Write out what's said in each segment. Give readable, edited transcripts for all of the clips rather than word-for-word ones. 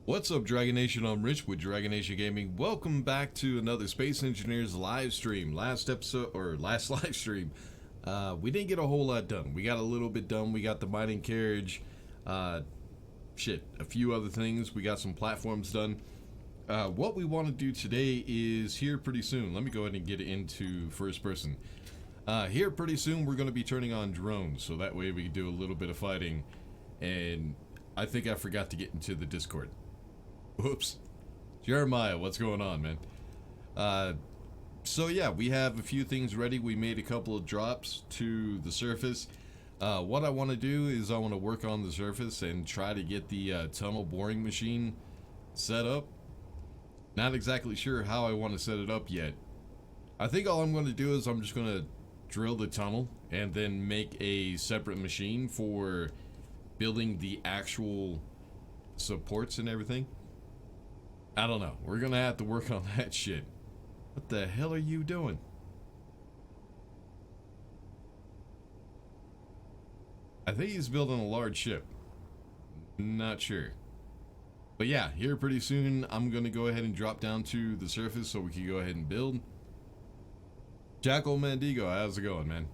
What's up, Dragon Nation? I'm Rich with Dragon Nation Gaming. Welcome back to another Space Engineers live stream. Last episode, or last live stream, we didn't get a whole lot done. We got a little bit done. We got the mining carriage, a few other things. We got some platforms done. What we want to do today is here pretty soon. Let me go ahead and get into first person. Here pretty soon, we're going to be turning on drones, so that way we can do a little bit of fighting. And I think I forgot to get into the Discord. Whoops. Jeremiah, what's going on, man? So yeah, we have a few things ready. We made a couple of drops to the surface. What I want to do is I want to work on the surface and try to get the tunnel boring machine set up. Not exactly sure how I want to set it up yet. I think all I'm going to do is I'm just going to drill the tunnel and then make a separate machine for building the actual supports and everything. I don't know. We're gonna have to work on that shit. What the hell are you doing? I think he's building a large ship. Not sure. But yeah, here pretty soon, I'm gonna go ahead and drop down to the surface so we can go ahead and build. Jackal Mandigo, how's it going, man?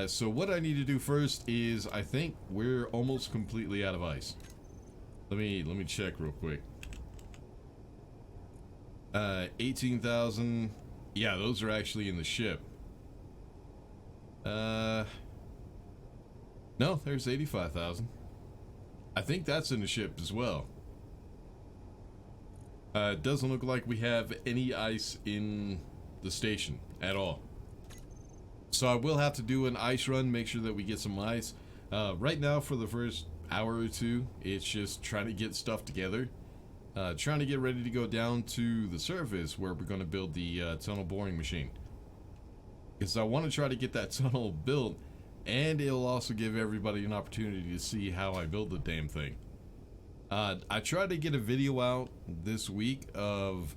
So what I need to do first is, I think we're almost completely out of ice. Let me check real quick. 18,000. Yeah, those are actually in the ship. No, there's 85,000. I think that's in the ship as well. It doesn't look like we have any ice in the station at all. So I will have to do an ice run, make sure that we get some ice. Right now, for the first hour or two, it's just trying to get stuff together. Trying to get ready to go down to the surface where we're going to build the tunnel boring machine. Because I want to try to get that tunnel built, and it'll also give everybody an opportunity to see how I build the damn thing. I tried to get a video out this week of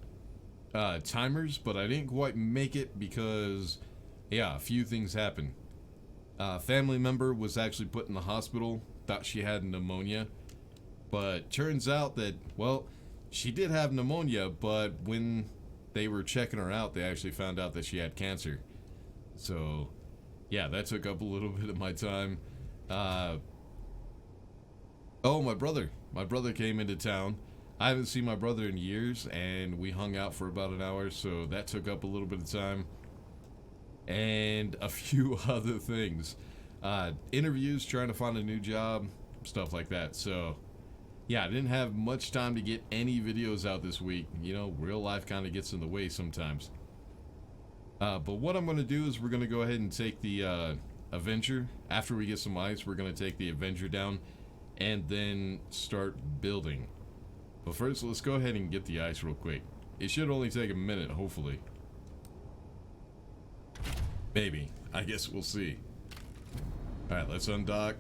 timers, but I didn't quite make it because, yeah, a few things happened. A family member was actually put in the hospital, thought she had pneumonia, but turns out that, well, she did have pneumonia, but when they were checking her out, they actually found out that she had cancer. So, yeah, that took up a little bit of my time. Oh, my brother. My brother came into town. I haven't seen my brother in years, and we hung out for about an hour, so that took up a little bit of time. And a few other things. Interviews, trying to find a new job, stuff like that. So, yeah, I didn't have much time to get any videos out this week. You know, real life kind of gets in the way sometimes. But what I'm going to do is we're going to go ahead and take the Avenger. After we get some ice, we're going to take the Avenger down and then start building. But first, let's go ahead and get the ice real quick. It should only take a minute, hopefully. Maybe. I guess we'll see. Alright, let's undock.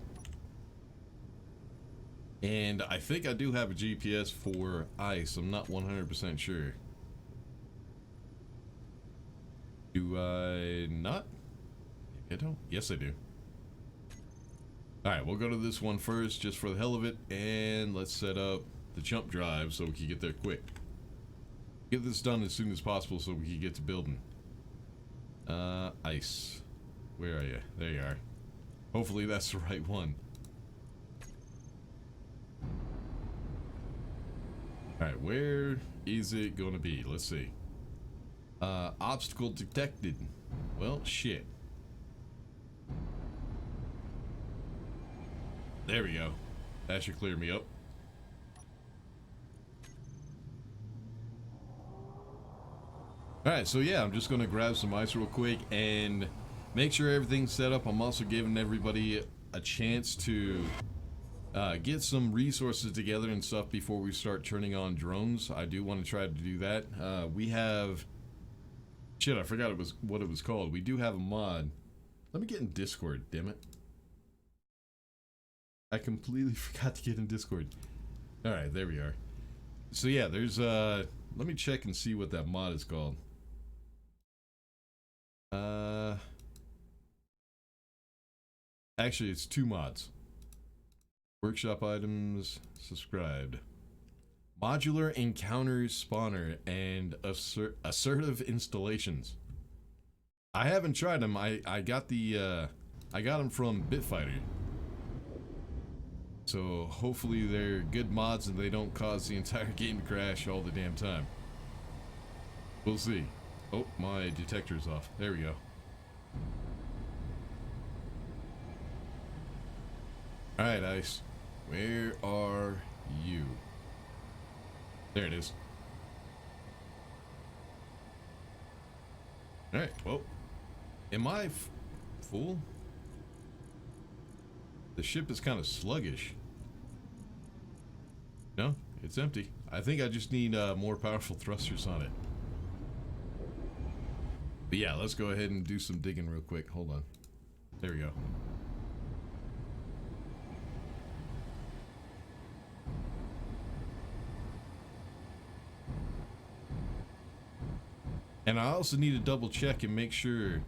And I think I do have a GPS for ice. I'm not 100% sure. Do I not? Maybe I don't. Yes, I do. Alright, we'll go to this one first, just for the hell of it. And let's set up the jump drive so we can get there quick. Get this done as soon as possible so we can get to building. Ice. Where are you? There you are. Hopefully that's the right one. Alright, where is it gonna be? Let's see. Obstacle detected. Well, shit. There we go. That should clear me up. Alright, so yeah, I'm just gonna grab some ice real quick and make sure everything's set up. I'm also giving everybody a chance to get some resources together and stuff before we start turning on drones. I do want to try to do that. We have... Shit, I forgot what it was called. We do have a mod. Let me get in Discord, damn it. I completely forgot to get in Discord. Alright, there we are. So yeah, there's let me check and see what that mod is called. Actually, it's two mods. Workshop items, subscribed. Modular encounter spawner and assertive installations. I haven't tried them. I got the I got them from Bitfighter. So hopefully they're good mods and they don't cause the entire game to crash all the damn time. We'll see. Oh, my detector's off. There we go. Alright, Ice. Where are you? There it is. Alright, well. Am I full? The ship is kind of sluggish. No, it's empty. I think I just need more powerful thrusters on it. But yeah, let's go ahead and do some digging real quick. Hold on. There we go. And I also need to double check and make sure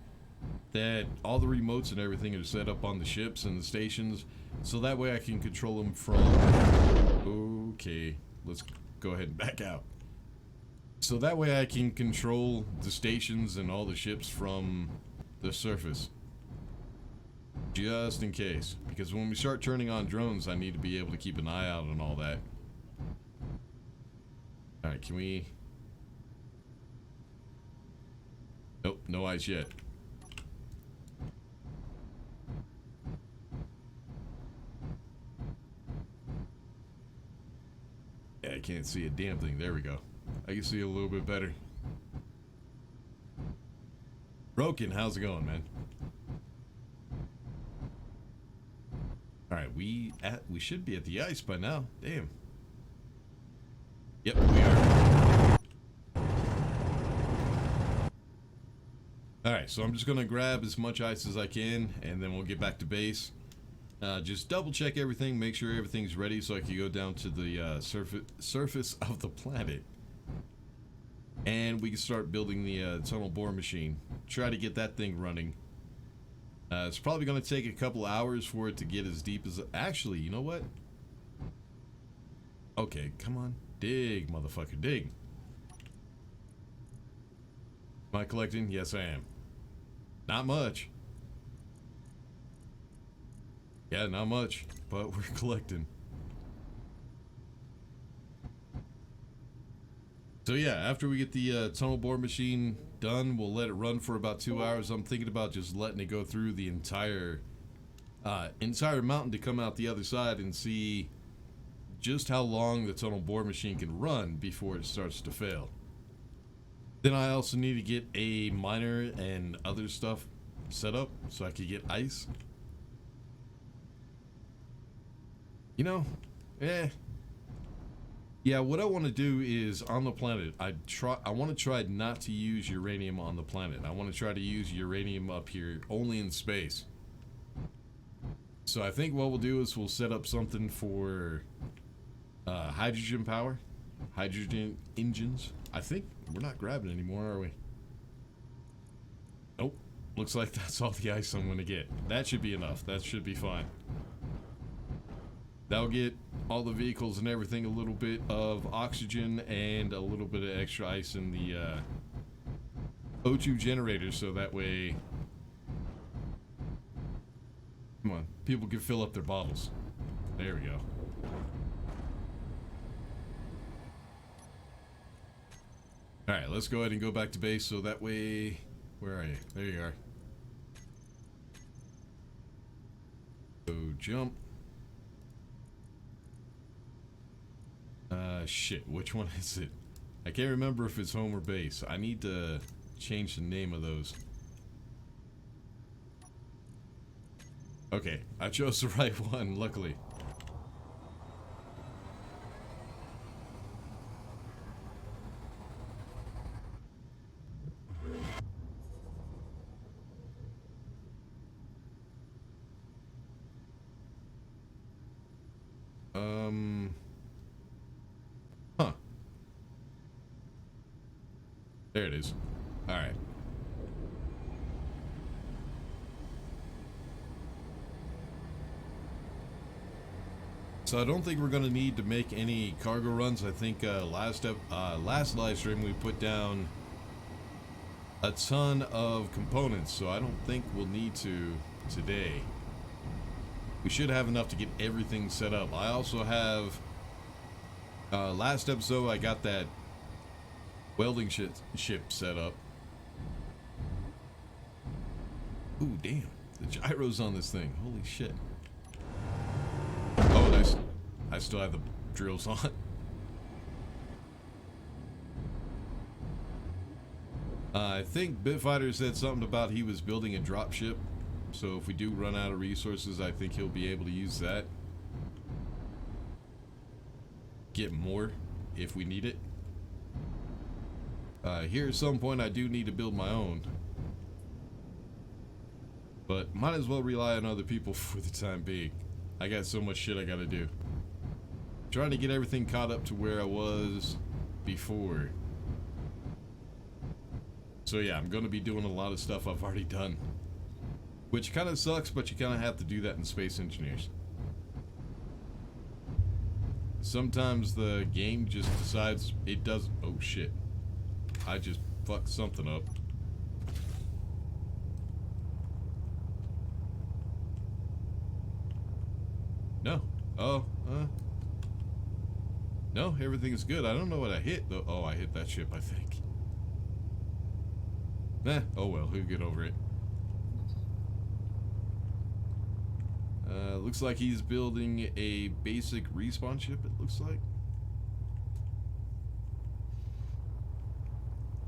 that all the remotes and everything are set up on the ships and the stations, so that way I can control them from... Okay, let's go ahead and back out. So that way I can control the stations and all the ships from the surface. Just in case. Because when we start turning on drones, I need to be able to keep an eye out on all that. Alright, can we... Nope, no ice yet. Yeah, I can't see a damn thing. There we go. I can see a little bit better. Broken, how's it going, man? Alright, we should be at the ice by now. Damn. Yep, we are. Alright, so I'm just gonna grab as much ice as I can, and then we'll get back to base. Just double check everything, make sure everything's ready so I can go down to the surface of the planet. And we can start building the tunnel bore machine. Try to get that thing running. It's probably going to take a couple hours for it to get as deep as... Actually, you know what? Okay, come on. Dig, motherfucker, dig. Am I collecting? Yes, I am. Not much. Yeah, not much, but we're collecting. So yeah, after we get the tunnel bore machine done, we'll let it run for about 2 hours. I'm thinking about just letting it go through the entire mountain to come out the other side and see just how long the tunnel bore machine can run before it starts to fail. Then I also need to get a miner and other stuff set up so I can get ice. You know, yeah, what I want to do is on the planet, I want to try not to use uranium on the planet. I want to try to use uranium up here only in space. So I think what we'll do is we'll set up something for hydrogen power, hydrogen engines. I think we're not grabbing anymore, are we? Nope. Looks like that's all the ice I'm going to get. That should be enough. That should be fine. That'll get all the vehicles and everything a little bit of oxygen and a little bit of extra ice in the O2 generator, so that way, come on, people can fill up their bottles. There we go. Alright, let's go ahead and go back to base so that way, where are you? There you are. So jump. Shit, which one is it? I can't remember if it's home or base. I need to change the name of those. Okay, I chose the right one, luckily. Huh. There it is. Alright. So I don't think we're gonna need to make any cargo runs. I think last live stream we put down a ton of components, so I don't think we'll need to today. We should have enough to get everything set up. I also have last episode I got that welding ship set up. Ooh, damn. The gyros on this thing. Holy shit. Oh, I still have the drills on. I think Bitfighter said something about he was building a drop ship. So if we do run out of resources, I think he'll be able to use that. Get more if we need it. Here at some point I do need to build my own. But might as well rely on other people for the time being. I got so much shit I gotta do. Trying to get everything caught up to where I was before. So yeah, I'm gonna be doing a lot of stuff I've already done. Which kind of sucks, but you kind of have to do that in Space Engineers. Sometimes the game just decides it doesn't. Oh shit. I just fucked something up. No. Oh, no, everything is good. I don't know what I hit though. Oh, I hit that ship, I think. Oh well, he'll get over it. Looks like he's building a basic respawn ship, it looks like.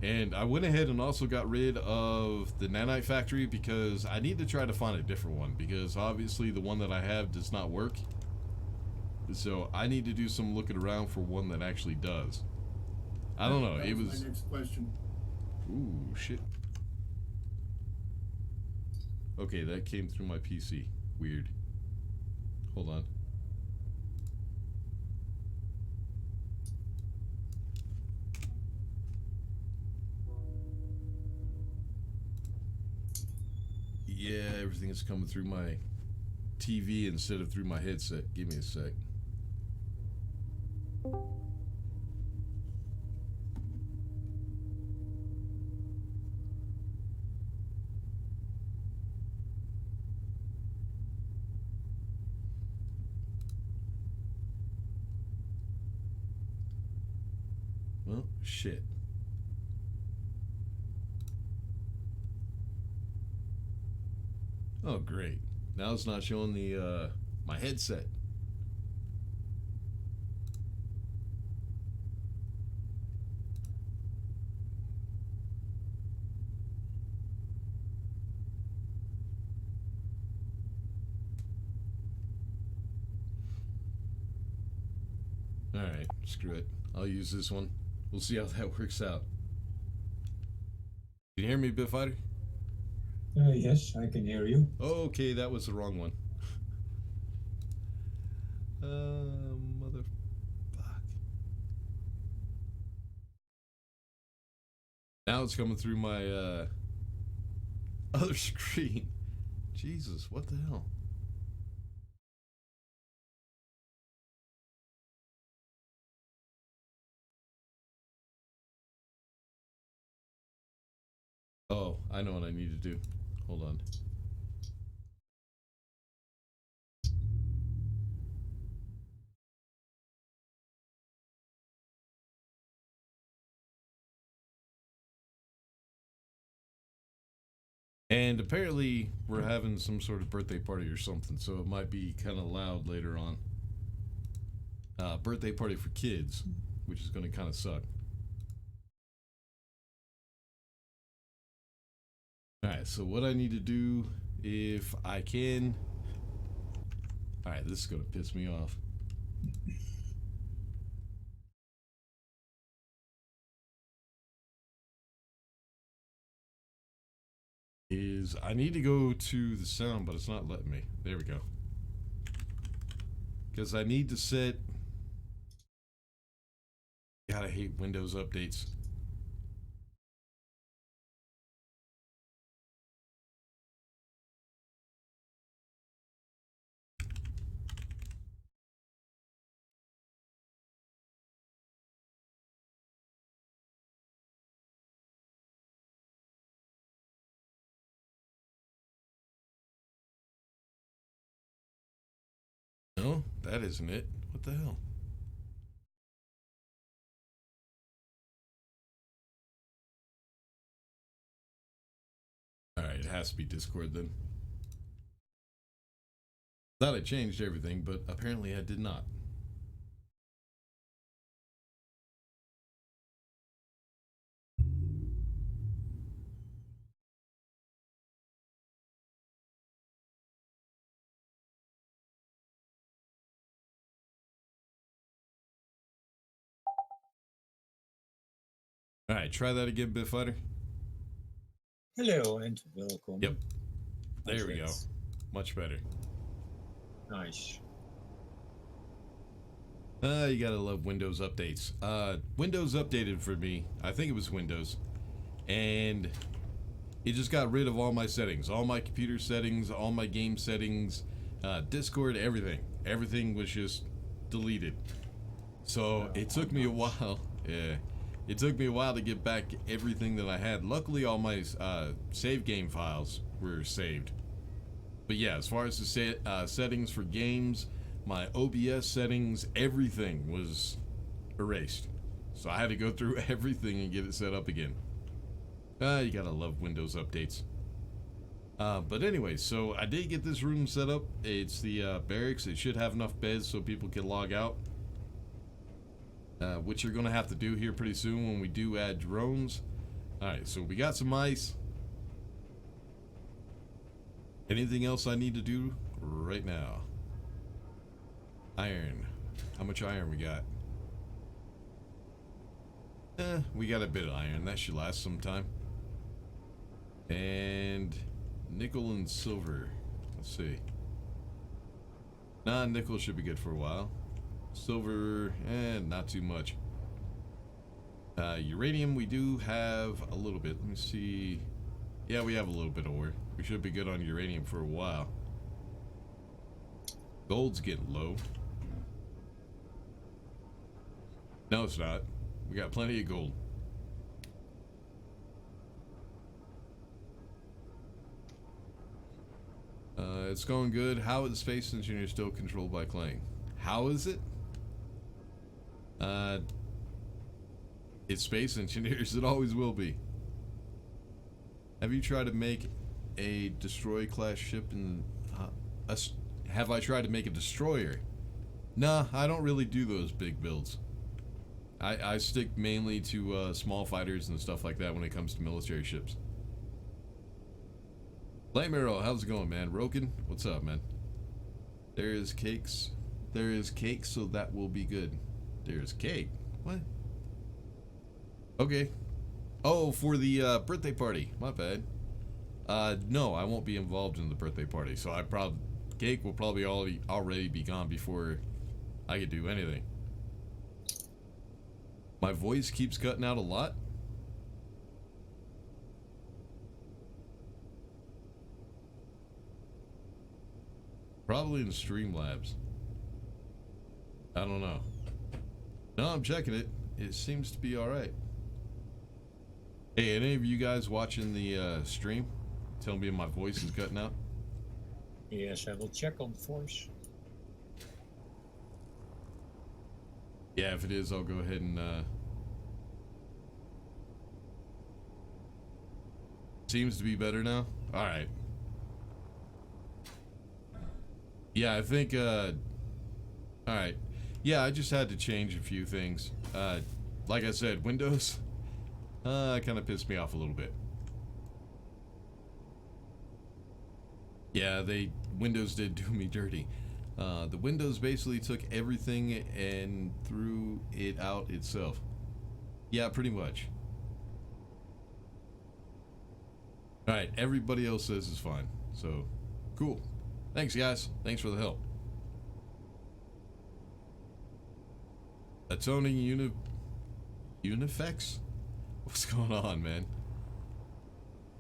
And I went ahead and also got rid of the nanite factory because I need to try to find a different one, because obviously the one that I have does not work. So I need to do some looking around for one that actually does. I don't know. It was my next question. Ooh, shit. Okay, that came through my PC. Weird. Hold on. Yeah, everything is coming through my TV instead of through my headset. Give me a sec. Well, shit. Oh, great. Now it's not showing the, my headset. Alright, screw it. I'll use this one. We'll see how that works out. Can you hear me, Bitfighter? Yes, I can hear you. Okay, that was the wrong one. Motherfuck. Now it's coming through my, other screen. Jesus, what the hell? Oh, I know what I need to do. Hold on. And apparently we're having some sort of birthday party or something, so it might be kind of loud later on. Birthday party for kids, which is going to kind of suck. Alright, so what I need to do, if I can... Alright, this is going to piss me off. Is I need to go to the sound, but it's not letting me. There we go. Because I need to set... God, I hate Windows updates. No, that isn't it. What the hell? Alright, it has to be Discord then. Thought I changed everything, but apparently I did not. Alright, try that again, Bitfighter. Hello and welcome. Yep. There we go. Much better. Nice. You gotta love Windows updates. Windows updated for me. I think it was Windows. And it just got rid of all my settings. All my computer settings, all my game settings, Discord, everything. Everything was just deleted. So it took me a while. Yeah. It took me a while to get back everything that I had. Luckily, all my save game files were saved. But yeah, as far as the settings for games, my OBS settings, everything was erased. So I had to go through everything and get it set up again. You gotta love Windows updates. But anyway, so I did get this room set up. It's the barracks. It should have enough beds so people can log out. Which you're gonna have to do here pretty soon when we do add drones. Alright, so we got some ice. Anything else I need to do right now? Iron. How much iron we got? We got a bit of iron. That should last some time. And nickel and silver. Let's see. Nah, nickel should be good for a while. Silver, not too much. Uranium, we do have a little bit. Let me see. Yeah, we have a little bit of ore. We should be good on uranium for a while. Gold's getting low. No, it's not. We got plenty of gold. It's going good. How is Space Engineer still controlled by Clang? How is it? It's Space Engineers. It always will be. Have you tried to make a destroy class ship in... have I tried to make a destroyer? Nah, I don't really do those big builds. I stick mainly to small fighters and stuff like that when it comes to military ships. Flame Arrow, how's it going, man? Roken, what's up, man? There is cakes. There is cake, so that will be good. There's cake. What? Okay. Oh, for the birthday party. My bad. No, I won't be involved in the birthday party, so cake will probably already be gone before I could do anything. My voice keeps cutting out a lot. Probably in Streamlabs. I don't know. No, I'm checking it. It seems to be alright. Hey, any of you guys watching the stream? Tell me if my voice is cutting out. Yes, I will check on voice. Yeah, if it is, I'll go ahead and seems to be better now. Alright. Yeah, I think alright. Yeah, I just had to change a few things. Like I said, Windows kind of pissed me off a little bit. Yeah, Windows did do me dirty. The Windows basically took everything and threw it out itself. Yeah, pretty much. Alright, everybody else says it's fine. So, cool. Thanks, guys. Thanks for the help. Atoning Unifex? What's going on, man?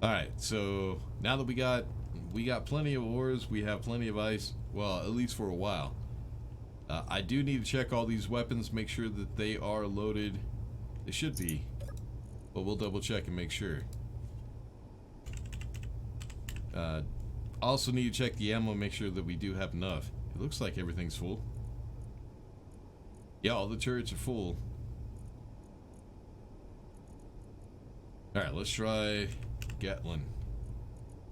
Alright, so now that we got plenty of ores, we have plenty of ice. Well, at least for a while. I do need to check all these weapons, make sure that they are loaded. They should be, but we'll double check and make sure. Also need to check the ammo, make sure that we do have enough. It looks like everything's full. Yeah, all the turrets are full. Alright, let's try Gatlin.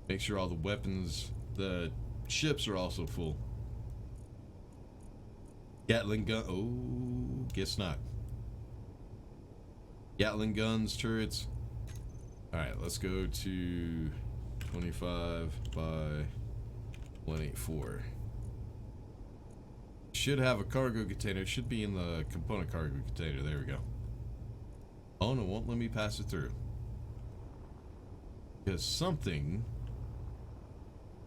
Make sure all the weapons, the ships are also full. Gatling gun, oh, guess not. Gatling guns, turrets. Alright, let's go to 25 by 184. Should have a cargo container. It should be in the component cargo container. There we go. Oh no, won't let me pass it through. Because something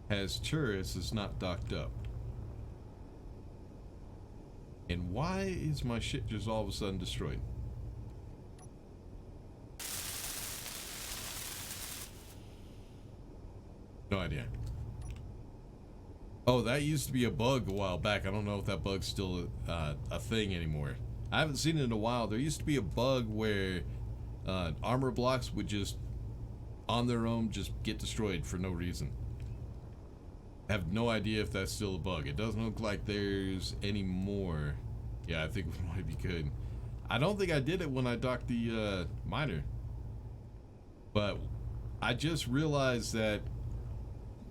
has turrets that's not docked up. And why is my shit just all of a sudden destroyed? No idea. Oh, that used to be a bug a while back. I don't know if that bug's still a thing anymore. I haven't seen it in a while. There used to be a bug where armor blocks would just, on their own, just get destroyed for no reason. I have no idea if that's still a bug. It doesn't look like there's any more. Yeah, I think we might be good. I don't think I did it when I docked the miner. But I just realized that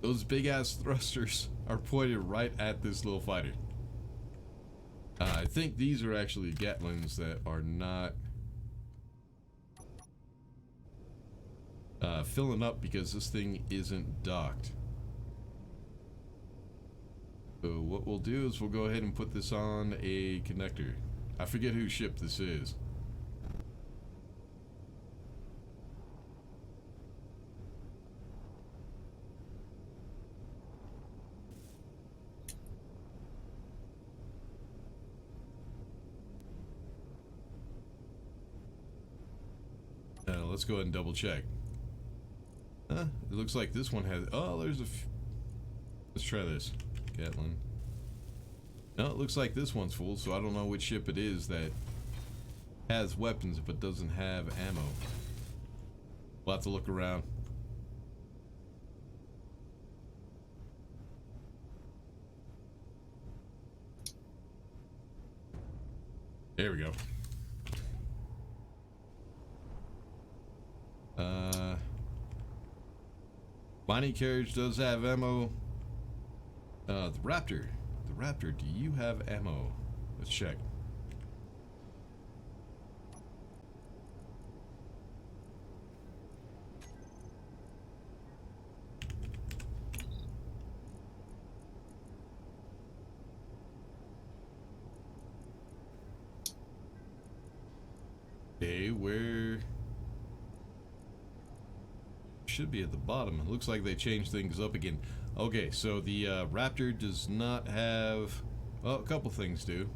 those big ass thrusters are pointed right at this little fighter. I think these are actually Gatlings that are not filling up because this thing isn't docked. So what we'll do is we'll go ahead and put this on a connector. I forget whose ship this is. Let's go ahead and double check. It looks like this one has. Oh, there's a. Let's try this. Gatlin. No, it looks like this one's full, so I don't know which ship it is that has weapons but doesn't have ammo. We'll have to look around. There we go. Mining carriage does have ammo. The Raptor. The Raptor, do you have ammo? Let's check. Okay, where should be at the bottom. It looks like they changed things up again. Okay, so the Raptor does not have, well, a couple things do.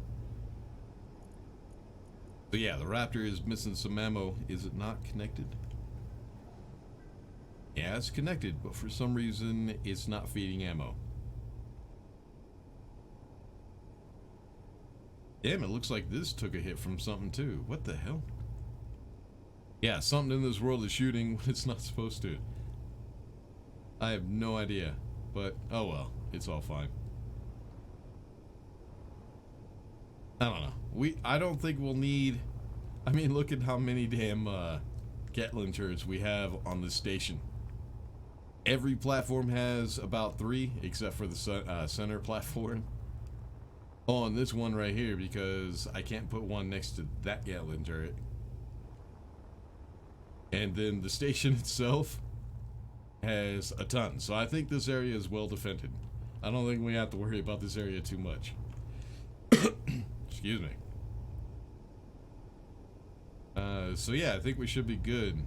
So yeah, the Raptor is missing some ammo. Is it not connected? Yeah, it's connected, but for some reason it's not feeding ammo. Damn, it looks like this took a hit from something too. What the hell? Yeah, something in this world is shooting when it's not supposed to. I have no idea, but oh well, it's all fine. I don't know. I don't think we'll need. I mean, look at how many damn Gatlin turrets we have on this station. Every platform has about 3, except for the center platform. Oh, and this one right here, because I can't put one next to that Gatlin turret. And then the station itself has a ton. So I think this area is well defended. I don't think we have to worry about this area too much. Excuse me. So yeah, I think we should be good.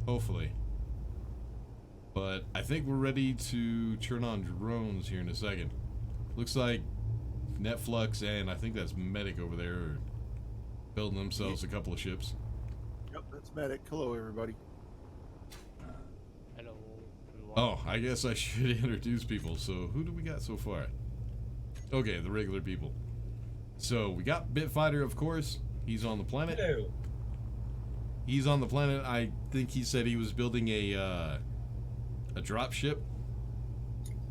Hopefully. But I think we're ready to turn on drones here in a second. Looks like Netflux and I think that's Medic over there are building themselves a couple of ships. Yep, that's Medic. Hello, everybody. Hello, everyone. Oh, I guess I should introduce people. So who do we got so far? Okay, the regular people. So we got Bitfighter, of course. He's on the planet. Hello. He's on the planet. I think he said he was building a drop ship.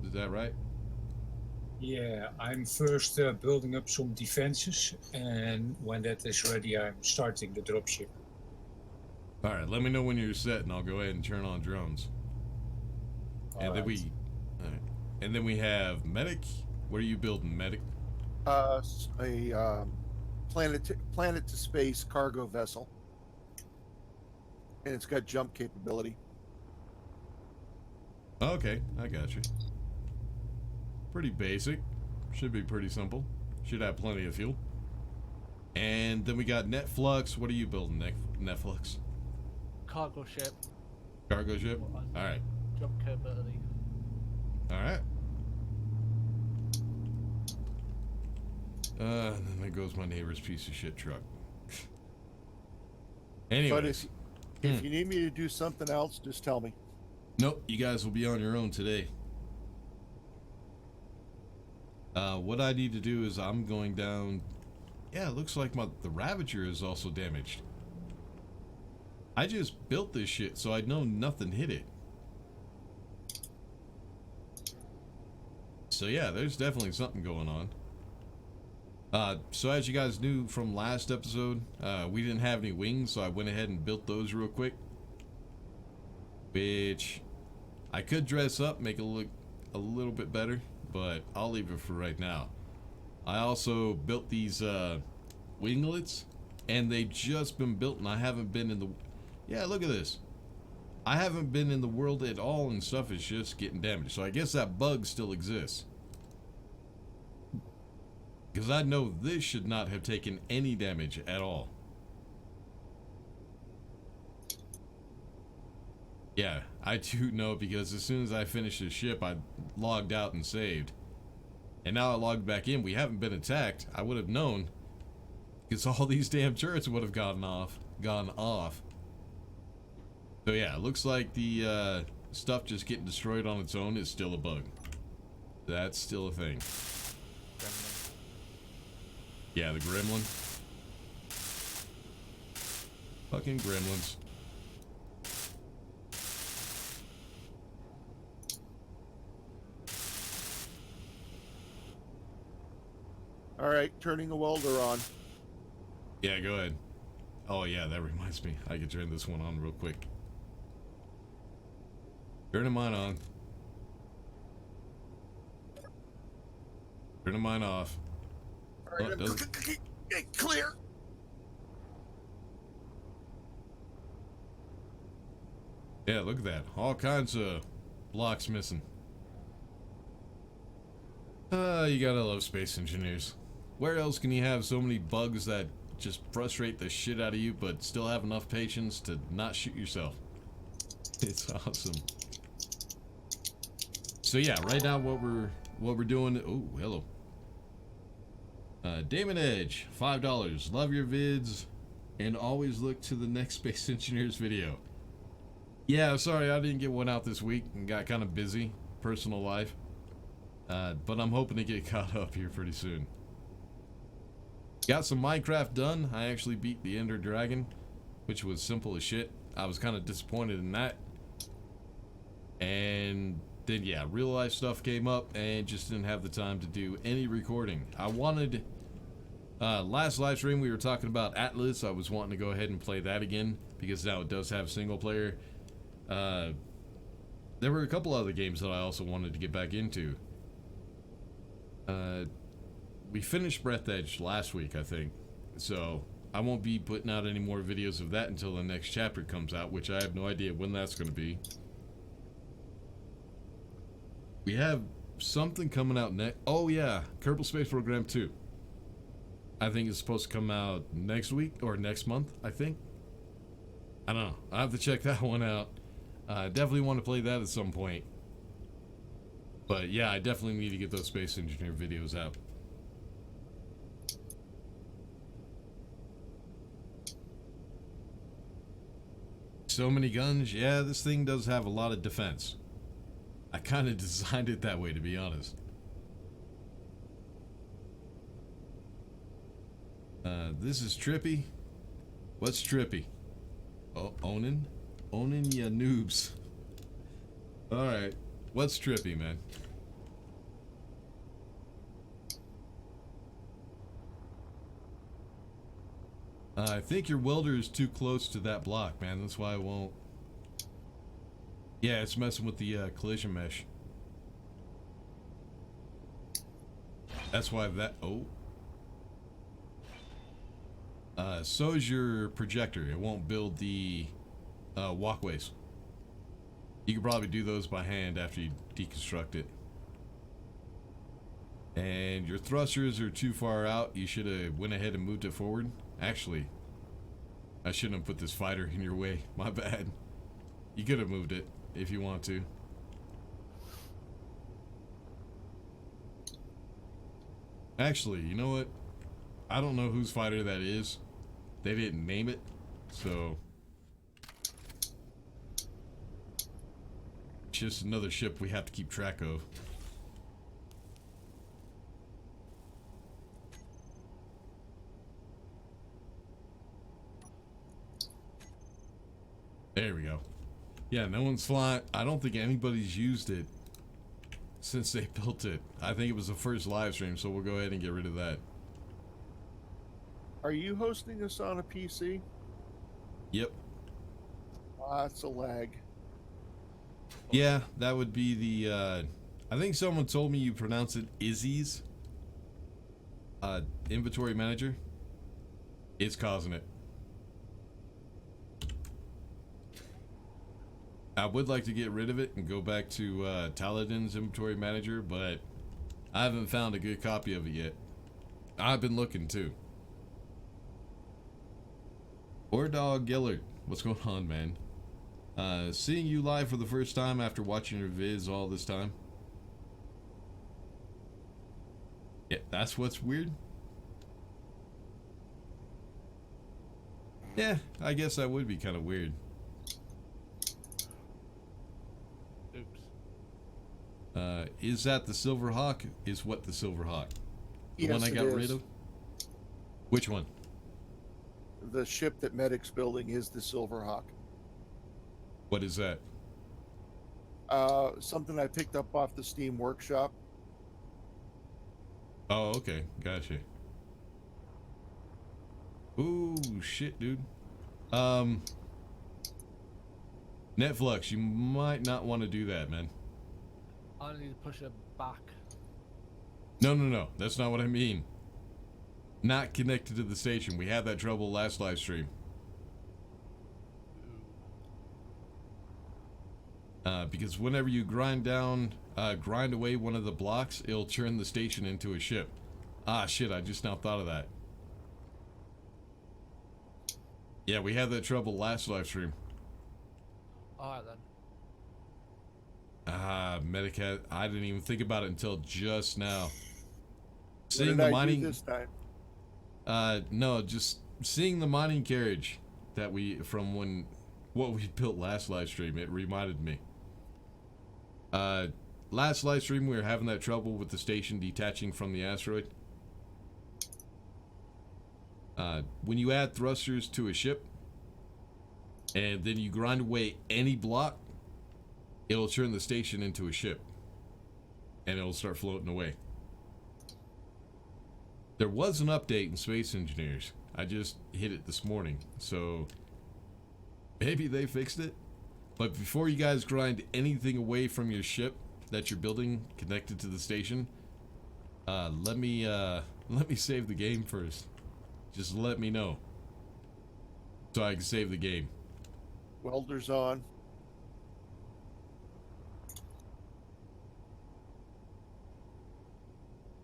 Is that right? Yeah, I'm first building up some defenses, and when that is ready, I'm starting the dropship. All right, let me know when you're set, and I'll go ahead and turn on drones. And then Alright. all right. And then we have medic. What are you building, medic? A planet to space cargo vessel, and it's got jump capability. Okay, I got you. Pretty basic. Should be pretty simple. Should have plenty of fuel. And then we got Netflux. What are you building, Netflix? Cargo ship. Cargo ship? Alright. Jump capability. Alright. And then there goes my neighbor's piece of shit truck. Anyway. But if you need me to do something else, just tell me. Nope, you guys will be on your own today. What I need to do is I'm going down. Yeah, it looks like the Ravager is also damaged. I just built this shit, so I know nothing hit it. So yeah, there's definitely something going on. So as you guys knew from last episode, we didn't have any wings, so I went ahead and built those real quick. Which I could dress up, make it look a little bit better, but I'll leave it for right now. I also built these winglets, and they've just been built, and I haven't been in the... Yeah, look at this. I haven't been in the world at all, and stuff is just getting damaged. So I guess that bug still exists. Because I know this should not have taken any damage at all. Yeah, I do know, because as soon as I finished the ship, I logged out and saved. And now I logged back in. We haven't been attacked. I would have known, because all these damn turrets would have gone off. So yeah, it looks like the stuff just getting destroyed on its own is still a bug. That's still a thing. Gremlin. Yeah, the gremlin. Fucking gremlins. All right, turning a welder on. Yeah, go ahead. Oh yeah, that reminds me. I could turn this one on real quick. Turning mine on. Turning mine off. All right, Oh, clear. yeah, look at that. All kinds of blocks missing. You gotta love space engineers. Where else can you have so many bugs that just frustrate the shit out of you, but still have enough patience to not shoot yourself? It's awesome. So yeah, right now what we're doing. Oh, hello. Damon Edge, $5. Love your vids, and always look to the next Space Engineers video. Yeah, sorry I didn't get one out this week and got kind of busy, personal life. But I'm hoping to get caught up here pretty soon. Got some Minecraft done. I actually beat the Ender Dragon, which was simple as shit. I was kind of disappointed in that. And then yeah, real life stuff came up and just didn't have the time to do any recording. I wanted, last live stream we were talking about Atlas. I was wanting to go ahead and play that again because now it does have single player. There were a couple other games that I also wanted to get back into. We finished Breath Edge last week, I think, so I won't be putting out any more videos of that until the next chapter comes out, which I have no idea when that's going to be. We have something coming out next. Oh yeah, Kerbal Space Program 2. I think it's supposed to come out next week or next month, I think. I don't know. I have to check that one out. Definitely want to play that at some point. But yeah, I definitely need to get those Space Engineer videos out. So many guns. Yeah, this thing does have a lot of defense. I kind of designed it that way, to be honest. This is trippy. What's trippy? Oh, Onin ya noobs. Alright. What's trippy, man? I think your welder is too close to that block, man. That's why I won't. Yeah, it's messing with the collision mesh. That's why that. Oh. So is your projector. It won't build the walkways. You could probably do those by hand after you deconstruct it. And your thrusters are too far out. You should have went ahead and moved it forward. Actually, I shouldn't have put this fighter in your way. My bad. You could have moved it if you want to. Actually, you know what? I don't know whose fighter that is. They didn't name it, so it's just another ship we have to keep track of. There we go. Yeah, no one's flying. I don't think anybody's used it since they built it. I think it was the first live stream, so we'll go ahead and get rid of that. Are you hosting this on a PC? Yep. That's a lag. Yeah, that would be the, I think someone told me you pronounce it Izzy's, inventory manager. It's causing it. I would like to get rid of it and go back to Taladin's inventory manager, but I haven't found a good copy of it yet. I've been looking too. Or Dog Gillard, what's going on, man? Seeing you live for the first time after watching your vids all this time. Yeah, that's what's weird. Yeah, I guess that would be kind of weird. Oops. Is that the Silver Hawk? Is what the Silver Hawk? The Yes, one I it got is. rid of? Which one? The ship that Medic's building is the Silverhawk. What is that? Something I picked up off the Steam Workshop. Oh, okay. Gotcha. Ooh, shit, dude. Netflix, you might not want to do that, man. I need to push it back. No. That's not what I mean. Not connected to the station. We had that trouble last live stream. Because whenever you grind away one of the blocks, it'll turn the station into a ship. Ah, shit, I just now thought of that. Yeah, we had that trouble last live stream. Alright then. Ah, Medicat, I didn't even think about it until just now. What Seeing did the I mining... do this time? No, just seeing the mining carriage that what we built last live stream, it reminded me. Last live stream we were having that trouble with the station detaching from the asteroid. When you add thrusters to a ship, and then you grind away any block, it'll turn the station into a ship. And it'll start floating away. There was an update in Space Engineers. I just hit it this morning, so maybe they fixed it. But before you guys grind anything away from your ship that you're building connected to the station, let me save the game first. Just let me know so I can save the game. Welders on.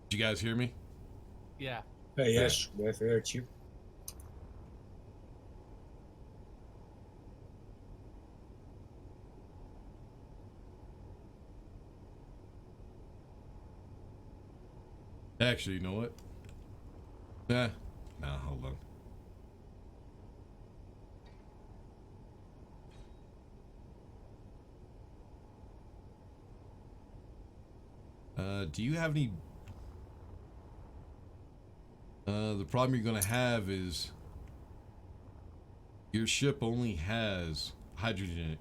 Did you guys hear me? Yeah. Yes, we have heard you. Actually, you know what? Nah, hold on. Do you have any... the problem you're gonna have is your ship only has hydrogen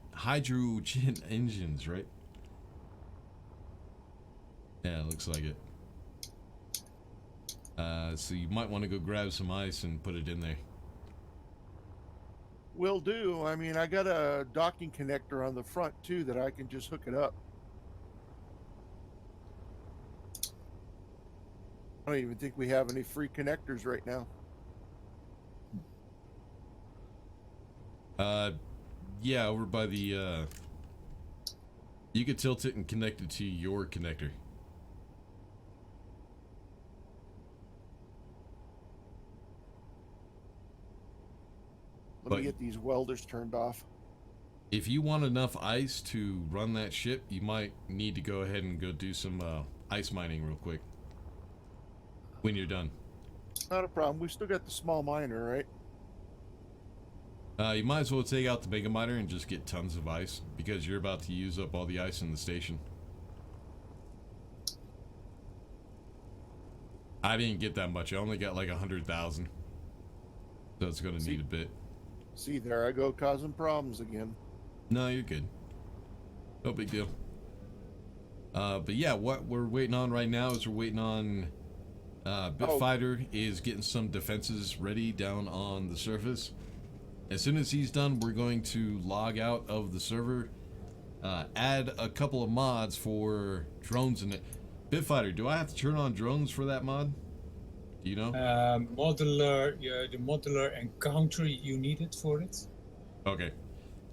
engines, right? Yeah, it looks like it. So you might want to go grab some ice and put it in there. Will do. I mean, I got a docking connector on the front too that I can just hook it up. I don't even think we have any free connectors right now. Yeah, over by the, you could tilt it and connect it to your connector. Let me get these welders turned off. If you want enough ice to run that ship, you might need to go ahead and go do some ice mining real quick when you're done. Not a problem. We still got the small miner, right? You might as well take out the mega miner and just get tons of ice because you're about to use up all the ice in the station. I didn't get that much. I only got like 100,000. So it's going to need a bit. See, there I go causing problems again. No, you're good. No big deal. But yeah, what we're waiting on right now is we're waiting on Bitfighter is getting some defenses ready down on the surface. As soon as he's done, we're going to log out of the server, add a couple of mods for drones in it. Bitfighter, do I have to turn on drones for that mod? Do you know? Modular, yeah, the modular encounter you need it for it. Okay.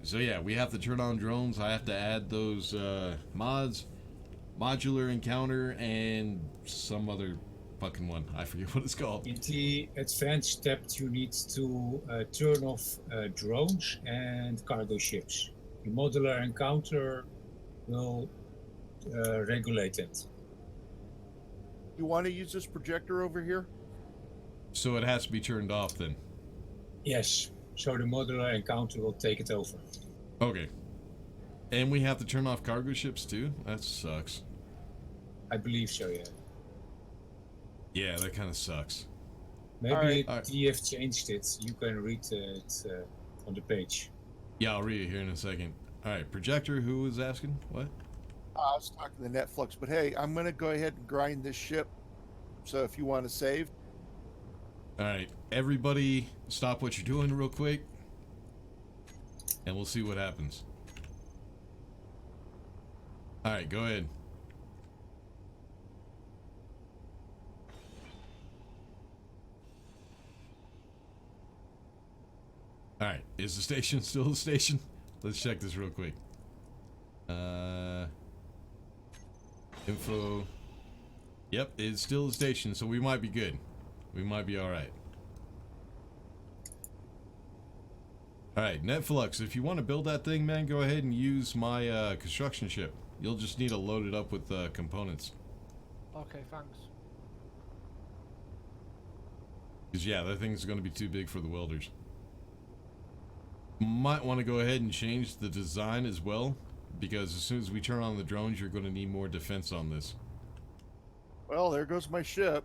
So yeah, we have to turn on drones. I have to add those mods, modular encounter, and some other fucking one. I forget what it's called. In the advanced tab, you need to turn off drones and cargo ships. The modular encounter will regulate it. You want to use this projector over here? So it has to be turned off then. Yes, so the modular encounter will take it over. Okay. And we have to turn off cargo ships too? That sucks. I believe so, yeah. Yeah, that kind of sucks. Maybe you have changed it. You can read it on the page. Yeah, I'll read it here in a second. Alright, projector, who was asking? What? I was talking to Netflix, but hey, I'm going to go ahead and grind this ship. So if you want to save. Alright, everybody stop what you're doing real quick. And we'll see what happens. Alright, go ahead. Alright, is the station still the station? Let's check this real quick. Info. Yep, it's still the station, so we might be good. We might be alright. Alright, Netflix, if you want to build that thing, man, go ahead and use my construction ship. You'll just need to load it up with components. Okay, thanks. Because, yeah, that thing's going to be too big for the welders. Might want to go ahead and change the design as well, because as soon as we turn on the drones, you're going to need more defense on this. Well, there goes my ship.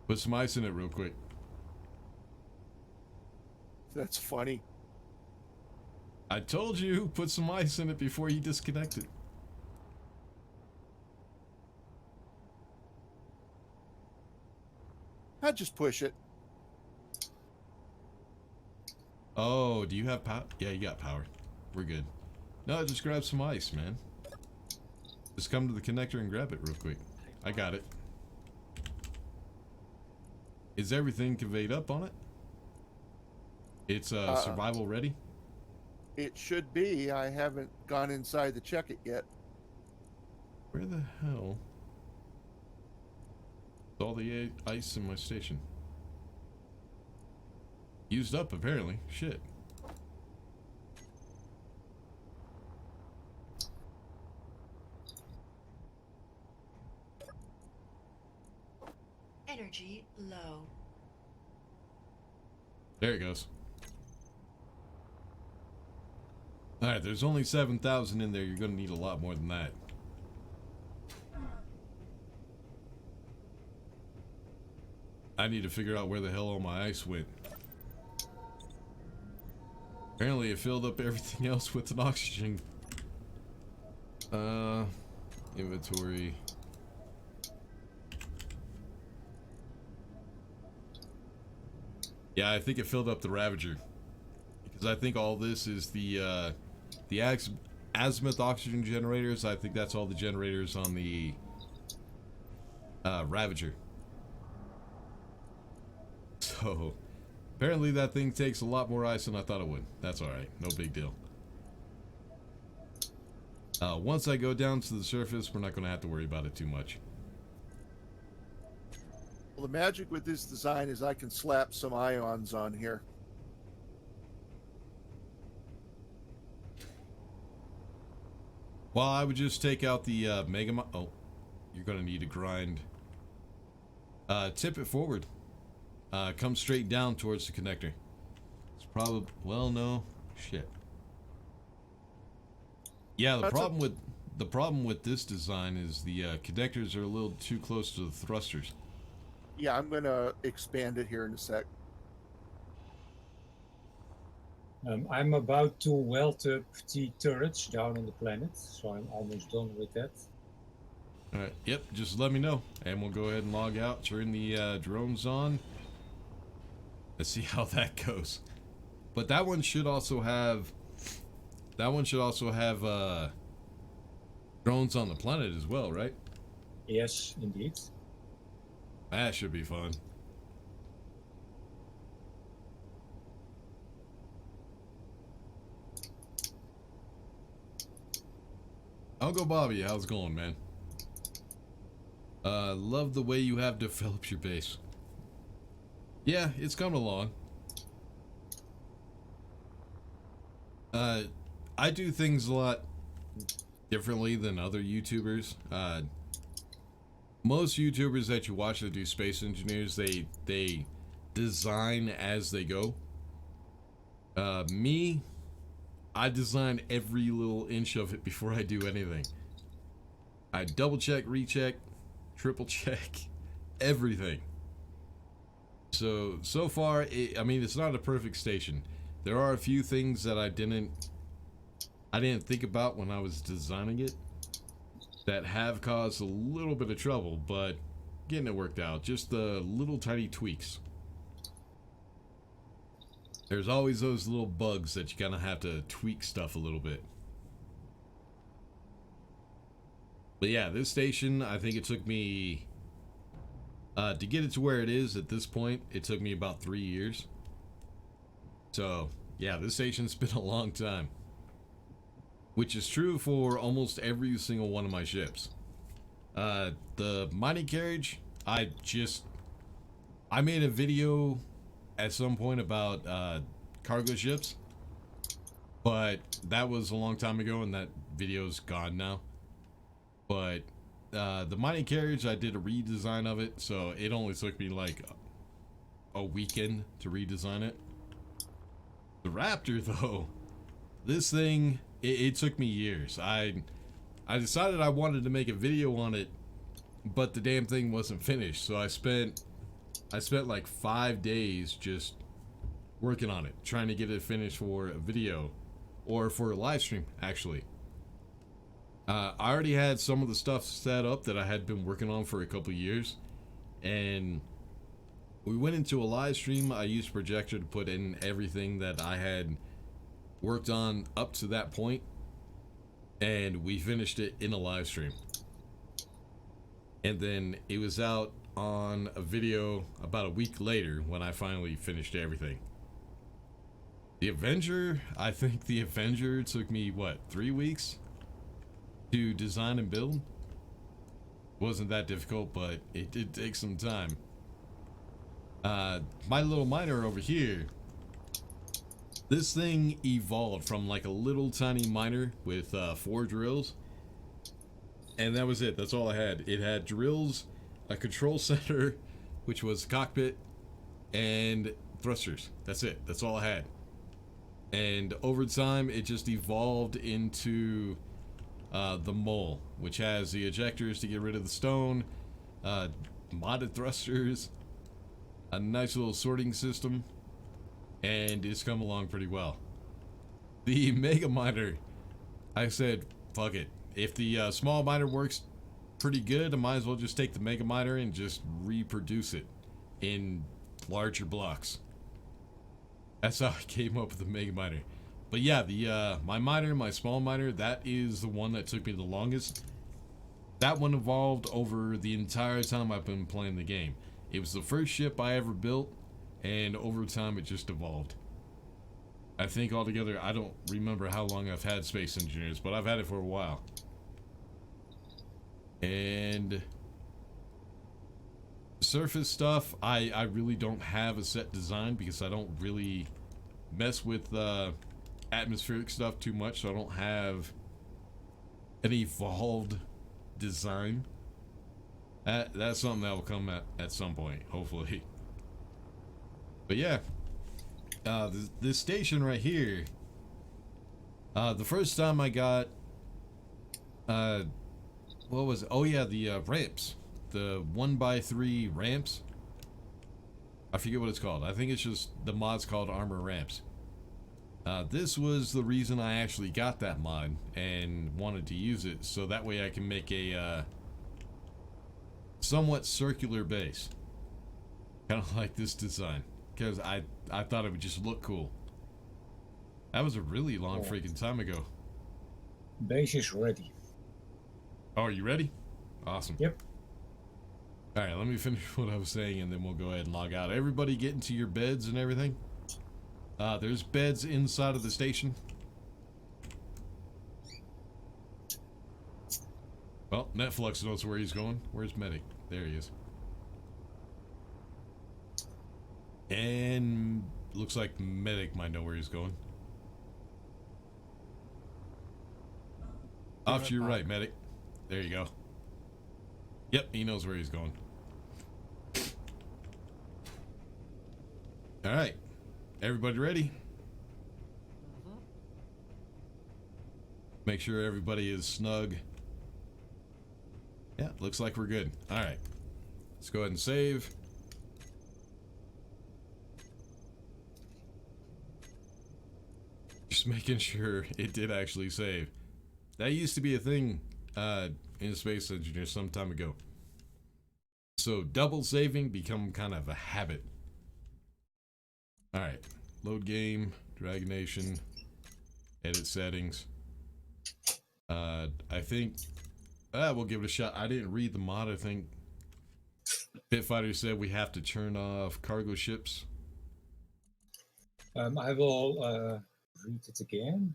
Put some ice in it real quick. That's funny. I told you, put some ice in it before you disconnect it. I'd just push it. Oh, do you have power? Yeah, you got power. We're good. No, just grab some ice, man. Just come to the connector and grab it real quick. I got it. Is everything conveyed up on it? It's survival ready? It should be. I haven't gone inside to check it yet. Where the hell is all the ice in my station? Used up, apparently. Shit. Energy low. There it goes. Alright, there's only 7,000 in there. You're going to need a lot more than that. I need to figure out where the hell all my ice went. Apparently it filled up everything else with an oxygen. Inventory. Yeah, I think it filled up the Ravager. Because I think all this is the azimuth oxygen generators. I think that's all the generators on the Ravager. So, apparently that thing takes a lot more ice than I thought it would. That's alright, no big deal. Once I go down to the surface, we're not going to have to worry about it too much. Well, the magic with this design is I can slap some ions on here. Well, I would just take out the Mega... Oh, you're going to need to grind. Tip it forward. Come straight down towards the connector. It's probably... Well, no. Shit. Yeah, the problem with this design is the connectors are a little too close to the thrusters. Yeah, I'm going to expand it here in a sec. I'm about to weld up the turrets down on the planet, so I'm almost done with that. Alright, yep, just let me know. And we'll go ahead and log out, turn the drones on. Let's see how that goes. But that one should also have... drones on the planet as well, right? Yes, indeed. That should be fun. Uncle Bobby, how's it going, man? Love the way you have developed your base. Yeah, it's coming along. I do things a lot differently than other YouTubers. Most YouTubers that you watch that do space engineers, they design as they go. Me, I design every little inch of it before I do anything. I double check, recheck, triple check, everything. So far, I mean, it's not a perfect station. There are a few things that I didn't think about when I was designing it that have caused a little bit of trouble, but getting it worked out. Just the little tiny tweaks. There's always those little bugs that you kind of have to tweak stuff a little bit. But yeah, this station, I think it took me to get it to where it is at this point, it took me about 3 years. So yeah, this station's been a long time. Which is true for almost every single one of my ships. The mining carriage, I made a video at some point about cargo ships, but that was a long time ago and that video's gone now. But the mining carriage, I did a redesign of it, so it only took me like a weekend to redesign it. The Raptor though, this thing, it took me years. I decided I wanted to make a video on it, but the damn thing wasn't finished. So I spent like 5 days just working on it, trying to get it finished for a video or for a live stream, actually. I already had some of the stuff set up that I had been working on for a couple years, and we went into a live stream. I used projector to put in everything that I had worked on up to that point, and we finished it in a live stream. And then it was out on a video about a week later when I finally finished everything. The Avenger, I think the Avenger took me, what, 3 weeks to design and build? Wasn't that difficult, but it did take some time. My little miner over here, this thing evolved from like a little tiny miner with 4 drills, and that was it. That's all I had. It had drills, a control center, which was cockpit, and thrusters. That's it. That's all I had. And over time, it just evolved into the mole, which has the ejectors to get rid of the stone, modded thrusters, a nice little sorting system, and it's come along pretty well. The mega miner, I said, fuck it. If the small miner works pretty good, I might as well just take the mega miner and just reproduce it in larger blocks. That's how I came up with the mega miner. But yeah, the my miner, my small miner, that is the one that took me the longest. That one evolved over the entire time I've been playing the game. It was the first ship I ever built, and over time it just evolved. I think altogether, I don't remember how long I've had Space Engineers, but I've had it for a while. And surface stuff, I really don't have a set design because I don't really mess with atmospheric stuff too much, so I don't have an evolved design. That's something that will come at some point, hopefully. But yeah, this station right here, the first time I got what was it? Oh yeah, the ramps, the 1x3 ramps. I forget what it's called. I think it's just the mod's called armor ramps. This was the reason I actually got that mod and wanted to use it, so that way I can make a somewhat circular base, kind of like this design, because I thought it would just look cool. That was a really long freaking time ago. Base is ready. Oh, are you ready? Awesome. Yep. Alright, let me finish what I was saying and then we'll go ahead and log out. Everybody get into your beds and everything. There's beds inside of the station. Well, Netflix knows where he's going. Where's Medic? There he is. And looks like Medic might know where he's going. Off to your right, Medic. There you go. Yep, he knows where he's going. Alright. Everybody ready? Make sure everybody is snug. Yeah, looks like we're good. Alright. Let's go ahead and save. Just making sure it did actually save. That used to be a thing in Space Engineers some time ago. So double saving become kind of a habit. Alright. Load game, Dragon Nation, edit settings. I think we'll give it a shot. I didn't read the mod. I think Bitfighter said we have to turn off cargo ships. I will read it again.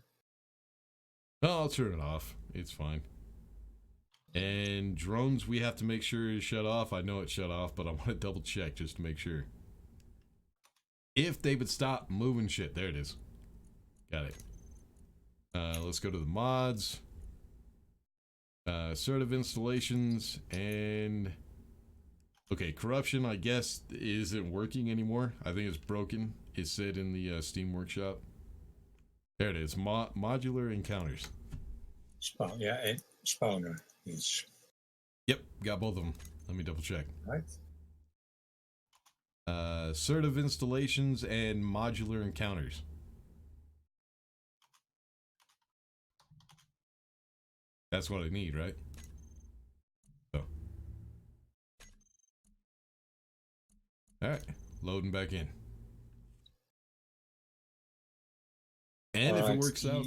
No, I'll turn it off. It's fine. And drones, we have to make sure is shut off. I know it's shut off, but I want to double check just to make sure. If they would stop moving shit. There it is. Got it. Let's go to the mods. Assertive installations and... Okay, corruption, I guess, isn't working anymore. I think it's broken. It said in the Steam Workshop. There it is. Modular encounters. Yeah, and spawner is. Yep, got both of them. Let me double check. Right. Assertive installations and modular encounters. That's what I need, right? So. Alright, loading back in. And if it works out,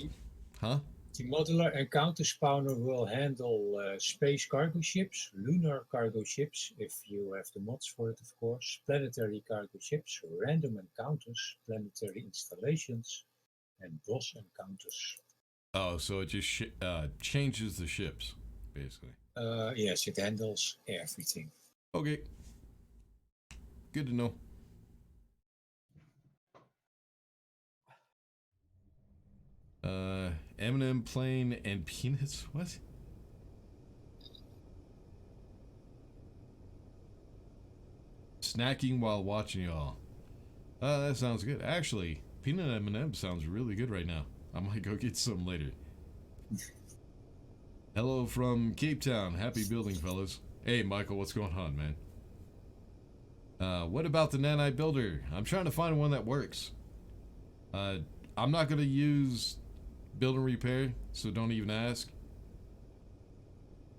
huh? The modular encounter spawner will handle space cargo ships, lunar cargo ships, if you have the mods for it, of course, planetary cargo ships, random encounters, planetary installations, and boss encounters. Oh, so it just changes the ships, basically. Yes, it handles everything. Okay. Good to know. M&M plain and peanuts? What? Snacking while watching y'all. That sounds good. Actually, peanut M&M sounds really good right now. I might go get some later. Hello from Cape Town. Happy building, fellas. Hey, Michael, what's going on, man? What about the nanite builder? I'm trying to find one that works. I'm not going to use build and repair, so don't even ask.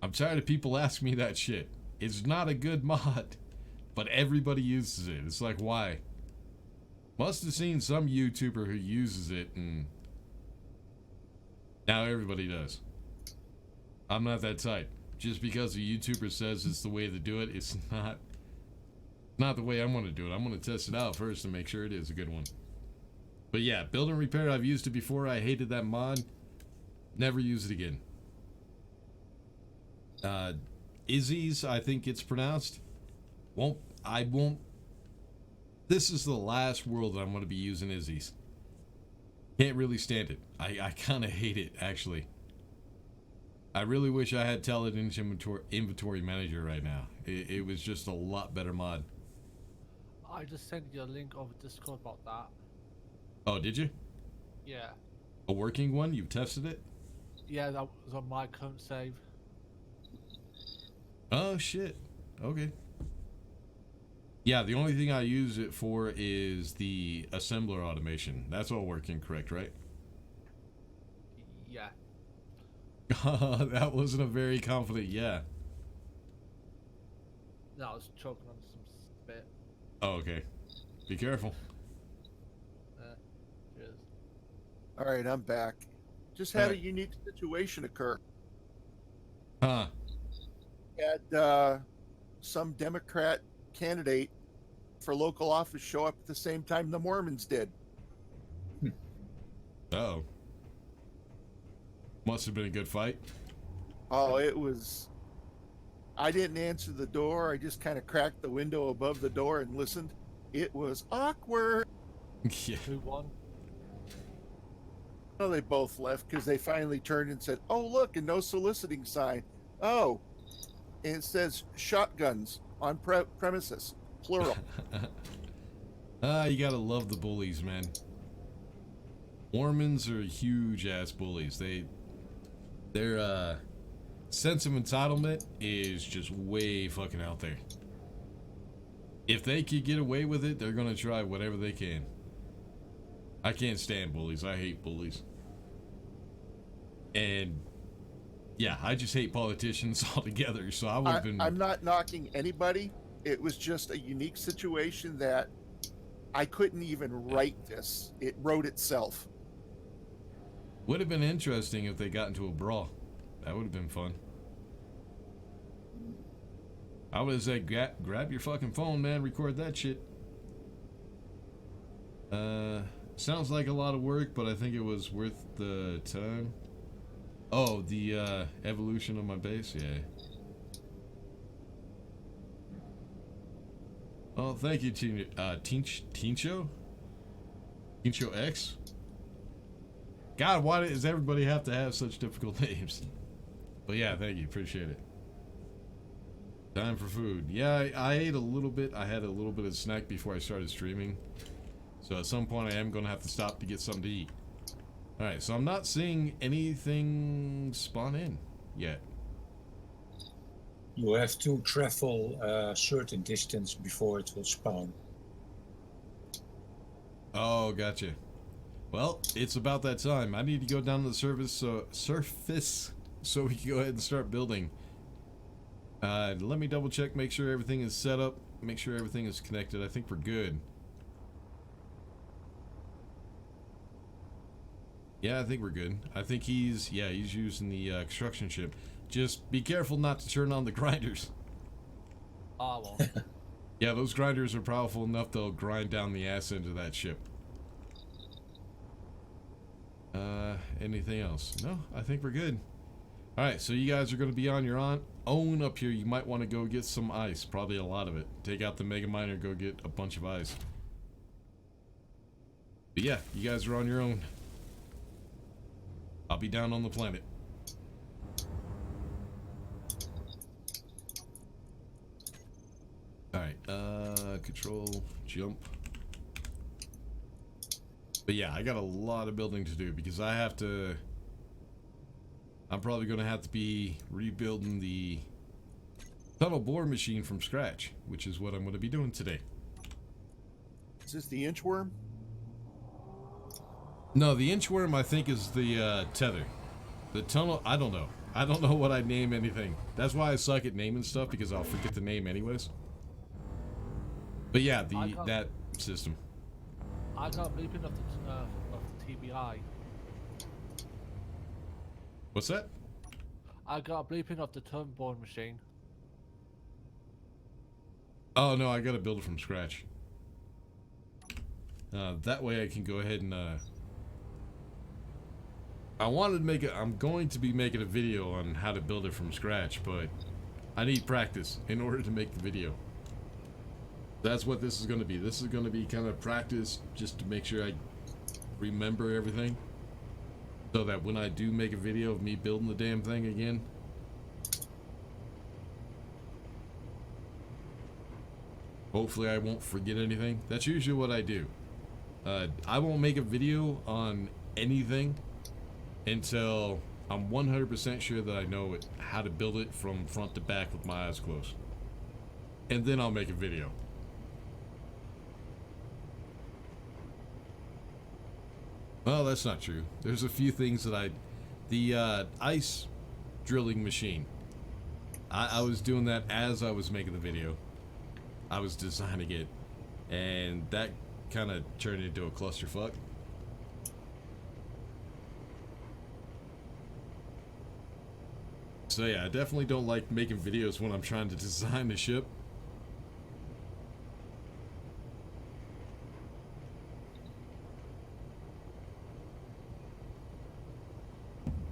I'm tired of people asking me that shit. It's not a good mod, but everybody uses it. It's like, why? Must have seen some YouTuber who uses it, and now everybody does. I'm not that type. Just because a YouTuber says it's the way to do it, it's not the way I'm going to do it. I'm going to test it out first to make sure it is a good one. But yeah, build and repair, I've used it before. I hated that mod. Never use it again. Izzy's, I think it's pronounced. I won't. This is the last world that I'm going to be using Izzy's. Can't really stand it. I kind of hate it, actually. I really wish I had Intelligent Inventory Manager right now. It was just a lot better mod. I just sent you a link over Discord about that. Oh, did you? Yeah. A working one? You've tested it? Yeah, that was on my current save. Oh, shit. Okay. Yeah, the only thing I use it for is the assembler automation. That's all working correct, right? Yeah. That wasn't a very confident yeah. No, I was choking on some spit. Oh, okay. Be careful. Cheers. All right, I'm back. Just had a unique situation occur. Huh. Had some Democrat candidate for local office show up at the same time the Mormons did. Uh-oh. Must have been a good fight. Oh, it was. I didn't answer the door. I just kind of cracked the window above the door and listened. It was awkward. Yeah. Who won? Well, they both left because they finally turned and said, "Oh, look, a no soliciting sign. Oh, and it says shotguns on premises, plural." You gotta love the bullies, man. Mormons are huge ass bullies. Their sense of entitlement is just way fucking out there. If they could get away with it, they're gonna try whatever they can. I can't stand bullies. I hate bullies. And yeah, I just hate politicians altogether. So I would have been. I'm not knocking anybody. It was just a unique situation that I couldn't even write this. It wrote itself. Would have been interesting if they got into a brawl. That would have been fun. I would have said, grab your fucking phone, man. Record that shit. Sounds like a lot of work, but I think it was worth the time. Oh, the evolution of my base? Yeah. Oh, thank you, Tincho? Tincho X? God, why does everybody have to have such difficult names? But yeah, thank you. Appreciate it. Time for food. Yeah, I ate a little bit. I had a little bit of snack before I started streaming. So at some point I am going to have to stop to get something to eat. Alright, so I'm not seeing anything spawn in yet. You have to travel a certain distance before it will spawn. Oh, gotcha. Well, it's about that time. I need to go down to the surface so we can go ahead and start building. Let me double check, make sure everything is set up, make sure everything is connected. I think we're good. Yeah, I think we're good. I think he's using the construction ship. Just be careful not to turn on the grinders. I won't. Yeah, those grinders are powerful enough they'll grind down the ass into that ship. Anything else? No, I think we're good. Alright, so you guys are going to be on your own up here. You might want to go get some ice. Probably a lot of it. Take out the mega miner, go get a bunch of ice. But yeah, you guys are on your own. I'll be down on the planet. Alright, control, jump. But yeah, I got a lot of building to do because I'm probably going to have to be rebuilding the tunnel bore machine from scratch, which is what I'm going to be doing today. Is this the inchworm? No, the inchworm I think is the tether. The tunnel, I don't know. I don't know what I'd name anything. That's why I suck at naming stuff, because I'll forget the name anyways. But yeah, that system. I got a blueprint of the TBI. What's that? I got a blueprint of the turnboard machine. Oh no, I gotta build it from scratch. That way I can go ahead and I wanted to make it. I'm going to be making a video on how to build it from scratch, but I need practice in order to make the video. That's what this is going to be. This is going to be kind of practice just to make sure I remember everything, so that when I do make a video of me building the damn thing again, hopefully I won't forget anything. That's usually what I do. I won't make a video on anything until I'm 100% sure that I know how to build it from front to back with my eyes closed. And then I'll make a video. Well, that's not true. There's a few things that the ice drilling machine, I was doing that as I was making the video. I was designing it, and that kind of turned into a clusterfuck. So yeah, I definitely don't like making videos when I'm trying to design the ship.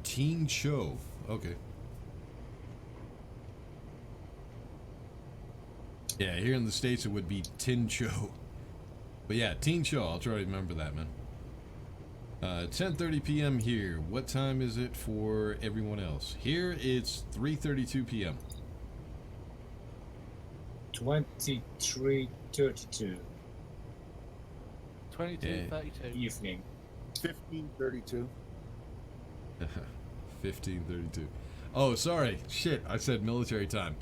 Teen show. Okay. Yeah, here in the States it would be Tin Show. But yeah, Teen Show. I'll try to remember that, man. 10:30 p.m. here. What time is it for everyone else? Here it's 3:32 p.m. 23:32 22:32. evening. 15:32. 15:32. Oh, sorry. Shit, I said military time.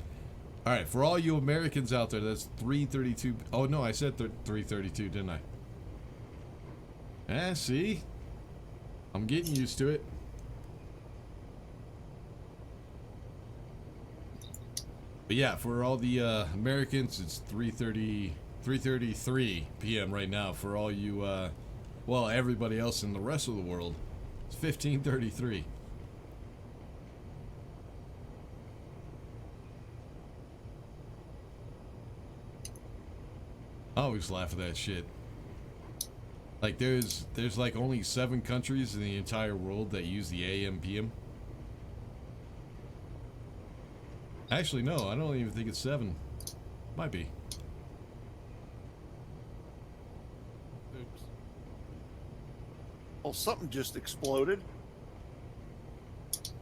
All right, for all you Americans out there, that's 3:32. Oh no, I said 3:32, didn't I? See? I'm getting used to it. But yeah, for all the Americans, it's 3:33 p.m. right now. For all you, well, everybody else in the rest of the world, it's 15:33. I always laugh at that shit. Like there's like only 7 countries in the entire world that use the AM PM. Actually, no, I don't even think it's 7. Might be. Oops. Well, something just exploded.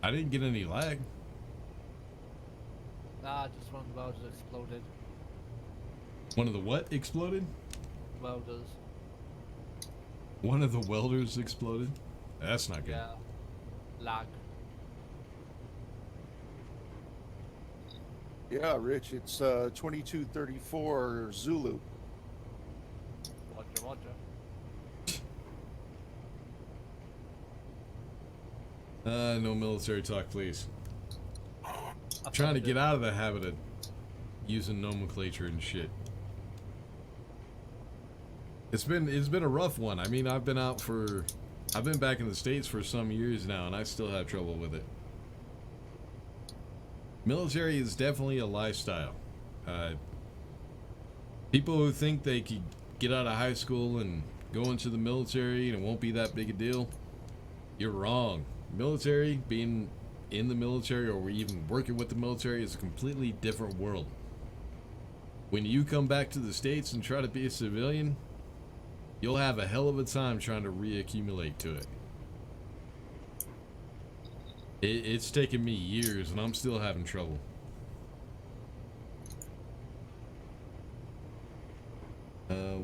I didn't get any lag. Nah, just one of the welders exploded. One of the what exploded? Welders. One of the welders exploded? That's not good. Yeah. Lag. Yeah, Rich, it's 22:34 Zulu. Roger, roger. No military talk, please. I'm Trying to get out of the habit of using nomenclature and shit. It's been a rough one. I mean, I've been back in the States for some years now, and I still have trouble with it. Military is definitely a lifestyle. People who think they could get out of high school and go into the military and it won't be that big a deal, you're wrong. Military, being in the military or even working with the military, is a completely different world. When you come back to the States and try to be a civilian, you'll have a hell of a time trying to reaccumulate to it. It's taken me years and I'm still having trouble.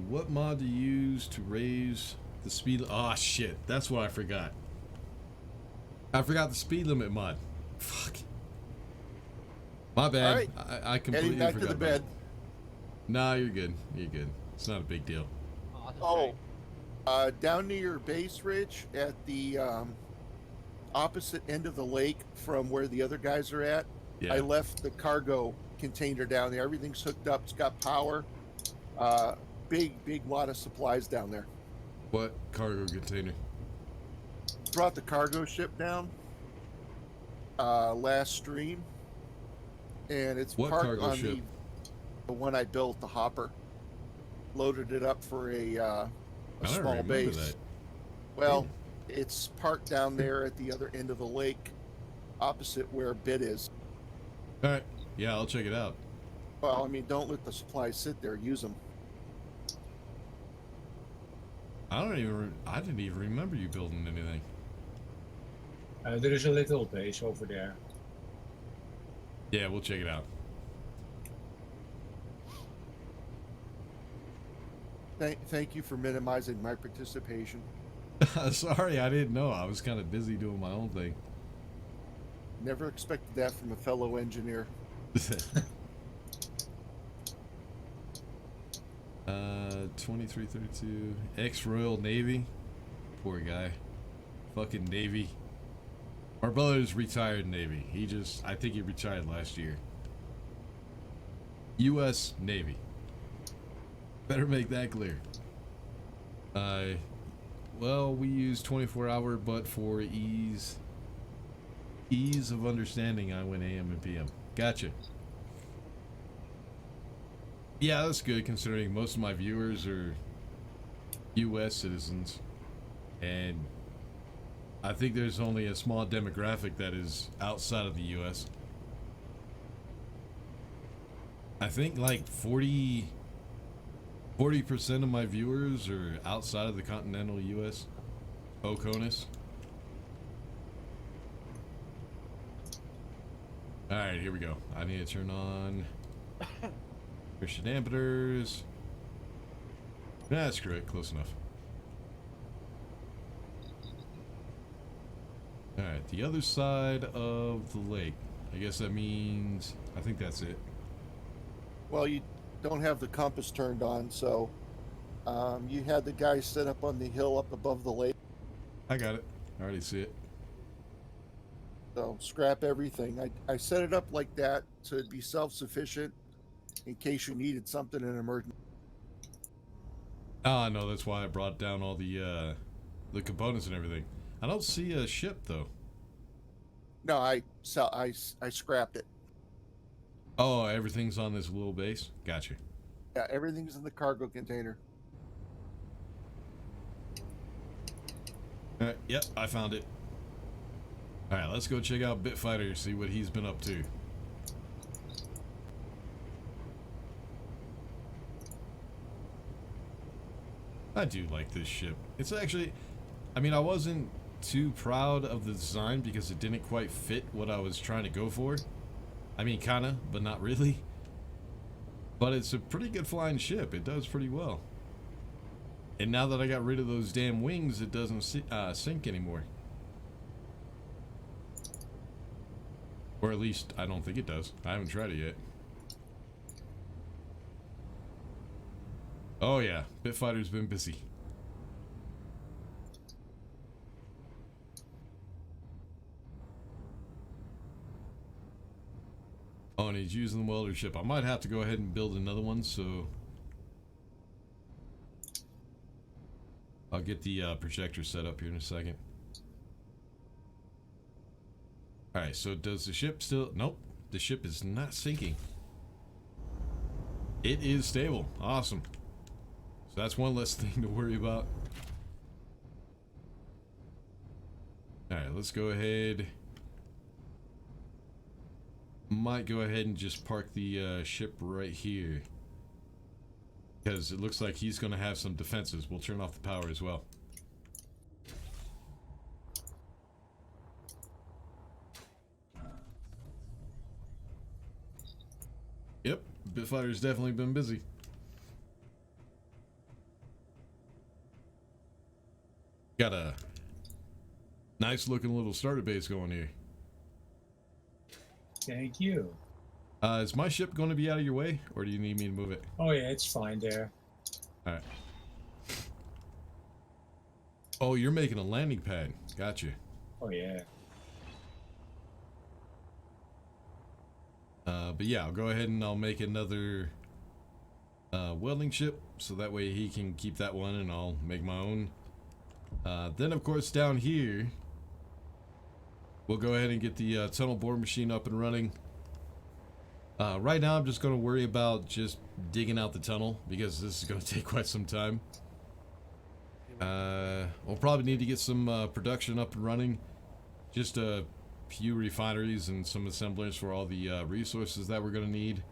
What mod do you use to raise the speed? Oh shit, that's what I forgot. I forgot the speed limit mod. Fuck. My bad. All right. I completely Heading back forgot to the about bed. it. Nah, you're good. You're good. It's not a big deal. Oh, that's Oh, great. down near your base, Rich, at the opposite end of the lake from where the other guys are at, Yeah. I left the cargo container down there. Everything's hooked up. It's got power. Big wad of supplies down there. What cargo container? Brought the cargo ship down last stream, and it's What parked cargo on ship? the one I built, the hopper. Loaded it up for a I don't small remember base. that. Well, it's parked down there at the other end of the lake, opposite where Bit is. All right. Yeah, I'll check it out. Well, I mean, don't let the supplies sit there. Use them. I didn't even remember you building anything. There is a little base over there. Yeah, we'll check it out. Thank you for minimizing my participation. Sorry, I didn't know. I was kind of busy doing my own thing. Never expected that from a fellow engineer. 2332 ex-Royal Navy. Poor guy. Fucking Navy. Our brother's retired Navy. I think he retired last year. U.S. Navy. Better make that clear. Well, we use 24-hour, but for ease of understanding, I went AM and PM. Gotcha. Yeah, that's good considering most of my viewers are U.S. citizens, and I think there's only a small demographic that is outside of the U.S. I think like 40% of my viewers are outside of the continental U.S. Oconus. Alright, here we go. I need to turn on Christian amperes. Nah, screw it. Close enough. Alright, the other side of the lake. I guess that means... I think that's it. Well, you don't have the compass turned on, so you had the guy set up on the hill up above the lake. I got it. I already see it. So scrap everything. I set it up like that to be self-sufficient in case you needed something in an emergency. Ah, no, that's why I brought down all the components and everything. I don't see a ship though. No, I scrapped it. Oh, everything's on this little base. Gotcha. Yeah, everything's in the cargo container. All right. Yep, I found it. All right, let's go check out Bitfighter, see what he's been up to. I do like this ship. It's actually, I mean, I wasn't too proud of the design because it didn't quite fit what I was trying to go for. I mean, kinda, but not really. But it's a pretty good flying ship. It does pretty well. And now that I got rid of those damn wings, it doesn't sink anymore. Or at least, I don't think it does. I haven't tried it yet. Oh yeah, Bitfighter's been busy. Oh, and he's using the welder ship. I might have to go ahead and build another one, so... I'll get the projector set up here in a second. Alright, so does the ship still... Nope, the ship is not sinking. It is stable. Awesome. So that's one less thing to worry about. Alright, let's go ahead. Might go ahead and just park the ship right here. Because it looks like he's going to have some defenses. We'll turn off the power as well. Yep, Bitfighter's definitely been busy. Got a nice looking little starter base going here. Thank you. Is my ship going to be out of your way, or do you need me to move it? Oh yeah, it's fine there. Alright. Oh, you're making a landing pad. Gotcha. Oh yeah. But yeah, I'll go ahead and I'll make another welding ship, so that way he can keep that one and I'll make my own. Then of course down here we'll go ahead and get the tunnel bore machine up and running. Right now I'm just going to worry about just digging out the tunnel because this is going to take quite some time. We'll probably need to get some production up and running. Just a few refineries and some assemblers for all the resources that we're going to need.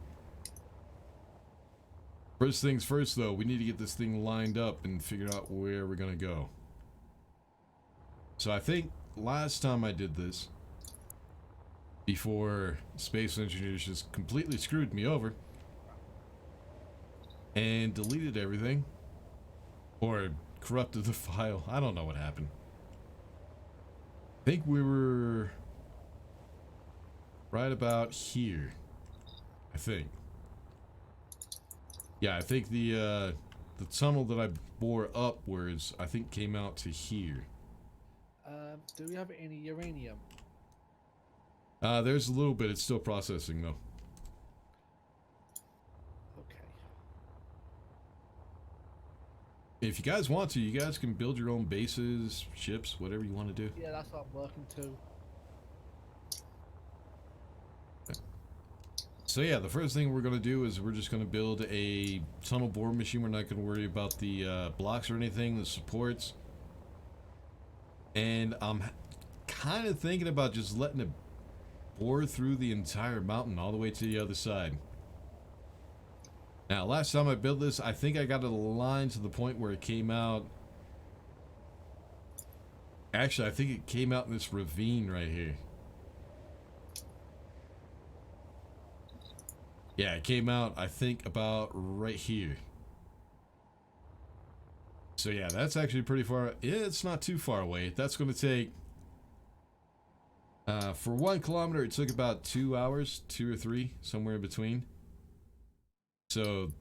First things first though, we need to get this thing lined up and figure out where we're going to go. So I think last time I did this, before Space Engineers just completely screwed me over and deleted everything, or corrupted the file. I don't know what happened. I think we were right about here. I think. Yeah, I think the tunnel that I bore upwards, I think came out to here. Do we have any uranium? There's a little bit. It's still processing though. Okay. If you guys want to, you guys can build your own bases, ships, whatever you want to do. Yeah, that's what I'm working to. So yeah, the first thing we're going to do is we're just going to build a tunnel bore machine. We're not going to worry about the blocks or anything, the supports. And I'm kind of thinking about just letting it bore through the entire mountain all the way to the other side. Now, last time I built this, I think I got it aligned to the point where it came out. Actually, I think it came out in this ravine right here. Yeah, it came out, I think, about right here. So yeah, that's actually pretty far. Yeah, it's not too far away. That's going to take... for 1 kilometer, it took about 2 hours, 2 or 3, somewhere in between. So,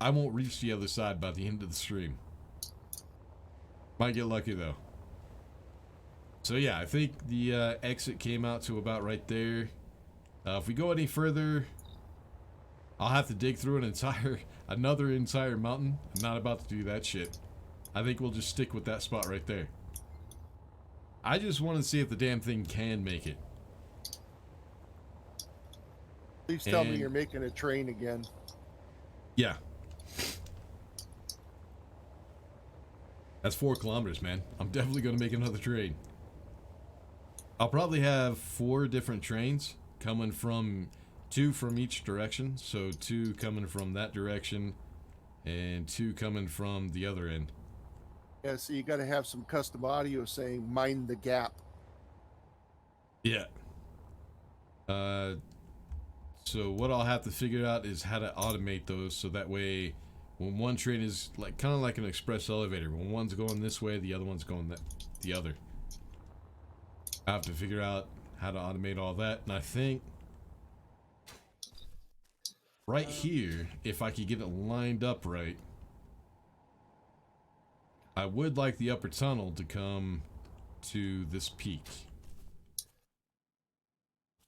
I won't reach the other side by the end of the stream. Might get lucky though. So yeah, I think the exit came out to about right there. If we go any further, I'll have to dig through another entire mountain. I'm not about to do that shit. I think we'll just stick with that spot right there. I just want to see if the damn thing can make it. Please tell me you're making a train again. Yeah. That's 4 kilometers, man. I'm definitely going to make another train. I'll probably have 4 different trains coming from 2 from each direction. So 2 coming from that direction and 2 coming from the other end. Yeah, so you got to have some custom audio saying "mind the gap." Yeah. So what I'll have to figure out is how to automate those, so that way when one train is like kind of like an express elevator, when one's going this way, the other one's going the other. I have to figure out how to automate all that, and I think right here, if I could get it lined up right, I would like the upper tunnel to come to this peak.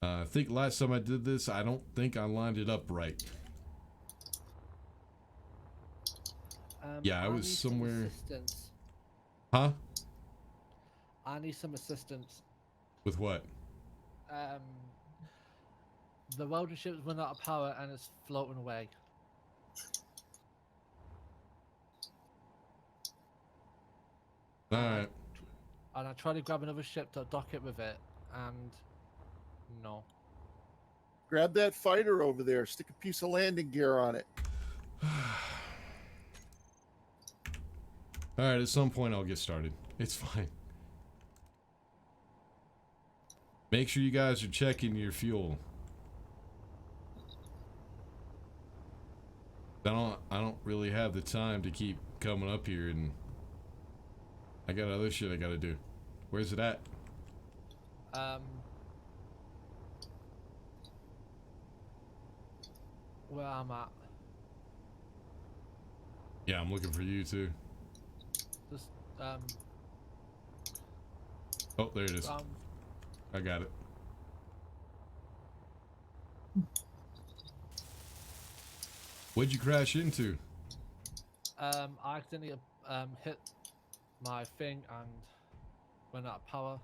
I think last time I did this, I don't think I lined it up right. Yeah, I was somewhere. Huh? I need some assistance. With what? The welding ship's run out of power and it's floating away. Alright. And I tried to grab another ship to dock it with it, and no. Grab that fighter over there. Stick a piece of landing gear on it. Alright, at some point I'll get started. It's fine. Make sure you guys are checking your fuel. I don't really have the time to keep coming up here, and I got other shit I gotta do. Where's it at? Where I'm at. Yeah, I'm looking for you too. Just Oh, there it is. I got it. What'd you crash into? I accidentally hit my thing and went out of power.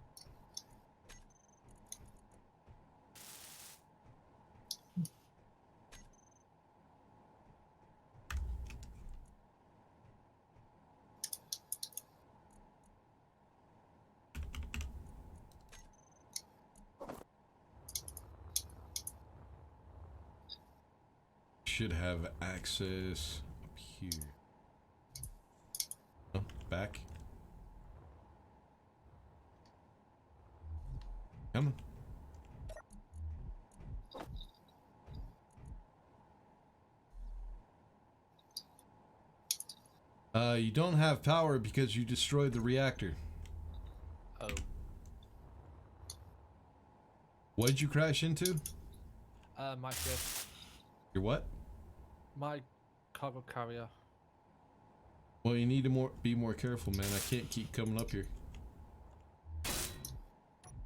Should have access up here. Oh, back. Come on. You don't have power because you destroyed the reactor. Oh. What did you crash into? My ship. Your what? My cargo carrier. Well, you need to be more careful, man. I can't keep coming up here.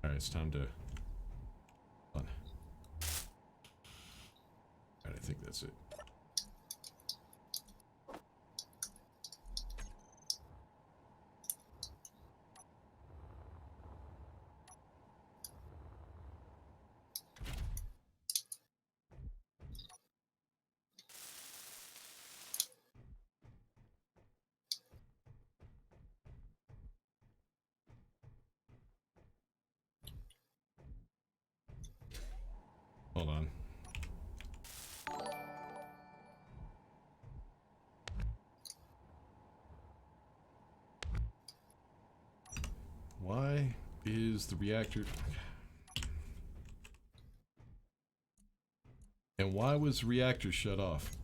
Alright, it's time to... Hold on. Alright, I think that's it. Hold on. Why is the reactor... And why was the reactor shut off?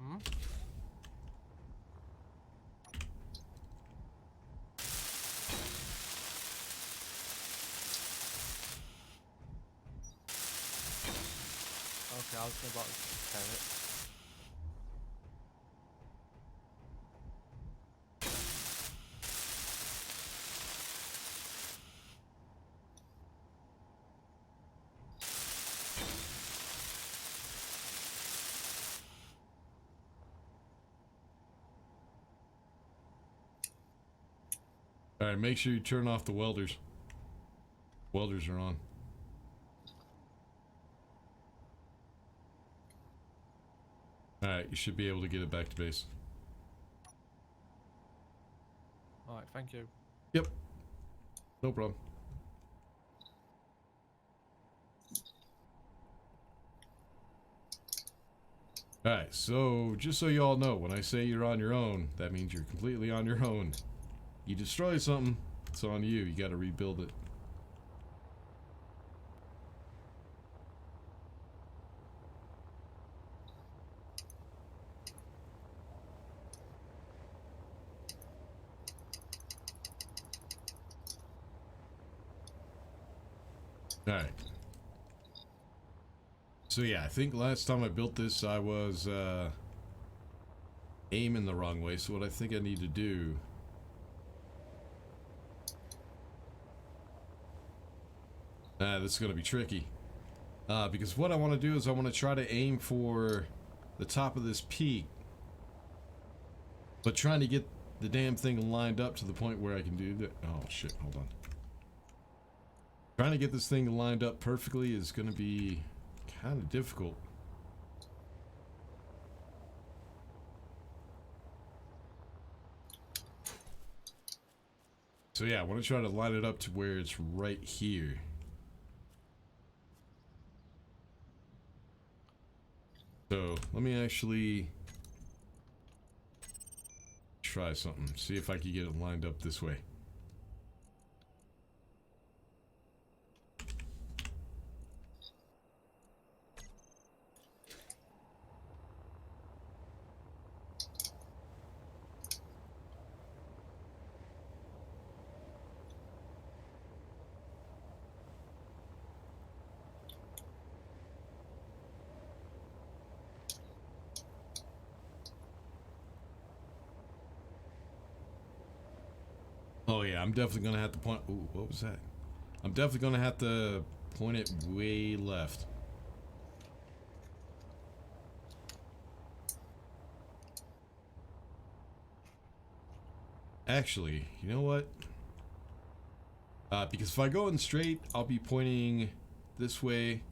Hmm? Okay, I was about to tell it. Alright, make sure you turn off the welders. Welders are on. Alright, you should be able to get it back to base. Alright, thank you. Yep. No problem. Alright, so just so you all know, when I say you're on your own, that means you're completely on your own. You destroy something, it's on you. You gotta rebuild it. Alright. So yeah, I think last time I built this I was aiming the wrong way, so what I think I need to do... this is going to be tricky. Because what I want to do is I want to try to aim for the top of this peak, but trying to get the damn thing lined up to the point where I can do that. Oh shit, hold on. Trying to get this thing lined up perfectly is going to be kind of difficult. So yeah, I want to try to line it up to where it's right here. So let me actually try something. See if I can get it lined up this way. Oh yeah, I'm definitely gonna have to point. Ooh, what was that? I'm definitely gonna have to point it way left. Actually, you know what? Because if I go in straight, I'll be pointing this way.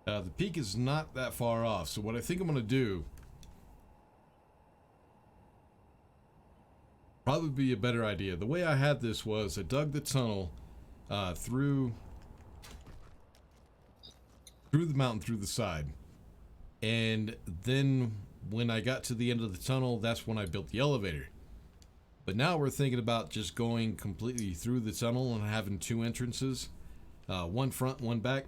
The peak is not that far off, so what I think I'm gonna do probably be a better idea. The way I had this was I dug the tunnel through the mountain, through the side, and then when I got to the end of the tunnel, that's when I built the elevator. But now we're thinking about just going completely through the tunnel and having two entrances, one front, one back.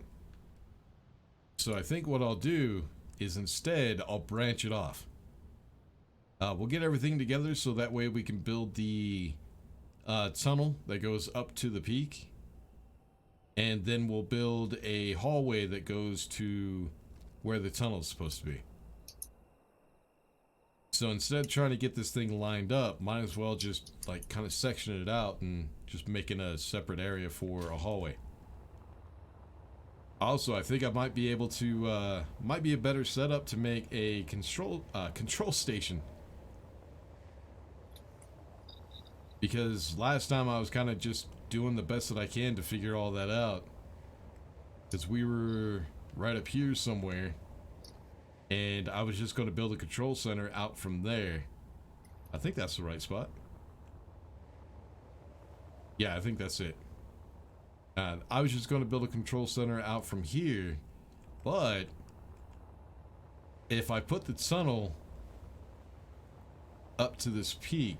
So I think what I'll do is instead I'll branch it off. We'll get everything together so that way we can build the tunnel that goes up to the peak, and then we'll build a hallway that goes to where the tunnel is supposed to be. So instead of trying to get this thing lined up, might as well just like kind of section it out and just making a separate area for a hallway. Also, I think I might be able to might be a better setup to make a control station. Because last time I was kind of just doing the best that I can to figure all that out. Because we were right up here somewhere. And I was just going to build a control center out from there. I think that's the right spot. Yeah, I think that's it. I was just going to build a control center out from here. But if I put the tunnel up to this peak,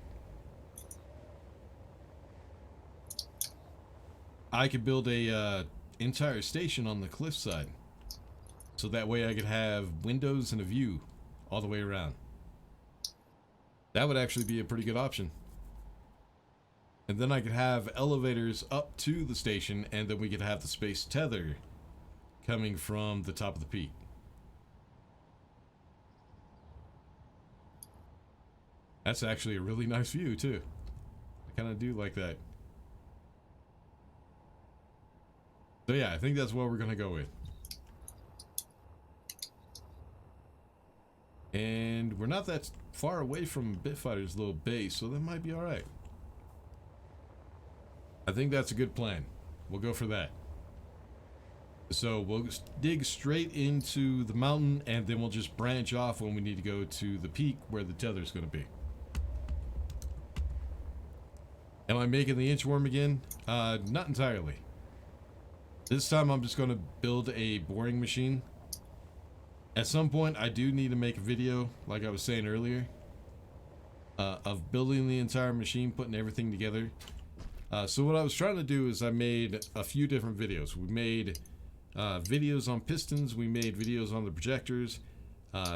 I could build a entire station on the cliffside. So that way I could have windows and a view all the way around. That would actually be a pretty good option. And then I could have elevators up to the station, and then we could have the space tether coming from the top of the peak. That's actually a really nice view too. I kind of do like that. So yeah, I think that's what we're gonna go with. And we're not that far away from Bitfighter's little base, so that might be alright. I think that's a good plan. We'll go for that. So we'll dig straight into the mountain, and then we'll just branch off when we need to go to the peak where the tether's going to be. Am I making the inchworm again? Not entirely. This time I'm just going to build a boring machine. At some point I do need to make a video, like I was saying earlier, of building the entire machine, putting everything together. So what I was trying to do is I made a few different videos. We made videos on pistons, we made videos on the projectors,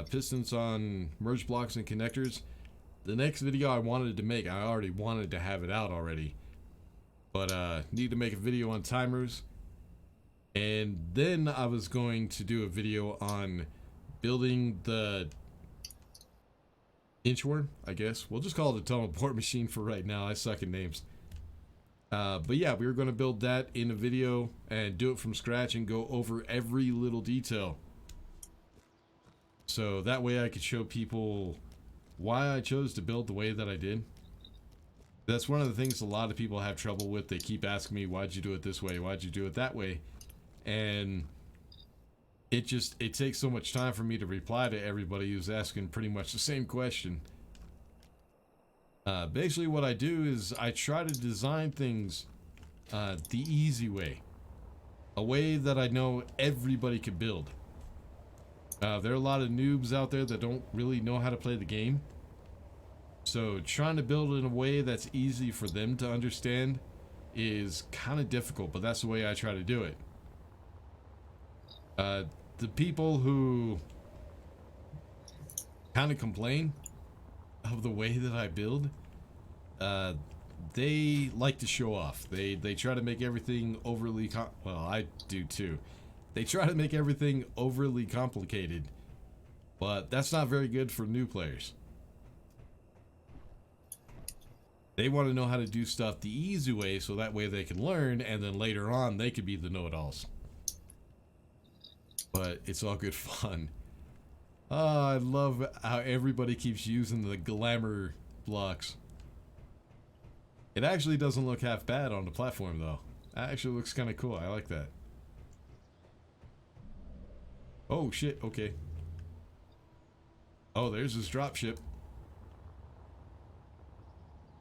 pistons on merge blocks and connectors. The next video I wanted to make, I already wanted to have it out already, but need to make a video on timers. And then I was going to do a video on building the inchworm, I guess. We'll just call it a tunnel boring machine for right now. I suck at names. But yeah, we were going to build that in a video and do it from scratch and go over every little detail. So that way I could show people why I chose to build the way that I did. That's one of the things a lot of people have trouble with. They keep asking me, why'd you do it this way? Why'd you do it that way? And it takes so much time for me to reply to everybody who's asking pretty much the same question. Basically what I do is I try to design things the easy way. A way that I know everybody could build. There are a lot of noobs out there that don't really know how to play the game. So trying to build it in a way that's easy for them to understand is kind of difficult, but that's the way I try to do it. The people who kind of complain of the way that I build, they like to show off. They try to make everything overly well, I do too. They try to make everything overly complicated, but that's not very good for new players. They want to know how to do stuff the easy way, so that way they can learn, and then later on they could be the know-it-alls. But it's all good fun. I love how everybody keeps using the glamour blocks. It actually doesn't look half bad on the platform, though. That actually looks kind of cool. I like that. Oh, shit. Okay. Oh, there's this dropship.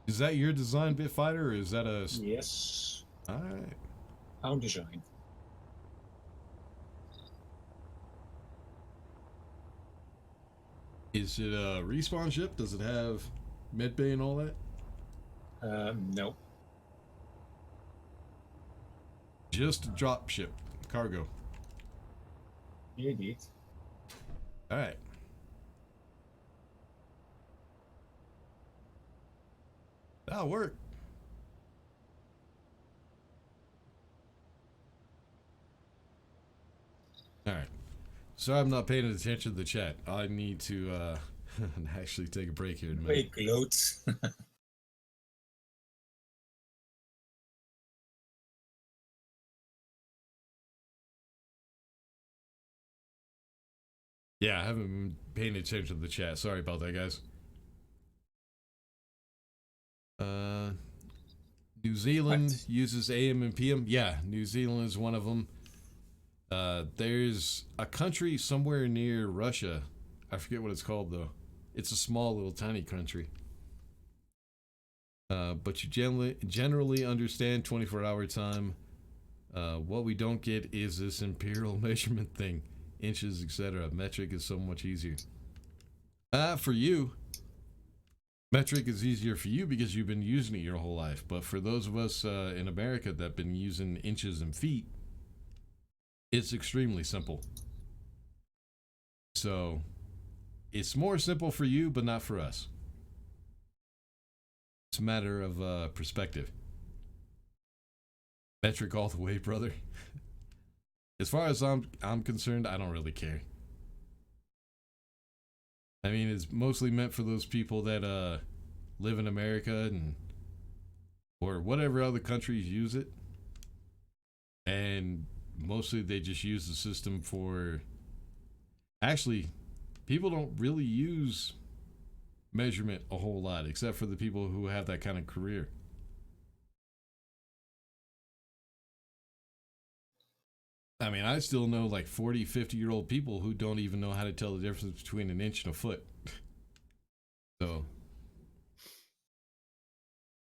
Is that your design, Bitfighter, or is that a... Yes. Alright. Our design. Is it a respawn ship? Does it have medbay and all that? No. Just a dropship. Cargo. Indeed. Alright. That'll work. Alright. Sorry I'm not paying attention to the chat. I need to actually take a break here in a minute. Fake loads. Yeah, I haven't been paying attention to the chat. Sorry about that, guys. New Zealand uses AM and PM. Yeah, New Zealand is one of them. There's a country somewhere near Russia. I forget what it's called, though. It's a small little tiny country. But you generally understand 24-hour time. What we don't get is this imperial measurement thing. Inches, etc. Metric is so much easier. For you, metric is easier for you because you've been using it your whole life. But for those of us in America that have been using inches and feet, it's extremely simple. So, it's more simple for you, but not for us. It's a matter of perspective. Metric all the way, brother. As far as I'm concerned, I don't really care. I mean, it's mostly meant for those people that live in America and or whatever other countries use it. And mostly they just use the system for... Actually, people don't really use measurement a whole lot, except for the people who have that kind of career. I mean, I still know like 40, 50-year-old people who don't even know how to tell the difference between an inch and a foot. So,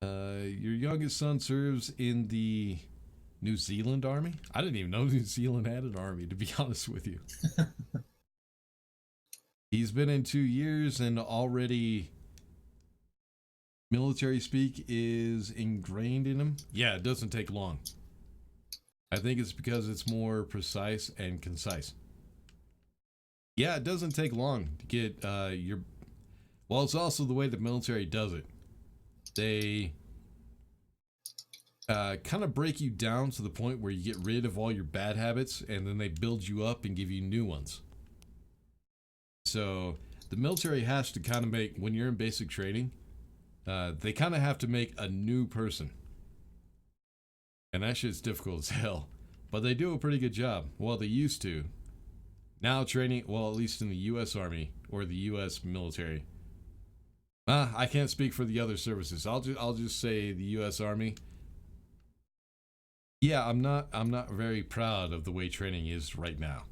your youngest son serves in the New Zealand Army? I didn't even know New Zealand had an army, to be honest with you. He's been in 2 years and already military speak is ingrained in him. Yeah, it doesn't take long. I think it's because it's more precise and concise. Yeah, it doesn't take long to get your... Well, it's also the way the military does it. They kind of break you down to the point where you get rid of all your bad habits, and then they build you up and give you new ones. So the military has to kind of make, when you're in basic training, they kind of have to make a new person. And that shit's difficult as hell. But they do a pretty good job. Well, they used to. Now training, well, at least in the U.S. Army or the U.S. military. I can't speak for the other services. I'll just say the U.S. Army. Yeah, I'm not very proud of the way training is right now.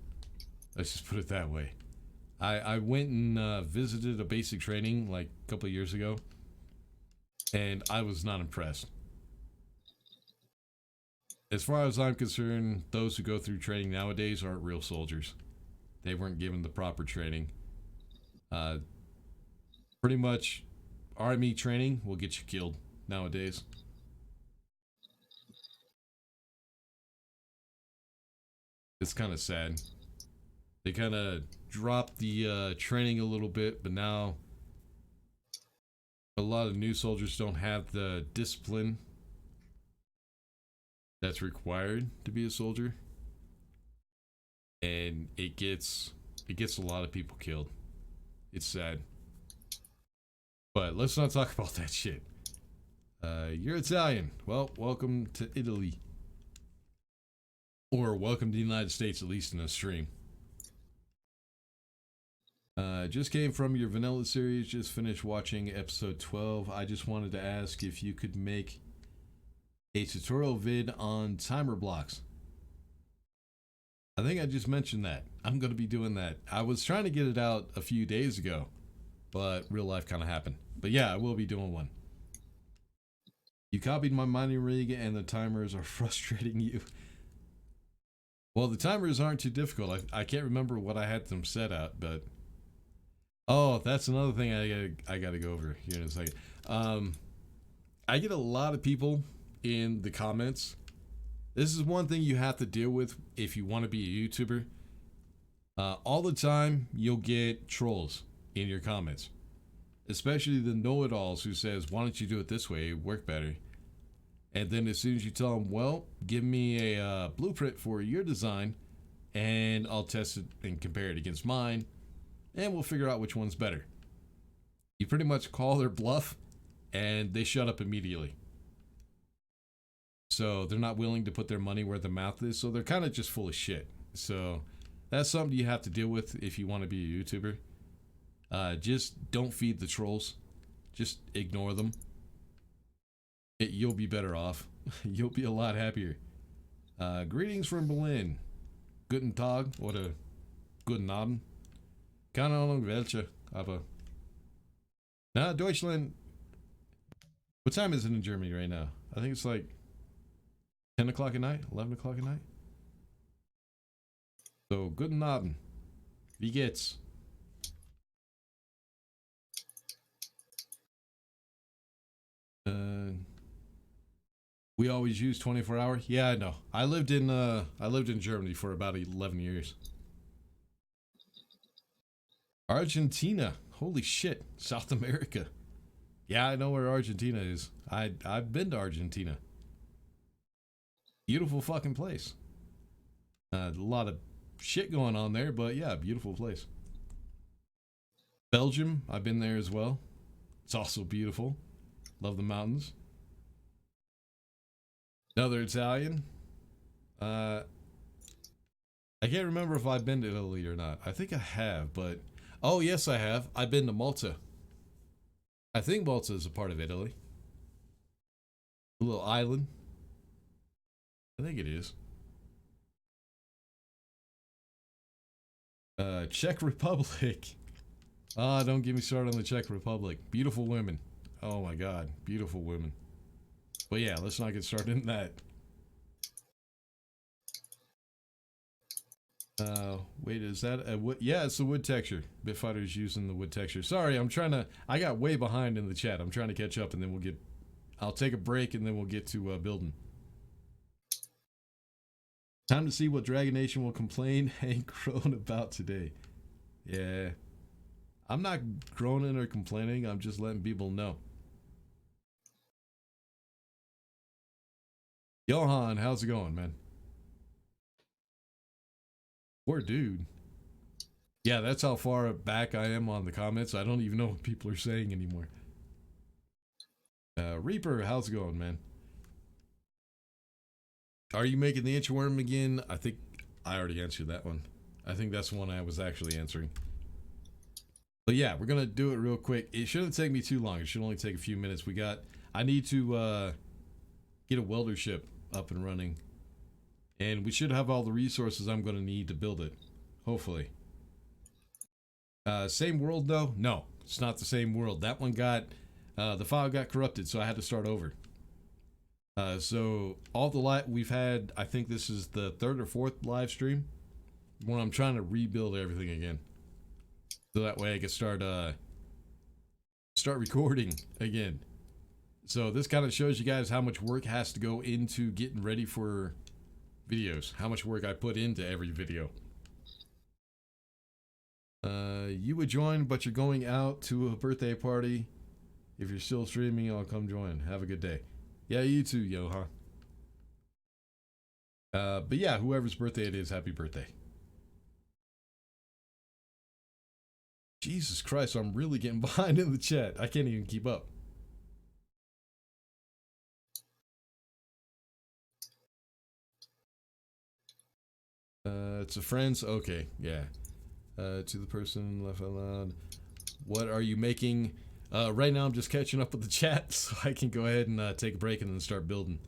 Let's just put it that way. I went and visited a basic training like a couple of years ago, and I was not impressed. As far as I'm concerned, those who go through training nowadays aren't real soldiers. They weren't given the proper training. Pretty much, army training will get you killed nowadays. It's kind of sad. They kind of dropped the training a little bit, but now a lot of new soldiers don't have the discipline that's required to be a soldier, and it gets a lot of people killed. It's sad, but let's not talk about that shit. You're Italian. Well, welcome to Italy, or welcome to the United States, at least in a stream. Just came from your vanilla series. Just finished watching episode 12. I just wanted to ask if you could make a tutorial vid on timer blocks. I think I just mentioned that. I'm going to be doing that. I was trying to get it out a few days ago, but real life kind of happened. But yeah, I will be doing one. You copied my mining rig and the timers are frustrating you. Well, the timers aren't too difficult. I can't remember what I had them set at, but... Oh, that's another thing I gotta go over here in a second. I get a lot of people in the comments. This is one thing you have to deal with if you want to be a YouTuber. All the time, you'll get trolls in your comments. Especially the know-it-alls who says, why don't you do it this way, it work better. And then as soon as you tell them, well, give me a blueprint for your design, and I'll test it and compare it against mine, and we'll figure out which one's better. You pretty much call their bluff, and they shut up immediately. So they're not willing to put their money where their mouth is, so they're kind of just full of shit. So that's something you have to deal with if you want to be a YouTuber. Just don't feed the trolls. Just ignore them. You'll be better off. You'll be a lot happier. Greetings from Berlin. Guten Tag oder guten Abend. Keine Ahnung welche, aber... Na, Deutschland... What time is it in Germany right now? I think it's like 10 o'clock at night, 11 o'clock at night. So, guten Abend. Wie geht's? We always use 24 hours. Yeah, I know. I lived in Germany for about 11 years. Argentina. Holy shit. South America. Yeah, I know where Argentina is. I've been to Argentina. Beautiful fucking place. A lot of shit going on there, but yeah, beautiful place. Belgium, I've been there as well. It's also beautiful. Love the mountains. Another Italian. I can't remember if I've been to Italy or not. I think I have, but... Oh, yes, I have. I've been to Malta. I think Malta is a part of Italy. A little island. I think it is. Czech Republic. Ah, don't get me started on the Czech Republic. Beautiful women. Oh my god, beautiful women. But yeah, let's not get started in that. Wait, is that a wood? Yeah, it's the wood texture. Bitfighter's using the wood texture. Sorry, I got way behind in the chat. I'm trying to catch up and then I'll take a break and then we'll get to building. Time to see what Dragon Nation will complain and groan about today. Yeah. I'm not groaning or complaining. I'm just letting people know. Johan, how's it going, man? Poor dude. Yeah, that's how far back I am on the comments. I don't even know what people are saying anymore. Reaper, how's it going, man? Are you making the inchworm again? I think I already answered that one. I think that's the one I was actually answering. But yeah, we're gonna do it real quick. It shouldn't take me too long. It should only take a few minutes. I need to get a welder ship up and running. And we should have all the resources I'm gonna need to build it. Hopefully. Same world though? No, it's not the same world. That one got, the file got corrupted, so I had to start over. So all the we've had, I think this is the 3rd or 4th live stream when I'm trying to rebuild everything again. So that way I can start recording again. So this kind of shows you guys how much work has to go into getting ready for videos. How much work I put into every video. You would join, but you're going out to a birthday party. If you're still streaming, I'll come join. Have a good day. Yeah, you too, Johan. But yeah, whoever's birthday it is, happy birthday. Jesus Christ, I'm really getting behind in the chat. I can't even keep up. It's a friend's? Okay, yeah. To the person left out loud. What are you making? Right now I'm just catching up with the chat, so I can go ahead and take a break and then start building.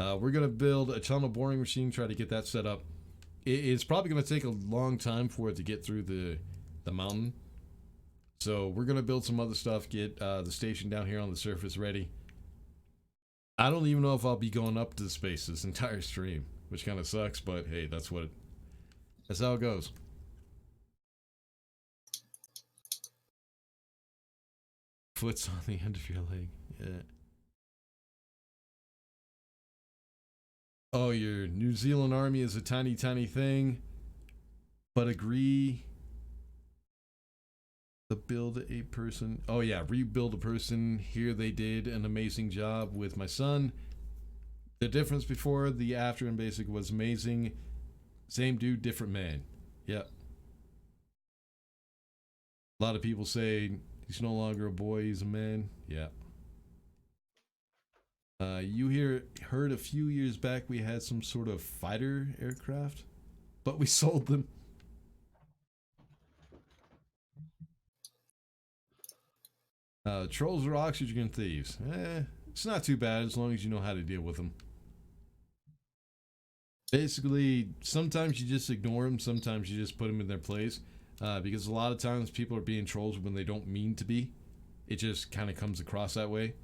We're gonna build a tunnel boring machine, try to get that set up. It's probably gonna take a long time for it to get through the mountain. So we're gonna build some other stuff, get the station down here on the surface ready. I don't even know if I'll be going up to space this entire stream, which kind of sucks, but hey, that's how it goes. Foot's on the end of your leg. Yeah. Oh, your New Zealand army is a tiny, tiny thing. But agree. To build a person. Oh yeah, rebuild a person. Here they did an amazing job with my son. The difference before the after and basic was amazing. Same dude, different man. Yep. A lot of people say he's no longer a boy, he's a man. Yeah. You heard a few years back we had some sort of fighter aircraft, but we sold them. Trolls are oxygen thieves. It's not too bad as long as you know how to deal with them. Basically, sometimes you just ignore them, sometimes you just put them in their place. Because a lot of times people are being trolls when they don't mean to be. It just kind of comes across that way.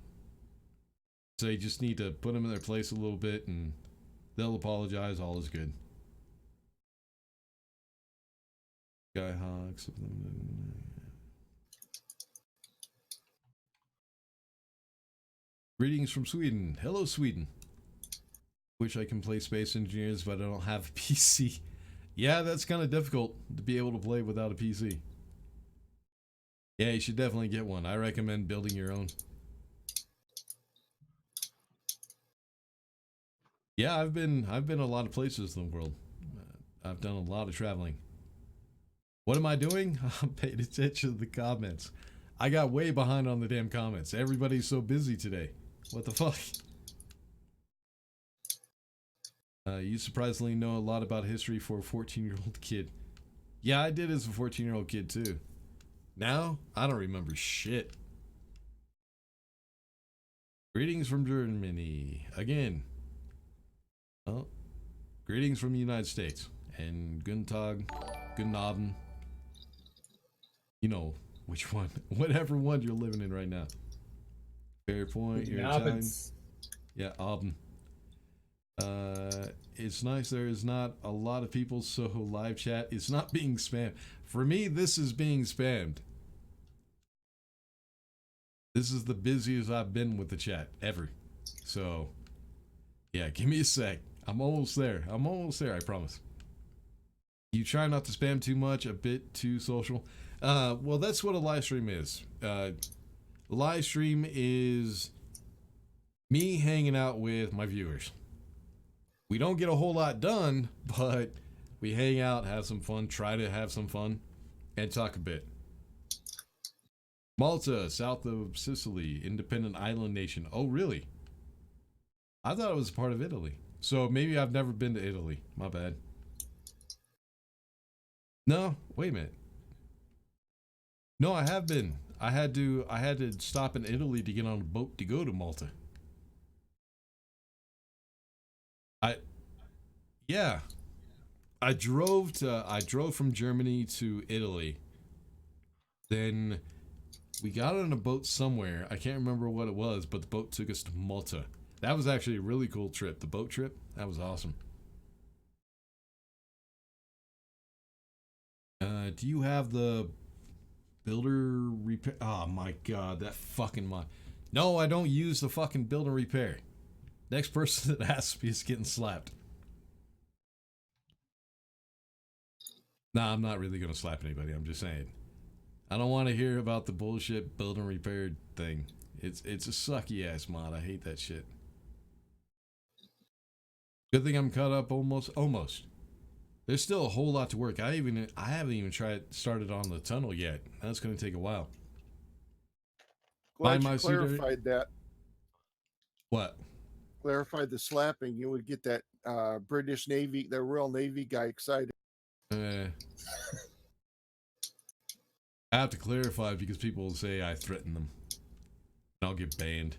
So you just need to put them in their place a little bit and they'll apologize, all is good. Skyhawks. Greetings from Sweden. Hello, Sweden. Wish I can play Space Engineers, but I don't have a PC. Yeah, that's kind of difficult to be able to play without a PC. Yeah, you should definitely get one. I recommend building your own. Yeah, I've been a lot of places in the world. I've done a lot of traveling. What am I doing? I'm paying attention to the comments. I got way behind on the damn comments. Everybody's so busy today. What the fuck? You surprisingly know a lot about history for a 14-year-old kid. Yeah, I did as a 14-year-old kid too. Now, I don't remember shit. Greetings from Germany. Again. Oh. Greetings from the United States. And Guten Tag, Guten Abend. You know which one. Whatever one you're living in right now. Fair point. Your time. Yeah, Abend. It's nice there is not a lot of people, so live chat is not being spammed. For me, this is being spammed. This is the busiest I've been with the chat ever. So, yeah, give me a sec. I'm almost there. I'm almost there, I promise. You try not to spam too much, a bit too social. Well, that's what a live stream is. Live stream is me hanging out with my viewers. We don't get a whole lot done, but we hang out, have some fun, try to have some fun, and talk a bit. Malta, south of Sicily, independent island nation. Oh, really? I thought it was part of Italy. So maybe I've never been to Italy. My bad. No, wait a minute. No, I have been. I had to stop in Italy to get on a boat to go to Malta. Yeah. I drove from Germany to Italy. Then we got on a boat somewhere. I can't remember what it was, but the boat took us to Malta. That was actually a really cool trip. The boat trip, that was awesome. Do you have the builder repair? Oh my god, that fucking mod. No, I don't use the fucking build and repair. Next person that asks me is getting slapped. Nah, I'm not really gonna slap anybody. I'm just saying. I don't want to hear about the bullshit build and repair thing. It's a sucky ass mod. I hate that shit. Good thing I'm caught up almost. There's still a whole lot to work. I haven't even started on the tunnel yet. That's gonna take a while. Glad you clarified that. What? Clarified the slapping. You would get that British Navy, the Royal Navy guy excited. I have to clarify because people will say I threaten them. And I'll get banned.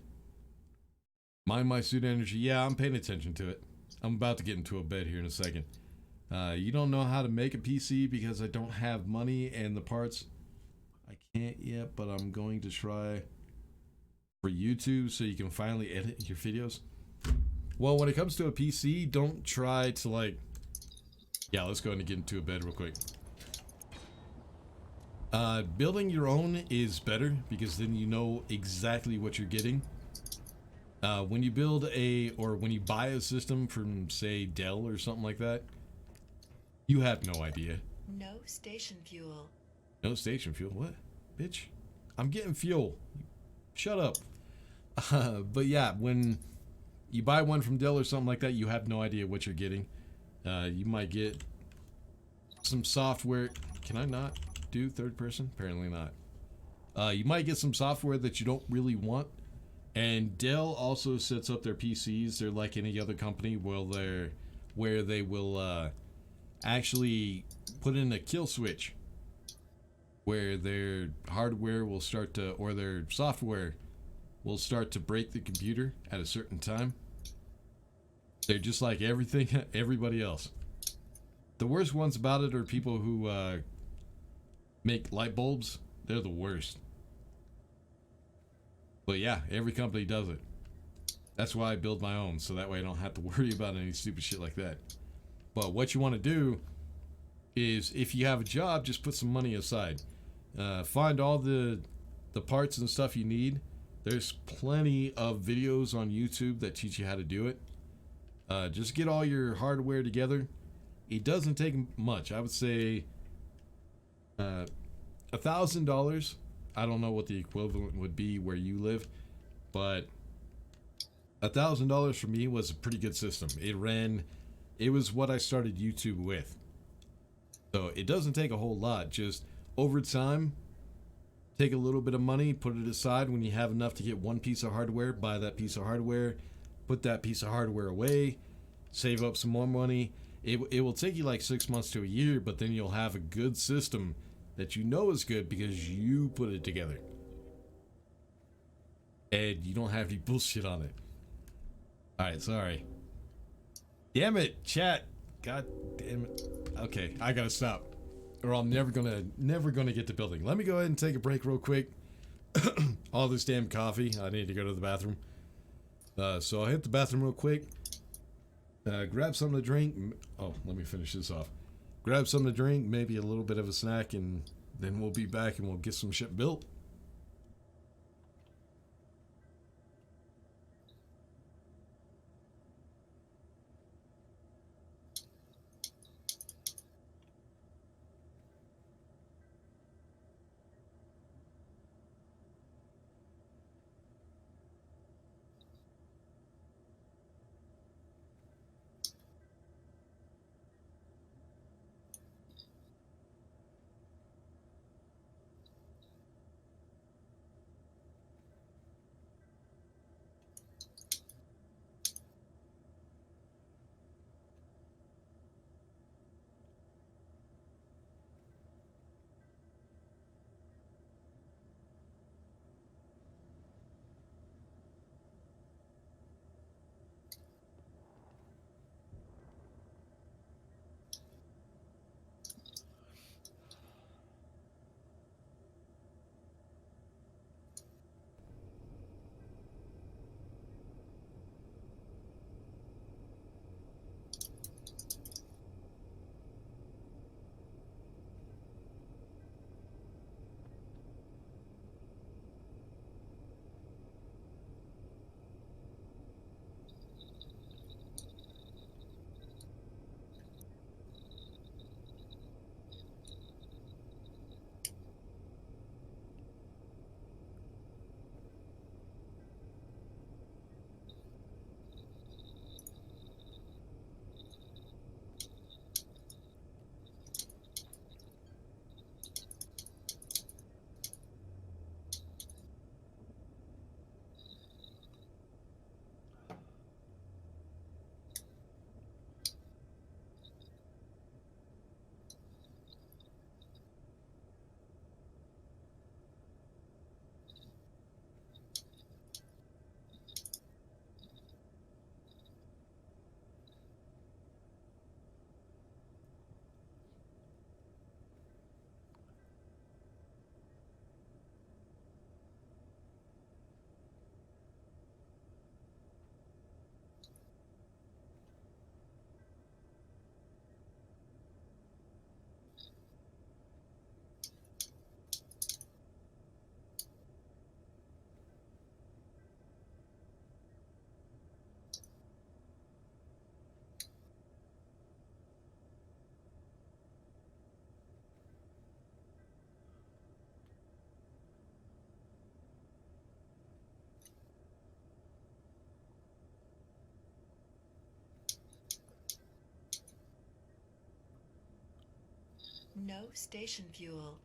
Mind my suit energy. Yeah, I'm paying attention to it. I'm about to get into a bed here in a second. You don't know how to make a PC because I don't have money and the parts. I can't yet, but I'm going to try for YouTube so you can finally edit your videos. Well, when it comes to a PC, don't try to like... Yeah, let's go ahead and get into a bed real quick. Building your own is better because then you know exactly what you're getting. When you build when you buy a system from, say, Dell or something like that, you have no idea. No station fuel. No station fuel? What? Bitch? I'm getting fuel. Shut up. But yeah, when you buy one from Dell or something like that, you have no idea what you're getting. You might get some software. Can I not do third person? Apparently not. You might get some software that you don't really want. And Dell also sets up their PCs. They're like any other company where they will actually put in a kill switch where their hardware will start to, or their software will start to break the computer at a certain time. They're just like everybody else. The worst ones about it are people who make light bulbs. They're the worst. But yeah, every company does it. That's why I build my own, so that way I don't have to worry about any stupid shit like that. But what you want to do is, if you have a job, just put some money aside. Find all the parts and stuff you need. There's plenty of videos on YouTube that teach you how to do it. Just get all your hardware together. It doesn't take much. I would say $1,000. I don't know what the equivalent would be where you live, but $1,000 for me was a pretty good system. It was what I started YouTube with. So it doesn't take a whole lot. Just over time, take a little bit of money, put it aside. When you have enough to get one piece of hardware, buy that piece of hardware, put that piece of hardware away, save up some more money. It will take you like 6 months to a year, but then you'll have a good system that you know is good because you put it together. And you don't have any bullshit on it. Alright, sorry. Damn it, chat. God damn it. Okay, I gotta stop. Or I'm never gonna get to building. Let me go ahead and take a break real quick. All this damn coffee. I need to go to the bathroom. So I'll hit the bathroom real quick. Grab something to drink. Oh, let me finish this off. Grab something to drink, maybe a little bit of a snack, and then we'll be back and we'll get some shit built. No station fuel.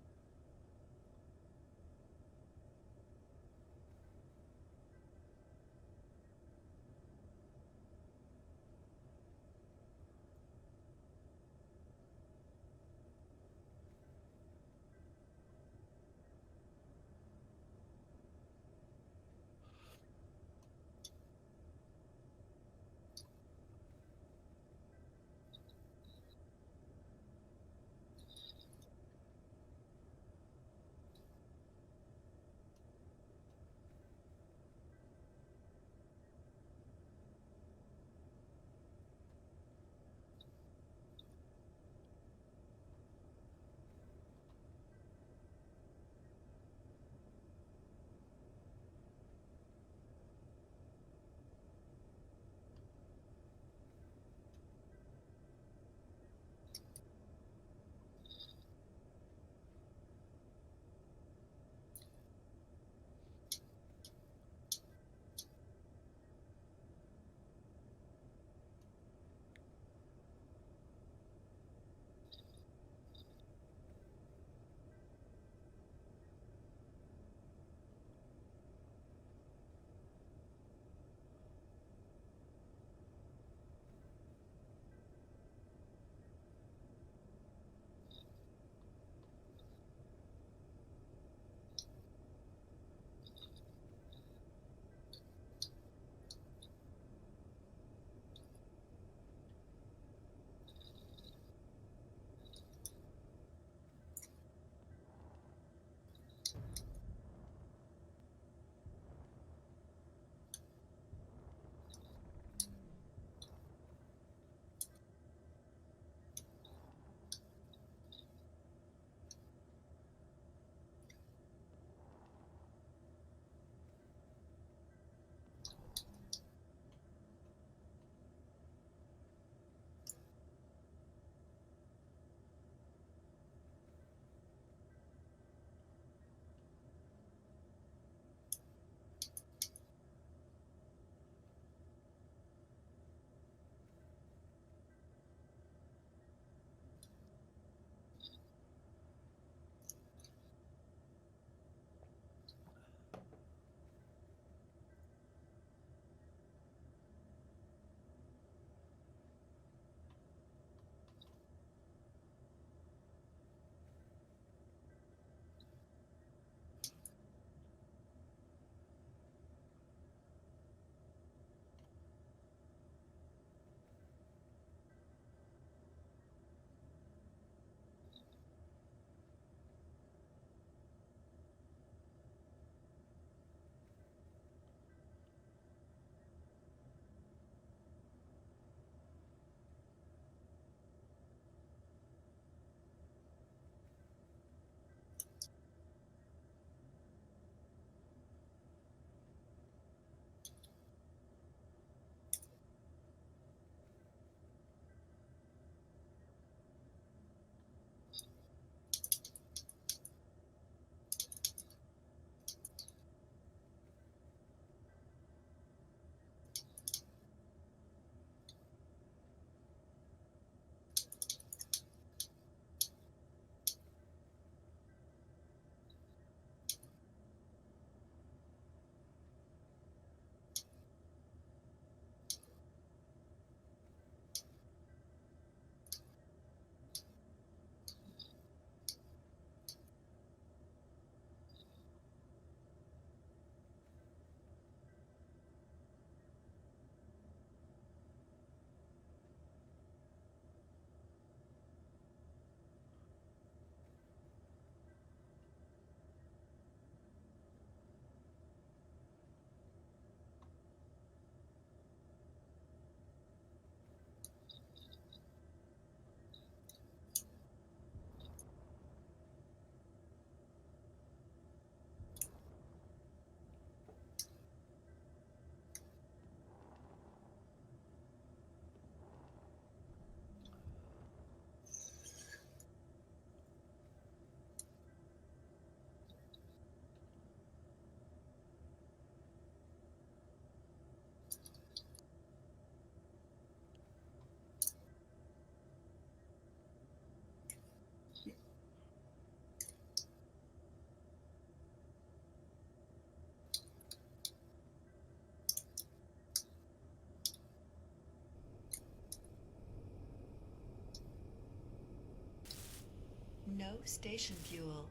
station fuel.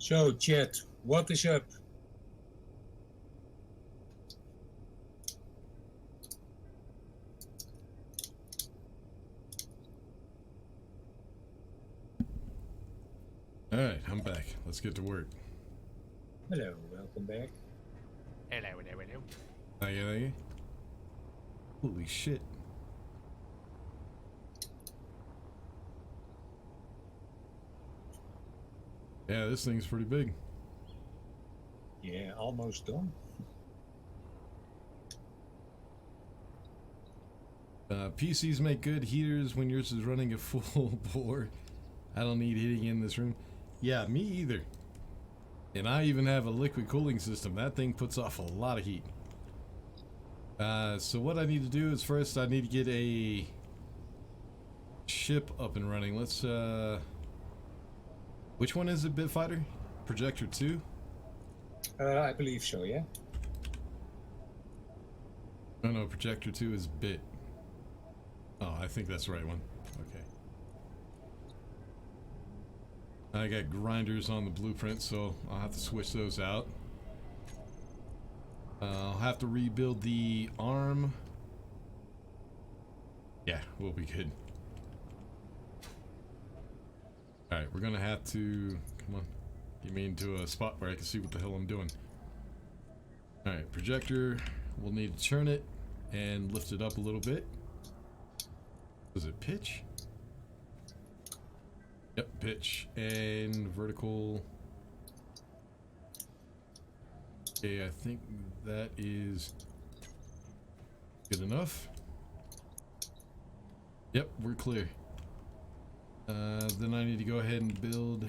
So, chat, what is up? All right, I'm back. Let's get to work. Hello, welcome back. Hello, hello, hello. Thank you, thank you. Holy shit. Yeah, this thing's pretty big. Yeah, almost done. PCs make good heaters when yours is running at full bore. I don't need heating in this room. Yeah, me either. And I even have a liquid cooling system. That thing puts off a lot of heat. So what I need to do is first I need to get a ship up and running. Let's which one is it, Bitfighter? Projector 2? I believe so, yeah. Oh no, Projector 2 is Bit. Oh, I think that's the right one. Okay. I got grinders on the blueprint, so I'll have to switch those out. I'll have to rebuild the arm. Yeah, we'll be good. Alright, we're gonna have to... Come on. Get me into a spot where I can see what the hell I'm doing. Alright, projector. We'll need to turn it and lift it up a little bit. Was it pitch? Yep, pitch. And vertical. Okay, I think that is good enough. Yep, we're clear. Then I need to go ahead and build.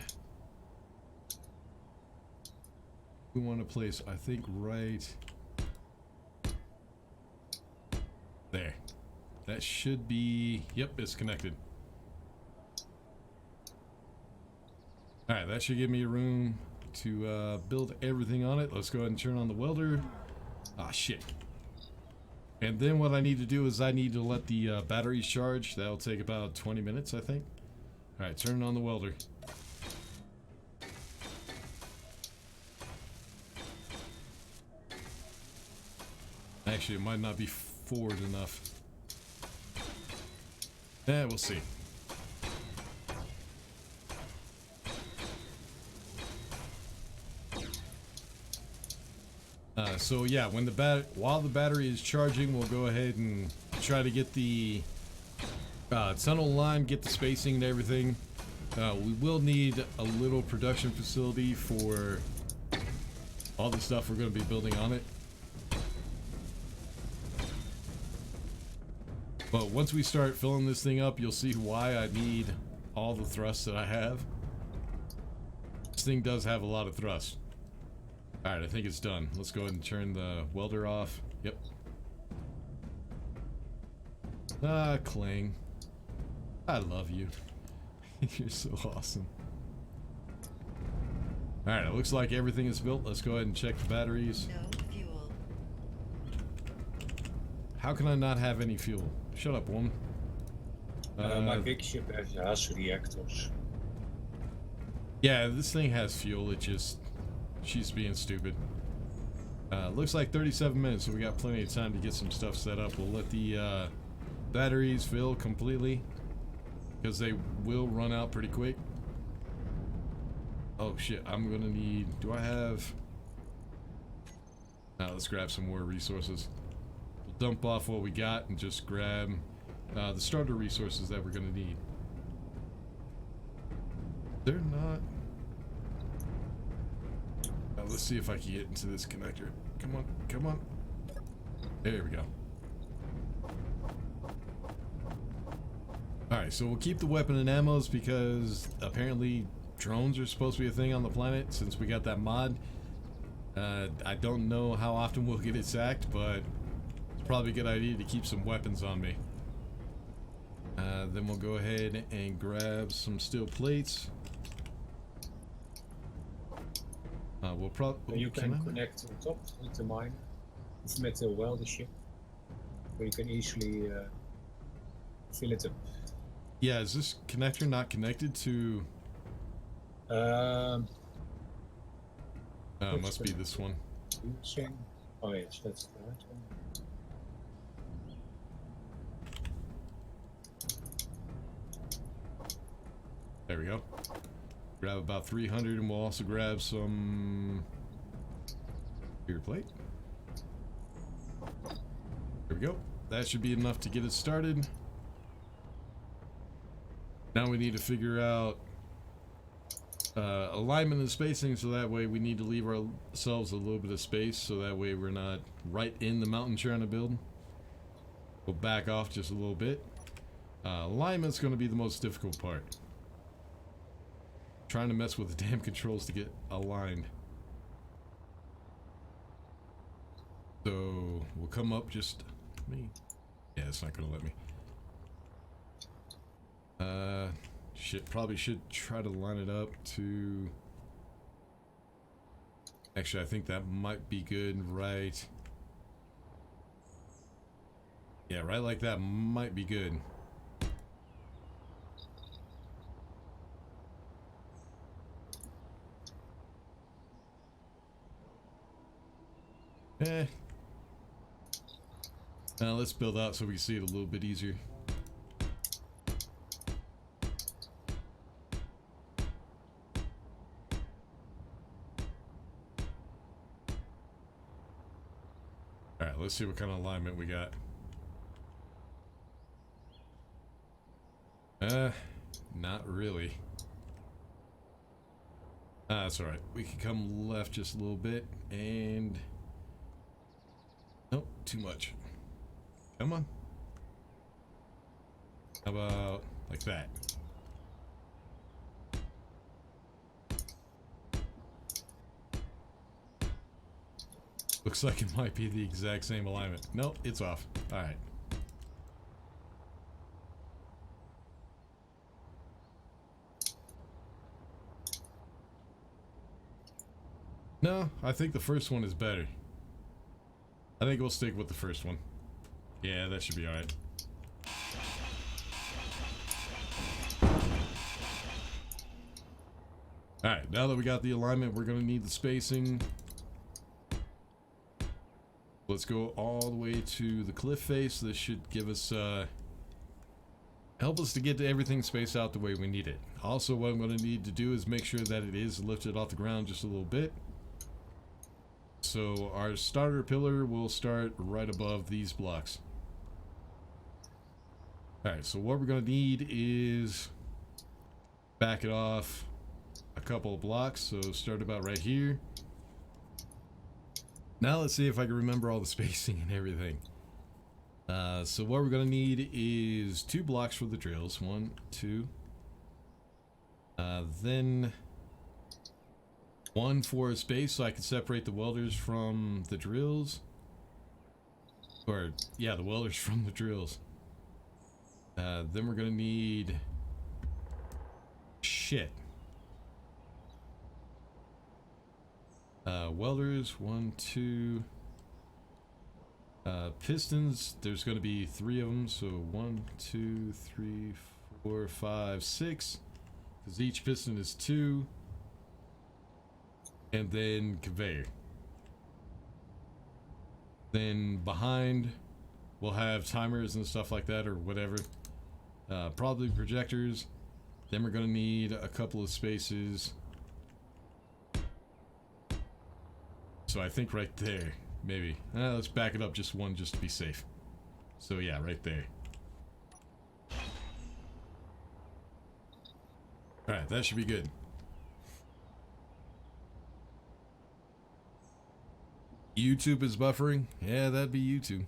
We want to place, I think, right there. That should be, yep, it's connected. Alright, that should give me room to build everything on it. Let's go ahead and turn on the welder. Ah, shit. And then what I need to do is I need to let the batteries charge. That'll take about 20 minutes, I think. Alright, turn on the welder. Actually, it might not be forward enough. Yeah, we'll see. So yeah, when while the battery is charging, we'll go ahead and try to get the tunnel line, get the spacing and everything. We will need a little production facility for all the stuff we're going to be building on it. But once we start filling this thing up, you'll see why I need all the thrust that I have. This thing does have a lot of thrust. Alright, I think it's done. Let's go ahead and turn the welder off. Yep. Ah, Clang. I love you. You're so awesome. Alright, it looks like everything is built. Let's go ahead and check the batteries. No fuel. How can I not have any fuel? Shut up, woman. My big ship has reactors. Yeah, this thing has fuel. It just... She's being stupid. Looks like 37 minutes, so we got plenty of time to get some stuff set up. We'll let the batteries fill completely, because they will run out pretty quick. Oh shit, I'm gonna need... Do I have... let's grab some more resources. We'll dump off what we got and just grab the starter resources that we're gonna need. They're not... let's see if I can get into this connector. Come on, come on. There we go. Alright, so we'll keep the weapon and ammos because apparently drones are supposed to be a thing on the planet since we got that mod. I don't know how often we'll get it sacked, but it's probably a good idea to keep some weapons on me. Then we'll go ahead and grab some steel plates. We'll probably... You can connect on top with the mine, with the welder ship, where you can easily fill it up. Yeah, is this connector not connected to... it must be this one. Oh yes, that's the right one. There we go. Grab about 300 and we'll also grab some beer plate. There we go. That should be enough to get it started. Now we need to figure out alignment and spacing, so that way we need to leave ourselves a little bit of space so that way we're not right in the mountain trying to build. We'll back off just a little bit. Alignment's going to be the most difficult part. Trying to mess with the damn controls to get aligned. So we'll come up just me. Yeah, it's not gonna let me. Shit, probably should try to line it up to... Actually, I think that might be good, right? Yeah, right like that might be good. Now let's build out so we can see it a little bit easier. Alright, let's see what kind of alignment we got. Not really. That's alright. We can come left just a little bit and... Nope, too much. Come on. How about like that? Looks like it might be the exact same alignment. Nope, it's off. Alright. No, I think the first one is better. I think we'll stick with the first one. Yeah, that should be alright. Alright, now that we got the alignment, we're gonna need the spacing. Let's go all the way to the cliff face. This should give us, help us to get to everything spaced out the way we need it. Also, what I'm gonna need to do is make sure that it is lifted off the ground just a little bit. So our starter pillar will start right above these blocks. Alright, so what we're going to need is back it off a couple of blocks. So start about right here. Now let's see if I can remember all the spacing and everything. So what we're going to need is 2 blocks for the drills. 1, 2. Then 1 for a space so I can separate the welders from the drills. Or, yeah, the welders from the drills. Then we're gonna need... Shit. Welders, 1, 2... Pistons, there's going to be 3 of them, so 1, 2, 3, 4, 5, 6, because each piston is 2, and then conveyor. Then behind, we'll have timers and stuff like that, or whatever. Probably projectors. Then we're going to need a couple of spaces. So I think right there, maybe. Let's back it up just one, just to be safe. So yeah, right there. Alright, that should be good. YouTube is buffering? Yeah, that'd be YouTube.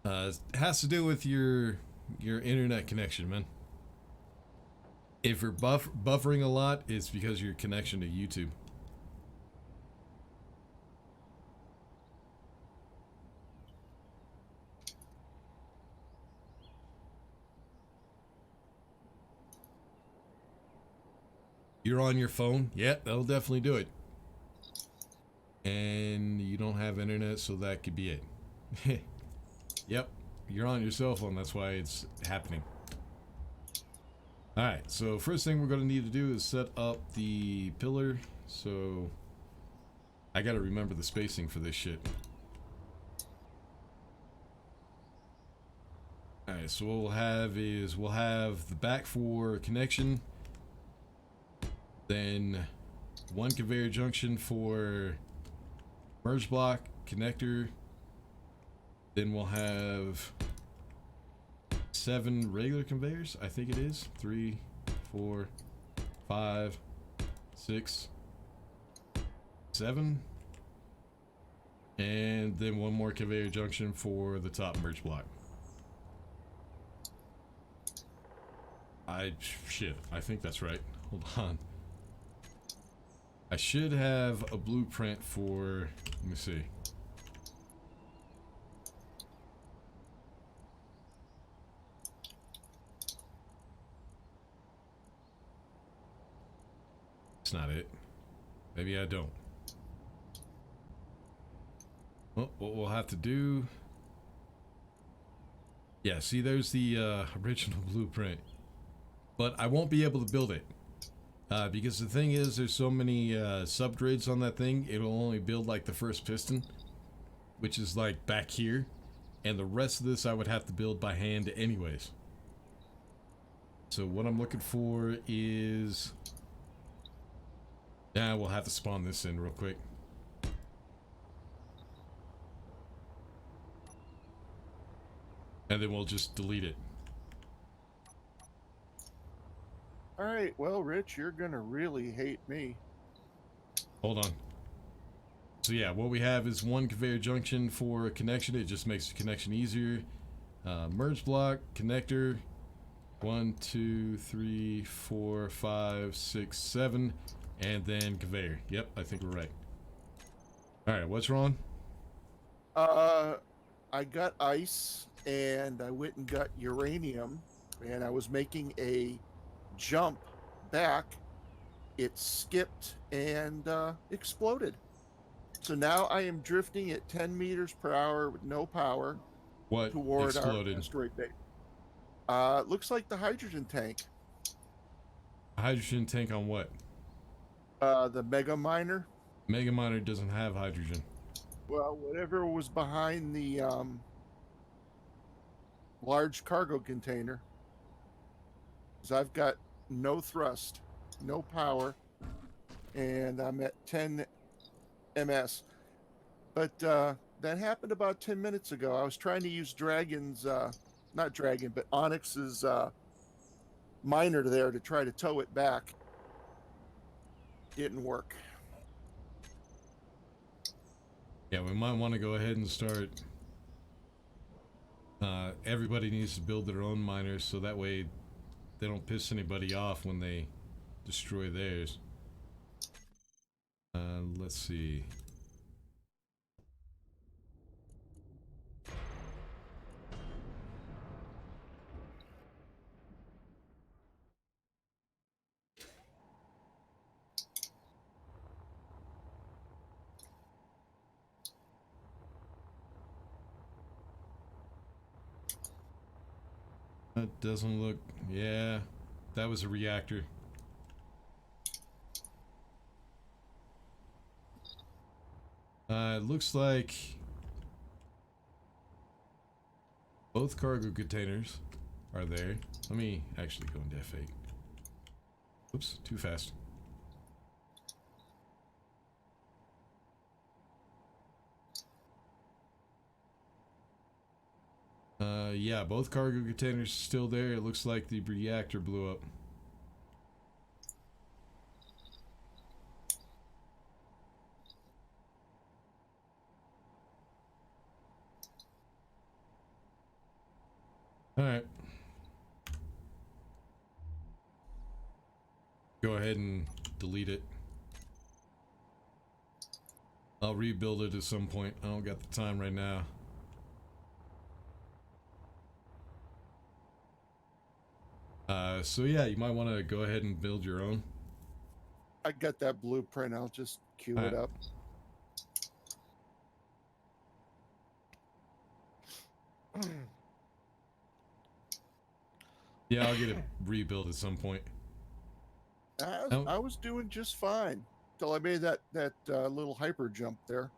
It has to do with your internet connection, man. If you're buffering a lot, it's because your connection to YouTube. You're on your phone? Yeah, that'll definitely do it. And you don't have internet, so that could be it. Yep, you're on your cell phone, that's why it's happening. Alright, so first thing we're going to need to do is set up the pillar. So I got to remember the spacing for this shit. Alright, so what we'll have is we'll have the back for connection, then 1 conveyor junction for merge block, connector, then we'll have 7 regular conveyors, I think it is. 3, 4, 5, 6, 7. And then 1 more conveyor junction for the top merge block. Shit, I think that's right. Hold on. I should have a blueprint for, let me see. Not it. Maybe I don't. Well, what we'll have to do, yeah, see, there's the original blueprint, but I won't be able to build it because the thing is, there's so many subgrids on that thing. It'll only build like the first piston, which is like back here, and the rest of this I would have to build by hand anyways. So what I'm looking for is, yeah, we'll have to spawn this in real quick. And then we'll just delete it. All right, well, Rich, you're gonna really hate me. Hold on. So yeah, what we have is 1 conveyor junction for a connection. It just makes the connection easier. Merge block, connector, 1, 2, 3, 4, 5, 6, 7. And then conveyor. Yep, I think we're right. Alright, what's wrong? I got ice and I went and got uranium and I was making a jump back. It skipped and exploded. So now I am drifting at 10 meters per hour with no power What toward exploded? our asteroid base. Looks like the hydrogen tank. Hydrogen tank on what? The mega miner. Mega miner doesn't have hydrogen. Well, whatever was behind the large cargo container. Because I've got no thrust, no power, and I'm at 10 ms. But that happened about 10 minutes ago. I was trying to use Dragon's, not Dragon, but Onyx's miner there to try to tow it back. Didn't work. Yeah, we might want to go ahead and start. Everybody needs to build their own miners so that way they don't piss anybody off when they destroy theirs. Let's see. That doesn't look... Yeah, that was a reactor. It looks like both cargo containers are there. Let me actually go into F8. Oops, too fast. Yeah, both cargo containers are still there. It looks like the reactor blew up. Alright. Go ahead and delete it. I'll rebuild it at some point. I don't got the time right now. So yeah, you might want to go ahead and build your own. I got that blueprint. I'll just queue it up. Yeah, I'll get it rebuilt at some point. I was doing just fine till I made that little hyper jump there.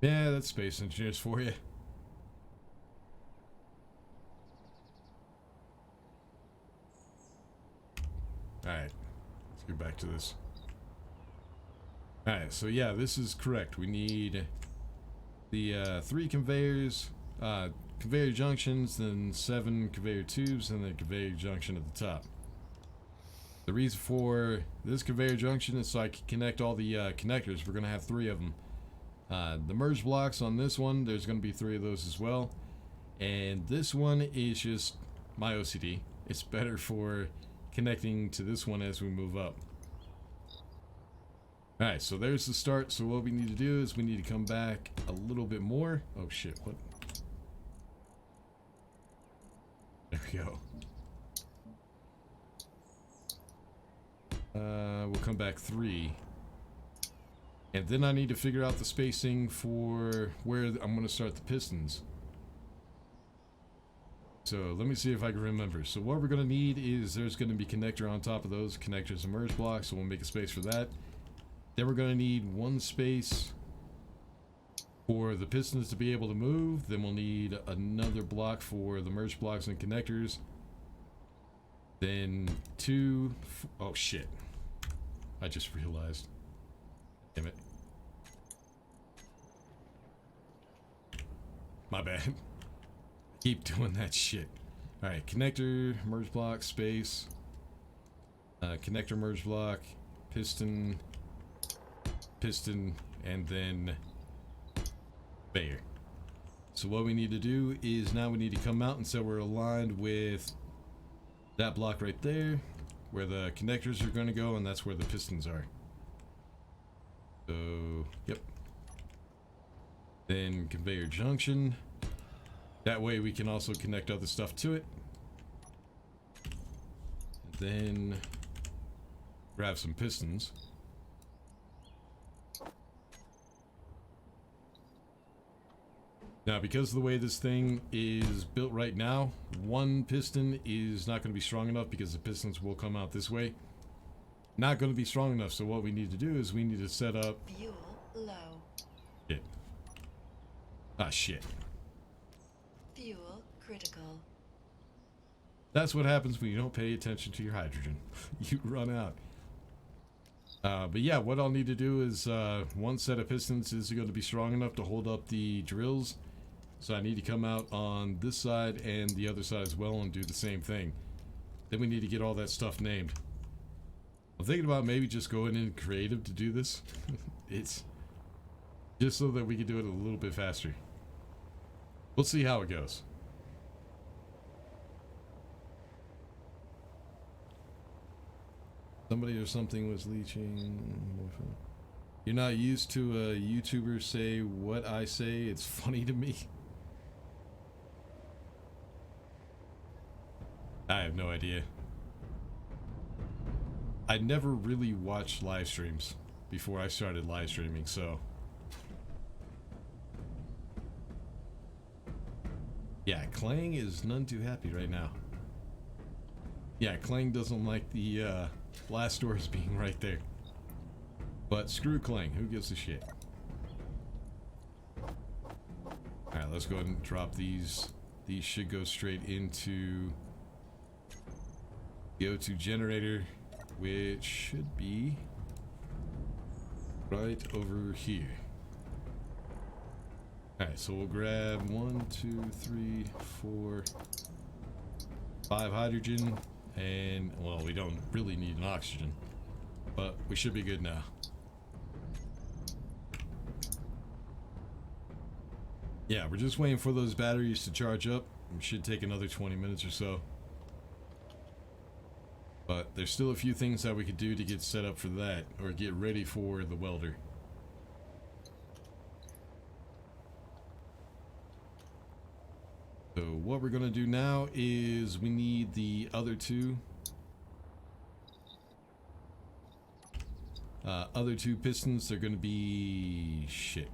Yeah, that's Space Engineers for you. Alright, let's get back to this. Alright, so yeah, this is correct. We need the 3 conveyors, conveyor junctions, then 7 conveyor tubes, and then conveyor junction at the top. The reason for this conveyor junction is so I can connect all the connectors. We're going to have 3 of them. The merge blocks on this one, there's going to be 3 of those as well. And this one is just my OCD. It's better for connecting to this one as we move up. Alright, so there's the start. So what we need to do is we need to come back a little bit more. Oh shit, what? There we go. We'll come back 3. And then I need to figure out the spacing for where I'm going to start the pistons. So let me see if I can remember. So what we're going to need is there's going to be connector on top of those connectors and merge blocks. So we'll make a space for that. Then we're going to need 1 space for the pistons to be able to move. Then we'll need another block for the merge blocks and connectors. Then 2... Oh shit. I just realized. Damn it. My bad. Keep doing that shit. Alright, connector, merge block, space. Connector, merge block, piston, and then conveyor. So what we need to do is now we need to come out and so we're aligned with that block right there, where the connectors are going to go, and that's where the pistons are. So, yep. Then conveyor junction. That way we can also connect other stuff to it. And then grab some pistons. Now, because of the way this thing is built right now, 1 piston is not going to be strong enough because the pistons will come out this way. Not going to be strong enough, so what we need to do is we need to set up... Fuel low. Shit. Ah, shit. Fuel critical. That's what happens when you don't pay attention to your hydrogen. You run out. But yeah, what I'll need to do is 1 set of pistons is going to be strong enough to hold up the drills. So I need to come out on this side and the other side as well and do the same thing. Then we need to get all that stuff named. I'm thinking about maybe just going in creative to do this. It's just so that we can do it a little bit faster. We'll see how it goes. Somebody or something was leeching. You're not used to a YouTuber say what I say. It's funny to me. I have no idea. I never really watched live streams before I started live streaming, so Yeah, Clang is none too happy right now. Yeah, Clang doesn't like the blast doors being right there. But screw Clang, who gives a shit? Alright, let's go ahead and drop these. These should go straight into the O2 generator, which should be right over here. Alright, so we'll grab 1, 2, 3, 4, 5 hydrogen, and, well, we don't really need an oxygen, but we should be good now. Yeah, we're just waiting for those batteries to charge up. It should take another 20 minutes or so. But there's still a few things that we could do to get set up for that, or get ready for the welder. So what we're gonna do now is we need the other two pistons. They're gonna be shit.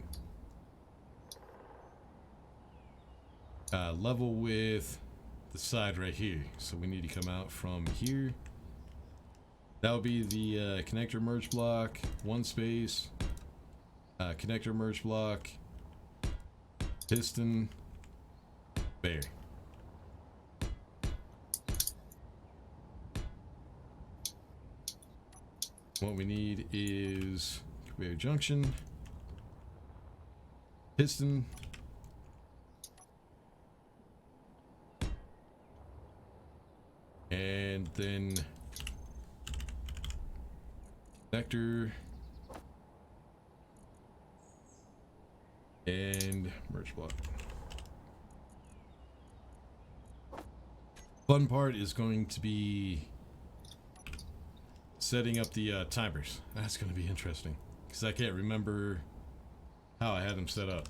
Level with the side right here. So we need to come out from here. That'll be the connector merge block, one space, connector merge block, piston, there. What we need is conveyor junction, piston, and then connector and merge block. Fun part is going to be setting up the timers. That's going to be interesting because I can't remember how I had them set up.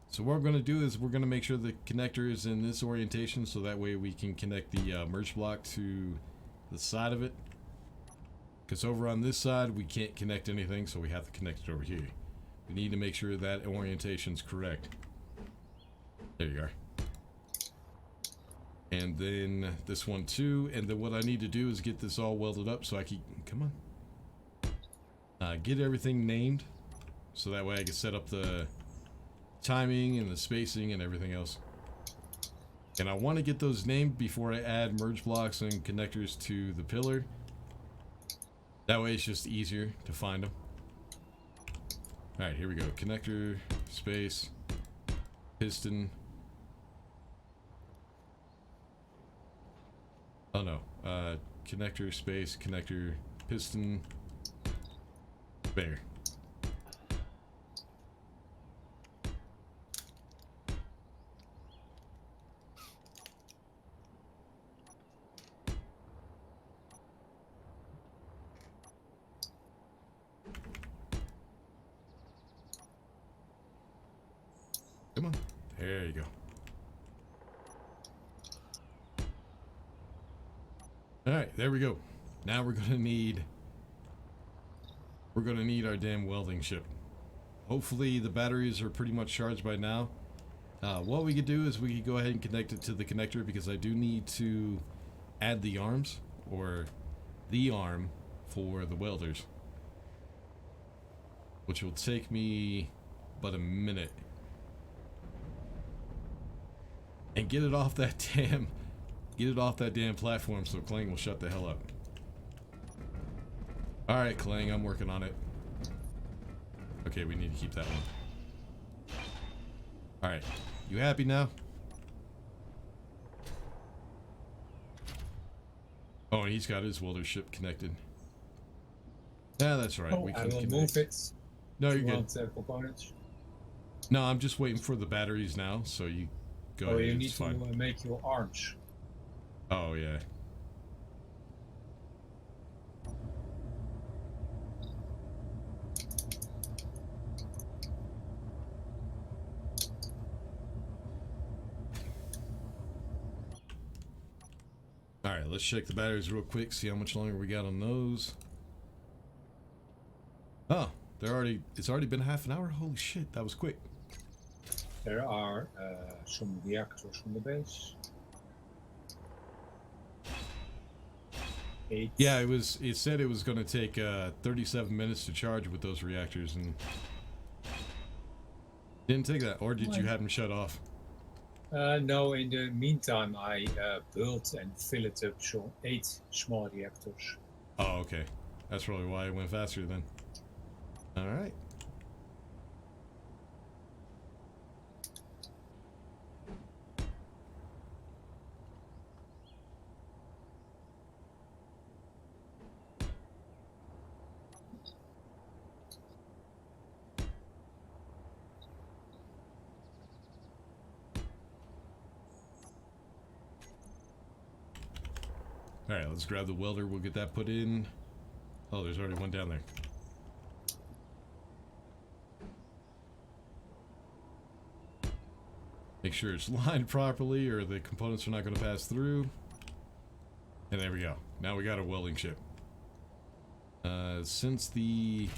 So what we're going to do is we're going to make sure the connector is in this orientation, so that way we can connect the merge block to the side of it. Because over on this side we can't connect anything, so we have to connect it over here. We need to make sure that orientation's correct. There you are. And then this one too. And then what I need to do is get this all welded up so I can, come on, get everything named, so that way I can set up the timing and the spacing and everything else. And I want to get those named before I add merge blocks and connectors to the pillar. That way it's just easier to find them. Alright, here we go. Connector, space, piston. Oh no. Connector, space, connector, piston, there. Come on. There you go. Alright, there we go. Now we're gonna need our damn welding ship. Hopefully the batteries are pretty much charged by now. What we could do is we could go ahead and connect it to the connector, because I do need to add the arms, or the arm for the welders, which will take me but a minute. And get it off that damn platform so Clang will shut the hell up. Alright, Clang, I'm working on it. Okay, we need to keep that one. Alright, you happy now? Oh, and he's got his welder ship connected. Yeah, that's right. Oh, We I can will connect. move it. No, you're You good. want components? No, I'm just waiting for the batteries now, so you go Oh, ahead. you need It's to fine. make your arms. Oh, yeah. Alright, let's check the batteries real quick, see how much longer we got on those. Oh, it's already been half an hour? Holy shit, that was quick. There are some reactors on the base. 8. Yeah, it said it was going to take 37 minutes to charge with those reactors, and didn't take that. Or did you have them shut off? No, in the meantime, I built and filled up 8 small reactors. Oh, okay. That's probably why it went faster then. All right. All right, let's grab the welder. We'll get that put in. Oh, there's already one down there. Make sure it's lined properly or the components are not going to pass through. And there we go. Now we got a welding ship. Since the...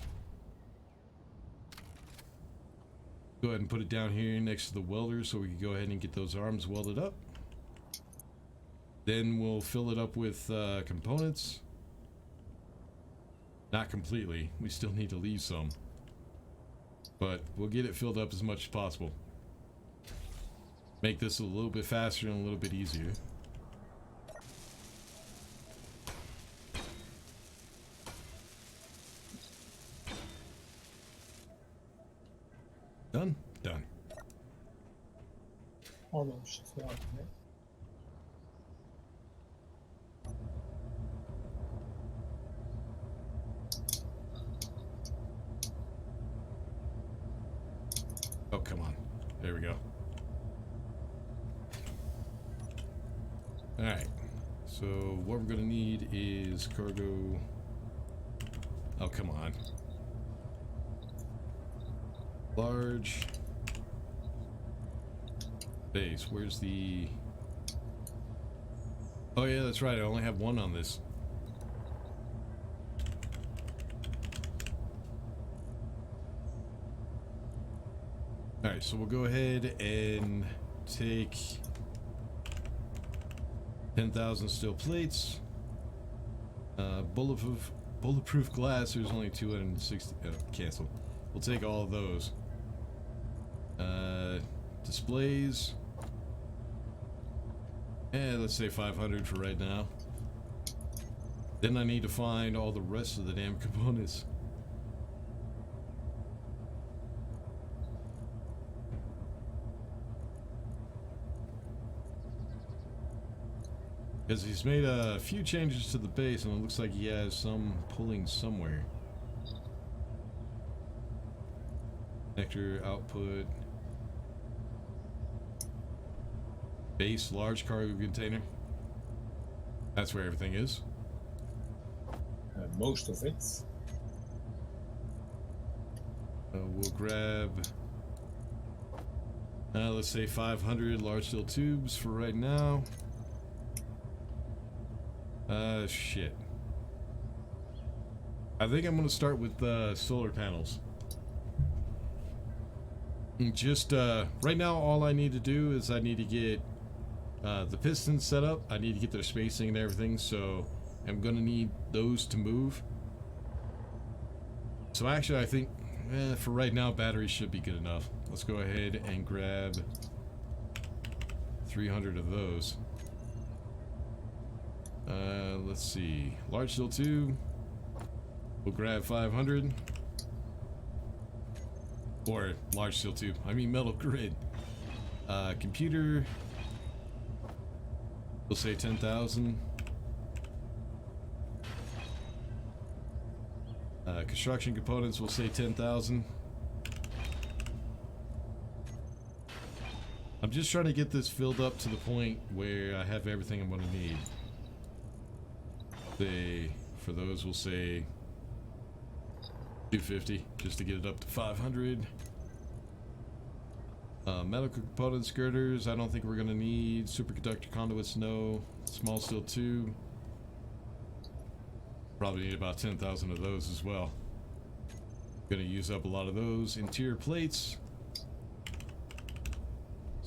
Go ahead and put it down here next to the welder so we can go ahead and get those arms welded up. Then we'll fill it up with components. Not completely. We still need to leave some. But we'll get it filled up as much as possible. Make this a little bit faster and a little bit easier. Done? Done. Almost. Yeah. Oh, come on. There we go. Alright. So, what we're going to need is cargo... Oh, come on. Large... Base. Where's the... Oh, yeah, that's right. I only have one on this. Alright, so we'll go ahead and take 10,000 steel plates. Bulletproof glass, there's only 260. Cancel. We'll take all of those. Displays. Let's say 500 for right now. Then I need to find all the rest of the damn components. Because he's made a few changes to the base and it looks like he has some pulling somewhere. Connector, output. Base, large cargo container. That's where everything is. Most of it. We'll grab, let's say 500 large steel tubes for right now. Shit. I think I'm gonna start with solar panels. Just right now, all I need to do is I need to get the pistons set up. I need to get their spacing and everything, so I'm gonna need those to move. So actually, I think for right now, batteries should be good enough. Let's go ahead and grab 300 of those. Let's see. Large steel tube. We'll grab 500. Or large steel tube. I mean metal grid. Computer. We'll say 10,000. Construction components, we'll say 10,000. I'm just trying to get this filled up to the point where I have everything I'm going to need. For those, we'll say 250, just to get it up to 500. Medical components, girders, I don't think we're going to need. Superconductor conduits, no. Small steel tube. Probably need about 10,000 of those as well. Gonna use up a lot of those. Interior plates.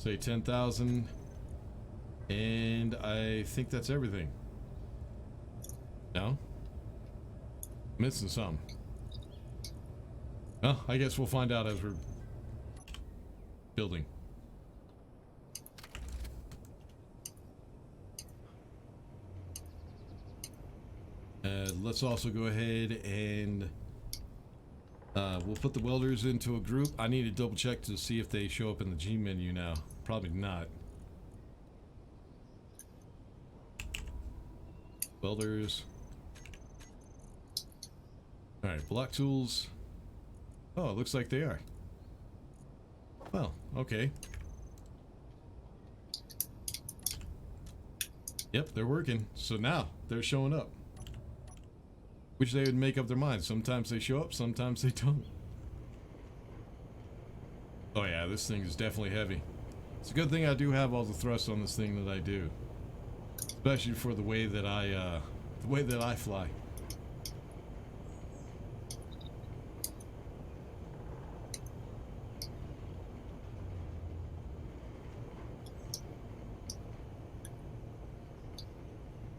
Say 10,000. And I think that's everything. No? Missing something. Well, I guess we'll find out as we're building. Let's also go ahead and we'll put the welders into a group. I need to double check to see if they show up in the G menu now. Probably not. Welders. Alright, block tools. Oh, it looks like they are. Well, okay. Yep, they're working. So now they're showing up. Which they would make up their minds. Sometimes they show up, sometimes they don't. Oh yeah, this thing is definitely heavy. It's a good thing I do have all the thrust on this thing that I do. Especially for the way that I fly.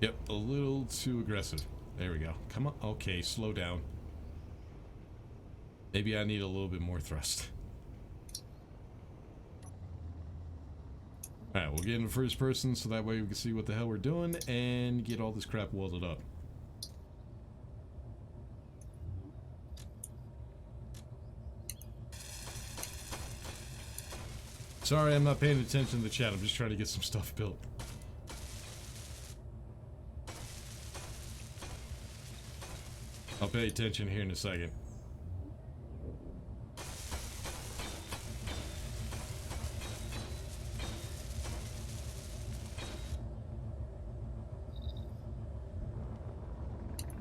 Yep, a little too aggressive. There we go. Come on. Okay, slow down. Maybe I need a little bit more thrust. Alright, we'll get in first person so that way we can see what the hell we're doing and get all this crap welded up. Sorry, I'm not paying attention to the chat. I'm just trying to get some stuff built. I'll pay attention here in a second.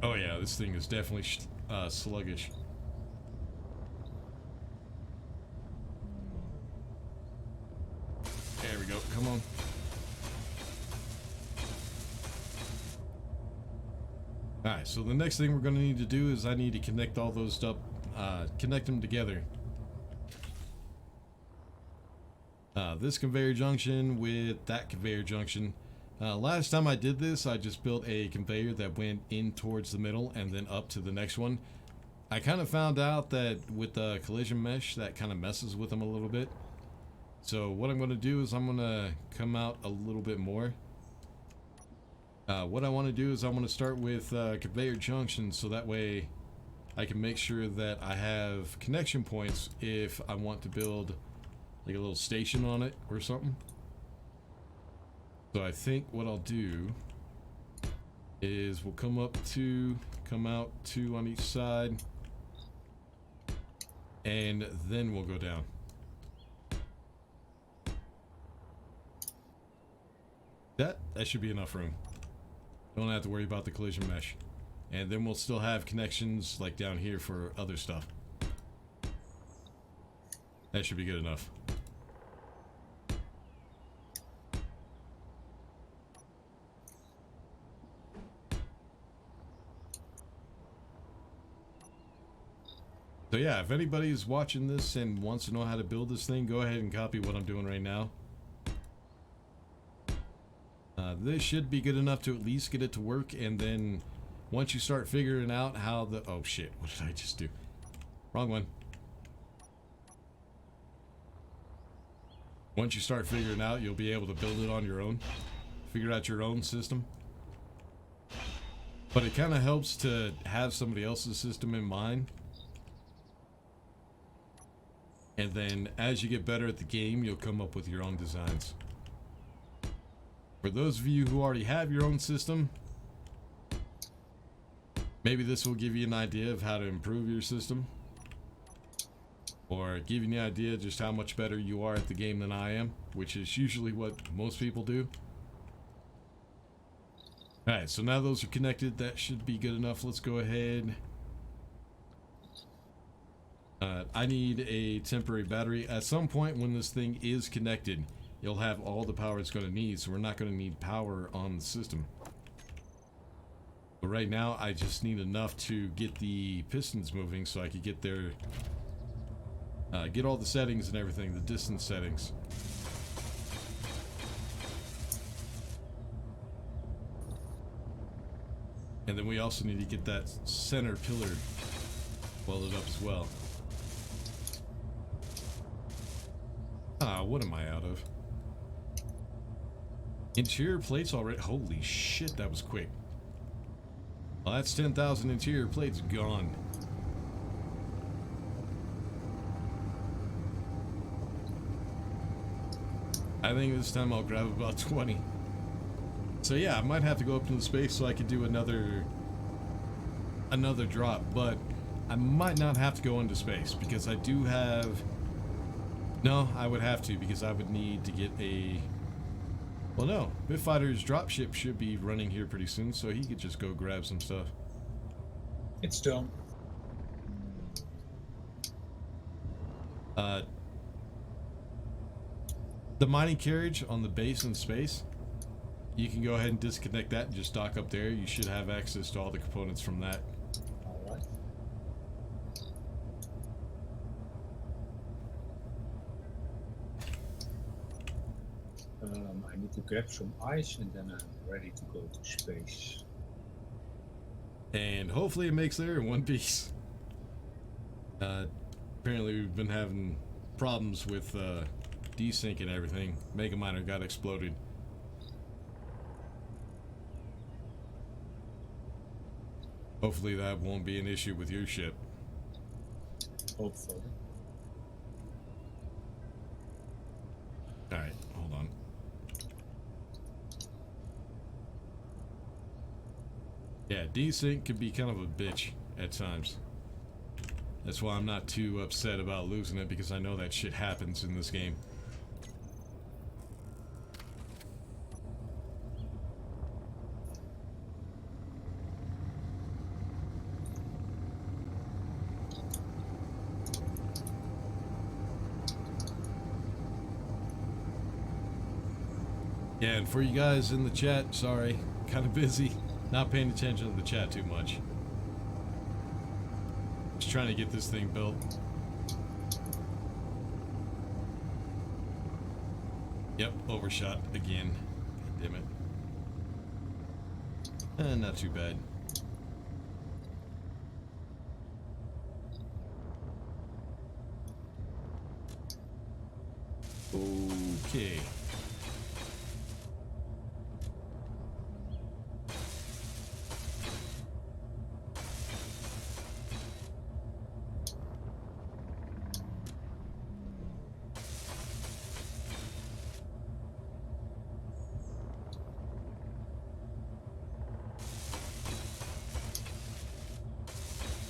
Oh yeah, this thing is definitely sluggish. There we go, come on. Alright, so the next thing we're going to need to do is I need to connect all those up, connect them together. This conveyor junction with that conveyor junction. Last time I did this, I just built a conveyor that went in towards the middle and then up to the next one. I kind of found out that with the collision mesh, that kind of messes with them a little bit. So what I'm going to do is I'm going to come out a little bit more. What I want to do is I want to start with conveyor junctions so that way I can make sure that I have connection points if I want to build like a little station on it or something. So I think what I'll do is we'll come out two on each side, and then we'll go down. That should be enough room. Don't have to worry about the collision mesh. And then we'll still have connections like down here for other stuff. That should be good enough. So yeah, if anybody's watching this and wants to know how to build this thing, go ahead and copy what I'm doing right now. This should be good enough to at least get it to work, and then once you start figuring out how the... Oh shit, what did I just do? Wrong one. Once you start figuring out, you'll be able to build it on your own. Figure out your own system. But it kind of helps to have somebody else's system in mind. And then as you get better at the game, you'll come up with your own designs. For those of you who already have your own system, maybe this will give you an idea of how to improve your system. Or give you an idea just how much better you are at the game than I am, which is usually what most people do. Alright, so now those are connected. That should be good enough. Let's go ahead. I need a temporary battery. At some point when this thing is connected, you'll have all the power it's going to need, so we're not going to need power on the system. But right now, I just need enough to get the pistons moving so I could get their... get all the settings and everything, the distance settings. And then we also need to get that center pillar welded up as well. Ah, what am I out of? Interior plates already. Holy shit, that was quick. Well, that's 10,000 interior plates gone. I think this time I'll grab about 20. So yeah, I might have to go up into space so I could do another drop, but I might not have to go into space because I do have... No, I would have to because I would need to get a... Well, no. Bitfighter's dropship should be running here pretty soon, so he could just go grab some stuff. It's done. The mining carriage on the base in space, you can go ahead and disconnect that and just dock up there. You should have access to all the components from that. Alright. I need to grab some ice and then I'm ready to go to space. And hopefully it makes there in one piece. Apparently we've been having problems with desync and everything. Mega Miner got exploded. Hopefully that won't be an issue with your ship. Hopefully. Alright, hold on. Yeah, desync can be kind of a bitch at times. That's why I'm not too upset about losing it, because I know that shit happens in this game. Yeah, and for you guys in the chat, sorry, kind of busy, not paying attention to the chat too much. Just trying to get this thing built. Yep, overshot again. God damn it. Not too bad. Okay.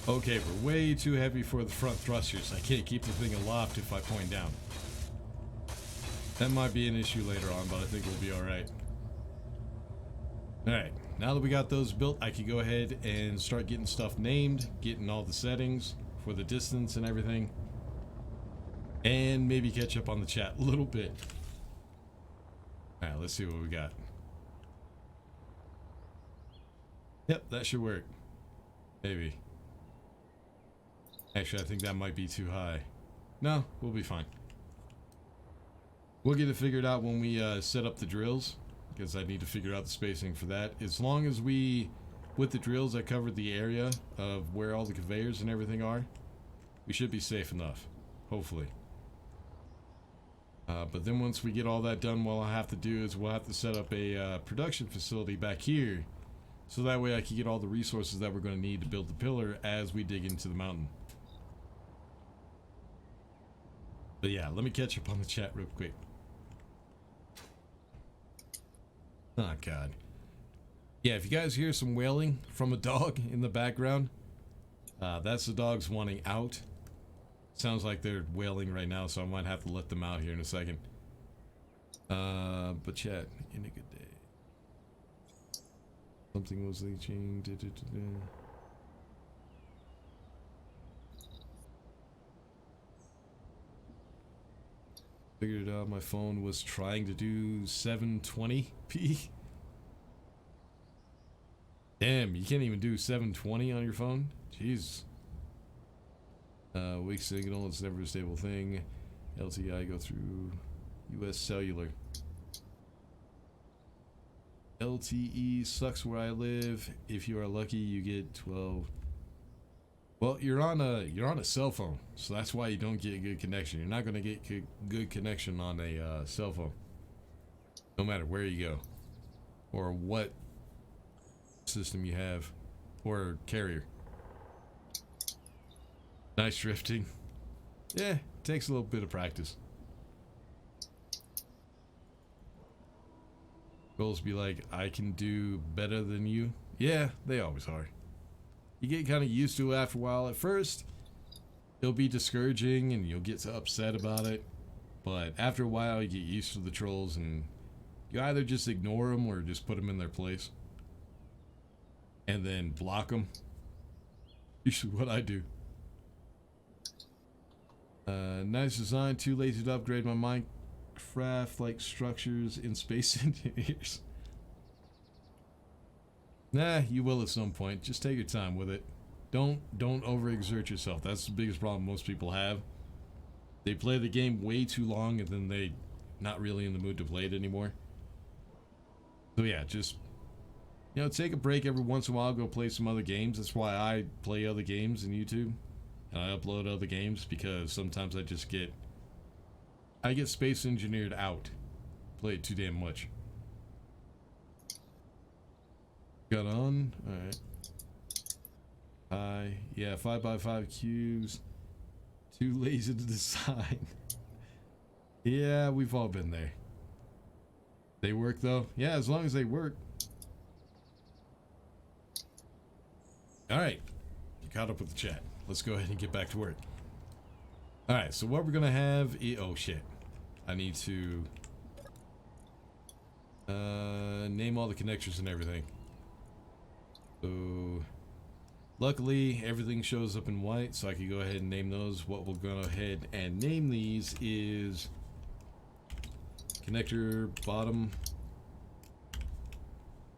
Okay, we're way too heavy for the front thrusters. I can't keep the thing aloft if I point down. That might be an issue later on, but I think we'll be alright. Alright, now that we got those built, I can go ahead and start getting stuff named, getting all the settings for the distance and everything. And maybe catch up on the chat a little bit. Alright, let's see what we got. Yep, that should work. Maybe. Actually, I think that might be too high. No, we'll be fine. We'll get it figured out when we set up the drills, because I need to figure out the spacing for that. As long as we, with the drills, I covered the area of where all the conveyors and everything are, we should be safe enough, hopefully. But then once we get all that done, what I'll have to do is we'll have to set up a production facility back here, so that way I can get all the resources that we're going to need to build the pillar as we dig into the mountain. But yeah, let me catch up on the chat real quick. Oh god. Yeah, if you guys hear some wailing from a dog in the background, that's the dogs wanting out. Sounds like they're wailing right now, so I might have to let them out here in a second. But chat, in a good day. Something was leaching. Figured it out, my phone was trying to do 720p. Damn, you can't even do 720 on your phone? Jeez. Weak signal, it's never a stable thing. LTI go through US Cellular. LTE sucks where I live. If you are lucky, you get 12. Well, you're on a cell phone, so that's why you don't get a good connection. You're not gonna get good connection on a cell phone, no matter where you go, or what system you have, or carrier. Nice drifting. Yeah, takes a little bit of practice. Goals be like, I can do better than you. Yeah, they always are. You get kind of used to it after a while. At first, it'll be discouraging and you'll get upset about it. But after a while, you get used to the trolls and you either just ignore them or just put them in their place. And then block them. Usually what I do. Nice design. Too lazy to upgrade my Minecraft-like structures in Space Engineers. Nah, you will at some point. Just take your time with it. Don't overexert yourself. That's the biggest problem most people have. They play the game way too long and then they not really in the mood to play it anymore. So yeah, just take a break every once in a while, go play some other games. That's why I play other games in YouTube. And I upload other games because sometimes I get space engineered out. Play it too damn much. Got on. Alright. Yeah, 5x5 cubes. Too lazy to design. Yeah, we've all been there. They work though? Yeah, as long as they work. Alright. You caught up with the chat. Let's go ahead and get back to work. Alright, so what we're gonna have is, oh shit. I need to name all the connectors and everything. So luckily everything shows up in white, so I can go ahead and name those. What we'll go ahead and name these is connector bottom.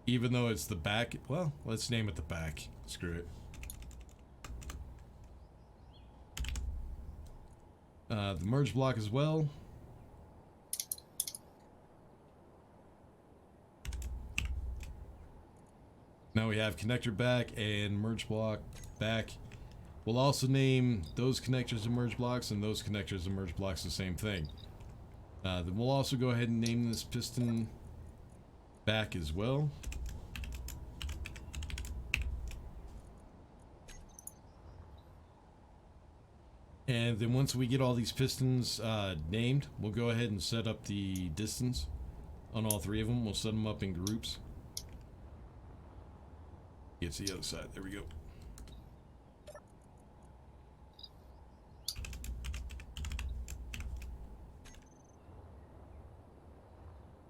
Even though it's the back, well, let's name it the back. Screw it. The merge block as well. Now we have connector back and merge block back. We'll also name those connectors and merge blocks and those connectors and merge blocks the same thing. Then we'll also go ahead and name this piston back as well. And then once we get all these pistons named, we'll go ahead and set up the distance on all three of them. We'll set them up in groups. Get to the other side. There we go.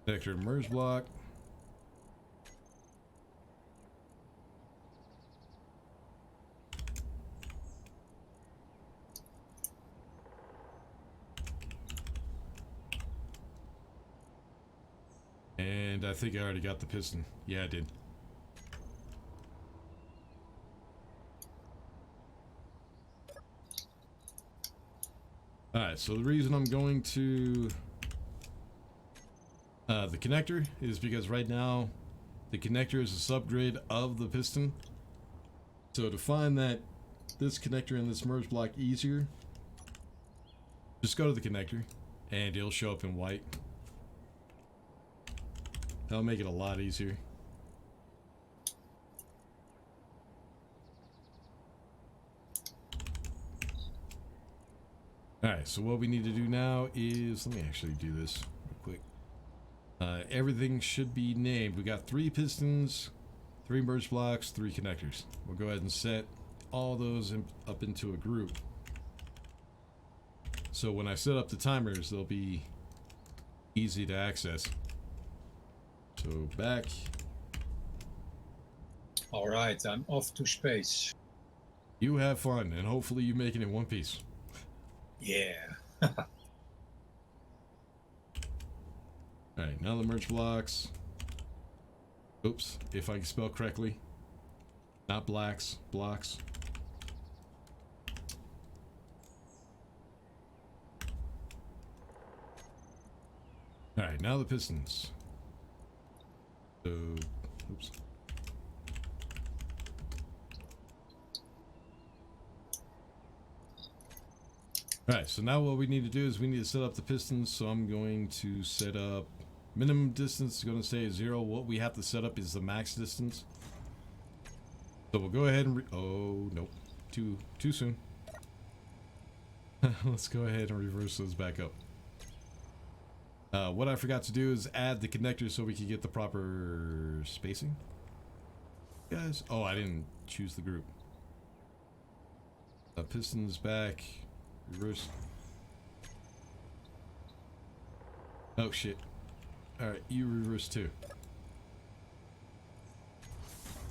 Connector merge block. And I think I already got the piston. Yeah, I did. Alright, so the reason I'm going to the connector is because right now the connector is a subgrid of the piston. So to find this connector and this merge block easier, just go to the connector and it'll show up in white. That'll make it a lot easier. Alright, so what we need to do now is, let me actually do this real quick. Everything should be named. We got 3 pistons, 3 merge blocks, 3 connectors. We'll go ahead and set all those up into a group. So when I set up the timers, they'll be easy to access. So back. Alright, I'm off to space. You have fun, and hopefully you make it in one piece. Yeah. Alright, now the merge blocks. Oops, if I can spell correctly. Not blacks, blocks. Alright, now the pistons. So, oops. Alright, so now what we need to do is we need to set up the pistons. So I'm going to set up minimum distance is going to stay at 0. What we have to set up is the max distance. So we'll go ahead and oh nope, too soon. Let's go ahead and reverse those back up. What I forgot to do is add the connectors so we can get the proper spacing. Guys, oh, I didn't choose the group. Pistons back, reverse. Oh shit. Alright, you reverse too.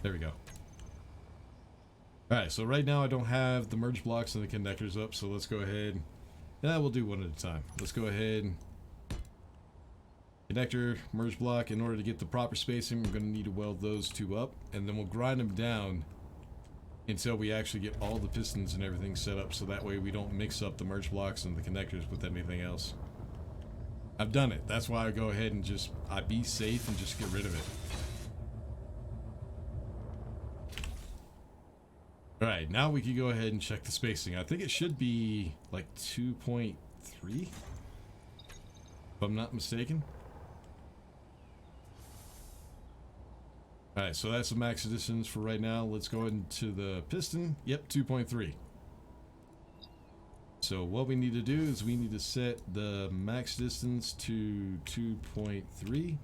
There we go. Alright, so right now I don't have the merge blocks and the connectors up, so let's go ahead. Yeah, we'll do one at a time. Let's go ahead. Connector, merge block. In order to get the proper spacing, we're going to need to weld those two up, and then we'll grind them down until we actually get all the pistons and everything set up, so that way we don't mix up the merge blocks and the connectors with anything else. I've done it. That's why I go ahead and just be safe and just get rid of it. Alright, now we can go ahead and check the spacing. I think it should be like 2.3, if I'm not mistaken. Alright, so that's the max distance for right now. Let's go into the piston. Yep, 2.3. So what we need to do is we need to set the max distance to 2.3.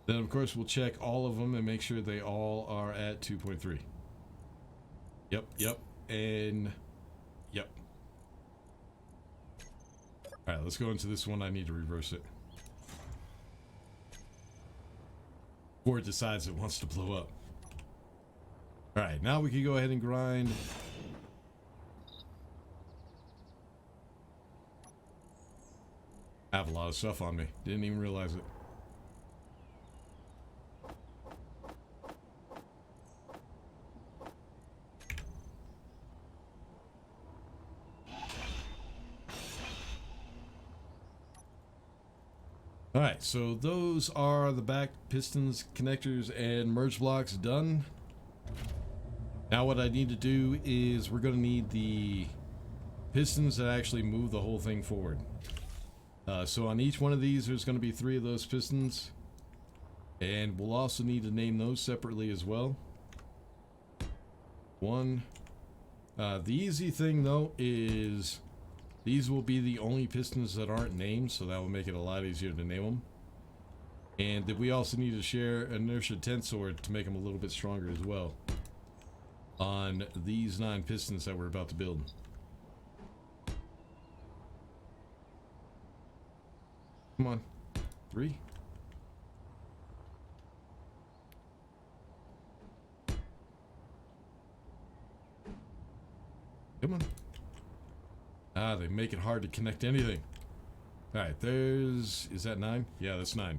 Then of course we'll check all of them and make sure they all are at 2.3. Yep, and yep. Alright, let's go into this one. I need to reverse it before it decides it wants to blow up. Alright, now we can go ahead and grind. I have a lot of stuff on me. Didn't even realize it. Alright, so those are the back pistons, connectors, and merge blocks done. Now what I need to do is we're going to need the pistons that actually move the whole thing forward. So on each one of these there's going to be 3 of those pistons. And we'll also need to name those separately as well. 1. The easy thing though is these will be the only pistons that aren't named, so that will make it a lot easier to name them. And then we also need to share inertia tensor to make them a little bit stronger as well on these 9 pistons that we're about to build. Come on. 3. Come on. Ah, they make it hard to connect anything. Alright, is that 9? Yeah, that's 9.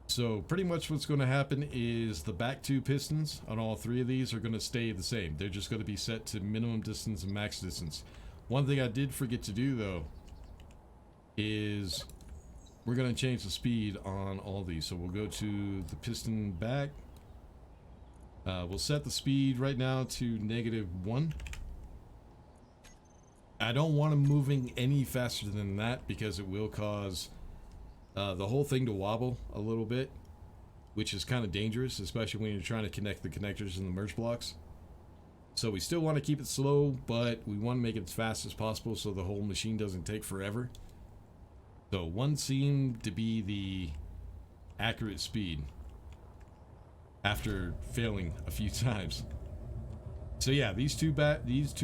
So pretty much what's going to happen is the back 2 pistons on all 3 of these are going to stay the same. They're just going to be set to minimum distance and max distance. One thing I did forget to do though is we're going to change the speed on all these. So we'll go to the piston back. We'll set the speed right now to -1. I don't want them moving any faster than that because it will cause the whole thing to wobble a little bit, which is kind of dangerous, especially when you're trying to connect the connectors and the merge blocks. So we still want to keep it slow, but we want to make it as fast as possible so the whole machine doesn't take forever. So 1 seemed to be the accurate speed after failing a few times. So yeah, these two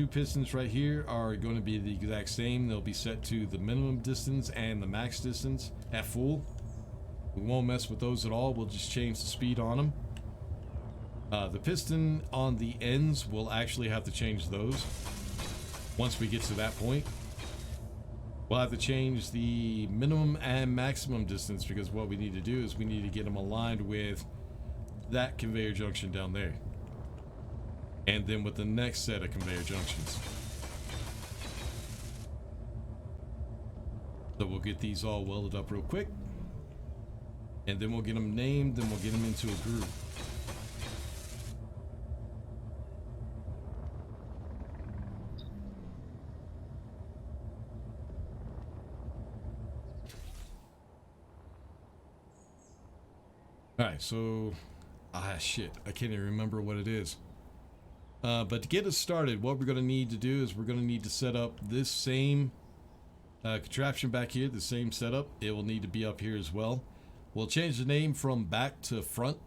pistons right here are going to be the exact same. They'll be set to the minimum distance and the max distance at full. We won't mess with those at all. We'll just change the speed on them. The piston on the ends, we'll actually have to change those once we get to that point. We'll have to change the minimum and maximum distance because what we need to do is we need to get them aligned with that conveyor junction down there. And then with the next set of conveyor junctions. So we'll get these all welded up real quick. And then we'll get them named, then we'll get them into a group. Alright, so... shit. I can't even remember what it is. But to get us started, what we're going to need to do is we're going to need to set up this same contraption back here, the same setup. It will need to be up here as well. We'll change the name from back to front.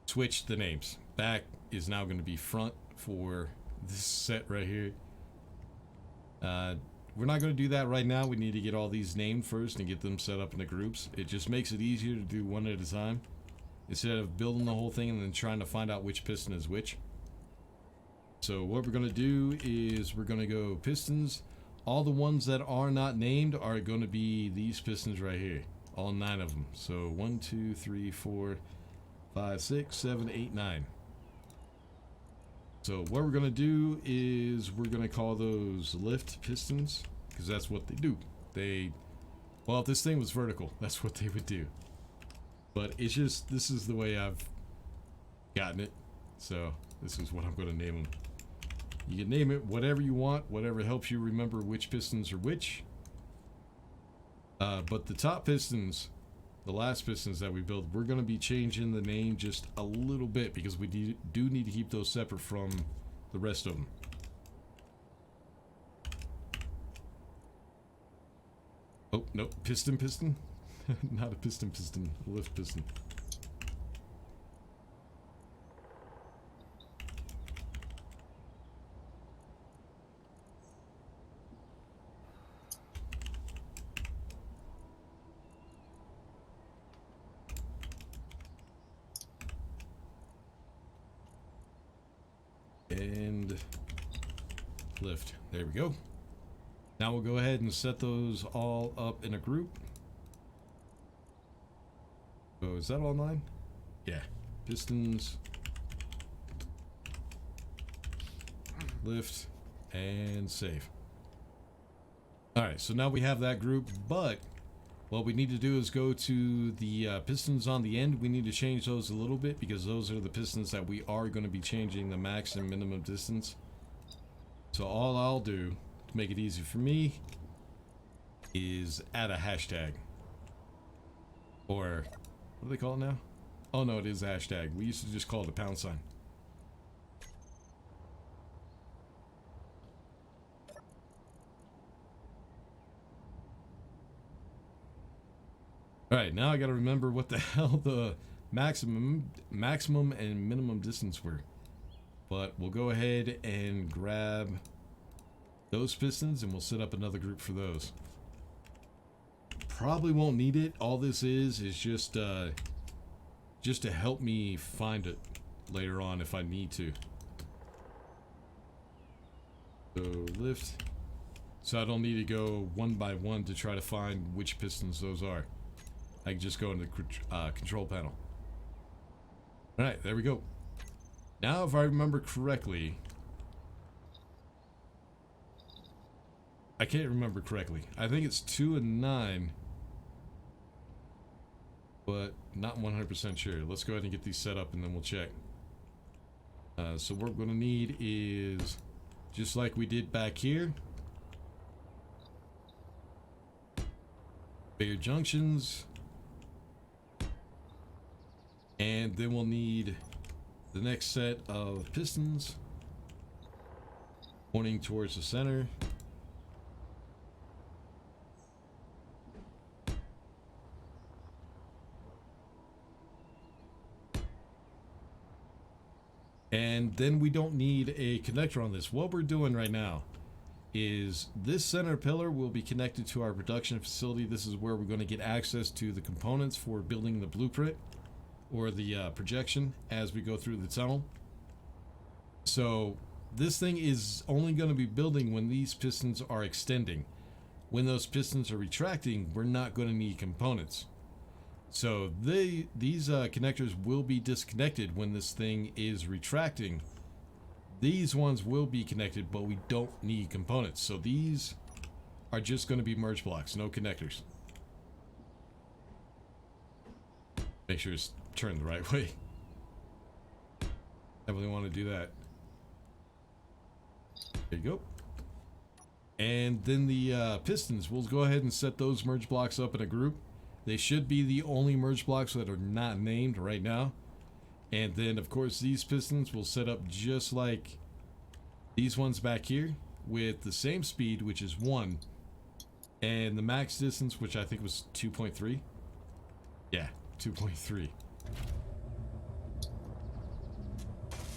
Switch the names. Back is now going to be front for this set right here. We're not going to do that right now. We need to get all these named first and get them set up in the groups. It just makes it easier to do one at a time instead of building the whole thing and then trying to find out which piston is which. So what we're going to do is we're going to go pistons. All the ones that are not named are going to be these pistons right here. All 9 of them. So 1, 2, 3, 4, 5, 6, 7, 8, 9. So what we're going to do is we're going to call those lift pistons because that's what they do. Well, if this thing was vertical, that's what they would do. But it's just, this is the way I've gotten it. So this is what I'm going to name them. You can name it whatever you want, whatever helps you remember which pistons are which. But the top pistons, the last pistons that we build, we're going to be changing the name just a little bit because we do need to keep those separate from the rest of them. Oh, no, piston. Not a piston, lift piston. And lift. There we go. Now we'll go ahead and set those all up in a group. So is that all 9? Yeah. Pistons, lift, and save. Alright, so now we have that group, but what we need to do is go to the pistons on the end. We need to change those a little bit because those are the pistons that we are going to be changing the max and minimum distance. So all I'll do to make it easy for me is add a hashtag. Or, what do they call it now? Oh no, it is a hashtag. We used to just call it a pound sign. Alright, now I gotta remember what the hell the maximum and minimum distance were. But we'll go ahead and grab those pistons and we'll set up another group for those. Probably won't need it. All this is just to help me find it later on if I need to. So lift. So I don't need to go one by one to try to find which pistons those are. I can just go into the control panel. Alright, there we go. Now if I remember correctly, I can't remember correctly. I think it's 2 and 9, but not 100% sure. Let's go ahead and get these set up and then we'll check. So what we're going to need is, just like we did back here, bare junctions, and then we'll need the next set of pistons pointing towards the center. And then we don't need a connector on this. What we're doing right now is this center pillar will be connected to our production facility. This is where we're going to get access to the components for building the blueprint or the projection as we go through the tunnel. So this thing is only going to be building when these pistons are extending. When those pistons are retracting, we're not going to need components. So these connectors will be disconnected when this thing is retracting. These ones will be connected, but we don't need components. So these are just going to be merge blocks, no connectors. Make sure it's turned the right way. Definitely want to do that. There you go. And then the pistons, we'll go ahead and set those merge blocks up in a group. They should be the only merge blocks that are not named right now. And then, of course, these pistons will set up just like these ones back here with the same speed, which is 1. And the max distance, which I think was 2.3. Yeah, 2.3.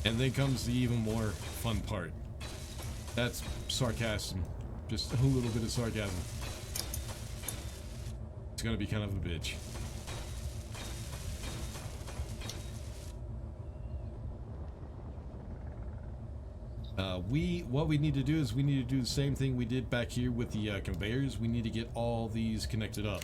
And then comes the even more fun part. That's sarcasm. Just a little bit of sarcasm. It's gonna be kind of a bitch. What we need to do is we need to do the same thing we did back here with the conveyors. We need to get all these connected up.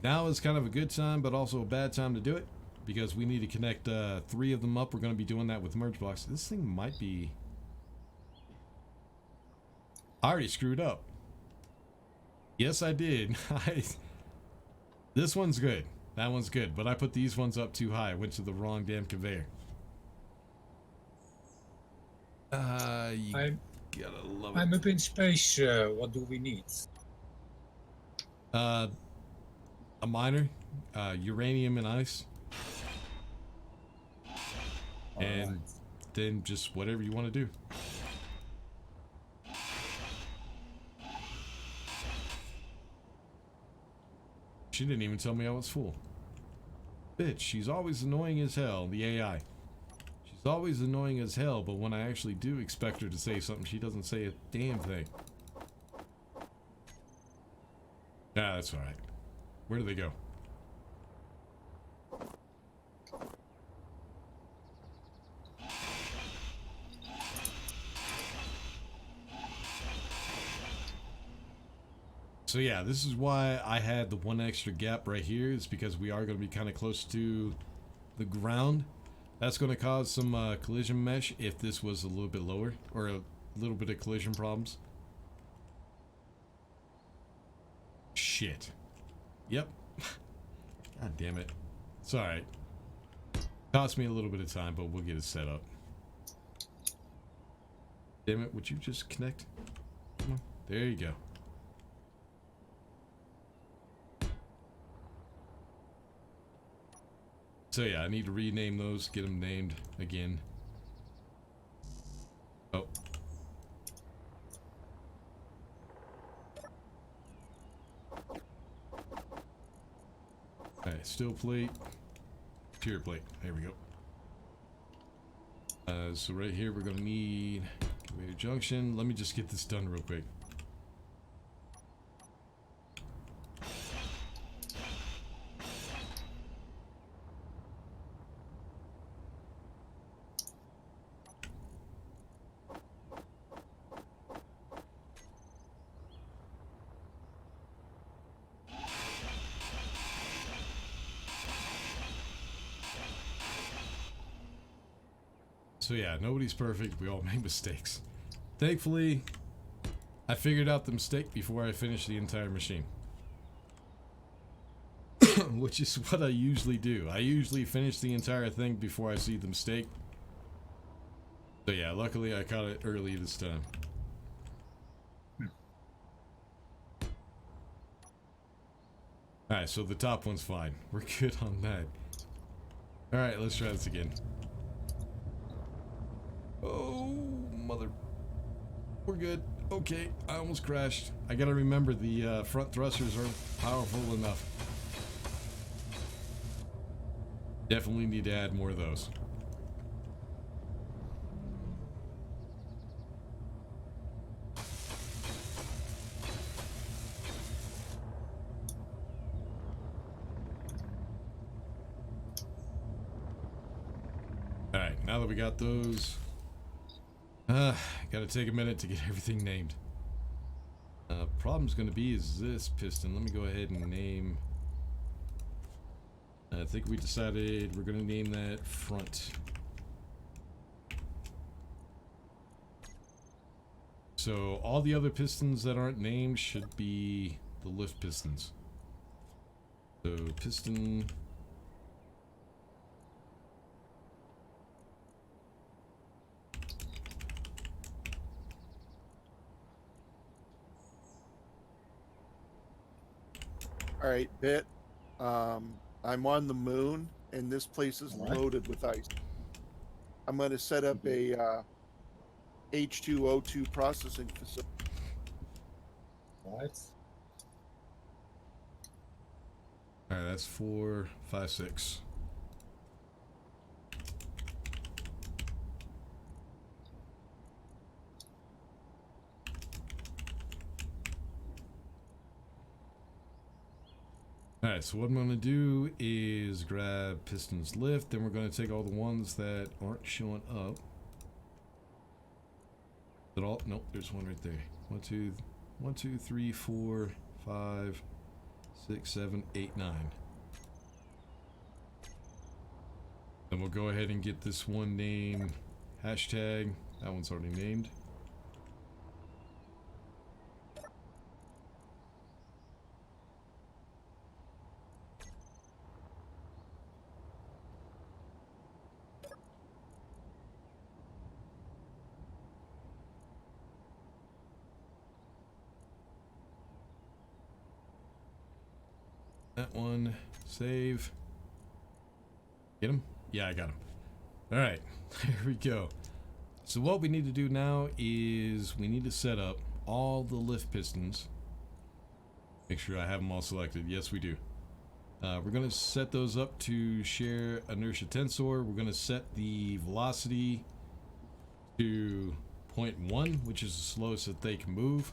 Now is kind of a good time, but also a bad time to do it, because we need to connect 3 of them up. We're going to be doing that with merge blocks. This thing might be... I already screwed up. Yes, I did. This one's good. That one's good, but I put these ones up too high. I went to the wrong damn conveyor. You gotta love it. I'm up in space. What do we need? A miner, uranium and ice. And Alright. then just whatever you want to do. She didn't even tell me I was full. Bitch, she's always annoying as hell, the AI. She's always annoying as hell, but when I actually do expect her to say something, she doesn't say a damn thing. Ah, that's alright. Where do they go? So yeah, this is why I had the 1 extra gap right here. It's because we are going to be kind of close to the ground. That's going to cause some collision mesh if this was a little bit lower, or a little bit of collision problems. Shit. Yep. God damn it. It's alright. Cost me a little bit of time, but we'll get it set up. Damn it, would you just connect? Come on. There you go. So yeah, I need to rename those, get them named again. Oh. Alright, steel plate, tier plate, there we go. So right here we're gonna need conveyor junction. Let me just get this done real quick. So yeah, nobody's perfect. We all make mistakes. Thankfully, I figured out the mistake before I finished the entire machine. Which is what I usually do. I usually finish the entire thing before I see the mistake. So yeah, luckily I caught it early this time. Alright, so the top one's fine. We're good on that. Alright, let's try this again. Oh, mother. We're good. Okay, I almost crashed. I gotta remember the front thrusters aren't powerful enough. Definitely need to add more of those. Alright, now that we got those... gotta take a minute to get everything named. Problem's gonna be is this piston. Let me go ahead and name... I think we decided we're gonna name that front. So all the other pistons that aren't named should be the lift pistons. So piston. All right, Bit. I'm on the moon, and this place is All right. loaded with ice. I'm going to set up a H2O2 processing facility. Right. All right, that's 4, 5, 6. Alright, so what I'm going to do is grab pistons lift, then we're going to take all the ones that aren't showing up. That all, nope, there's one right there. 1, 2, 3, 4, 5, 6, 7, 8, 9. Then we'll go ahead and get this one name hashtag. That one's already named. That one, save. Get him? Yeah, I got him. Alright, here we go. So what we need to do now is we need to set up all the lift pistons. Make sure I have them all selected. Yes, we do. We're going to set those up to share inertia tensor. We're going to set the velocity to 0.1, which is the slowest that they can move.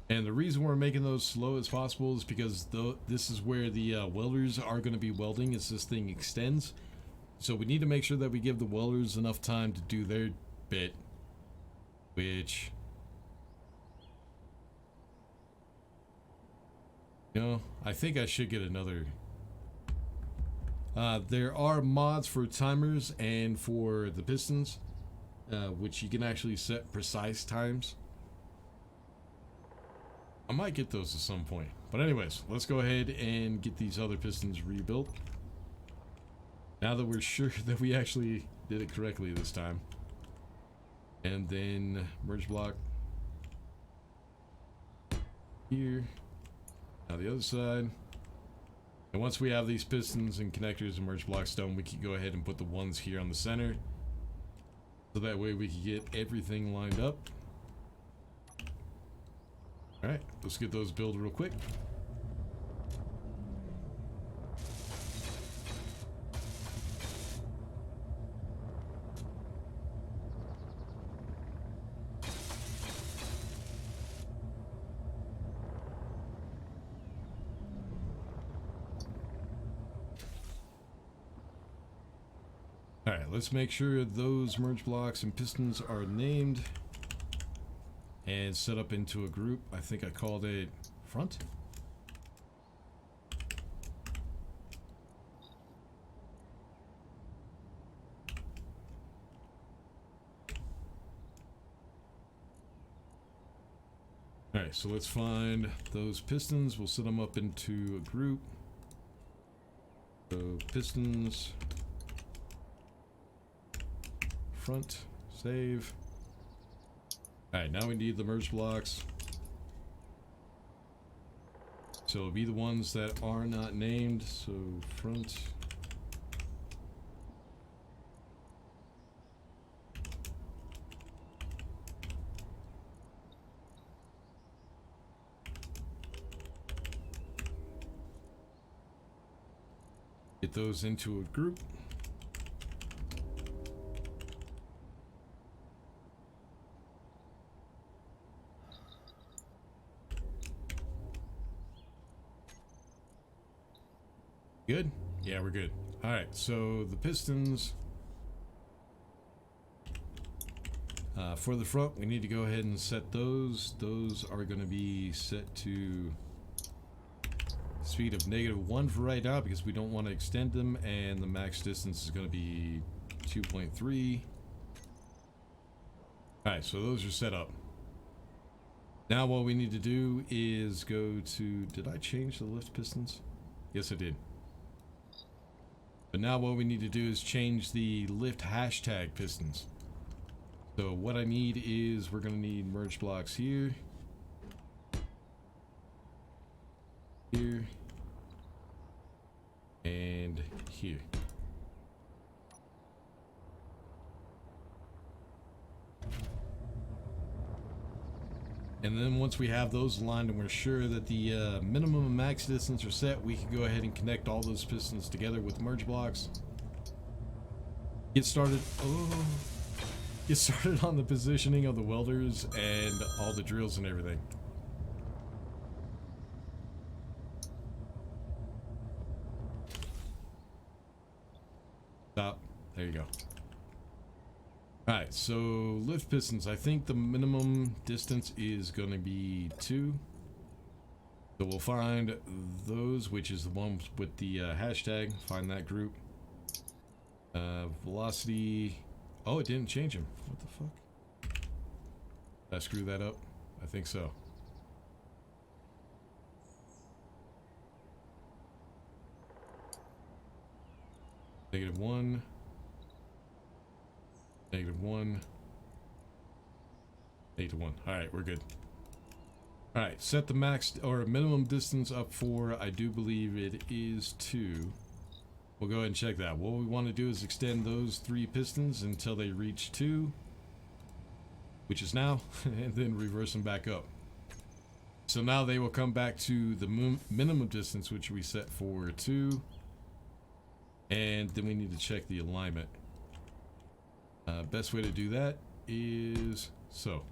And the reason we're making those slow as possible is because this is where the welders are going to be welding as this thing extends. So we need to make sure that we give the welders enough time to do their bit, which, you know, I think I should get another. There are mods for timers and for the pistons, which you can actually set precise times. I might get those at some point. But anyways, let's go ahead and get these other pistons rebuilt. Now that we're sure that we actually did it correctly this time. And then merge block here. Now the other side. And once we have these pistons and connectors and merge blocks done, we can go ahead and put the ones here on the center. So that way we can get everything lined up. Alright, let's get those built real quick. Alright, let's make sure those merge blocks and pistons are named and set up into a group. I think I called it front. Alright, so let's find those pistons. We'll set them up into a group. So pistons, front, save. Alright, now we need the merge blocks. So it'll be the ones that are not named. So front. Get those into a group. Good? Yeah, we're good. Alright, so the pistons. For the front, we need to go ahead and set those. Those are going to be set to speed of -1 for right now because we don't want to extend them, and the max distance is going to be 2.3. Alright, so those are set up. Now what we need to do is go to, did I change the lift pistons? Yes, I did. But now what we need to do is change the lift hashtag pistons. So what I need is, we're going to need merge blocks here. Here. And here. And then once we have those aligned and we're sure that the minimum and max distance are set, we can go ahead and connect all those pistons together with merge blocks. Get started. Oh, get started on the positioning of the welders and all the drills and everything. Stop. There you go. Alright, so lift pistons, I think the minimum distance is going to be 2. So we'll find those, which is the one with the hashtag. Find that group. Velocity. Oh, it didn't change them. What the fuck? Did I screw that up? I think so. -1. -1. -1. Alright, we're good. Alright, set the max or minimum distance up for, I do believe it is 2. We'll go ahead and check that. What we want to do is extend those 3 pistons until they reach 2, which is now, and then reverse them back up. So now they will come back to the minimum distance, which we set for 2. And then we need to check the alignment. Best way to do that is so.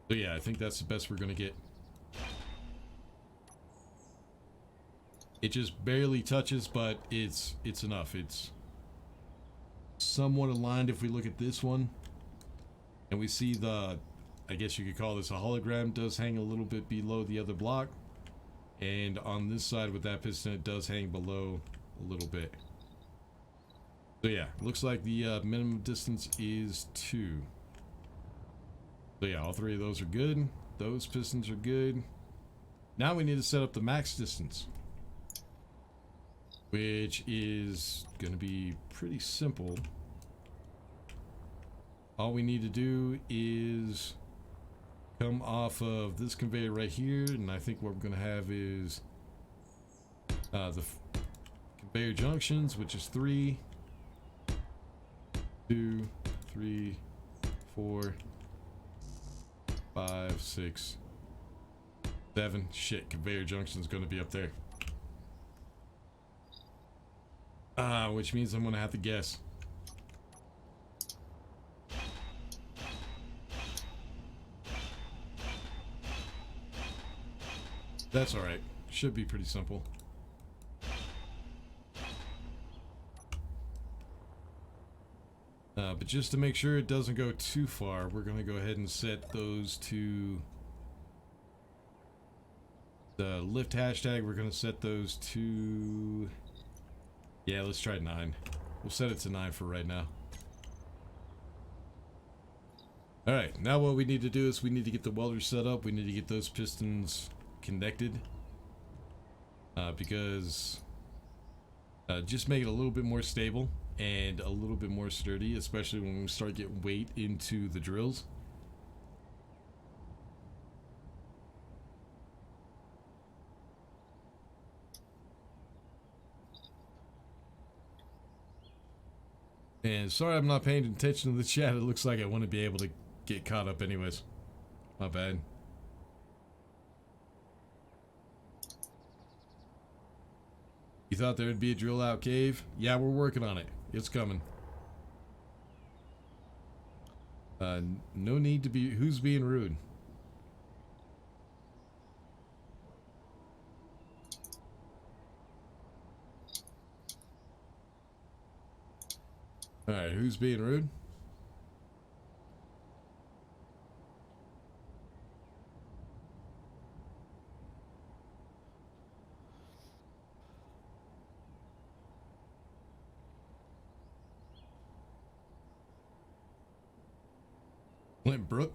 So yeah, I think that's the best we're gonna get. It just barely touches, but it's enough. It's somewhat aligned. If we look at this one, and we see the, I guess you could call this a hologram, does hang a little bit below the other block, and on this side with that piston, it does hang below a little bit. So yeah, looks like the minimum distance is 2. So yeah, all 3 of those are good. Those pistons are good. Now we need to set up the max distance, which is going to be pretty simple. All we need to do is come off of this conveyor right here, and I think what we're going to have is the conveyor junctions, which is 3, 2, 3, 4, 5, 6, 7. Shit, conveyor junction's going to be up there. Which means I'm going to have to guess. That's alright. Should be pretty simple. But just to make sure it doesn't go too far, we're going to go ahead and set those to the lift hashtag. We're going to set those to, yeah, let's try 9. We'll set it to 9 for right now. Alright, now what we need to do is we need to get the welder set up. We need to get those pistons connected. Because just make it a little bit more stable and a little bit more sturdy, especially when we start getting weight into the drills. And sorry I'm not paying attention to the chat. It looks like I want to be able to get caught up anyways. My bad. You thought there would be a drill out cave? Yeah, we're working on it. It's coming. No need to be... Who's being rude? Alright, who's being rude? Flint Brook?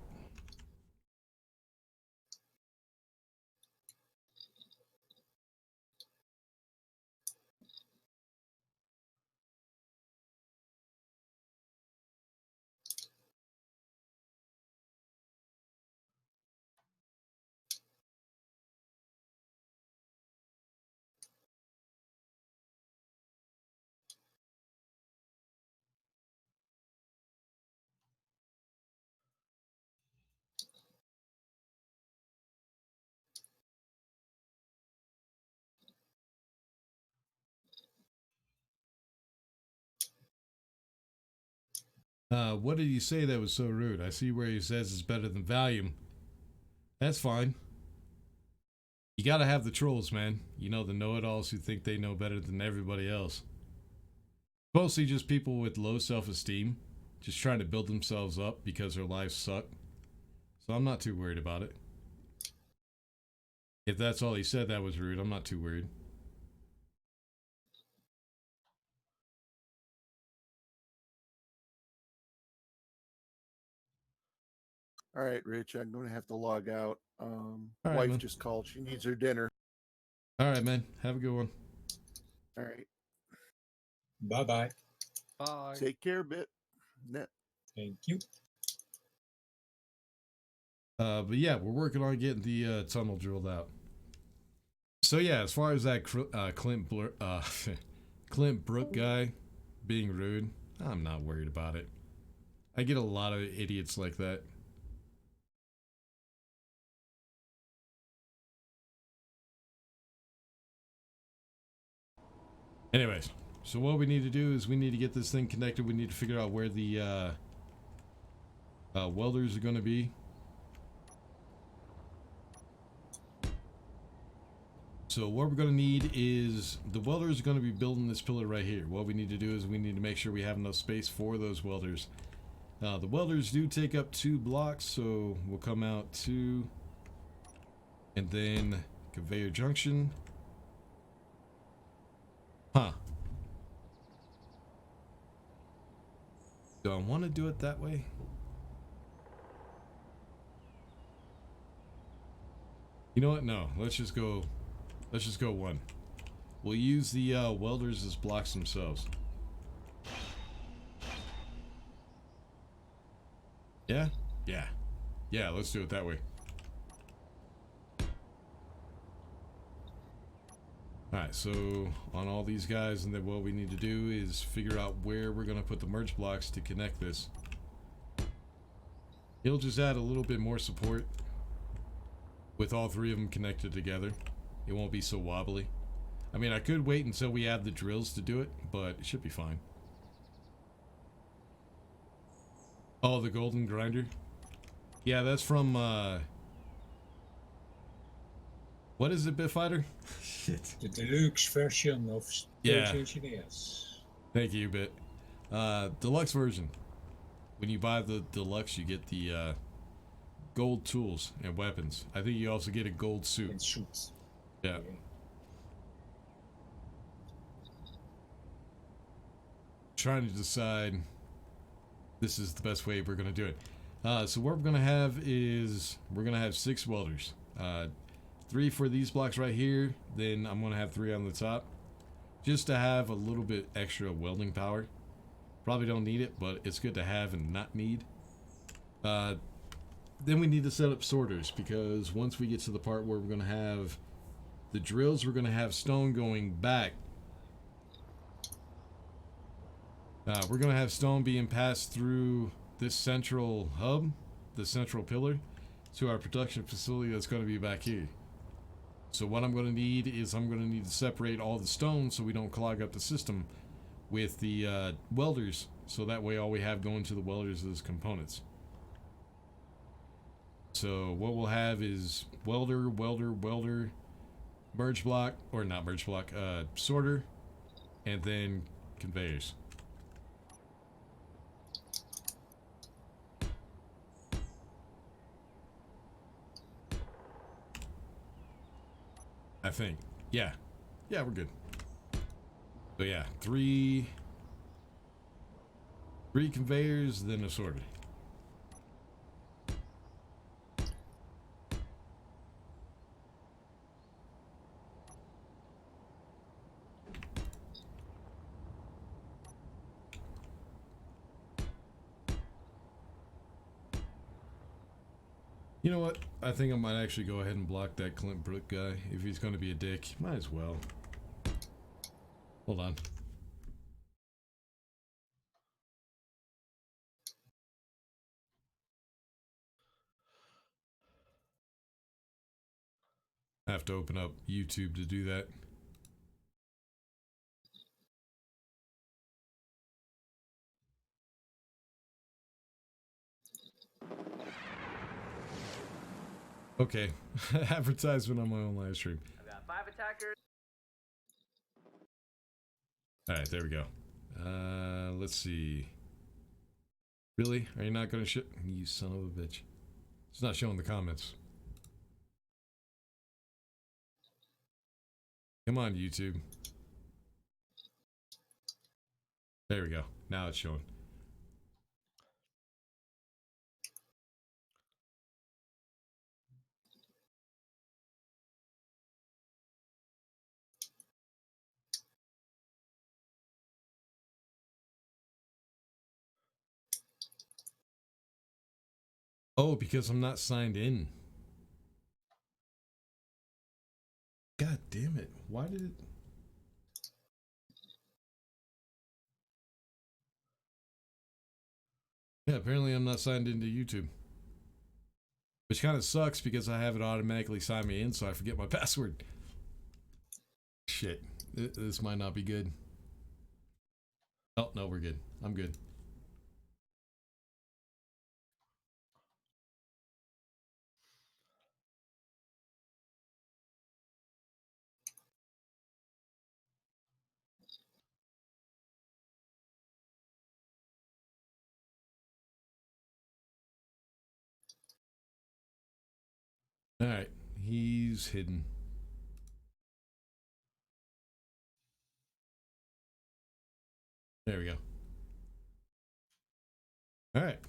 What did he say that was so rude? I see where he says it's better than Valium. That's fine. You gotta have the trolls, man. You know, the know-it-alls who think they know better than everybody else. Mostly just people with low self-esteem, just trying to build themselves up because their lives suck. So I'm not too worried about it. If that's all he said that was rude, I'm not too worried. All right, Rich, I'm going to have to log out. All right, Wife man. just called. She needs her dinner. All right, man. Have a good one. All right. Bye-bye. Bye. Take care, bit. Net. Thank you. But yeah, we're working on getting the tunnel drilled out. So yeah, as far as that Clint Brook guy being rude, I'm not worried about it. I get a lot of idiots like that. Anyways, so what we need to do is we need to get this thing connected. We need to figure out where the welders are going to be. So what we're going to need is the welders are going to be building this pillar right here. What we need to do is we need to make sure we have enough space for those welders. The welders do take up 2 blocks, so we'll come out 2, and then conveyor junction. Huh. Do I want to do it that way? You know what? No, let's just go 1. We'll use the welders as blocks themselves. Yeah? Yeah. Yeah, let's do it that way. Alright, so on all these guys, and then what we need to do is figure out where we're going to put the merge blocks to connect this. It'll just add a little bit more support with all 3 of them connected together. It won't be so wobbly. I mean, I could wait until we have the drills to do it, but it should be fine. Oh, the golden grinder? Yeah, that's from, what is it, Bitfighter? Shit. The deluxe version of Yeah. Space Engineers. Thank you, Bit. Deluxe version. When you buy the deluxe, you get the, gold tools and weapons. I think you also get a gold suit. And suits. Yeah. Trying to decide this is the best way we're going to do it. So what we're going to have is we're going to have 6 welders. 3 for these blocks right here. Then I'm going to have 3 on the top. Just to have a little bit extra welding power. Probably don't need it, but it's good to have and not need. Then we need to set up sorters, because once we get to the part where we're going to have the drills, we're going to have stone going back. We're going to have stone being passed through this central hub, the central pillar, to our production facility that's going to be back here. So what I'm going to need is I'm going to need to separate all the stone so we don't clog up the system with the welders. So that way all we have going to the welders is components. So what we'll have is welder, merge block, or not merge block, sorter, and then conveyors. I think. Yeah. Yeah, we're good. So yeah, 3 conveyors, then a sorter. You know what? I think I might actually go ahead and block that Clint Brook guy. If he's going to be a dick, might as well. Hold on. I have to open up YouTube to do that. Okay. Advertisement on my own live stream. I've got 5 attackers. Alright, there we go. Let's see. Really? Are you not gonna ship? You son of a bitch. It's not showing the comments. Come on, YouTube. There we go. Now it's showing. Oh, because I'm not signed in. God damn it. Why did it... Yeah, apparently I'm not signed into YouTube. Which kind of sucks because I have it automatically sign me in, so I forget my password. Shit. This might not be good. Oh, no, we're good. I'm good. Alright, he's hidden. There we go. Alright.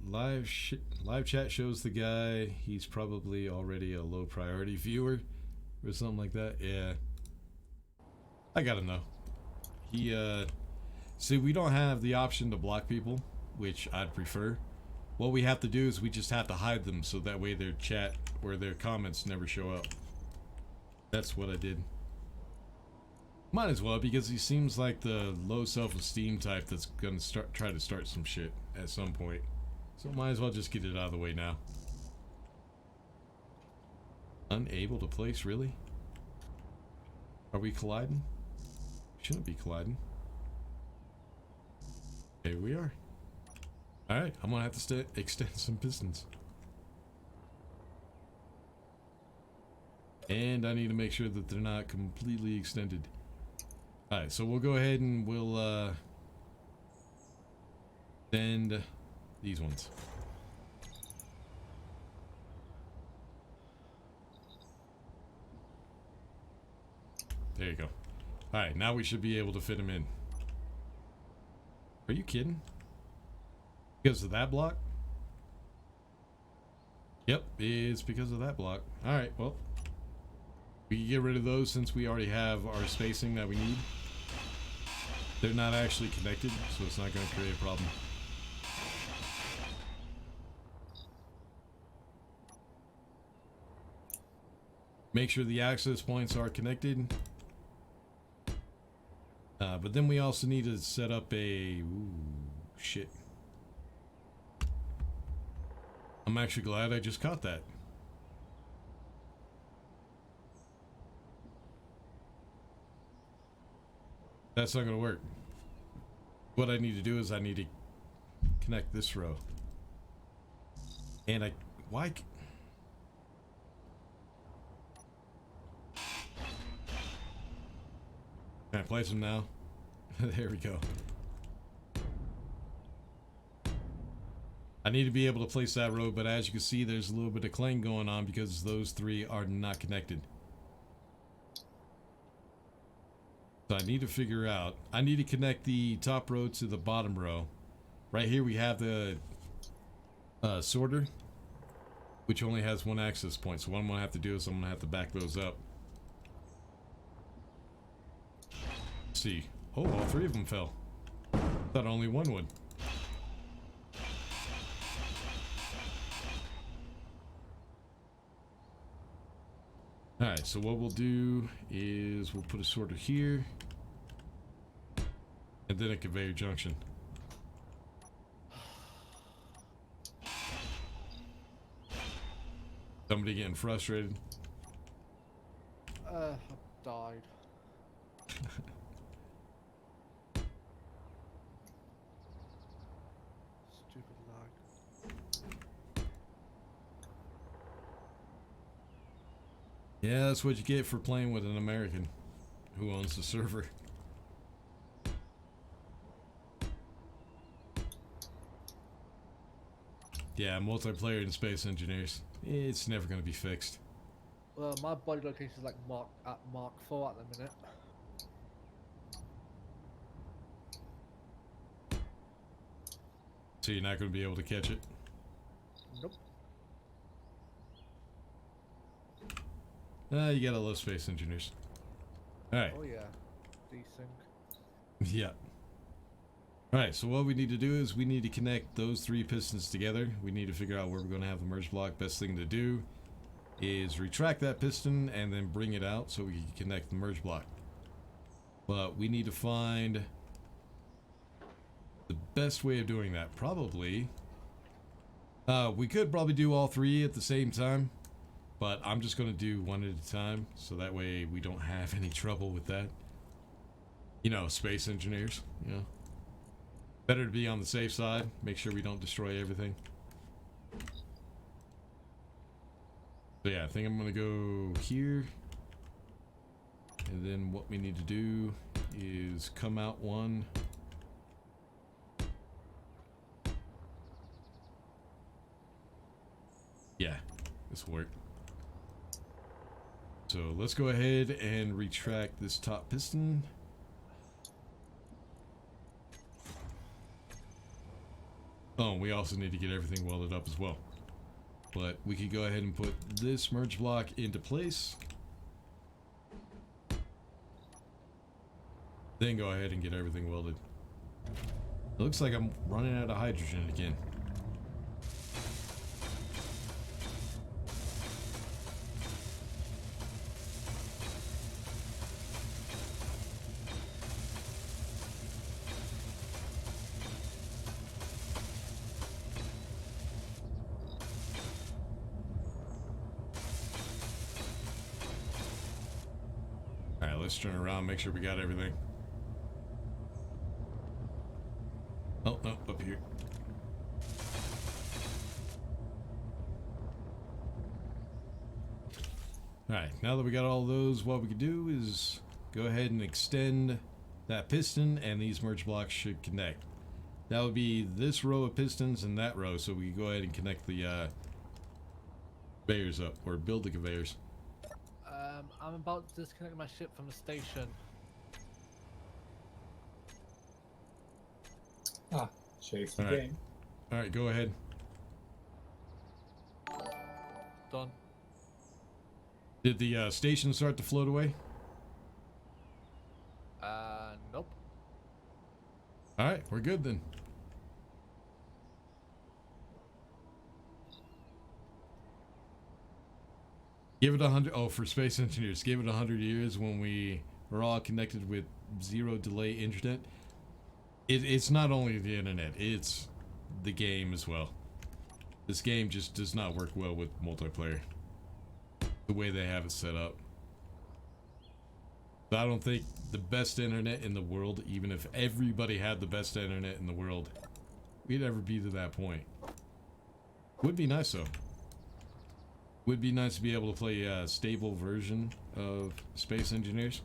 Live chat shows the guy. He's probably already a low priority viewer or something like that. Yeah. I gotta know. See, we don't have the option to block people, which I'd prefer. What we have to do is we just have to hide them so that way their chat or their comments never show up. That's what I did. Might as well, because he seems like the low self-esteem type that's gonna try to start some shit at some point. So might as well just get it out of the way now. Unable to place, really? Are we colliding? Shouldn't be colliding. Here we are. Alright, I'm gonna have to extend some pistons. And I need to make sure that they're not completely extended. Alright, so we'll go ahead and we'll extend these ones. There you go. Alright, now we should be able to fit them in. Are you kidding? Because of that block? Yep, it's because of that block. Alright, well. We can get rid of those since we already have our spacing that we need. They're not actually connected, so it's not going to create a problem. Make sure the access points are connected. But then we also need to set up a... Ooh, shit. I'm actually glad I just caught that. That's not going to work. What I need to do is I need to connect this row. And why... Can I place them now? There we go. I need to be able to place that row, but as you can see, there's a little bit of clang going on because those three are not connected. So I need to figure out, I need to connect the top row to the bottom row. Right here we have the sorter, which only has one access point. So what I'm going to have to do is I'm going to have to back those up. Let's see. Oh, all three of them fell. Thought only one would. Alright, so what we'll do is we'll put a sorter here. And then a conveyor junction. Somebody getting frustrated. I died. Yeah, that's what you get for playing with an American who owns the server. Yeah, multiplayer in Space Engineers. It's never going to be fixed. Well, my body location is like Mark 4 at the minute. So you're not going to be able to catch it? Nope. You gotta love Space Engineers. Alright. Oh yeah. Decent. Yeah. Alright, so what we need to do is we need to connect those 3 pistons together. We need to figure out where we're going to have the merge block. Best thing to do is retract that piston and then bring it out so we can connect the merge block. But we need to find the best way of doing that. Probably we could probably do all 3 at the same time, but I'm just going to do one at a time so that way we don't have any trouble with that. You know, Space Engineers, you know. Better to be on the safe side, make sure we don't destroy everything. So yeah, I think I'm gonna go here. And then what we need to do is come out one. Yeah, this will work. So let's go ahead and retract this top piston. Oh, we also need to get everything welded up as well. But we could go ahead and put this merge block into place. Then go ahead and get everything welded. It looks like I'm running out of hydrogen again. Alright, let's turn around, make sure we got everything. Oh, no, up here. Alright, now that we got all those, what we can do is go ahead and extend that piston, and these merge blocks should connect. That would be this row of pistons and that row, so we can go ahead and connect the conveyors up, or build the conveyors. I'm about to disconnect my ship from the station. Ah, save the All right. game. Alright, go ahead. Done. Did the station start to float away? Nope. Alright, we're good then. Give it 100. Oh, for Space Engineers, give it 100 years when we are all connected with zero delay internet. It's not only the internet, it's the game as well. This game just does not work well with multiplayer. The way they have it set up. So I don't think the best internet in the world, even if everybody had the best internet in the world, we'd ever be to that point. Would be nice though. Would be nice to be able to play a stable version of Space Engineers.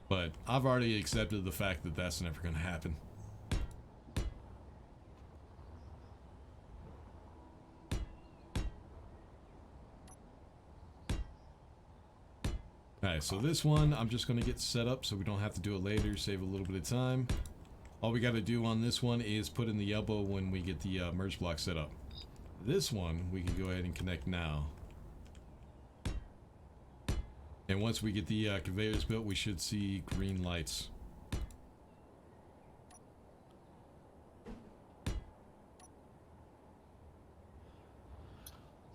But I've already accepted the fact that that's never going to happen. Alright, so this one I'm just going to get set up so we don't have to do it later, save a little bit of time. All we got to do on this one is put in the elbow when we get the merge block set up. This one we can go ahead and connect now. And once we get the conveyors built, we should see green lights.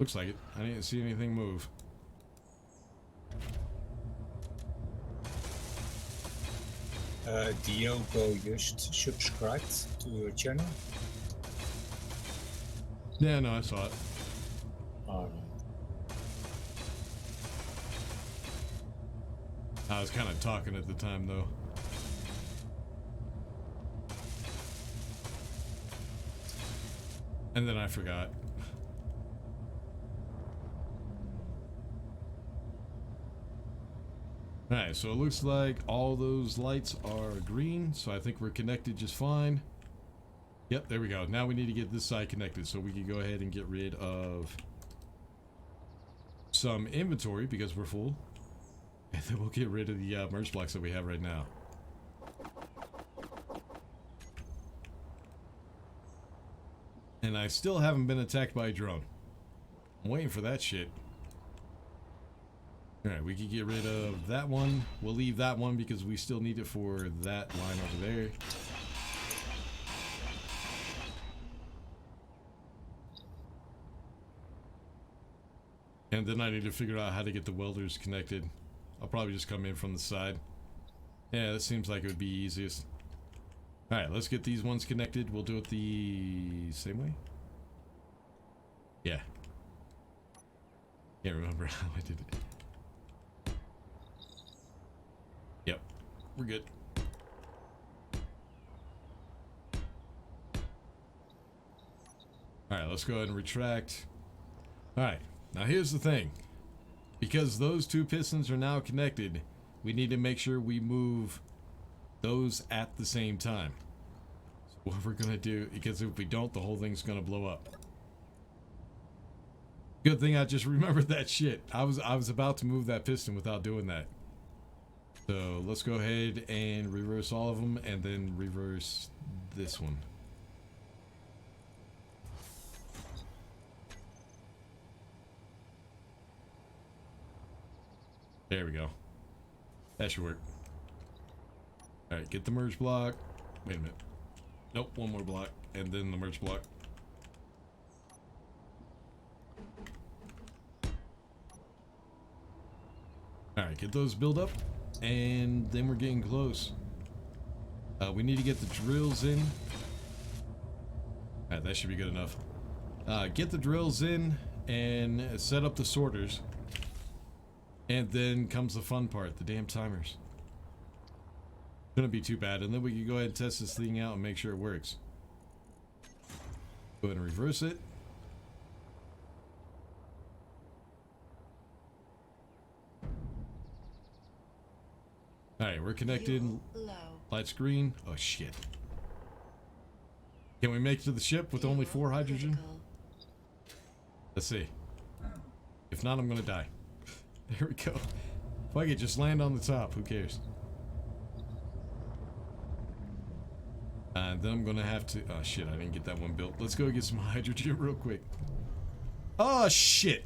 Looks like it. I didn't see anything move. Diogo just subscribed to your channel. Yeah, no, I saw it. Alright. I was kind of talking at the time, though. And then I forgot. Alright, so it looks like all those lights are green, so I think we're connected just fine. Yep, there we go. Now we need to get this side connected, so we can go ahead and get rid of some inventory because we're full. And then we'll get rid of the merge blocks that we have right now. And I still haven't been attacked by a drone. I'm waiting for that shit. Alright, we can get rid of that one. We'll leave that one because we still need it for that line over there. And then I need to figure out how to get the welders connected. I'll probably just come in from the side. Yeah, that seems like it would be easiest. Alright, let's get these ones connected. We'll do it the same way. Yeah. Can't remember how I did it. Yep, we're good. Alright, let's go ahead and retract. Alright, now here's the thing. Because those two pistons are now connected, we need to make sure we move those at the same time. So what we're gonna do, because if we don't, the whole thing's gonna blow up. Good thing I just remembered that shit. I was about to move that piston without doing that. So let's go ahead and reverse all of them and then reverse this one. There we go. That should work. Alright, get the merge block. Wait a minute. Nope, one more block. And then the merge block. Alright, get those build up. And then we're getting close. We need to get the drills in. Alright, that should be good enough. Get the drills in and set up the sorters. And then comes the fun part, the damn timers. Shouldn't be too bad. And then we can go ahead and test this thing out and make sure it works. Go ahead and reverse it. Alright, we're connected. Lights green. Oh shit. Can we make it to the ship with only 4 hydrogen? Let's see. If not, I'm gonna die. There we go. Fuck it, just land on the top. Who cares? And then I'm gonna have to... Oh shit, I didn't get that one built. Let's go get some hydrogen real quick. Oh shit!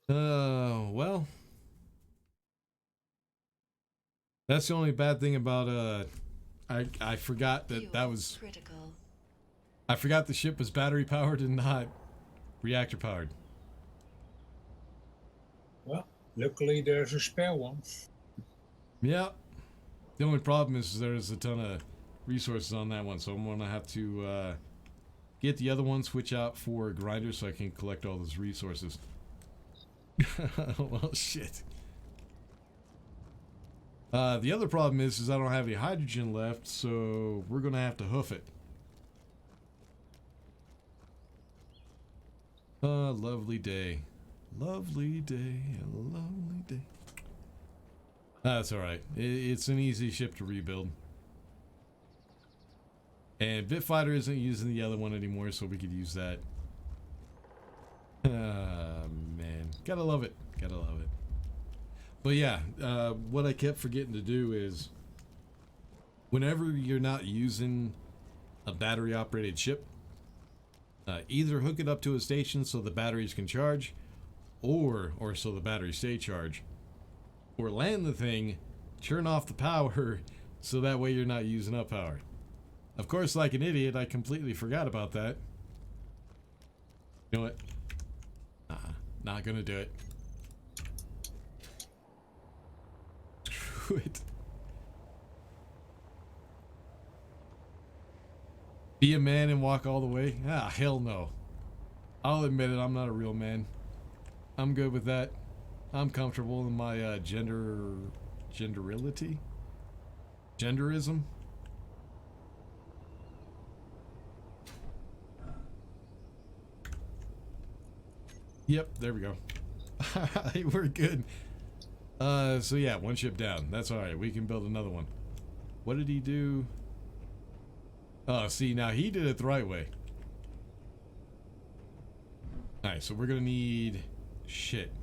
Well... That's the only bad thing about, I forgot that was... Critical. I forgot the ship was battery powered and not reactor powered. Well, luckily there's a spare one. Yeah. The only problem is there's a ton of resources on that one, so I'm gonna have to, get the other one, switch out for a grinder so I can collect all those resources. Well, shit. The other problem is I don't have any hydrogen left, so we're gonna have to hoof it. Lovely day. Lovely day, a lovely day. That's alright. It's an easy ship to rebuild. And Bitfighter isn't using the other one anymore, so we could use that. Man. Gotta love it. Gotta love it. But yeah, what I kept forgetting to do is whenever you're not using a battery operated ship, either hook it up to a station so the batteries can charge, or so the batteries stay charged, or land the thing, turn off the power so that way you're not using up power. Of course, like an idiot, I completely forgot about that. You know what? Not gonna do it. It. Be a man and walk all the way? Ah, hell no. I'll admit it, I'm not a real man. I'm good with that. I'm comfortable in my genderility? Genderism? Yep, there we go. We're good. So yeah, one ship down. That's alright. We can build another one. What did he do? Oh, see, now he did it the right way. Alright, so we're gonna need... shit.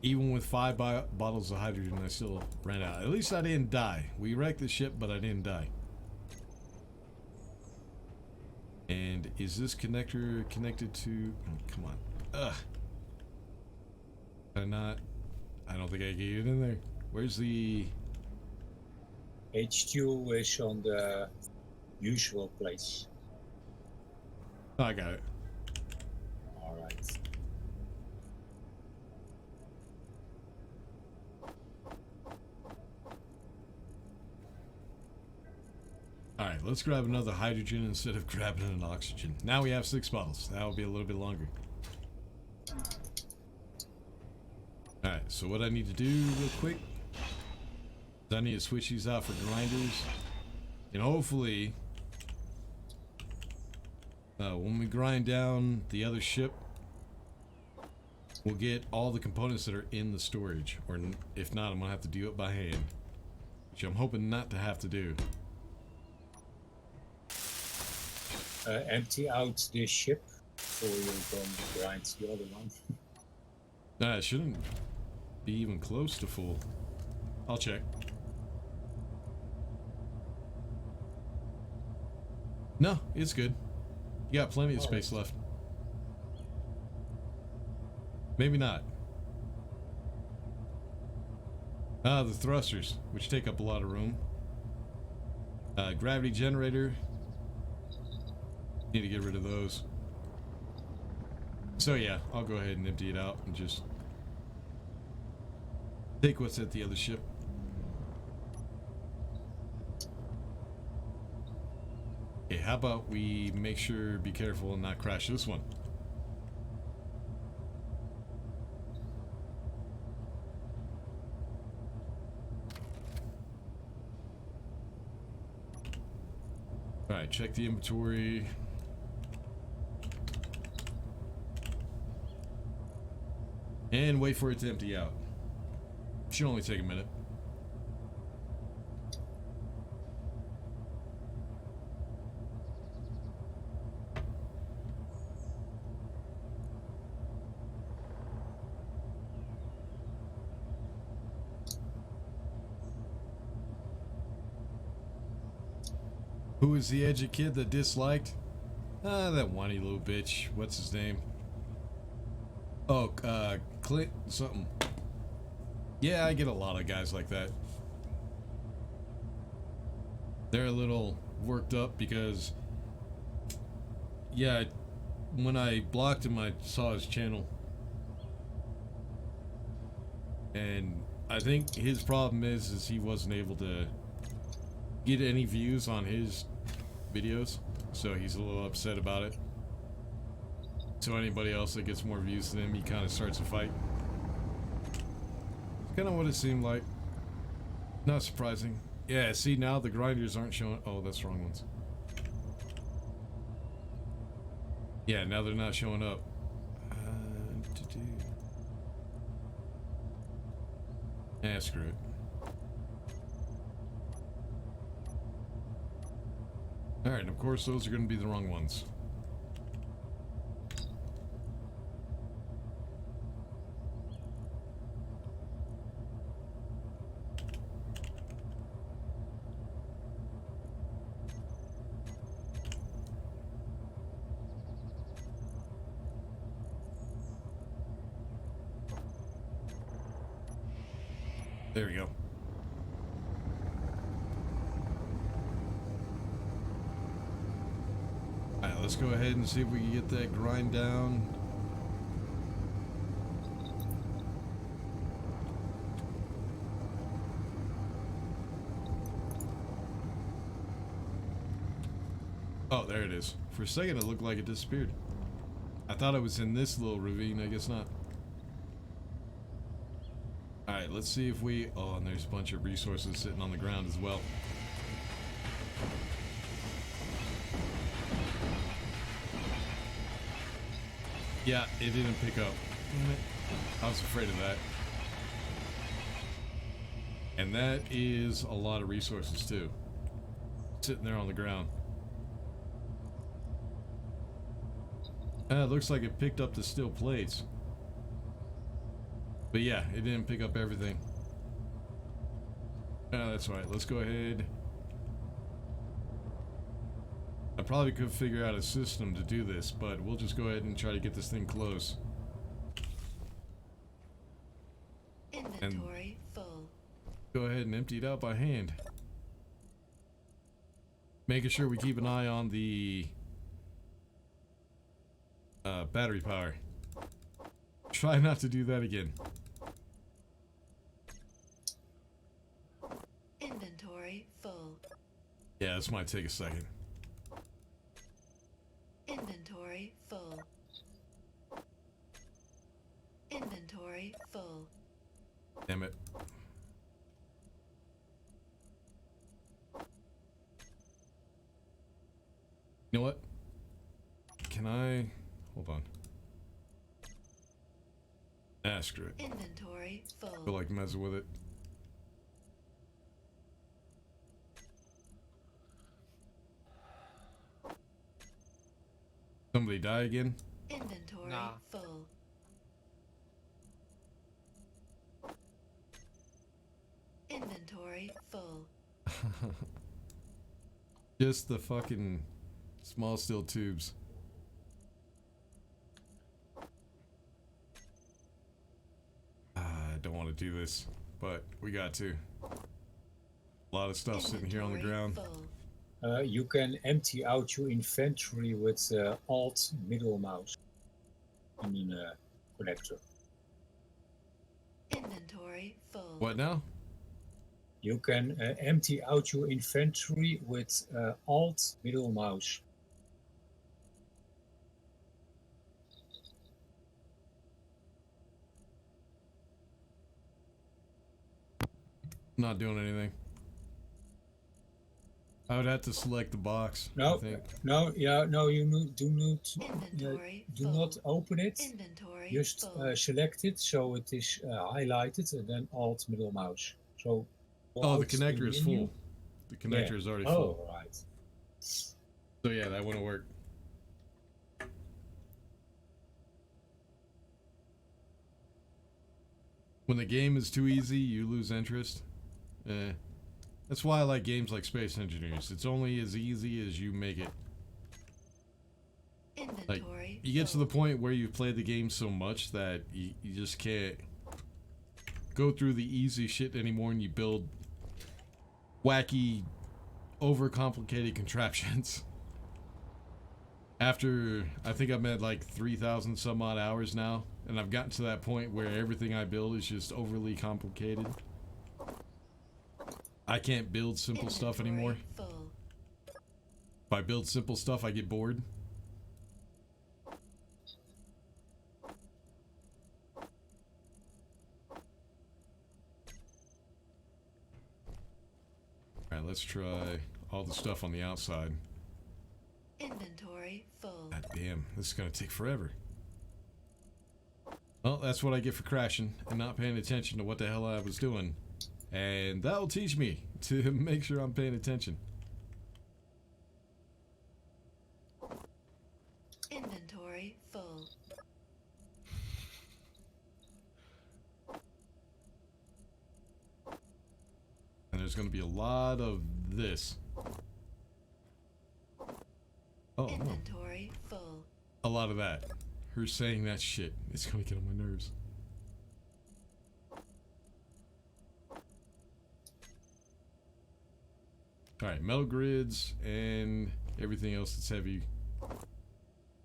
Even with 5 bottles of hydrogen, I still ran out. At least I didn't die. We wrecked the ship, but I didn't die. And is this connector connected to... oh, come on. Ugh. Can I not... I don't think I can get in there. Where's the... HQ is on the usual place. oh, I got it. Alright. Alright, let's grab another hydrogen instead of grabbing an oxygen. Now we have 6 bottles. That'll be a little bit longer. Alright, so what I need to do real quick is I need to switch these out for grinders. And hopefully, when we grind down the other ship, we'll get all the components that are in the storage. Or if not, I'm going to have to do it by hand. Which I'm hoping not to have to do. Empty out this ship before you're going to grind the other one. Nah, it shouldn't be even close to full. I'll check. No, it's good. You got plenty of space left. Maybe not. Ah, the thrusters, which take up a lot of room. Gravity generator. Need to get rid of those. So yeah, I'll go ahead and empty it out and just take what's at the other ship. Okay, how about we make sure, be careful and not crash this one. Alright, check the inventory. And wait for it to empty out. Should only take a minute. Who is the edgy kid that disliked? Ah, that whiny little bitch. What's his name? Oh, Clint something. Yeah, I get a lot of guys like that. They're a little worked up because, yeah, when I blocked him, I saw his channel. And I think his problem is he wasn't able to get any views on his videos, so he's a little upset about it. So anybody else that gets more views than him, he kind of starts a fight. Kind of what it seemed like. Not surprising. Yeah, see, now the grinders aren't showing. Oh, that's the wrong ones. Yeah, now they're not showing up. Screw it. Alright, and of course those are going to be the wrong ones. There we go. Alright, let's go ahead and see if we can get that grind down. Oh, there it is. For a second it looked like it disappeared. I thought it was in this little ravine, I guess not. Alright, let's see if we... Oh, and there's a bunch of resources sitting on the ground as well. Yeah, it didn't pick up. Damn it. I was afraid of that. And that is a lot of resources too. Sitting there on the ground. It looks like it picked up the steel plates. But yeah, it didn't pick up everything. That's right. Let's go ahead. I probably could figure out a system to do this, but we'll just go ahead and try to get this thing close. Inventory full. Go ahead and empty it out by hand. Making sure we keep an eye on the battery power. Try not to do that again. Inventory full. Yeah, this might take a second. Inventory full. Inventory full. Damn it. You know what? Can I... Hold on. Ah, screw it. Inventory full. I feel like messing with it. Somebody die again? Inventory Nah. full. Inventory full. Just the fucking small steel tubes. I don't want to do this, but we got to. A lot of stuff sitting here on the Inventory ground. full. You can empty out your inventory with Alt middle mouse in a connector. Inventory full. What now? You can empty out your inventory with Alt middle mouse. Not doing anything. I would have to select the box. I No, think. no, yeah, no. You do Inventory do full. not open it. Inventory Just full. select it so it is highlighted, and then Alt middle mouse. So. go Oh, the out connector the is menu. full. The connector is already Oh, full. right. So yeah, that wouldn't work. When the game is too easy, you lose interest. That's why I like games like Space Engineers. It's only as easy as you make it. Like, Inventory you get to full. the point where you've played the game so much that you just can't go through the easy shit anymore, and you build wacky, overcomplicated contraptions. After, I think I'm at like 3,000 some odd hours now, and I've gotten to that point where everything I build is just overly complicated. I can't build simple stuff anymore. Inventory full. If I build simple stuff, I get bored. Alright, let's try all the stuff on the outside. Inventory full. God damn, this is gonna take forever. Well, that's what I get for crashing and not paying attention to what the hell I was doing. And that'll teach me to make sure I'm paying attention. Inventory full. And there's gonna be a lot of this. Oh, no. Inventory full. A lot of that. Her saying that shit. It's gonna get on my nerves. Alright, metal grids and everything else that's heavy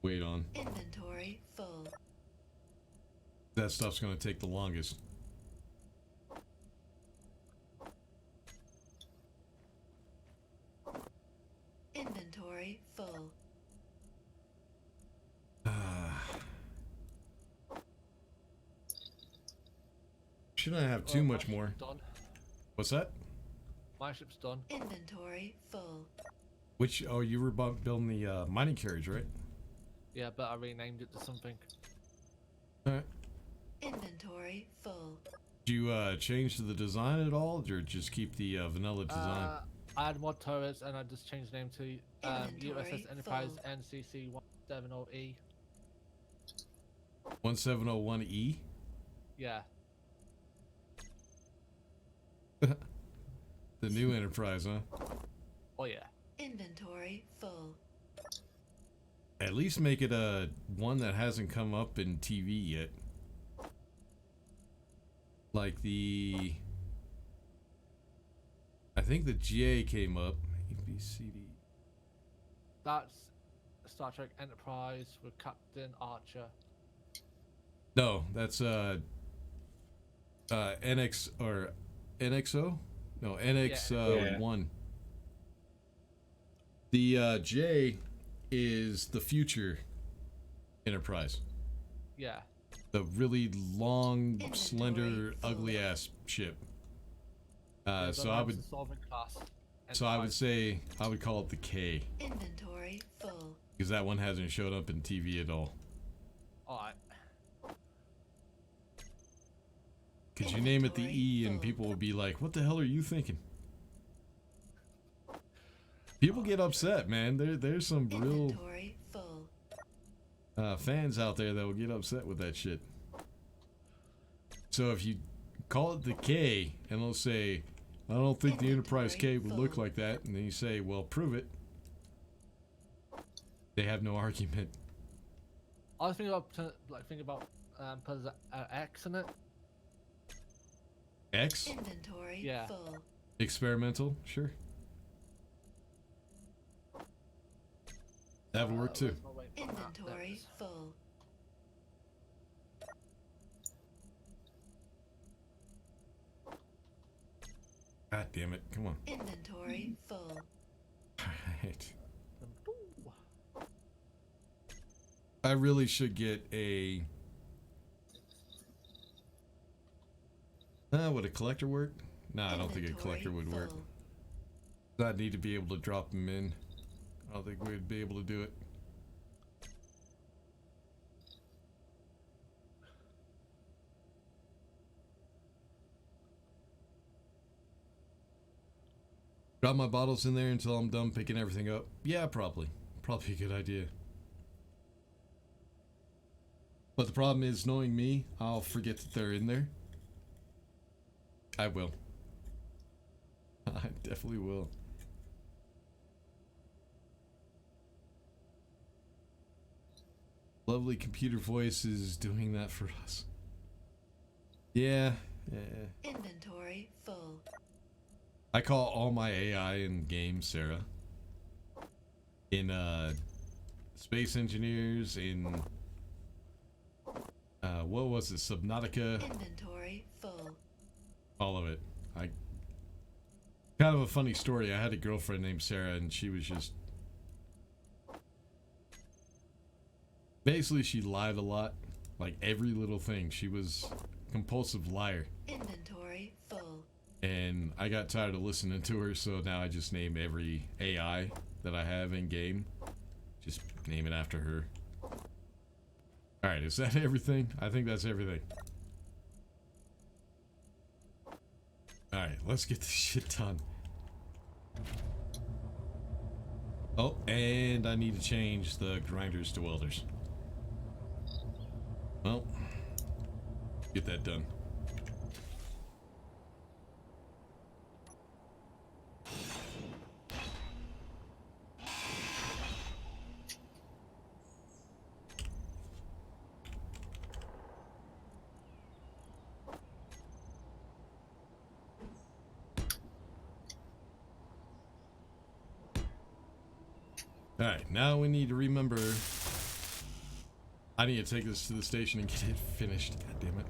weight on. Inventory full. That stuff's gonna take the longest. Inventory full. Shouldn't have too much more. Done. What's that? My ship's done. Inventory full. Which, oh, you were building the mining carriage, right? Yeah, but I renamed it to something. Alright. Inventory full. Did you change the design at all, or just keep the vanilla design? I had mod turrets and I just changed the name to Inventory USS Enterprise full. NCC 170E. 1701E? Yeah. The new Enterprise, huh? Oh yeah. Inventory full. At least make it a one that hasn't come up in TV yet. Like the... I think the GA came up. ABCD. That's Star Trek Enterprise with Captain Archer. No, that's NX or NXO? No, NX Yeah. 1. The J is the future Enterprise. Yeah. The really long, Inventory slender, full. ugly ass ship. Yeah, So the I Lance would and Solving class. so I would Enterprise. say I would call it the K, Inventory full. because that one hasn't showed up in TV at all. Alright. Could you name it the Inventory E and full. people would be like, "What the hell are you thinking?" People get upset, man. There's some real Inventory full. fans out there that will get upset with that shit. So if you call it the K and they'll say, "I don't think the Enterprise K would look full. like that," and then you say, "Well, prove it," they have no argument. I was thinking about put an X in it. X? Inventory Yeah. full. Experimental? Sure. That would work too. where's my way for that? There it Inventory is. full. God damn it. Come on. Inventory full. Alright. Ooh. I really should get a... would a collector work? No, I don't think a Inventory collector would work. full. I'd need to be able to drop them in. I don't think we'd be able to do it. Drop my bottles in there until I'm done picking everything up. Yeah, probably. Probably a good idea. But the problem is, knowing me, I'll forget that they're in there. I will. I definitely will. Lovely computer voice is doing that for us. Yeah. Inventory full. I call all my AI in games Sarah. In Space Engineers, in what was it, Subnautica, Inventory full. all of it. I kind of a funny story. I had a girlfriend named Sarah, and she was just basically, she lied a lot, like every little thing. She was a compulsive liar. Inventory full. And I got tired of listening to her, so now I just name every AI that I have in game. Just name it after her. Alright, is that everything? I think that's everything. Alright, let's get this shit done. Oh, and I need to change the grinders to welders. Well, get that done. Alright, now we need to remember. I need to take this to the station and get it finished. God damn it.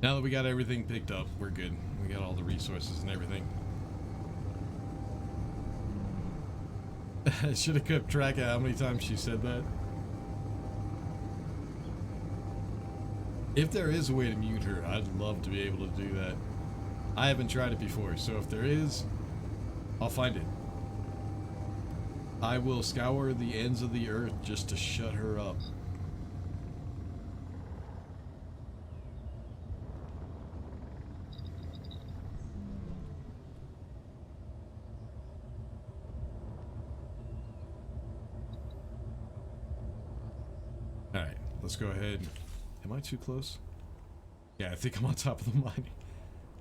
Now that we got everything picked up, we're good. We got all the resources and everything. I should have kept track of how many times she said that. If there is a way to mute her, I'd love to be able to do that. I haven't tried it before, so if there is, I'll find it. I will scour the ends of the earth just to shut her up. Alright, let's go ahead. Am I too close? Yeah, I think I'm on top of the mine.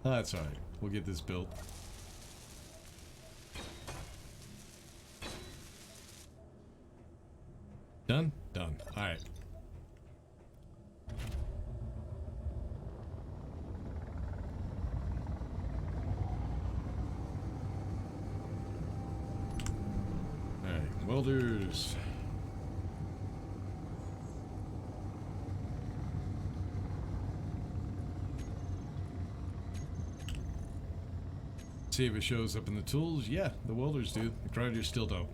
That's alright. We'll get this built. Done? Done. Alright. Alright, welders. See if it shows up in the tools. Yeah, the welders do. The grinders still don't.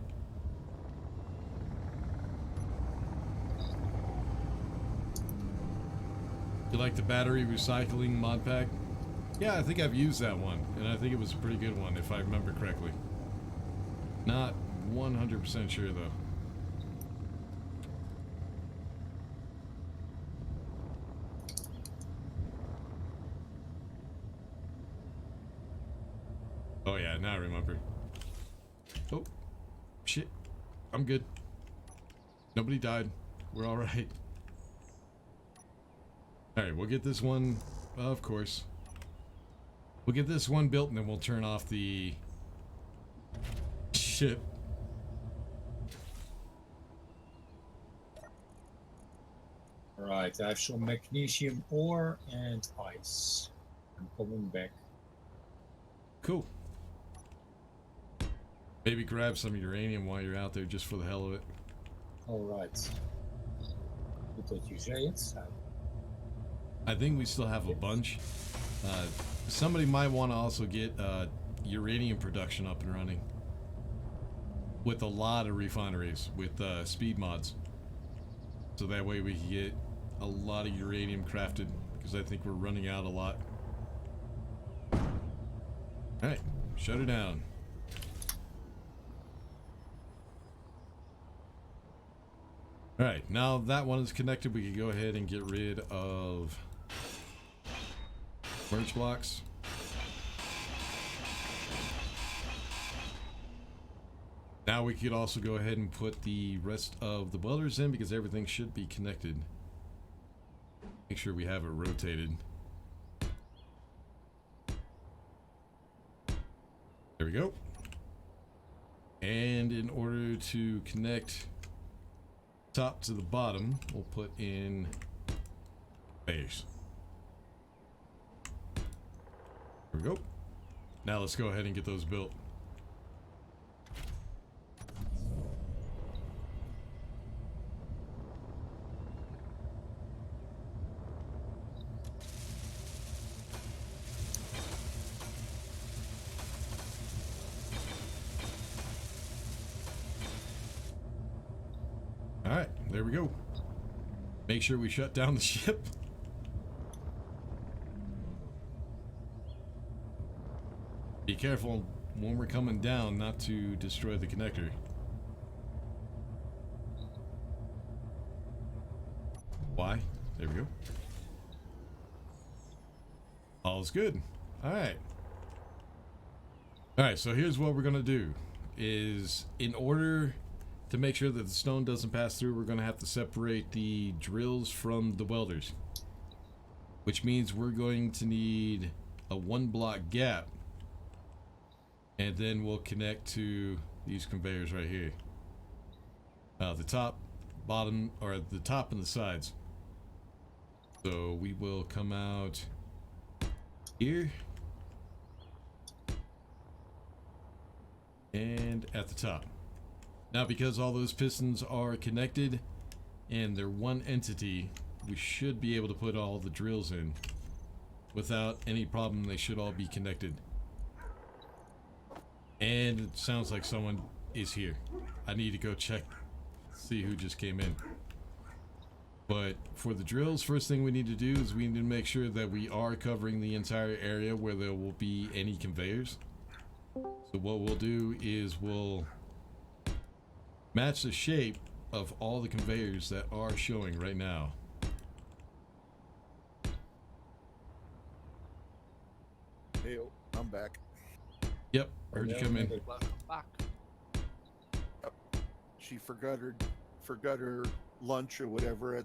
You like the battery recycling mod pack? Yeah, I think I've used that one, and I think it was a pretty good one if I remember correctly. Not 100% sure though. Oh yeah, now I remember. Oh, shit. I'm good. Nobody died. We're alright. Alright, we'll get this one, of course. We'll get this one built and then we'll turn off the ship. Right, I have some magnesium ore and ice. I'm coming back. Cool. Maybe grab some uranium while you're out there just for the hell of it. Alright. Good that you say it. I think we still have a bunch. Somebody might want to also get uranium production up and running. With a lot of refineries, with speed mods. So that way we can get a lot of uranium crafted, because I think we're running out a lot. Alright, shut her down. Alright, now that one is connected, we can go ahead and get rid of merge blocks. Now we could also go ahead and put the rest of the welders in because everything should be connected. Make sure we have it rotated. There we go. And in order to connect top to the bottom, we'll put in base. There we go. Now let's go ahead and get those built. Alright, there we go. Make sure we shut down the ship. Be careful when we're coming down not to destroy the connector. Why? There we go. All's good. Alright. Alright, so here's what we're gonna do. Is in order to make sure that the stone doesn't pass through, we're gonna have to separate the drills from the welders. Which means we're going to need a 1 block gap. And then we'll connect to these conveyors right here. The top, bottom, or the top and the sides. So we will come out here. And at the top. Now because all those pistons are connected and they're one entity, we should be able to put all the drills in. Without any problem, they should all be connected. And it sounds like someone is here. I need to go check, see who just came in. But for the drills, first thing we need to do is we need to make sure that we are covering the entire area where there will be any conveyors. So what we'll do is we'll match the shape of all the conveyors that are showing right now. Hey, I'm back. Yep, heard you come in. Welcome back. She forgot her lunch or whatever,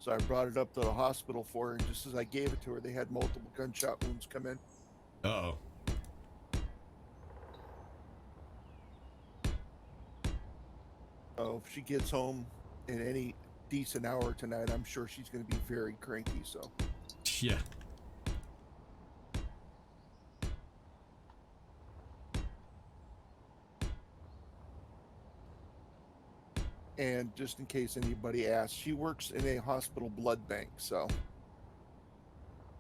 so I brought it up to the hospital for her. And just as I gave it to her, they had multiple gunshot wounds come in. Uh-oh. So if she gets home in any decent hour tonight, I'm sure she's going to be very cranky. So Yeah. and just in case anybody asks, she works in a hospital blood bank. So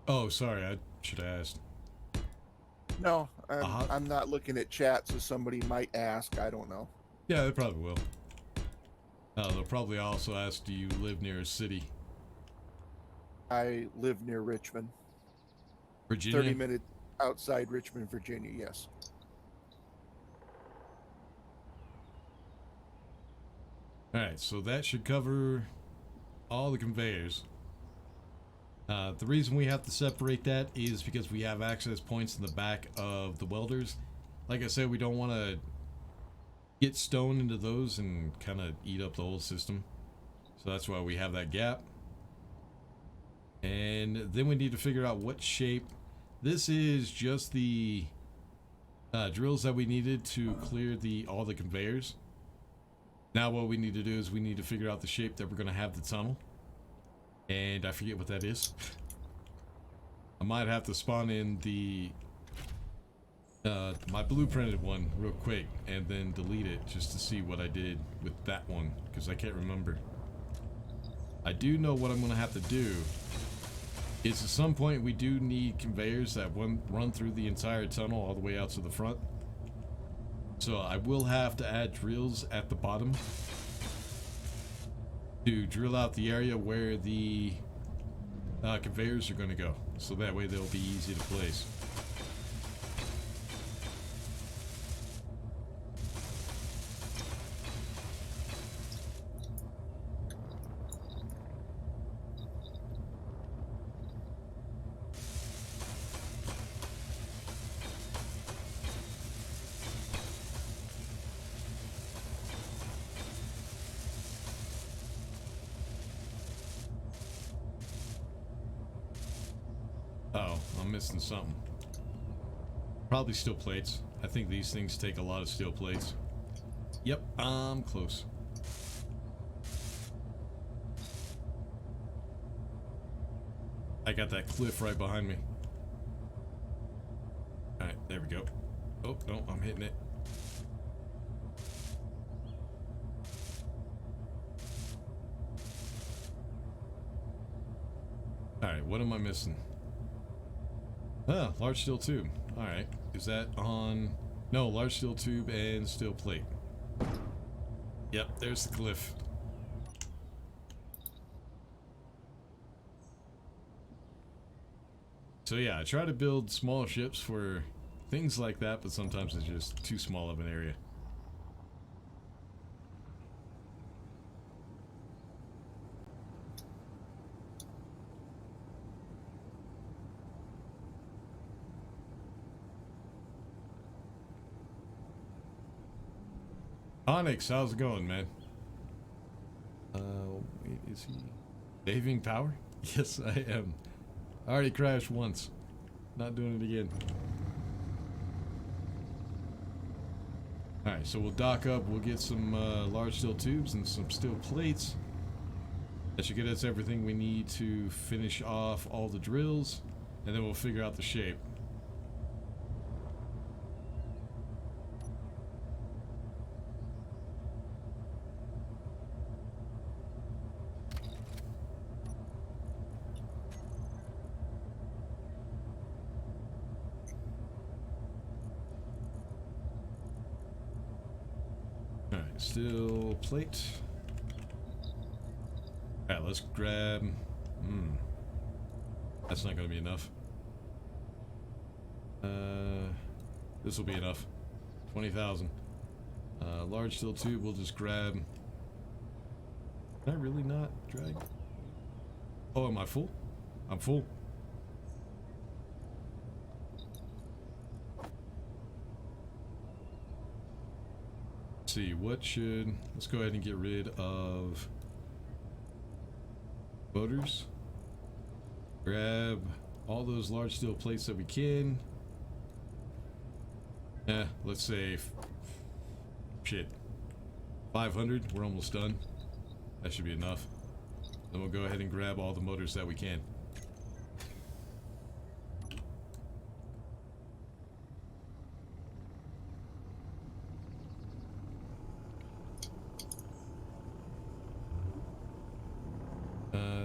Oh, sorry, I should have asked. no, Uh-huh. I'm not looking at chat, so somebody might ask. I don't know. Yeah, they probably will. They'll probably also ask, do you live near a city? I live near Richmond, Virginia? 30 minutes outside Richmond, Virginia. Yes. Alright, so that should cover all the conveyors. The reason we have to separate that is because we have access points in the back of the welders. Like I said, we don't want to get stone into those and kind of eat up the whole system. So that's why we have that gap. And then we need to figure out what shape. This is just the drills that we needed to clear all the conveyors. Now what we need to do is we need to figure out the shape that we're going to have the tunnel. And I forget what that is. I might have to spawn in the my blueprinted one real quick and then delete it just to see what I did with that one, because I can't remember. I do know what I'm going to have to do is at some point we do need conveyors that run through the entire tunnel all the way out to the front. So I will have to add drills at the bottom to drill out the area where the conveyors are going to go, so that way they'll be easy to place. Oh, I'm missing something. Probably steel plates. I think these things take a lot of steel plates. Yep, I'm close. I got that cliff right behind me. Alright, there we go. Oh, no, I'm hitting it. Alright, what am I missing? Ah, large steel tube. Alright. Is that on... No, large steel tube and steel plate. Yep, there's the cliff. So yeah, I try to build small ships for things like that, but sometimes it's just too small of an area. Onyx, how's it going, man? Wait, is he saving power? Yes, I am. I already crashed once. Not doing it again. Alright, so we'll dock up. We'll get some large steel tubes and some steel plates. That should get us everything we need to finish off all the drills. And then we'll figure out the shape. Alright, steel plate. Alright, let's grab. That's not going to be enough. This will be enough. 20,000. Large steel tube. We'll just grab. Can I really not drag? Oh, am I full? I'm full. Let's see, what should... Let's go ahead and get rid of motors. Grab all those large steel plates that we can. Let's say... Shit. 500, we're almost done. That should be enough. Then we'll go ahead and grab all the motors that we can.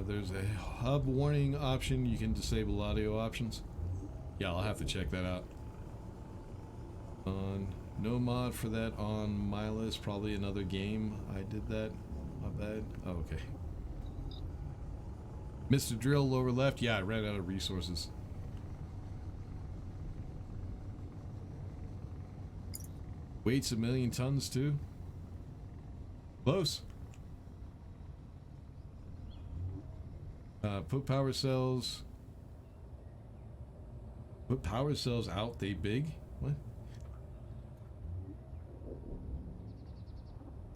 There's a hub warning option. You can disable audio options. Yeah, I'll have to check that out. No mod for that on my list. Probably another game I did that. My bad. Oh, okay. Mr. Drill, lower left. Yeah, I ran out of resources. Weight's 1,000,000 tons too. Close. Put power cells. Put power cells out. They big. What?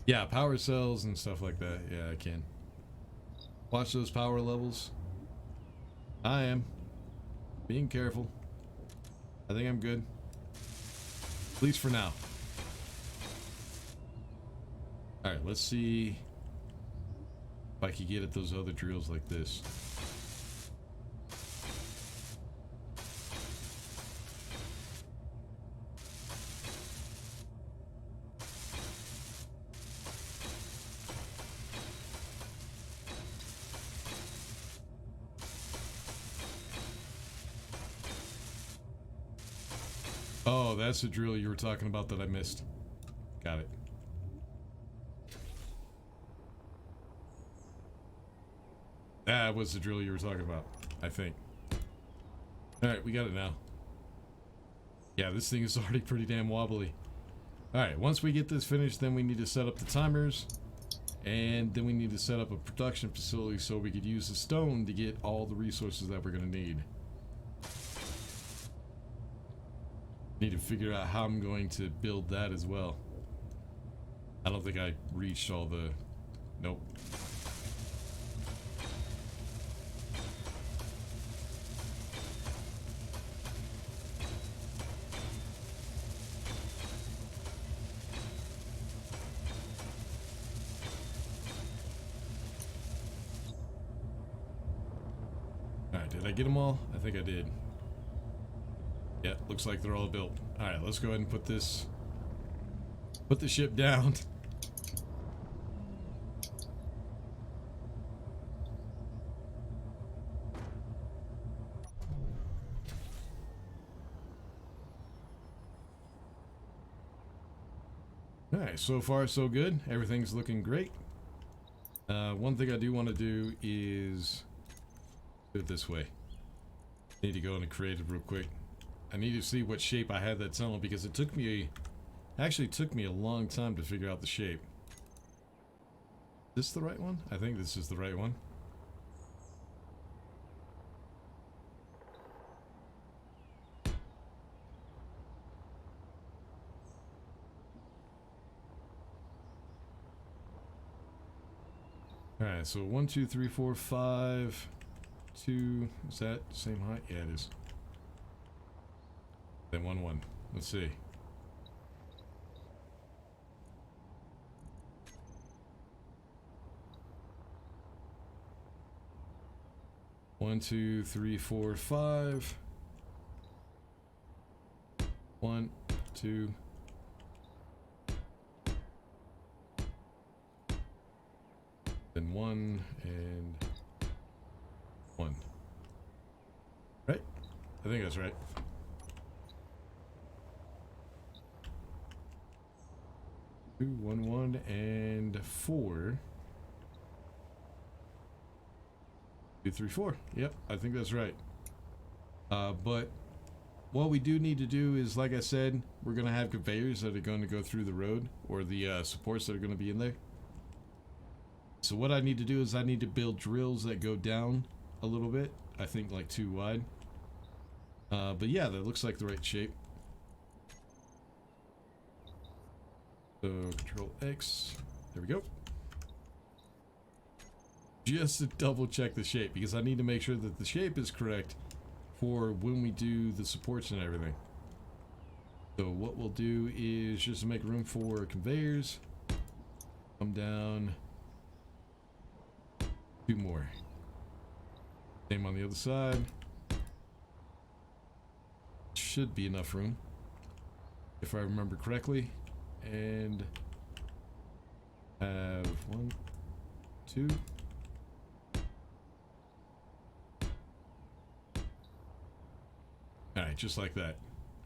Yeah, power cells and stuff like that. Yeah, I can. Watch those power levels. I am. Being careful. I think I'm good. At least for now. Alright, let's see if I can get at those other drills like this. Oh, that's the drill you were talking about that I missed. Got it. That was the drill you were talking about, I think. Alright, we got it now. Yeah, this thing is already pretty damn wobbly. Alright, once we get this finished, then we need to set up the timers. And then we need to set up a production facility so we could use the stone to get all the resources that we're going to need. Need to figure out how I'm going to build that as well. I don't think I reached all the... Nope. Alright, did I get them all? I think I did. Yeah, looks like they're all built. Alright, let's go ahead and put the ship down. Alright, so far so good. Everything's looking great. One thing I do want to do is do it this way. Need to go into creative real quick. I need to see what shape I had that tunnel because it took me a long time to figure out the shape. Is this the right one? I think this is the right one. Alright, so 1, 2, 3, 4, 5, 2, is that the same height? Yeah, it is. Then 1, 1. Let's see. One, 2, 3, 4, 5. 1, 2. Then 1 and 1. Right? I think that's right. 2, 1, 1, and 4. 2, 3, 4. Yep, I think that's right. But what we do need to do is, like I said, we're going to have conveyors that are going to go through the road, or the supports that are going to be in there. So what I need to do is I need to build drills that go down a little bit. I think like 2 wide. But yeah, that looks like the right shape. So Control X. There we go. Just to double check the shape, because I need to make sure that the shape is correct for when we do the supports and everything. So what we'll do is just to make room for conveyors. Come down 2 more. Same on the other side. Should be enough room, if I remember correctly. And have 1, 2. All right, just like that.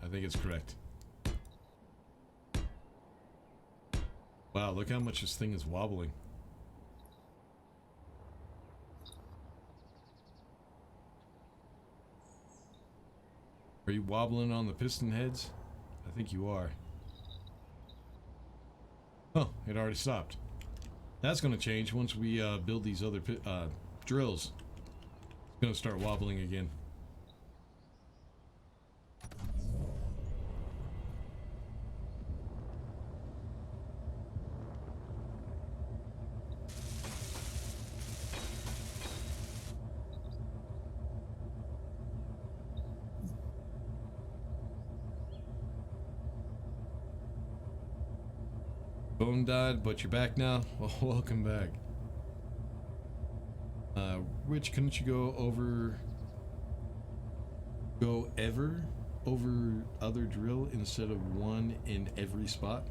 I think it's correct. Wow, look how much this thing is wobbling. Are you wobbling on the piston heads? I think you are. Oh, it already stopped. That's going to change once we build these other drills. It's going to start wobbling again. Phone died, but you're back now. Well, welcome back. Rich, couldn't you go ever over other drill instead of 1 in every spot?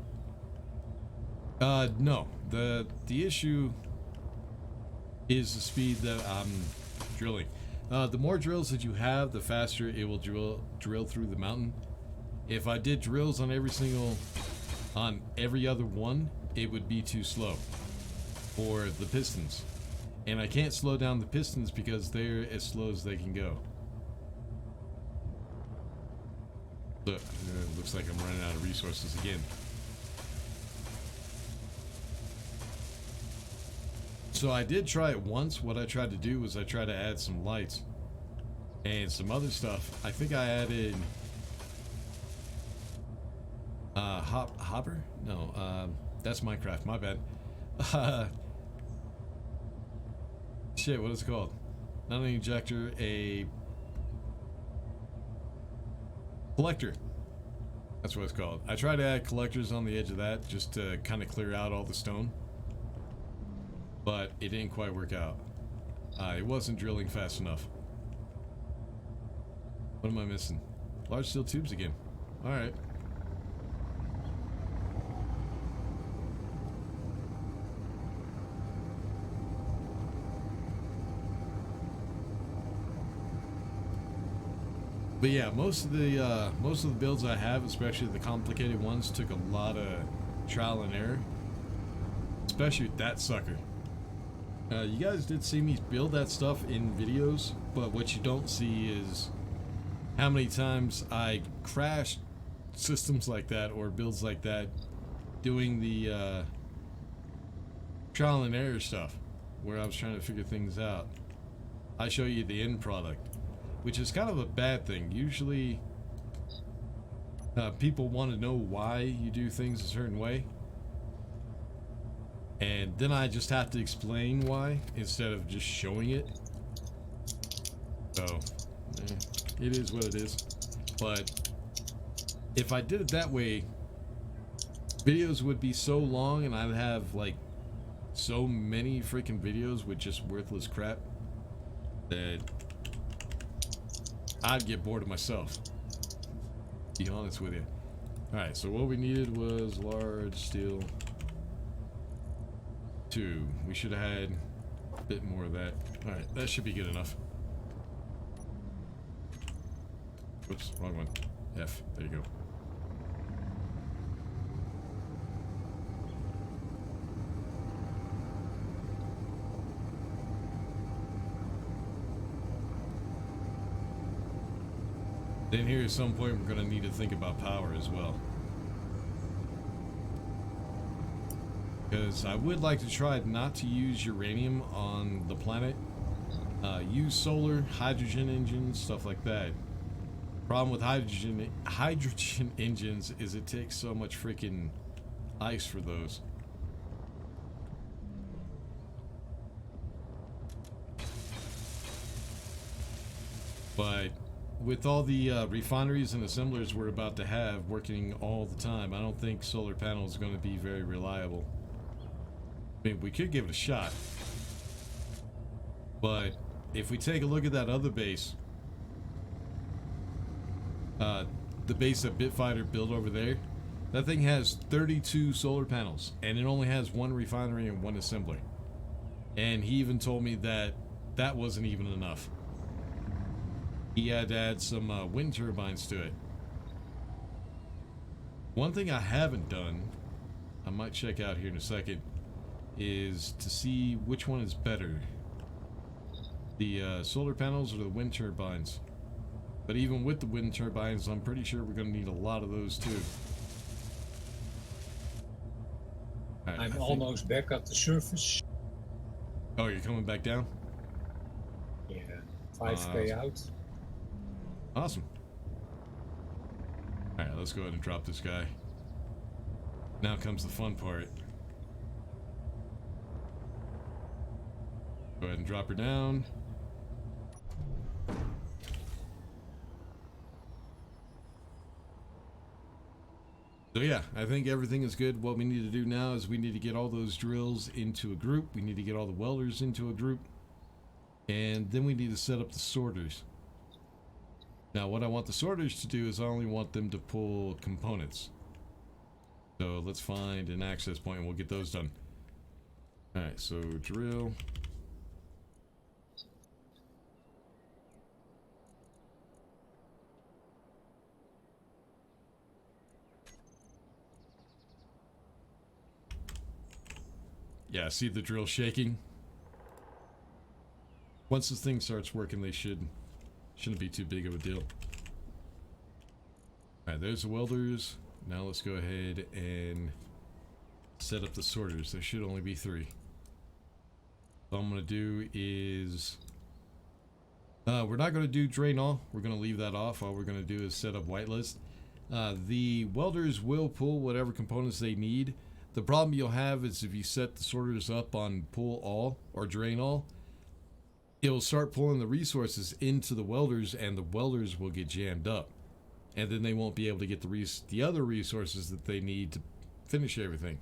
No. The issue is the speed that I'm drilling. The more drills that you have, the faster it will drill through the mountain. If I did drills on every other one, it would be too slow for the pistons. And I can't slow down the pistons because they're as slow as they can go. Look, looks like I'm running out of resources again. So I did try it once. What I tried to do was I tried to add some lights and some other stuff. I think I added hopper? No, that's Minecraft, my bad. Shit, what is it called? Not an injector, a collector. That's what it's called. I tried to add collectors on the edge of that just to kind of clear out all the stone, but it didn't quite work out. It wasn't drilling fast enough. What am I missing? Large steel tubes again. Alright. But yeah, most of the builds I have, especially the complicated ones, took a lot of trial and error. Especially with that sucker. You guys did see me build that stuff in videos, but what you don't see is how many times I crashed systems like that or builds like that doing the trial and error stuff where I was trying to figure things out. I show you the end product, which is kind of a bad thing. Usually people want to know why you do things a certain way, and then I just have to explain why instead of just showing it. So it is what it is. But if I did it that way, videos would be so long and I'd have like so many freaking videos with just worthless crap that I'd get bored of myself, to be honest with you. Alright, so what we needed was large steel 2. We should have had a bit more of that. Alright, that should be good enough. Oops, wrong one. F, there you go. Then here at some point we're going to need to think about power as well. Because I would like to try not to use uranium on the planet. Use solar, hydrogen engines, stuff like that. Problem with hydrogen engines is it takes so much freaking ice for those. But with all the refineries and assemblers we're about to have working all the time, I don't think solar panels are going to be very reliable. I mean, we could give it a shot. But if we take a look at that other base, the base that Bitfighter built over there, that thing has 32 solar panels, and it only has one refinery and one assembler. And he even told me that that wasn't even enough. He had to add some wind turbines to it. One thing I haven't done, I might check out here in a second, is to see which one is better. The solar panels or the wind turbines. But even with the wind turbines, I'm pretty sure we're going to need a lot of those too. Right, I'm almost back at the surface. Oh, you're coming back down? Yeah, 5k out. Awesome. Alright, let's go ahead and drop this guy. Now comes the fun part. Go ahead and drop her down. So yeah, I think everything is good. What we need to do now is we need to get all those drills into a group. We need to get all the welders into a group. And then we need to set up the sorters. Now what I want the sorters to do is I only want them to pull components. So let's find an access point and we'll get those done. Alright, so drill. Yeah, see the drill shaking? Once this thing starts working, they shouldn't be too big of a deal. Alright, there's the welders. Now let's go ahead and set up the sorters. There should only be 3. What I'm going to do is... we're not going to do drain all. We're going to leave that off. All we're going to do is set up whitelist. The welders will pull whatever components they need. The problem you'll have is if you set the sorters up on pull all or drain all, it'll start pulling the resources into the welders and the welders will get jammed up. And then they won't be able to get the other resources that they need to finish everything.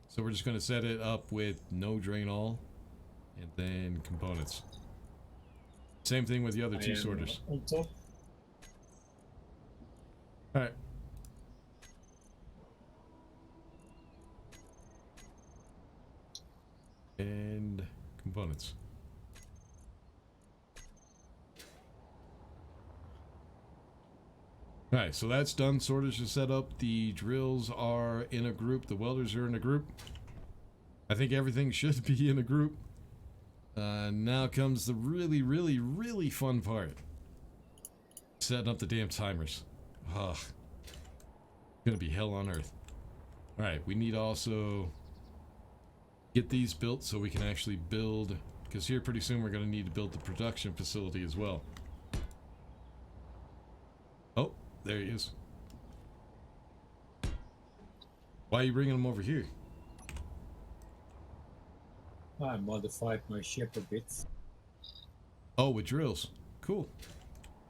So we're just going to set it up with no drain all and then components. Same thing with the other 2 sorters. On top. Alright. And components. Alright, so that's done. Sorters are set up. The drills are in a group. The welders are in a group. I think everything should be in a group. Now comes the really, really, really fun part. Setting up the damn timers. Ugh. Gonna be hell on earth. Alright, we need to also get these built so we can actually build, because here pretty soon we're going to need to build the production facility as well. Oh, there he is. Why are you bringing him over here? I modified my ship a bit. Oh, with drills. Cool.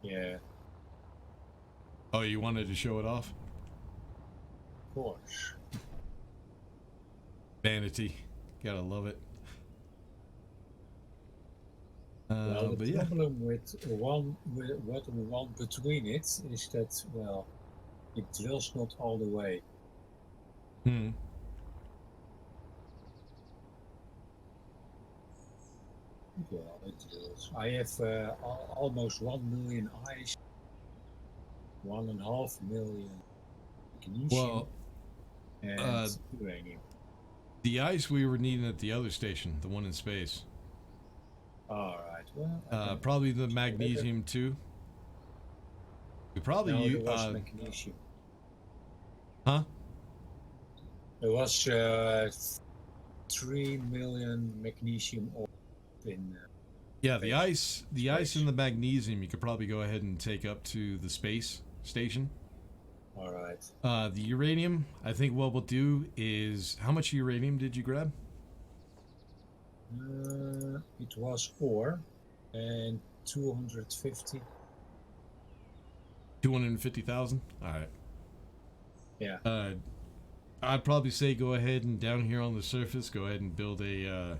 Yeah, Oh, you wanted to show it off? of course. Vanity. Gotta love it. Well, But the yeah. problem with one between it is that, well, it drills not all the way. Hmm. Well, it drills. I have almost 1 million ice, 1.5 million magnesium, Well, and uranium. the ice we were needing at the other station, the one in space. Alright, well, Probably the magnesium too. We probably No, use. there was magnesium. Huh? There was 3 million magnesium ore in. Yeah, the Space. ice and the magnesium you could probably go ahead and take up to the space station. All right. The uranium, I think what we'll do is, how much uranium did you grab? It was ore and 250. 250,000. All right. Yeah. I'd probably say go ahead and down here on the surface, go ahead and build a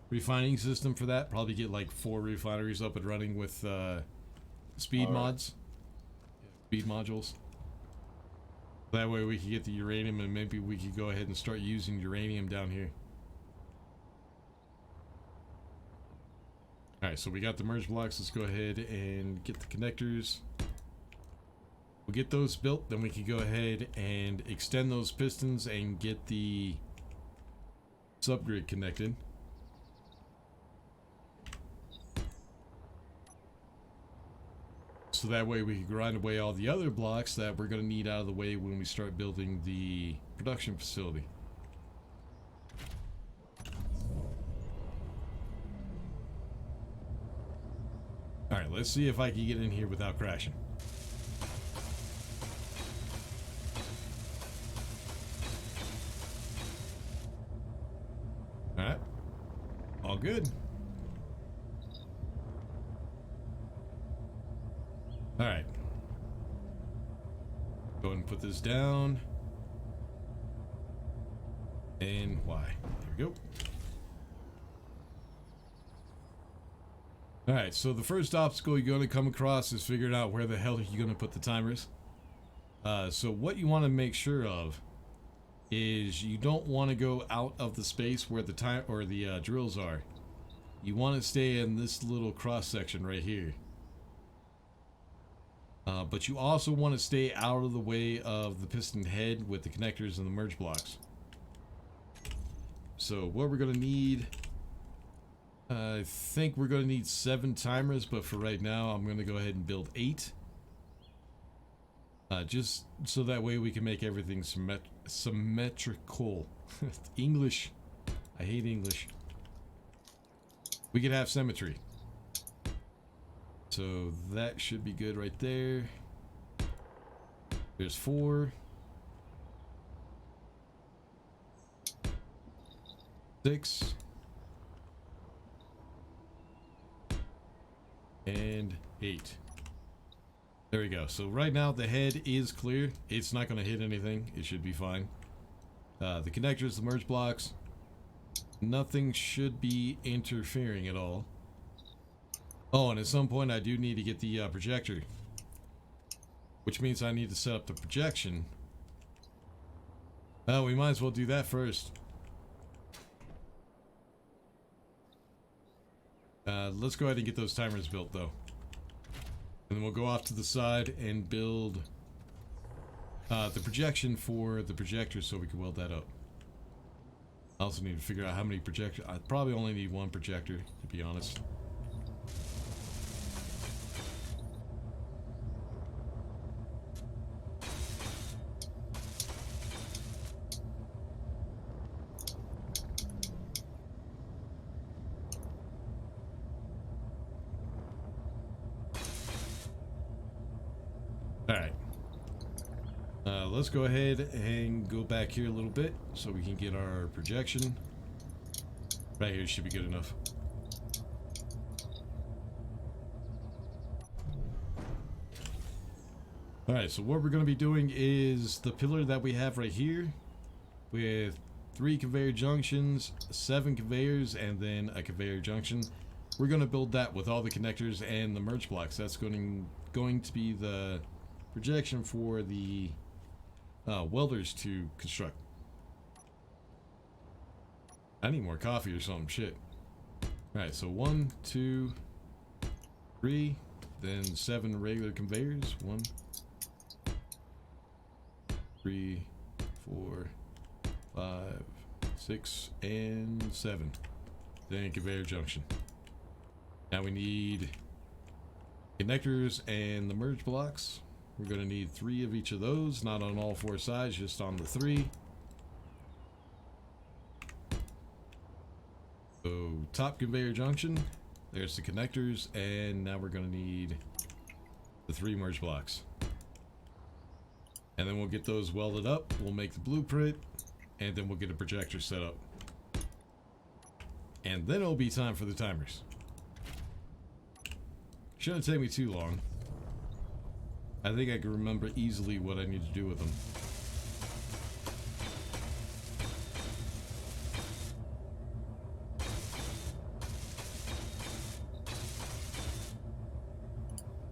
refining system for that. Probably get like 4 refineries up and running with speed mods, speed modules. That way we could get the uranium, and maybe we could go ahead and start using uranium down here. Alright, so we got the merge blocks. Let's go ahead and get the connectors. We'll get those built, then we can go ahead and extend those pistons and get the subgrid connected. So that way we can grind away all the other blocks that we're going to need out of the way when we start building the production facility. Alright, let's see if I can get in here without crashing. Alright. All good. Alright. Go ahead and put this down. And Y. There we go. Alright, so the first obstacle you're going to come across is figuring out where the hell you're going to put the timers. So what you want to make sure of is you don't want to go out of the space where the time or the drills are. You want to stay in this little cross section right here. But you also want to stay out of the way of the piston head with the connectors and the merge blocks. So what we're going to need, I think we're going to need 7 timers, but for right now I'm going to go ahead and build 8. Just so that way we can make everything symmetrical. English. I hate English. We can have symmetry. So that should be good right there. There's 4. 6. And 8. There we go. So right now the head is clear. It's not going to hit anything. It should be fine. The connectors, the merge blocks, nothing should be interfering at all. Oh, and at some point I do need to get the projector, which means I need to set up the projection. Oh, we might as well do that first. Let's go ahead and get those timers built though. And then we'll go off to the side and build the projection for the projector so we can weld that up. I also need to figure out how many projectors. I probably only need 1 projector, to be honest. Alright. Let's go ahead and go back here a little bit so we can get our projection. Right here should be good enough. Alright, so what we're going to be doing is the pillar that we have right here with 3 conveyor junctions, 7 conveyors, and then a conveyor junction. We're going to build that with all the connectors and the merge blocks. That's going to be the projection for the welders to construct. I need more coffee or something. Shit. Alright, so 1, 2, 3, then 7 regular conveyors. 1, 3, 4, 5, 6, and 7. Then conveyor junction. Now we need connectors and the merge blocks. We're going to need 3 of each of those, not on all 4 sides, just on the 3. So top conveyor junction, there's the connectors, and now we're going to need the 3 merge blocks. And then we'll get those welded up, we'll make the blueprint, and then we'll get a projector set up. And then it'll be time for the timers. Shouldn't take me too long. I think I can remember easily what I need to do with them.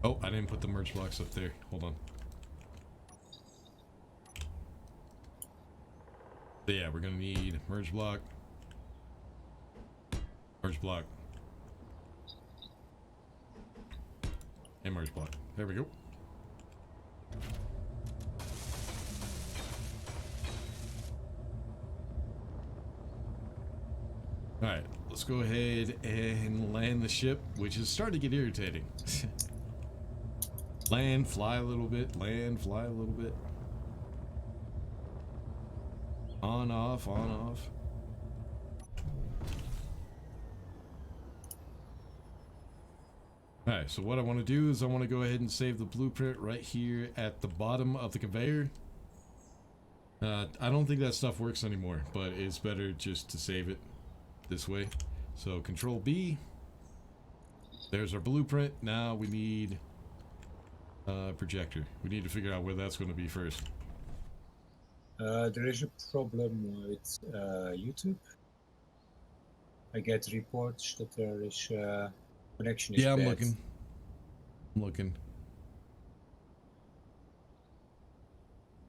Oh, I didn't put the merge blocks up there. Hold on. So yeah, we're gonna need merge block, and merge block. There we go. Alright, let's go ahead and land the ship, which is starting to get irritating. Land, fly a little bit, land, fly a little bit. On, off, on, off. Alright, so what I want to do is I want to go ahead and save the blueprint right here at the bottom of the conveyor. I don't think that stuff works anymore, but it's better just to save it this way. So Control B. There's our blueprint. Now we need projector. We need to figure out where that's going to be first. There is a problem with YouTube. I get reports that there is connection is Yeah, I'm bad. looking. I'm looking.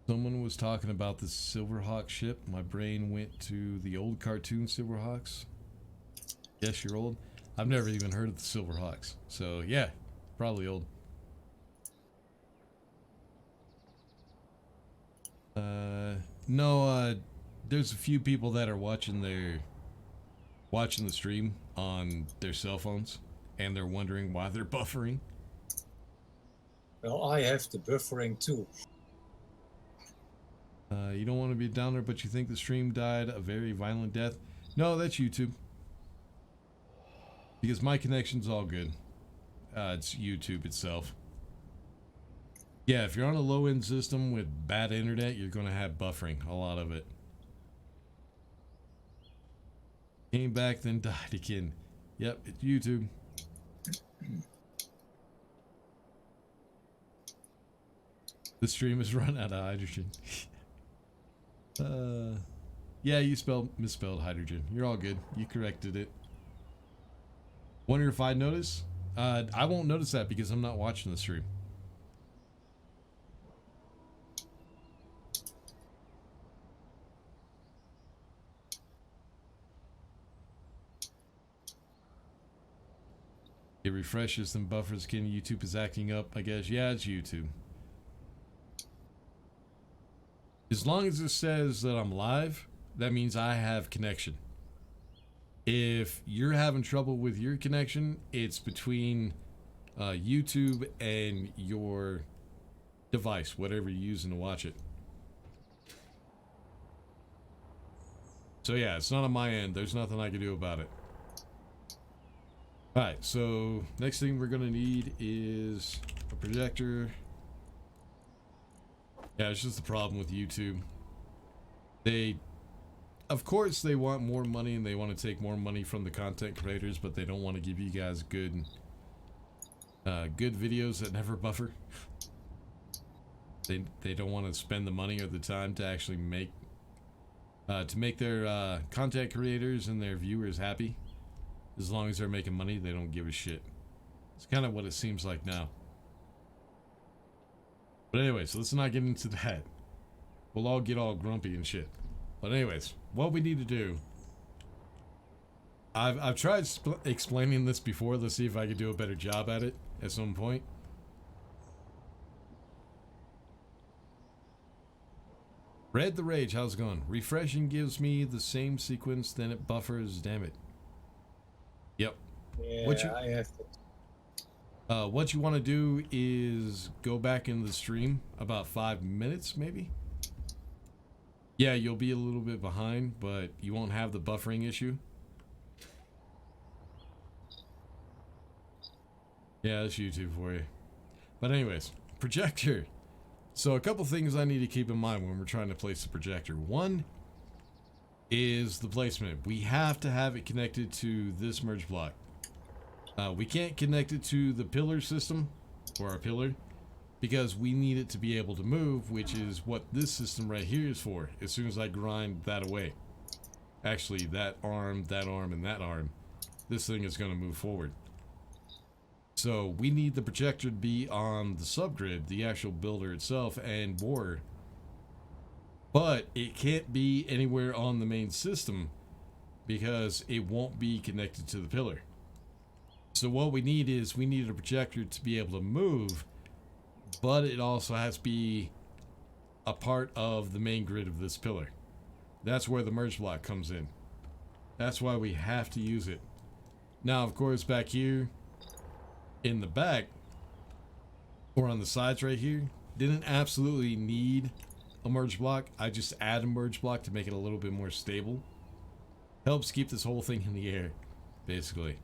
Someone was talking about the Silverhawk ship. My brain went to the old cartoon Silverhawks. Yes, you're old. I've never even heard of the Silverhawks. So yeah, probably old. No, there's a few people that are watching the stream on their cell phones, and they're wondering why they're buffering. Well, I have the buffering too. You don't want to be a downer, but you think the stream died a very violent death. No, that's YouTube. Because my connection's all good. It's YouTube itself. Yeah, if you're on a low-end system with bad internet, you're going to have buffering, a lot of it. Came back, then died again. Yep, it's YouTube. The stream has run out of hydrogen. Yeah, you misspelled hydrogen. You're all good. You corrected it. Wonder if I notice? I won't notice that because I'm not watching the stream. It refreshes and buffers again. YouTube is acting up, I guess. Yeah, it's YouTube. As long as it says that I'm live, that means I have connection. If you're having trouble with your connection, it's between YouTube and your device, whatever you're using to watch it. So yeah, it's not on my end. There's nothing I can do about it. Alright, so next thing we're gonna need is a projector. Yeah, it's just the problem with YouTube. Of course they want more money and they want to take more money from the content creators, but they don't want to give you guys good videos that never buffer. They don't want to spend the money or the time to actually make their content creators and their viewers happy. As long as they're making money, they don't give a shit. It's kind of what it seems like now. But anyways, let's not get into that. We'll all get all grumpy and shit. But anyways, what we need to do... I've tried explaining this before. Let's see if I can do a better job at it at some point. Red the Rage, how's it going? Refreshing gives me the same sequence, then it buffers, damn it. Yep. Yeah, What you- I have that. What you want to do is go back in the stream about 5 minutes, maybe. Yeah, you'll be a little bit behind, but you won't have the buffering issue. Yeah, that's YouTube for you. But anyways, projector. So a couple things I need to keep in mind when we're trying to place the projector. One is the placement. We have to have it connected to this merge block. We can't connect it to the pillar system, or our pillar, because we need it to be able to move, which is what this system right here is for. As soon as I grind that away, actually that arm, and that arm, this thing is going to move forward. So we need the projector to be on the subgrid, the actual builder itself, and more. But it can't be anywhere on the main system because it won't be connected to the pillar. So what we need is we need a projector to be able to move, but it also has to be a part of the main grid of this pillar. That's where the merge block comes in. That's why we have to use it. Now, of course, back here in the back, or on the sides right here, didn't absolutely need a merge block. I just add a merge block to make it a little bit more stable. Helps keep this whole thing in the air, basically.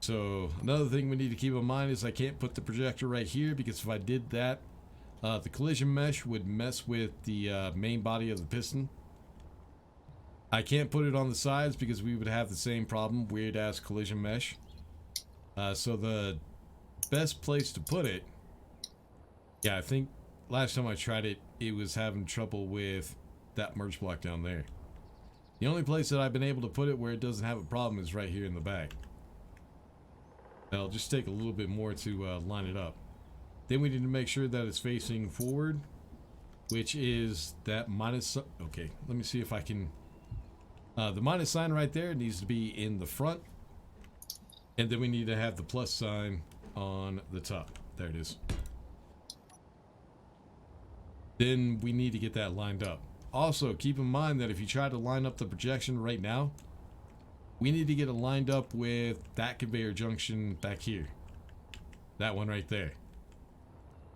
So another thing we need to keep in mind is I can't put the projector right here, because if I did that, the collision mesh would mess with the main body of the piston. I can't put it on the sides because we would have the same problem, weird ass collision mesh. So the best place to put it, yeah, I think last time I tried it, it was having trouble with that merge block down there. The only place that I've been able to put it where it doesn't have a problem is right here in the back. It'll just take a little bit more to line it up. Then we need to make sure that it's facing forward, which is that minus. Okay, let me see if I can. The minus sign right there needs to be in the front, and then we need to have the plus sign on the top. There it is. Then we need to get that lined up. Also, keep in mind that if you try to line up the projection right now, we need to get it lined up with that conveyor junction back here. That one right there.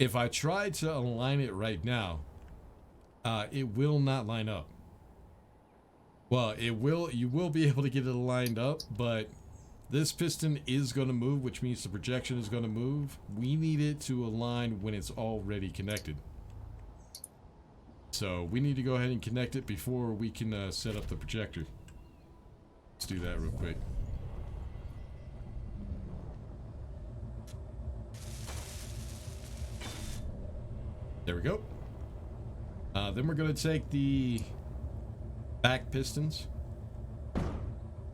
If I try to align it right now, it will not line up. Well, it will. You will be able to get it lined up, but this piston is going to move, which means the projection is going to move. We need it to align when it's already connected. So we need to go ahead and connect it before we can set up the projector. Let's do that real quick. There we go. Then we're going to take the back pistons,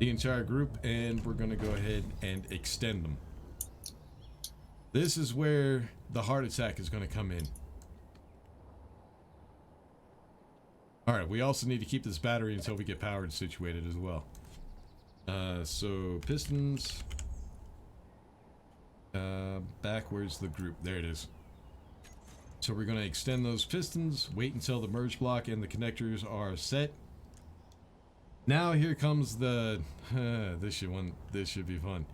the entire group, and we're going to go ahead and extend them. This is where the heart attack is going to come in. Alright, we also need to keep this battery until we get powered situated as well. So pistons, back, where's the group? There it is. So we're going to extend those pistons, wait until the merge block and the connectors are set. Now here comes the, this should be fun.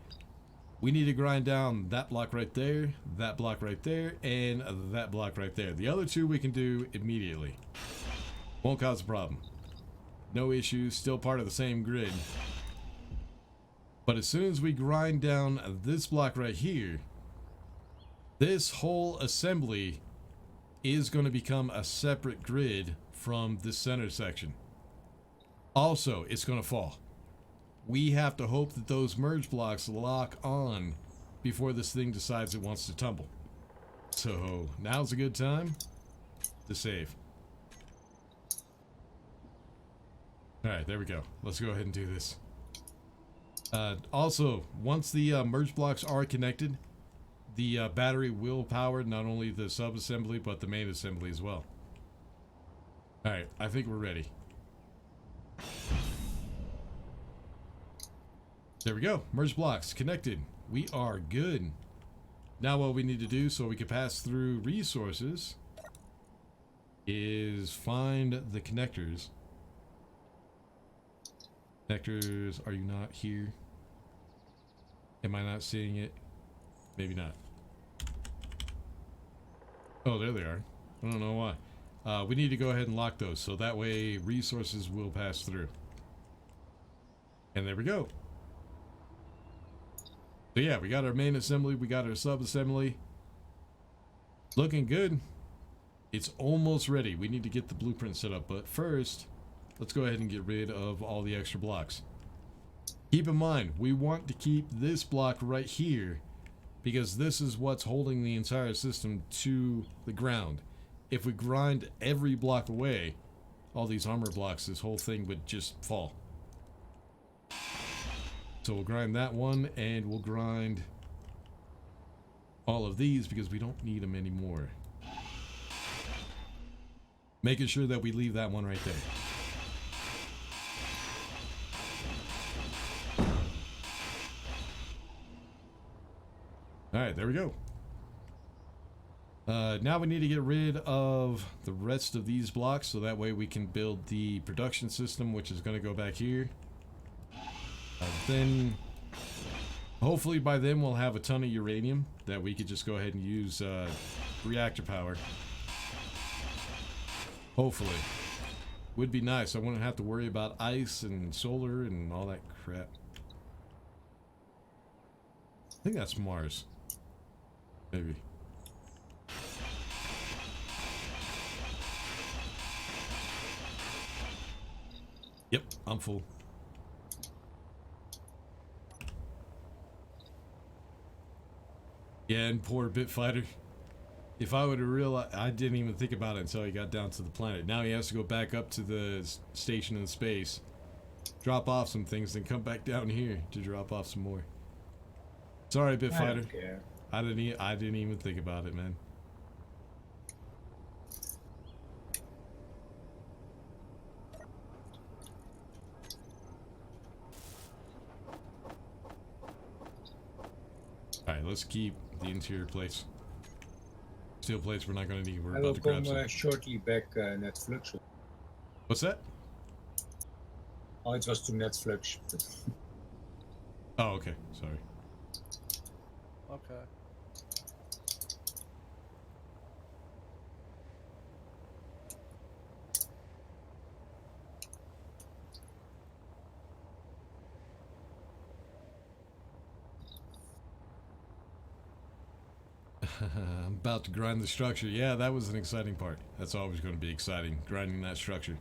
We need to grind down that block right there, that block right there, and that block right there. The other two we can do immediately. Won't cause a problem. No issues, still part of the same grid. But as soon as we grind down this block right here, this whole assembly is going to become a separate grid from the center section. Also, it's going to fall. We have to hope that those merge blocks lock on before this thing decides it wants to tumble. So now's a good time to save. Alright, there we go. Let's go ahead and do this. Also, once the merge blocks are connected, the battery will power not only the sub-assembly, but the main assembly as well. Alright, I think we're ready. There we go. Merge blocks connected. We are good. Now what we need to do so we can pass through resources is find the connectors. Connectors, are you not here? Am I not seeing it? Maybe not. Oh, there they are. I don't know why. We need to go ahead and lock those so that way resources will pass through. And there we go. So yeah, we got our main assembly, we got our sub assembly. Looking good. It's almost ready. We need to get the blueprint set up, but first, let's go ahead and get rid of all the extra blocks. Keep in mind, we want to keep this block right here because this is what's holding the entire system to the ground. If we grind every block away, all these armor blocks, this whole thing would just fall. So we'll grind that one, and we'll grind all of these because we don't need them anymore. Making sure that we leave that one right there. Alright, there we go. Now we need to get rid of the rest of these blocks so that way we can build the production system, which is going to go back here. Then hopefully by then we'll have a ton of uranium that we could just go ahead and use reactor power. Hopefully. Would be nice. I wouldn't have to worry about ice and solar and all that crap. I think that's Mars. Maybe. Yep, I'm full. Yeah, and poor Bitfighter. If I would have realized, I didn't even think about it until he got down to the planet. Now he has to go back up to the station in space, drop off some things, then come back down here to drop off some more. Sorry, Bitfighter. I don't care. I didn't even think about it, man. Alright, let's keep the interior plates. Steel plates we're not going to need. We're I about will to grab come some. shortly back Netflix. What's that? Oh, it was to Netflix. Oh, okay. Sorry. Okay. I'm about to grind the structure. Yeah, that was an exciting part. That's always going to be exciting, grinding that structure.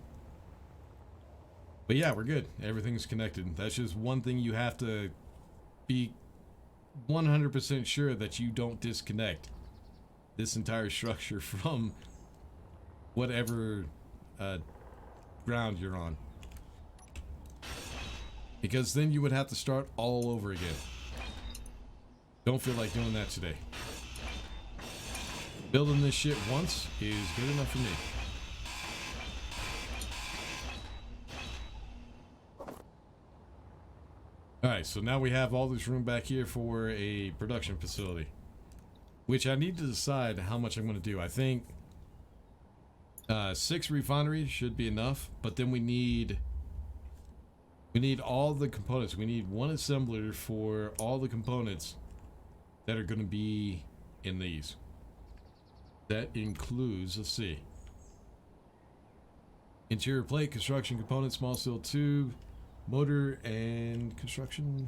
But yeah, we're good. Everything's connected. That's just one thing you have to be 100% sure that you don't disconnect this entire structure from whatever ground you're on. Because then you would have to start all over again. Don't feel like doing that today. Building this shit once is good enough for me. Alright, so now we have all this room back here for a production facility. Which I need to decide how much I'm going to do. I think 6 refineries should be enough, but then we need all the components. We need one assembler for all the components that are going to be in these. That includes, let's see, interior plate, construction component, small steel tube, motor and construction,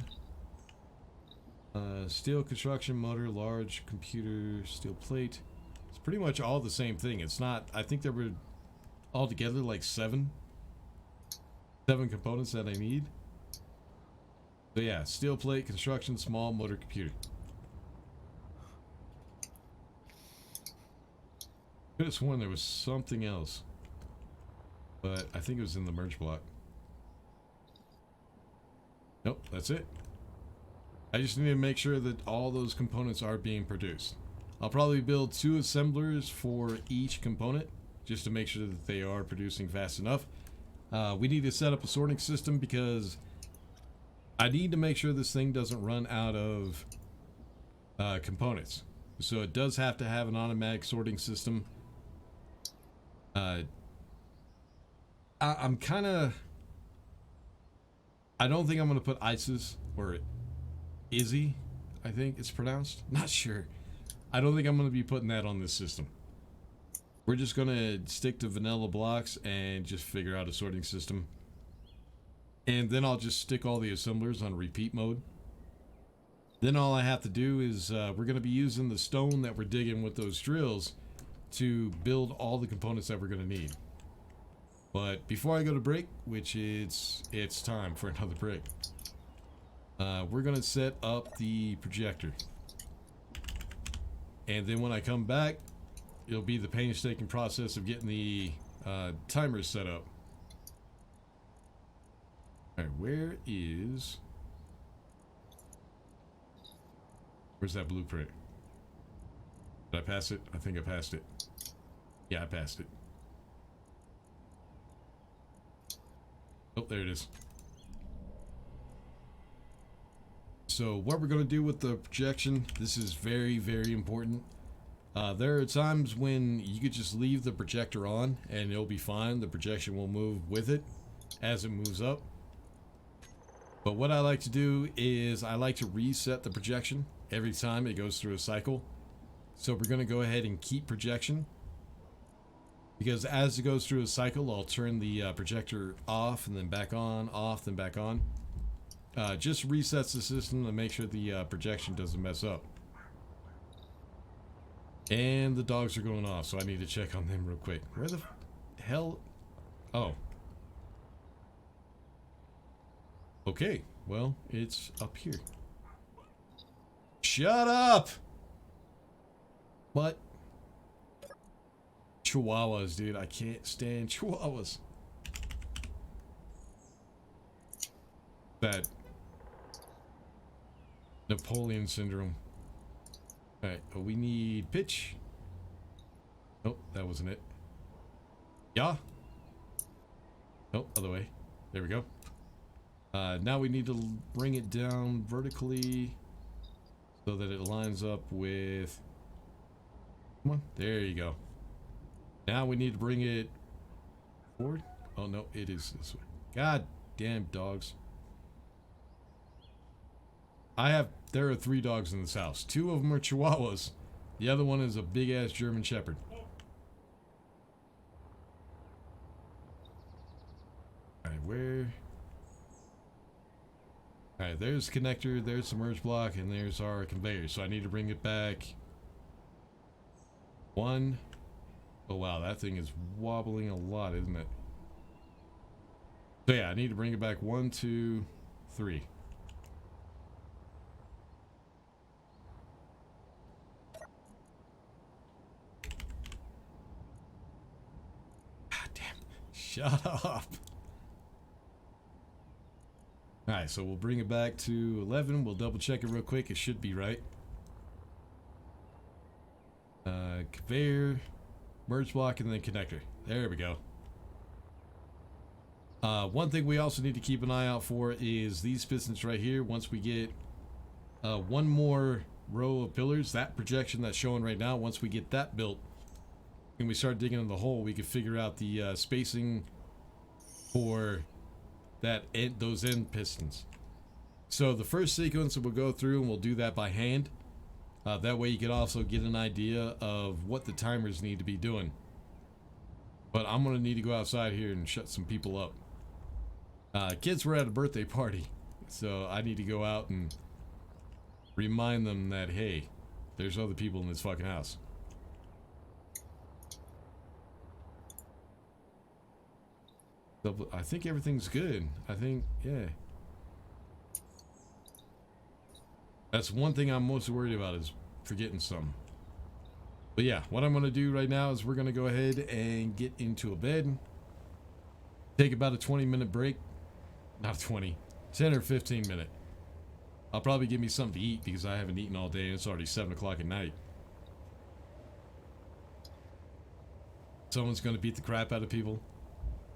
steel construction, motor, large computer, steel plate. It's pretty much all the same thing. It's not, I think there were altogether like seven components that I need. So yeah, steel plate, construction, small, motor, computer. Could have sworn there was something else, but I think it was in the merge block. Nope, that's it. I just need to make sure that all those components are being produced. I'll probably build 2 assemblers for each component just to make sure that they are producing fast enough. We need to set up a sorting system because I need to make sure this thing doesn't run out of components. So it does have to have an automatic sorting system. I'm kind of... I don't think I'm going to put ICEs or Izzy, I think it's pronounced. Not sure. I don't think I'm going to be putting that on this system. We're just going to stick to vanilla blocks and just figure out a sorting system. And then I'll just stick all the assemblers on repeat mode. Then all I have to do is we're going to be using the stone that we're digging with those drills to build all the components that we're going to need. But before I go to break, which it's time for another break, we're going to set up the projector. And then when I come back, it'll be the painstaking process of getting the timers set up. Alright, where's that blueprint? Did I pass it? I think I passed it. Yeah, I passed it. Oh, there it is. So what we're going to do with the projection, this is very, very important. There are times when you could just leave the projector on and it'll be fine. The projection will move with it as it moves up. But what I like to do is I like to reset the projection every time it goes through a cycle. So we're going to go ahead and keep projection, because as it goes through a cycle, I'll turn the projector off and then back on, off, then back on. Just resets the system to make sure the projection doesn't mess up. And the dogs are going off, so I need to check on them real quick. Where the hell? Oh. Okay, well, it's up here. Shut up! What? Chihuahuas, dude. I can't stand chihuahuas. That Napoleon syndrome. Alright, we need pitch. Nope, that wasn't it. Yeah. Nope, other way. There we go. Now we need to bring it down vertically so that it lines up with... Come on, there you go. Now we need to bring it forward. Oh no, it is this way. God damn dogs. There are 3 dogs in this house. 2 of them are Chihuahuas. The other one is a big ass German Shepherd. Alright, where? Alright, there's the connector, there's the merge block, and there's our conveyor. So I need to bring it back. 1. Oh wow, that thing is wobbling a lot, isn't it? So yeah, I need to bring it back 1, 2, 3. God damn. Shut up. Alright, so we'll bring it back to 11. We'll double check it real quick. It should be right. Conveyor, merge block, and then connector. There we go. One thing we also need to keep an eye out for is these pistons right here. Once we get one more row of pillars, that projection that's showing right now, once we get that built and we start digging in the hole, we can figure out the spacing for those end pistons. So the first sequence we'll go through and we'll do that by hand. That way you can also get an idea of what the timers need to be doing. But I'm going to need to go outside here and shut some people up. Kids were at a birthday party, so I need to go out and remind them that, hey, there's other people in this fucking house. I think everything's good. I think, yeah. That's one thing I'm most worried about, is forgetting something. But yeah, what I'm going to do right now is we're going to go ahead and get into a bed. Take about a 20-minute break. Not 20. 10 or 15 minute. I'll probably give me something to eat because I haven't eaten all day and it's already 7 o'clock at night. Someone's going to beat the crap out of people.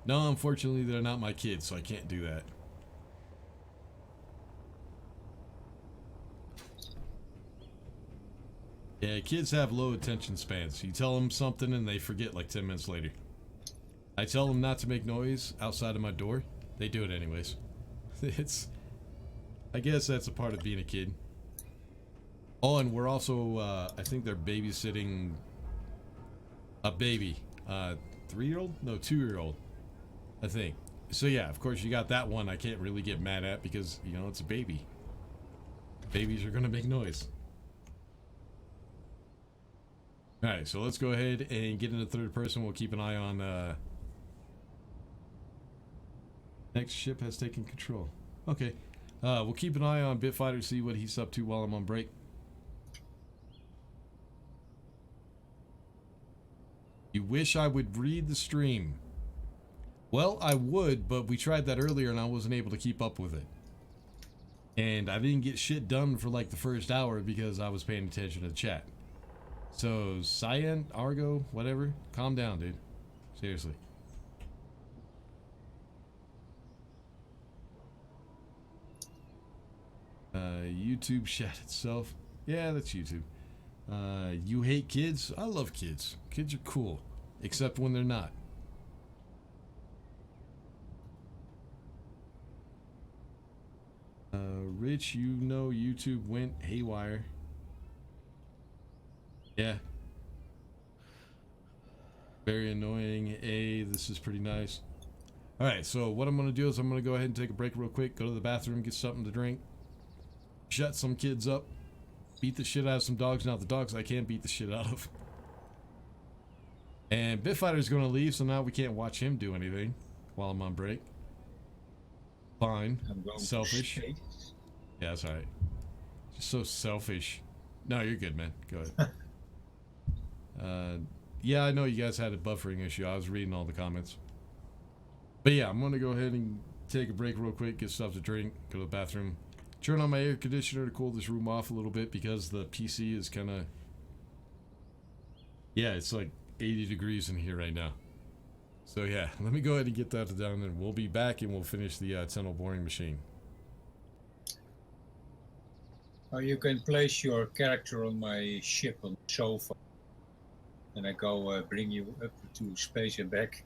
No, unfortunately, they're not my kids, so I can't do that. Yeah, kids have low attention spans. You tell them something and they forget like 10 minutes later. I tell them not to make noise outside of my door. They do it anyways. I guess that's a part of being a kid. Oh, and we're also, I think they're babysitting a baby. 3-year-old? No, 2-year-old. I think. So yeah, of course you got that one I can't really get mad at because, you know, it's a baby. Babies are gonna make noise. Alright, so let's go ahead and get into third person. We'll keep an eye on, next ship has taken control. Okay. We'll keep an eye on Bitfighter, see what he's up to while I'm on break. You wish I would read the stream. Well, I would, but we tried that earlier and I wasn't able to keep up with it. And I didn't get shit done for like the first hour because I was paying attention to the chat. So, Cyan, Argo, whatever, calm down, dude. Seriously. YouTube shat itself. Yeah, that's YouTube. You hate kids? I love kids. Kids are cool. Except when they're not. Rich, you know YouTube went haywire. Yeah. Very annoying. This is pretty nice. Alright, so what I'm going to do is I'm going to go ahead and take a break real quick. Go to the bathroom, get something to drink. Shut some kids up. Beat the shit out of some dogs. Now the dogs I can't beat the shit out of. And Bitfighter's going to leave, so now we can't watch him do anything while I'm on break. Fine. I'm going Selfish. to Yeah, that's alright. Just so selfish. No, you're good, man. Go ahead. Yeah, I know you guys had a buffering issue. I was reading all the comments. But yeah, I'm gonna go ahead and take a break real quick, get stuff to drink, go to the bathroom, turn on my air conditioner to cool this room off a little bit because the PC is kind of... Yeah, it's like 80 degrees in here right now. So yeah, let me go ahead and get that done and we'll be back and we'll finish the tunnel boring machine. Oh, you can place your character on my ship on the sofa. And I go bring you up to space and back.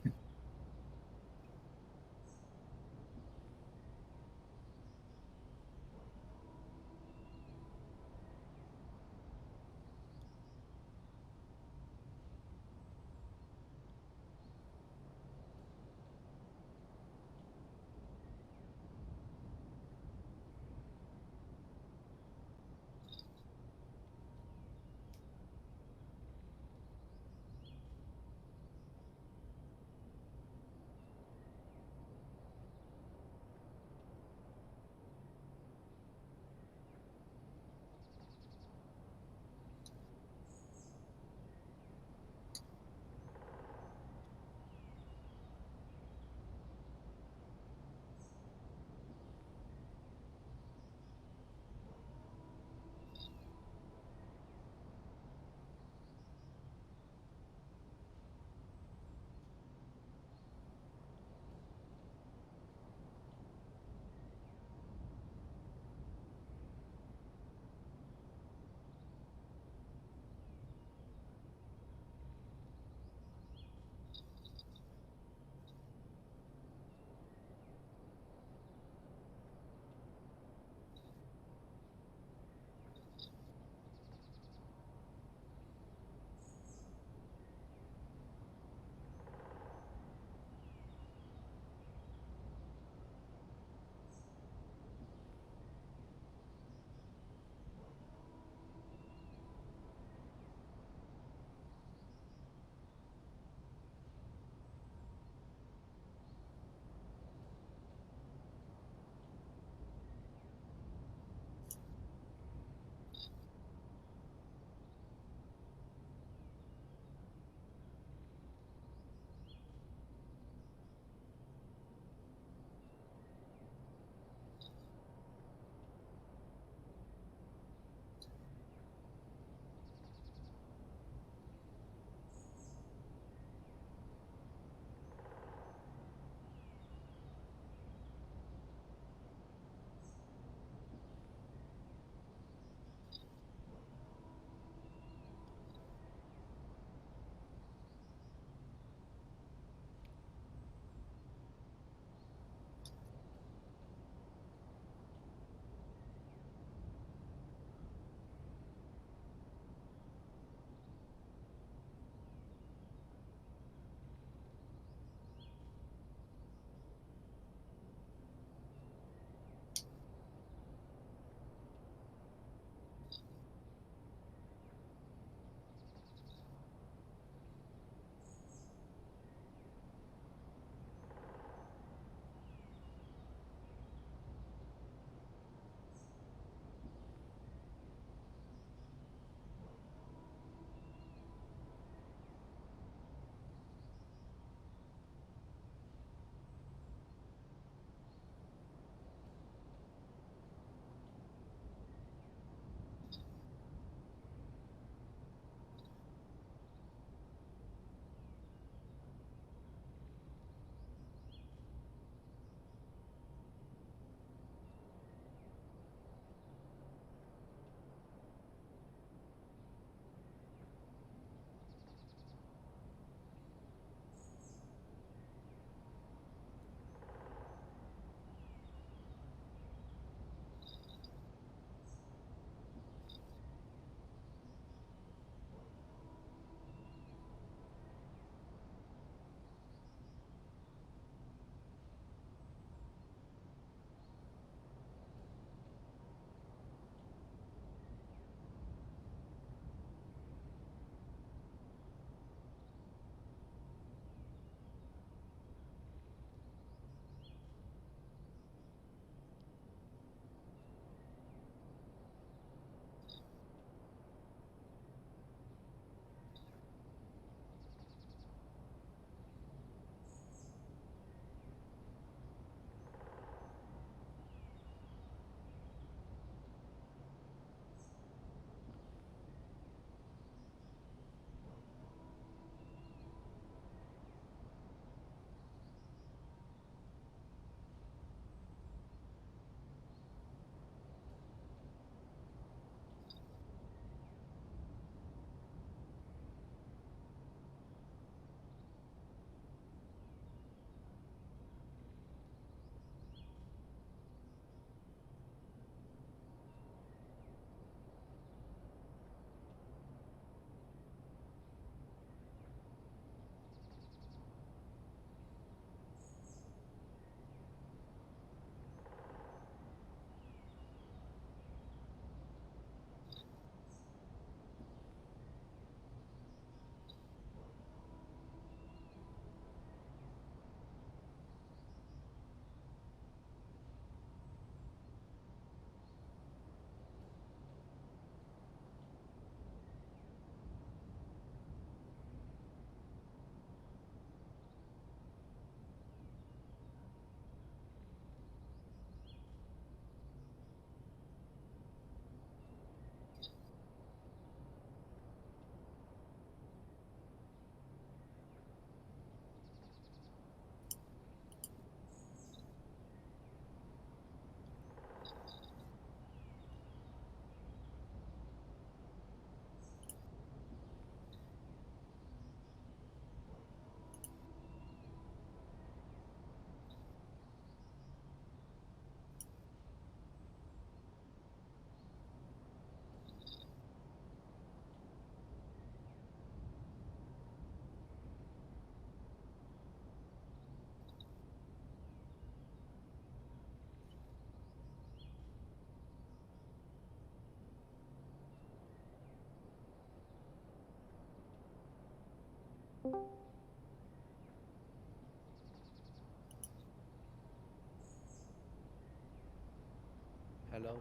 Hello.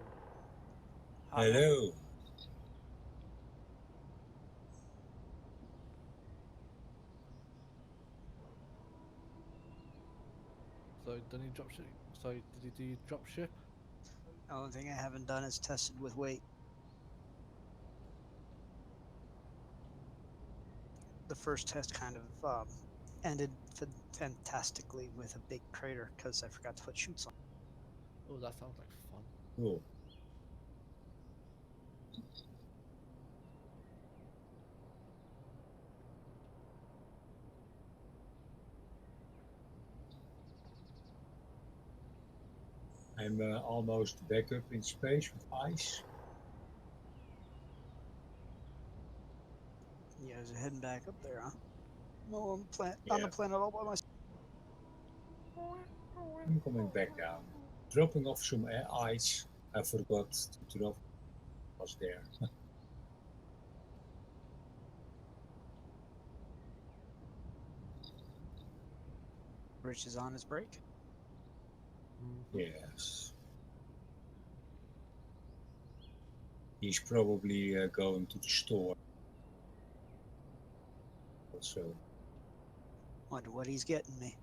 Hello. So did he drop ship? Sorry, did he do drop ship? The only thing I haven't done is tested with weight. The first test kind of ended fantastically with a big crater because I forgot to put chutes on. Oh, that sounds like fun. Cool. I'm almost back up in space with ice. You guys are heading back up there, huh? No, on the Yeah. planet all by myself. I'm coming back down. Dropping off some ice. I forgot to drop. Was there. Rich is on his break. Yes. He's probably going to the store. Also. Wonder what he's getting me.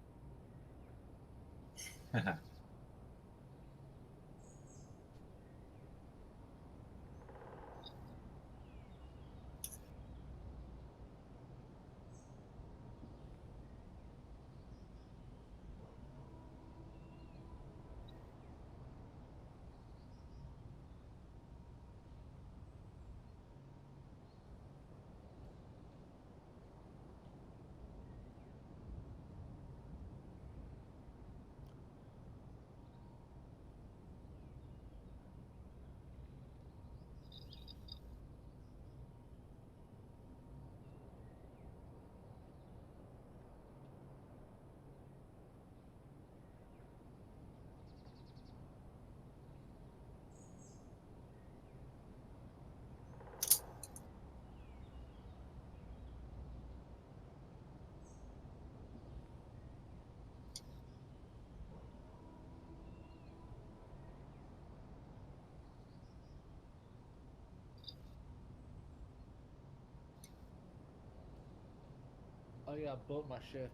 Oh yeah, I bought my ship.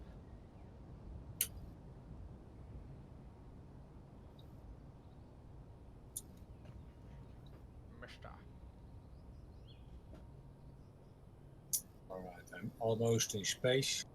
Mister. Alright, I'm almost in space.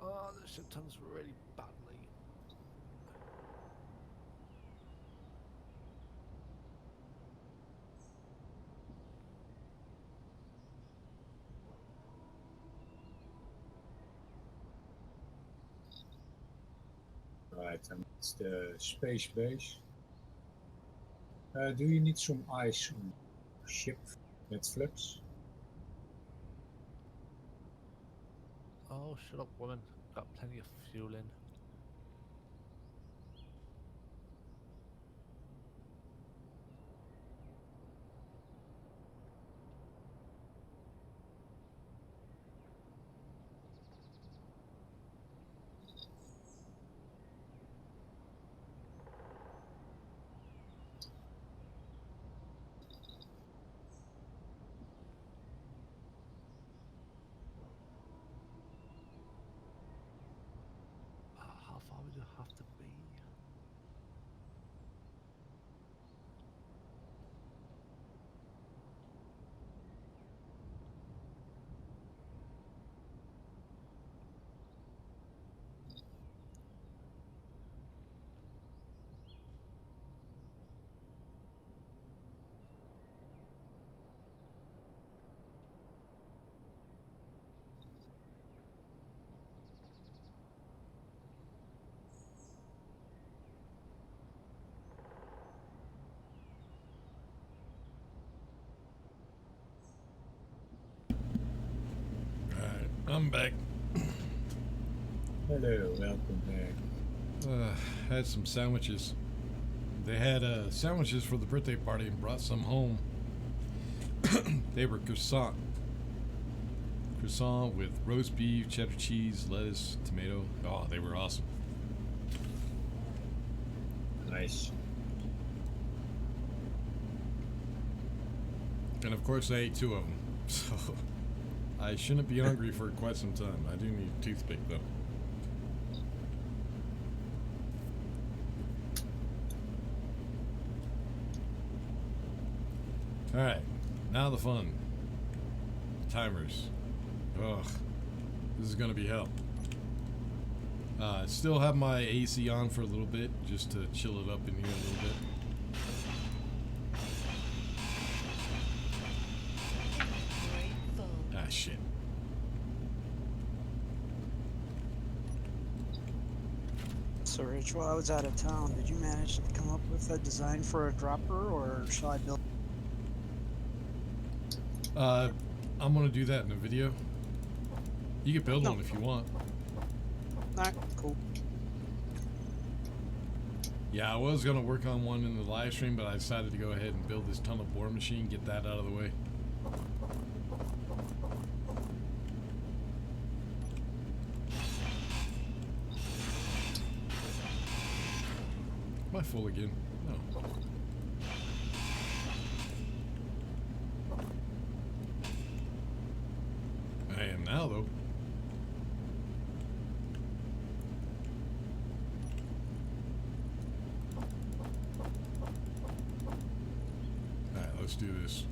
Oh, the ship turns really badly. Right, I'm at the space base. Do you need some ice on the ship with flux? Oh, shut up, woman. Got plenty of fuel in. How far would you have to be? I'm back. Hello, welcome back. Had some sandwiches. They had sandwiches for the birthday party and brought some home. They were croissant with roast beef, cheddar cheese, lettuce, tomato. Oh, they were awesome. Nice. And of course I ate 2 of them. So I shouldn't be hungry for quite some time. I do need a toothpick though. Alright, now the fun. Timers. Ugh, this is gonna be hell. Still have my AC on for a little bit, just to chill it up in here a little bit. Inventory full. Ah, shit. So, Rich, while I was out of town, did you manage to come up with a design for a dropper, or shall I build? I'm gonna do that in a video. You can build one if you want. Alright, cool. Yeah, I was gonna work on one in the live stream, but I decided to go ahead and build this tunnel bore machine, get that out of the way. Am I full again? No. I am now, though. Alright, let's do this.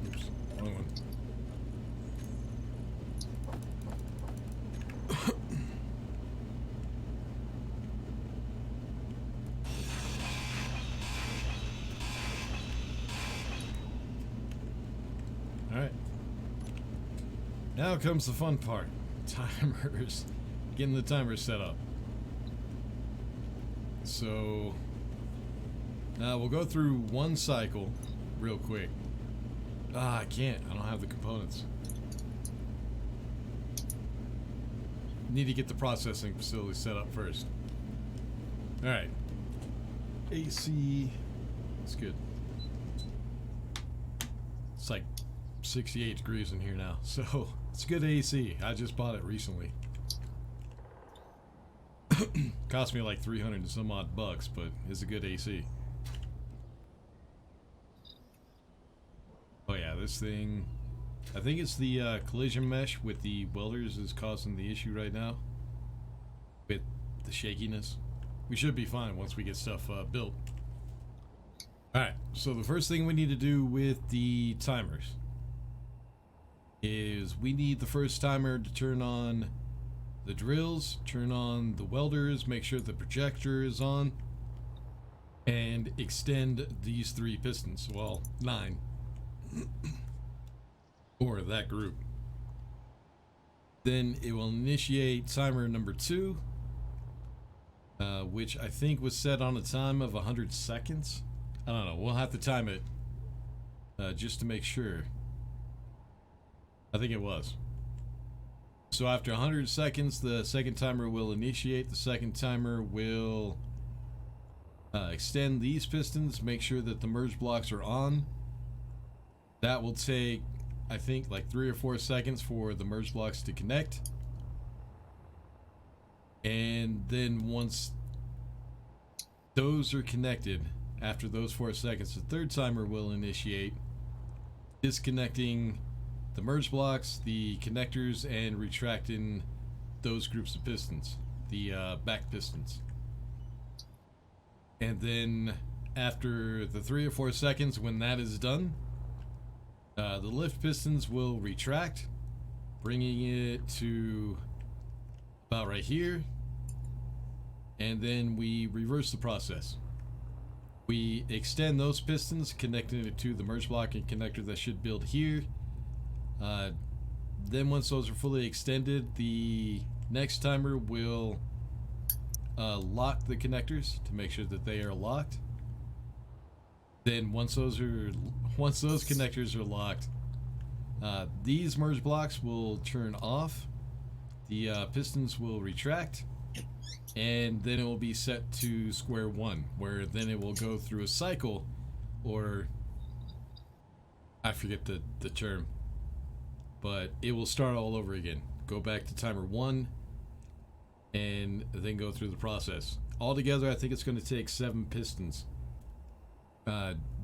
Oops, wrong one. Alright. Now comes the fun part. Timers. Getting the timers set up. So now we'll go through one cycle real quick. I can't. I don't have the components. Need to get the processing facility set up first. Alright. AC. It's good. It's like 68 degrees in here now, so it's good AC. I just bought it recently. Cost me like 300 and some odd bucks, but it's a good AC. Oh yeah, this thing, I think it's the collision mesh with the welders is causing the issue right now with the shakiness. We should be fine once we get stuff built. Alright, so the first thing we need to do with the timers is we need the first timer to turn on the drills, turn on the welders, make sure the projector is on, and extend these 3 pistons. Well, 9. Or that group. Then it will initiate timer number 2, which I think was set on a time of 100 seconds. I don't know. We'll have to time it just to make sure. I think it was. So after 100 seconds, the second timer will initiate. The second timer will extend these pistons, make sure that the merge blocks are on. That will take, I think, like 3 or 4 seconds for the merge blocks to connect. And then once those are connected, after those 4 seconds, the third timer will initiate, disconnecting the merge blocks, the connectors, and retracting those groups of pistons, the back pistons. And then after the 3 or 4 seconds, when that is done, the lift pistons will retract, bringing it to about right here, and then we reverse the process. We extend those pistons, connecting it to the merge block and connector that should build here. Then once those are fully extended, the next timer will lock the connectors to make sure that they are locked. Then once those connectors are locked, these merge blocks will turn off. The pistons will retract, and then it will be set to square one, where then it will go through a cycle, or I forget the term, but it will start all over again. Go back to timer 1 and then go through the process. Altogether, I think it's going to take 7 pistons.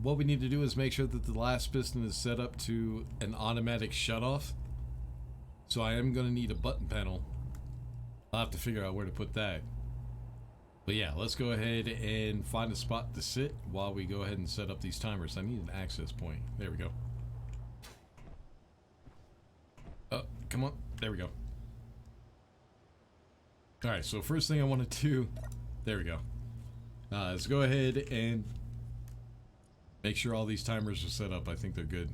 What we need to do is make sure that the last piston is set up to an automatic shutoff. So I am going to need a button panel. I'll have to figure out where to put that. But yeah, let's go ahead and find a spot to sit while we go ahead and set up these timers. I need an access point. There we go. Oh, come on. There we go. Alright, so first thing I want to do... There we go. Let's go ahead and make sure all these timers are set up. I think they're good.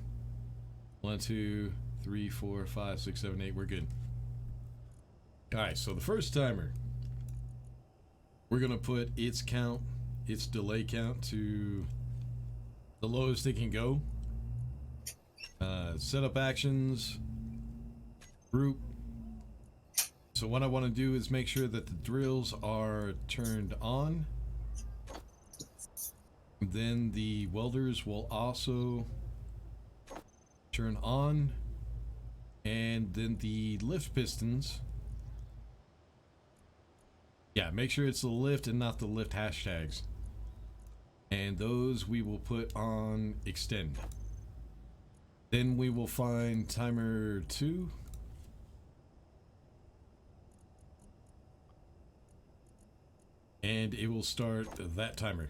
1, 2, 3, 4, 5, 6, 7, 8. We're good. Alright, so the first timer, we're going to put its count, its delay count to the lowest it can go. Setup actions, group. So what I want to do is make sure that the drills are turned on. Then the welders will also turn on. And then the lift pistons. Yeah, make sure it's the lift and not the lift hashtags. And those we will put on extend. Then we will find timer 2. And it will start that timer.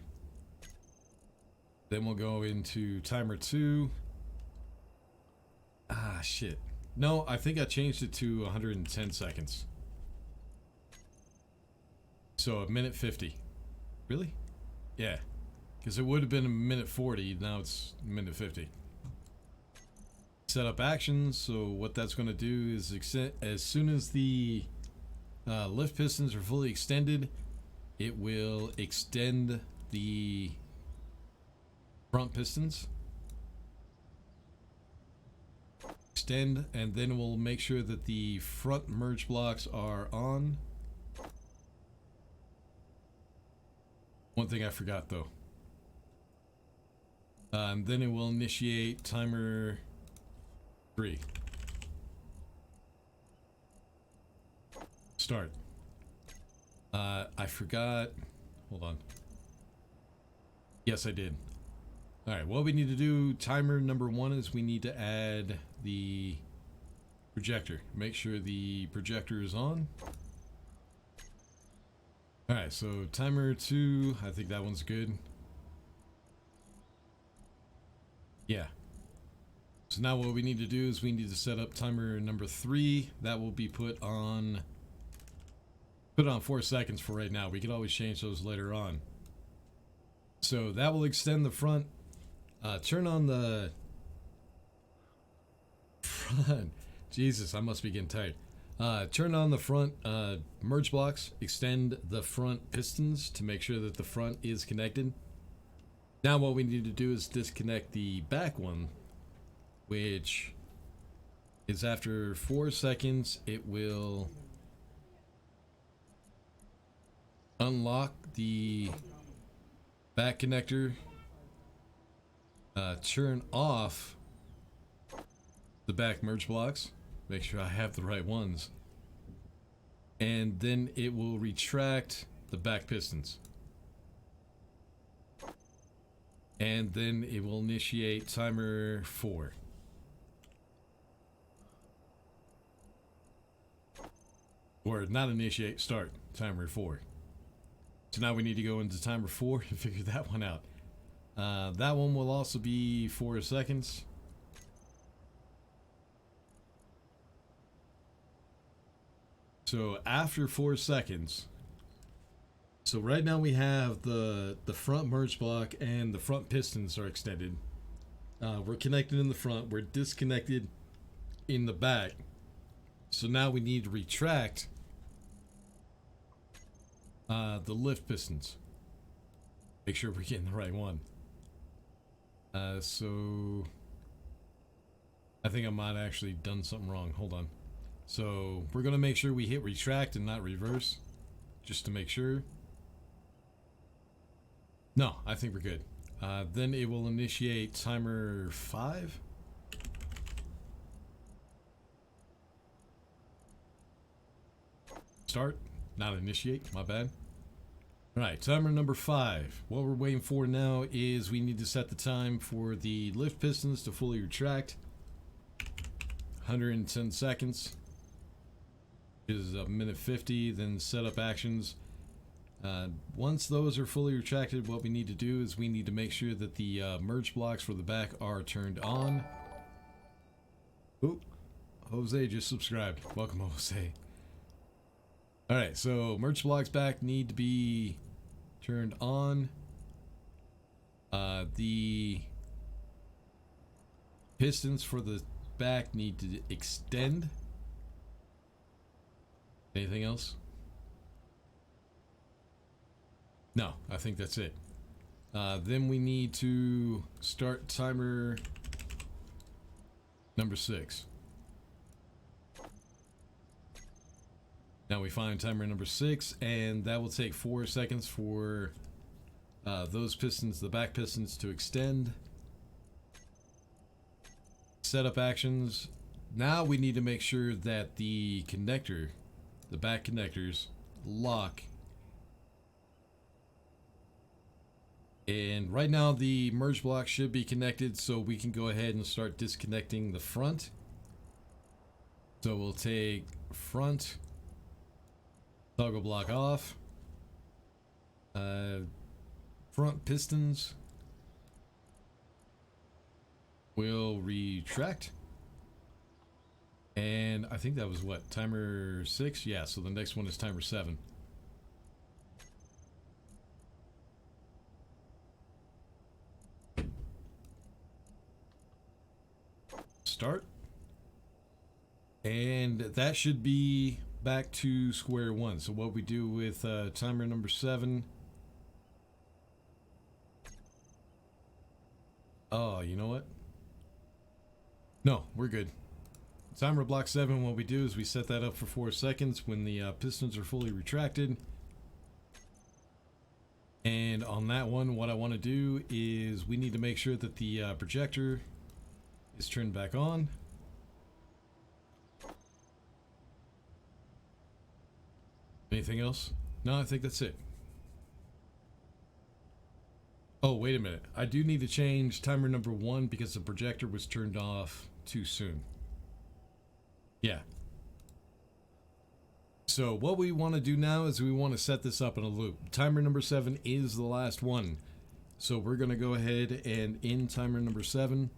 Then we'll go into timer 2. Ah, shit. No, I think I changed it to 110 seconds. So a minute 50. Really? Yeah. Because it would have been a minute 40. Now it's a minute 50. Set up actions. So what that's going to do is as soon as the lift pistons are fully extended, it will extend the front pistons. Extend, and then we'll make sure that the front merge blocks are on. One thing I forgot though. And then it will initiate timer 3. Start. I forgot. Hold on. Yes, I did. Alright, what we need to do, timer number 1 is we need to add the projector. Make sure the projector is on. Alright, so timer 2, I think that one's good. Yeah. So now what we need to do is we need to set up timer number 3. That will be put on 4 seconds for right now. We can always change those later on. So that will extend the front. Turn on the front. Jesus, I must be getting tired. Turn on the front merge blocks. Extend the front pistons to make sure that the front is connected. Now what we need to do is disconnect the back one, which is after 4 seconds. It will unlock the back connector. Turn off the back merge blocks. Make sure I have the right ones. And then it will retract the back pistons. And then it will initiate timer 4. Or not initiate, start timer 4. So now we need to go into timer 4 and figure that one out. That one will also be 4 seconds. So after 4 seconds, so right now we have the front merge block and the front pistons are extended. We're connected in the front, we're disconnected in the back. So now we need to retract The lift pistons. Make sure we're getting the right one. So I think I might actually done something wrong. Hold on. So we're gonna make sure we hit retract and not reverse, just to make sure. No, I think we're good. Then it will initiate timer 5. Start, not initiate, my bad. Alright, timer number 5. What we're waiting for now is we need to set the time for the lift pistons to fully retract. 110 seconds is a minute 50. Then setup actions. Once those are fully retracted, what we need to do is we need to make sure that the merge blocks for the back are turned on. Oop, Jose just subscribed. Welcome, Jose. Alright, so merge blocks back need to be turned on. The pistons for the back need to extend. Anything else? No, I think that's it. Then we need to start timer number 6. Now we find timer number 6, and that will take 4 seconds for those pistons, the back pistons, to extend. Setup actions. Now we need to make sure that the connector, the back connectors, lock. And right now the merge block should be connected, so we can go ahead and start disconnecting the front. So we'll take front, toggle block off, front pistons will retract, and I think that was what, timer 6? Yeah, so the next one is timer 7. Start, and that should be back to square one. So what we do with timer number 7. Oh, you know what? No, we're good. Timer block 7, what we do is we set that up for 4 seconds when the pistons are fully retracted. And on that one, what I want to do is we need to make sure that the projector is turned back on. Anything else? No, I think that's it. Oh, wait a minute. I do need to change timer number 1 because the projector was turned off too soon. Yeah. So what we want to do now is we want to set this up in a loop. Timer number 7 is the last one. So we're going to go ahead and in timer number 7,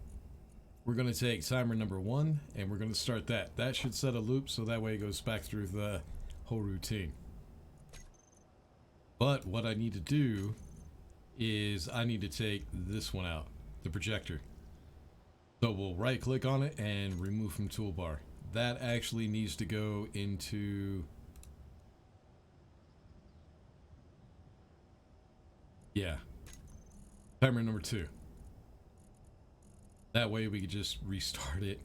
we're going to take timer number 1 and we're going to start that. That should set a loop so that way it goes back through the whole routine. But what I need to do is I need to take this one out, the projector. So we'll right click on it and remove from toolbar. That actually needs to go into, yeah, timer number 2. That way we could just restart it.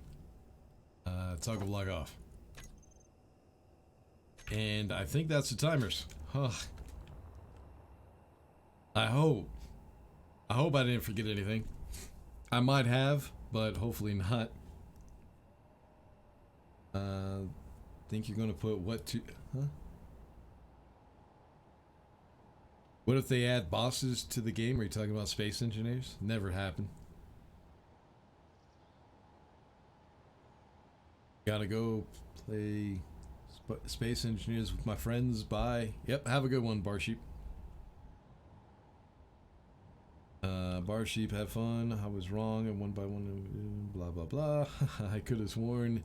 Toggle block off. And I think that's the timers. Huh. I hope I didn't forget anything. I might have, but hopefully not. Think you're gonna put what to, huh? What if they add bosses to the game? Are you talking about space engineers? Never happened. Gotta go play space engineers with my friends. Bye. Yep, have a good one, Barsheep. Barsheep, have fun. I was wrong, and one by one, blah blah blah. I could have sworn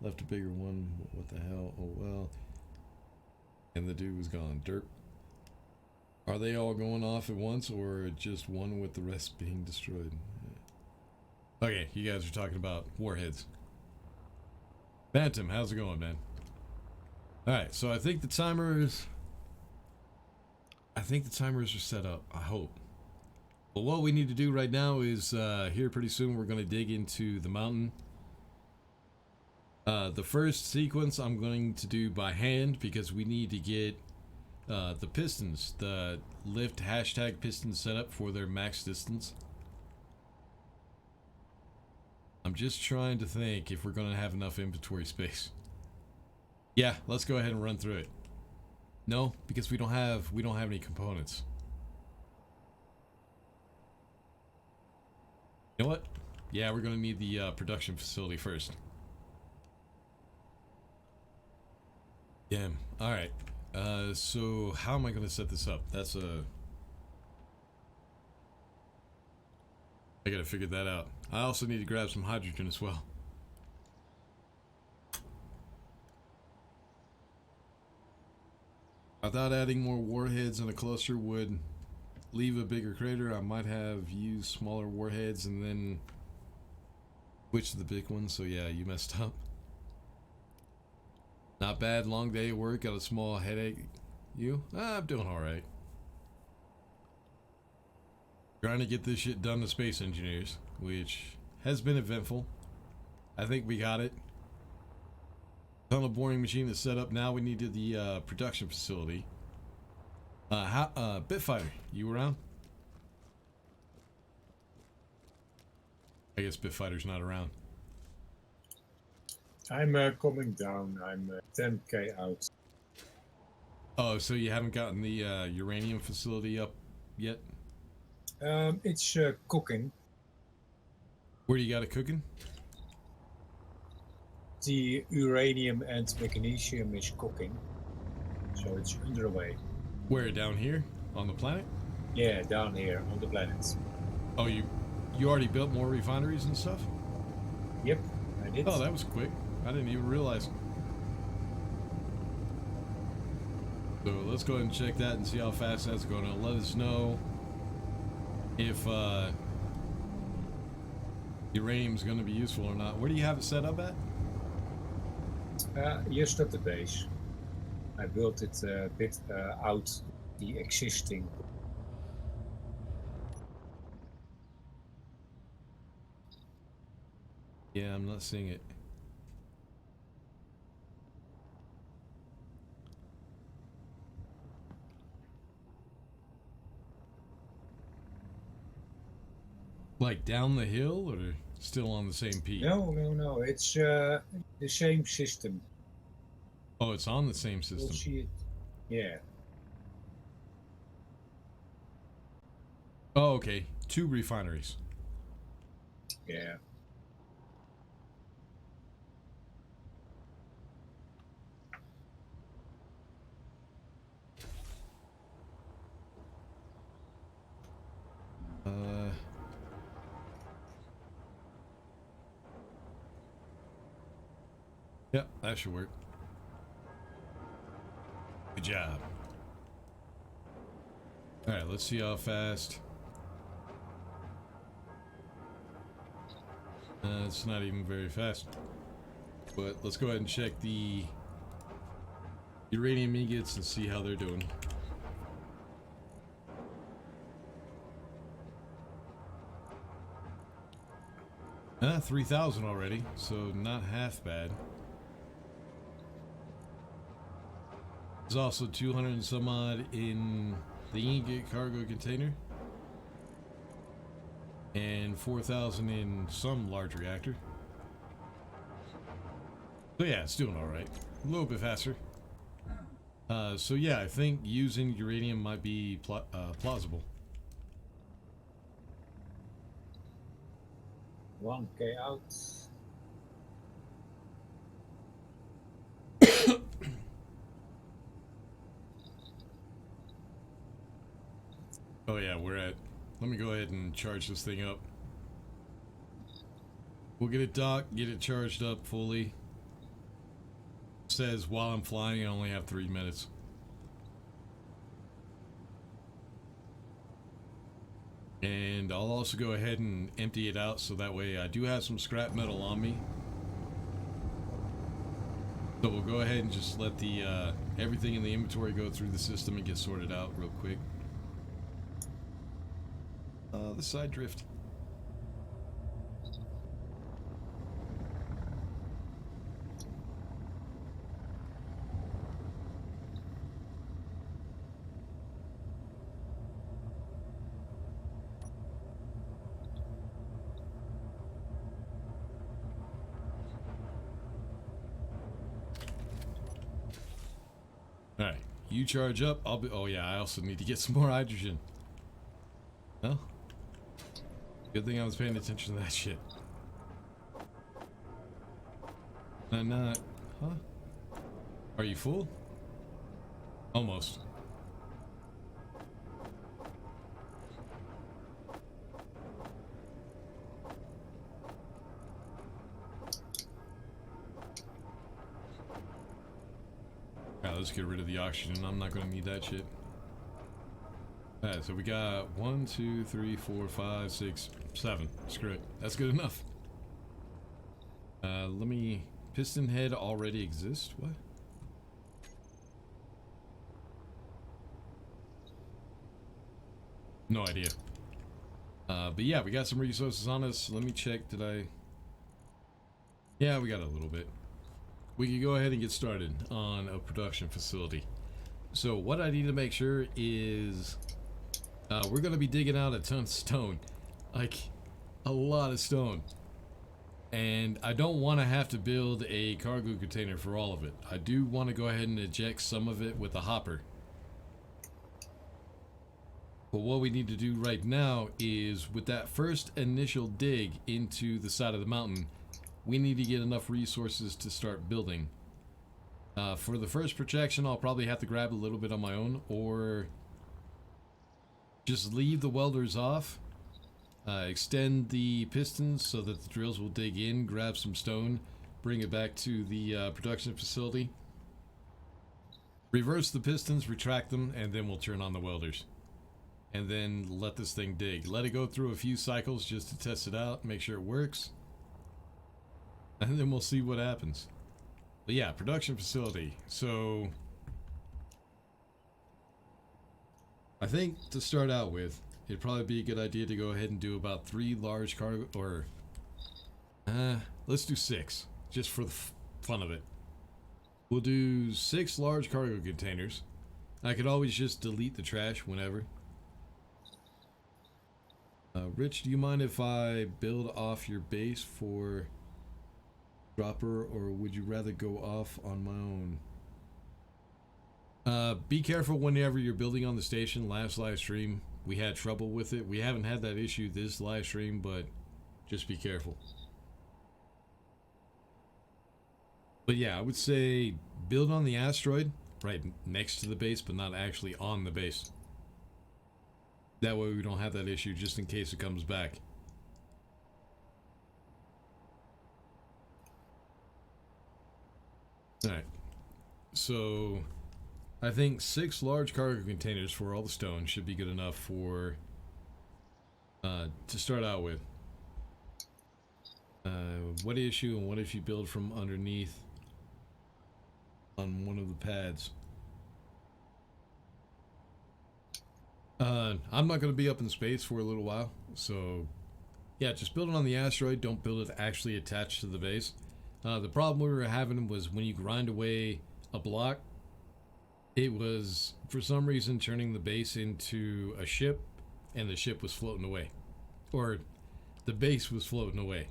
left a bigger one. What the hell? Oh well. And the dude was gone. Derp. Are they all going off at once, or just one with the rest being destroyed? Okay, you guys are talking about warheads. Phantom, how's it going, man? Alright, so I think the timer is I think the timers are set up. I hope. But what we need to do right now is here pretty soon we're going to dig into the mountain. The first sequence I'm going to do by hand because we need to get the pistons, the lift hashtag pistons set up for their max distance. I'm just trying to think if we're going to have enough inventory space. Yeah, let's go ahead and run through it. No, because we don't have any components. You know what? Yeah, we're going to need the production facility first. Damn. All right. So how am I going to set this up? That's a... I got to figure that out. I also need to grab some hydrogen as well. I thought adding more warheads in a cluster would leave a bigger crater. I might have used smaller warheads and then switch to the big ones. So yeah, you messed up. Not bad. Long day at work. Got a small headache. You? I'm doing alright. Trying to get this shit done to Space Engineers, which has been eventful. I think we got it. Tunnel boring machine is set up. Now we need to the production facility. Bitfighter, you around? I guess Bitfighter's not around. I'm coming down. I'm 10k out. Oh, so you haven't gotten the uranium facility up yet? It's cooking. Where do you got it cooking? The uranium and magnesium is cooking, so it's underway. Where, down here on the planet? Yeah, down here on the planet. Oh, you already built more refineries and stuff? Yep, I did. Oh, that was quick. I didn't even realize. So let's go ahead and check that and see how fast that's going to let us know if uranium is going to be useful or not. Where do you have it set up at? Just at the base. I built it a bit out the existing. Yeah, I'm not seeing it. Like down the hill or still on the same peak? No. It's the same system. Oh, it's on the same You'll system. see it. Yeah. Oh, okay. 2 refineries. Yeah. Yep, that should work. Good job. Alright, let's see how fast. It's not even very fast. But let's go ahead and check the uranium ingots and see how they're doing. 3,000 already, so not half bad. There's also 200 and some odd in the ingot cargo container. And 4,000 in some large reactor. So yeah, it's doing alright. A little bit faster. So yeah, I think using uranium might be plausible. 1k out. Oh yeah, we're at... Let me go ahead and charge this thing up. We'll get it docked, get it charged up fully. It says while I'm flying I only have 3 minutes. And I'll also go ahead and empty it out so that way I do have some scrap metal on me. So we'll go ahead and just let the everything in the inventory go through the system and get sorted out real quick. The side drift. Alright, you charge up, I'll be... Oh yeah, I also need to get some more hydrogen. No? Good thing I was paying attention to that shit. Not... Huh? Are you full? Almost. Alright, let's get rid of the oxygen. I'm not gonna need that shit. Alright, so we got 1, 2, 3, 4, 5, 6, 7. Screw it. That's good enough. Let me... Piston head already exists? What? No idea. But yeah, we got some resources on us. Let me check. Did I... Yeah, we got a little bit. We can go ahead and get started on a production facility. So what I need to make sure is we're going to be digging out a ton of stone. Like, a lot of stone. And I don't want to have to build a cargo container for all of it. I do want to go ahead and eject some of it with a hopper. But what we need to do right now is, with that first initial dig into the side of the mountain, we need to get enough resources to start building. For the first projection, I'll probably have to grab a little bit on my own, or just leave the welders off. Extend the pistons so that the drills will dig in, grab some stone, bring it back to the production facility. Reverse the pistons, retract them, and then we'll turn on the welders. And then let this thing dig. Let it go through a few cycles just to test it out, make sure it works. And then we'll see what happens. But yeah, production facility. So I think to start out with, it'd probably be a good idea to go ahead and do about 3 large cargo, or let's do 6, just for the fun of it. We'll do 6 large cargo containers. I could always just delete the trash whenever. Rich, do you mind if I build off your base for dropper, or would you rather go off on my own? Be careful whenever you're building on the station. Last live stream, we had trouble with it. We haven't had that issue this live stream, but just be careful. But yeah, I would say build on the asteroid right next to the base, but not actually on the base. That way we don't have that issue, just in case it comes back. Alright, so I think 6 large cargo containers for all the stone should be good enough for to start out with. What issue, and what if you build from underneath on one of the pads? I'm not going to be up in space for a little while, so yeah, just build it on the asteroid. Don't build it actually attached to the base. The problem we were having was when you grind away a block, it was for some reason turning the base into a ship, and the ship was floating away, or the base was floating away.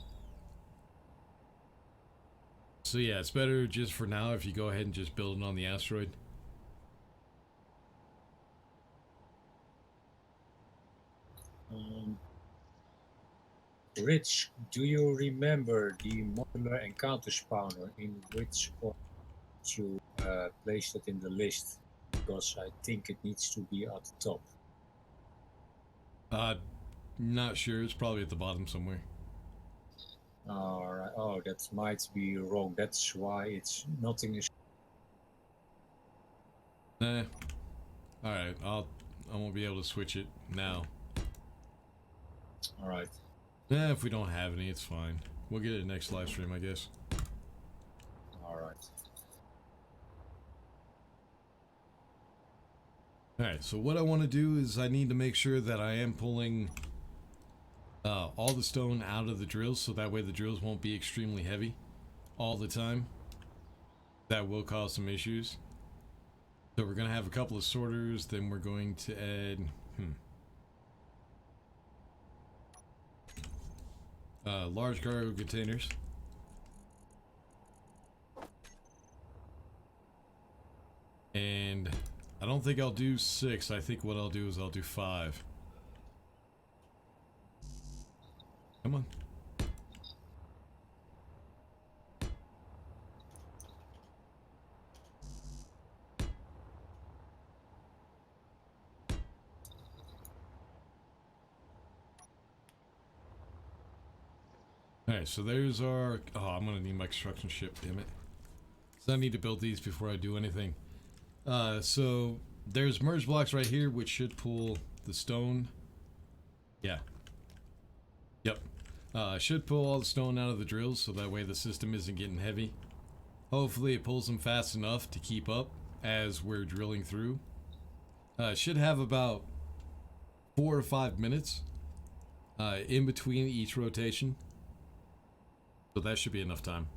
So yeah, it's better just for now if you go ahead and just build it on the asteroid. Rich, do you remember the modular encounter spawner in which point you placed it in the list? Because I think it needs to be at the top. Not sure. It's probably at the bottom somewhere. Alright, oh, that might be wrong. That's why it's nothing is. Nah. Alright, I won't be able to switch it now. Alright. If we don't have any, it's fine. We'll get it next live stream, I guess. Alright. Alright, so what I want to do is I need to make sure that I am pulling all the stone out of the drills, so that way the drills won't be extremely heavy all the time. That will cause some issues. So we're going to have a couple of sorters, then we're going to add large cargo containers. And I don't think I'll do 6. I think what I'll do is I'll do 5. Come on. Alright, so there's our... Oh, I'm gonna need my construction ship, damn it. So I need to build these before I do anything. So there's merge blocks right here, which should pull the stone. Yeah. Yep. Should pull all the stone out of the drills, so that way the system isn't getting heavy. Hopefully it pulls them fast enough to keep up as we're drilling through. Should have about 4 or 5 minutes in between each rotation. So that should be enough time.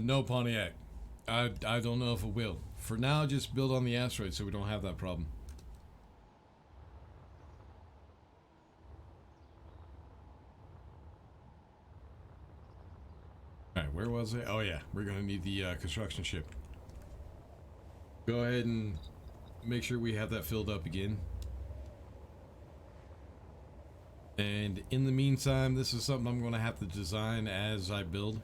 No Pontiac. I don't know if it will. For now, just build on the asteroid so we don't have that problem. Alright, where was it? Oh yeah, we're gonna need the construction ship. Go ahead and make sure we have that filled up again. And in the meantime, this is something I'm gonna have to design as I build.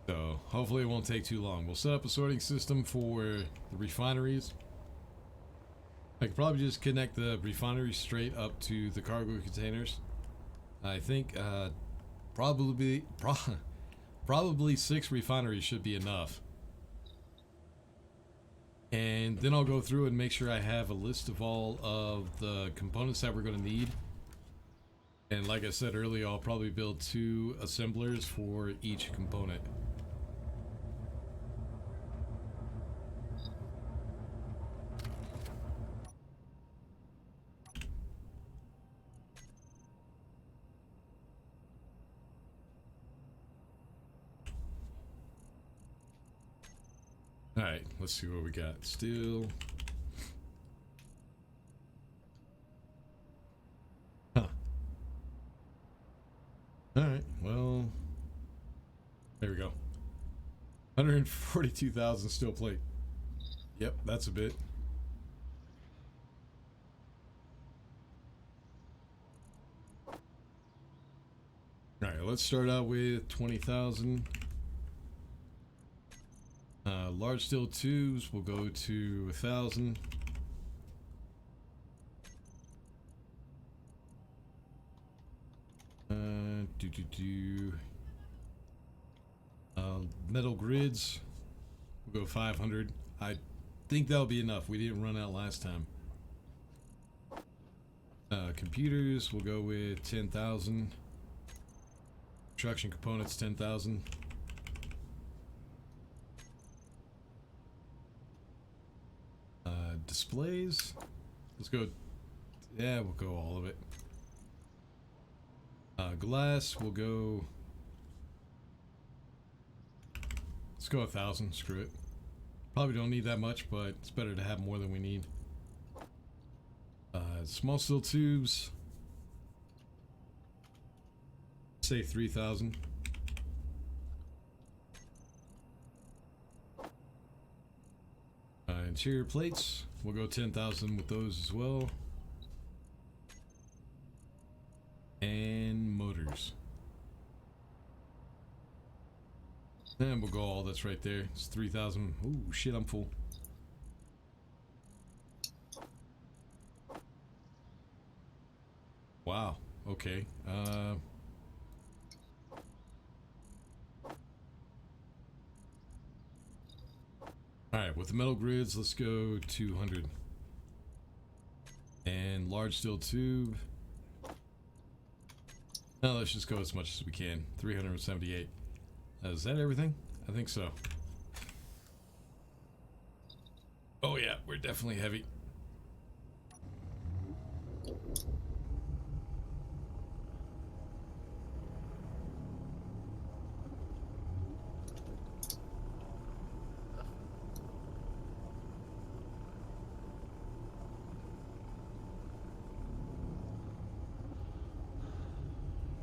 So hopefully it won't take too long. We'll set up a sorting system for the refineries. I could probably just connect the refinery straight up to the cargo containers. I think probably 6 refineries should be enough. And then I'll go through and make sure I have a list of all of the components that we're going to need. And like I said earlier, I'll probably build 2 assemblers for each component. Alright, let's see what we got. Steel. Huh. Alright, well. There we go. 142,000 steel plate. Yep, that's a bit. Alright, let's start out with 20,000. Large steel tubes will go to 1,000. Metal grids will go 500. I think that'll be enough. We didn't run out last time. Computers will go with 10,000. Construction components 10,000. Displays, let's go. Yeah, we'll go all of it. Glass, we'll go. Let's go 1,000. Screw it. Probably don't need that much, but it's better to have more than we need. Small steel tubes. Say 3,000. Interior plates, we'll go 10,000 with those as well. And motors. And we'll go all that's right there. It's 3,000. Ooh, shit, I'm full. Wow, okay. Alright, with the metal grids, let's go 200. And large steel tube. No, let's just go as much as we can. 378. Is that everything? I think so. Oh yeah, we're definitely heavy.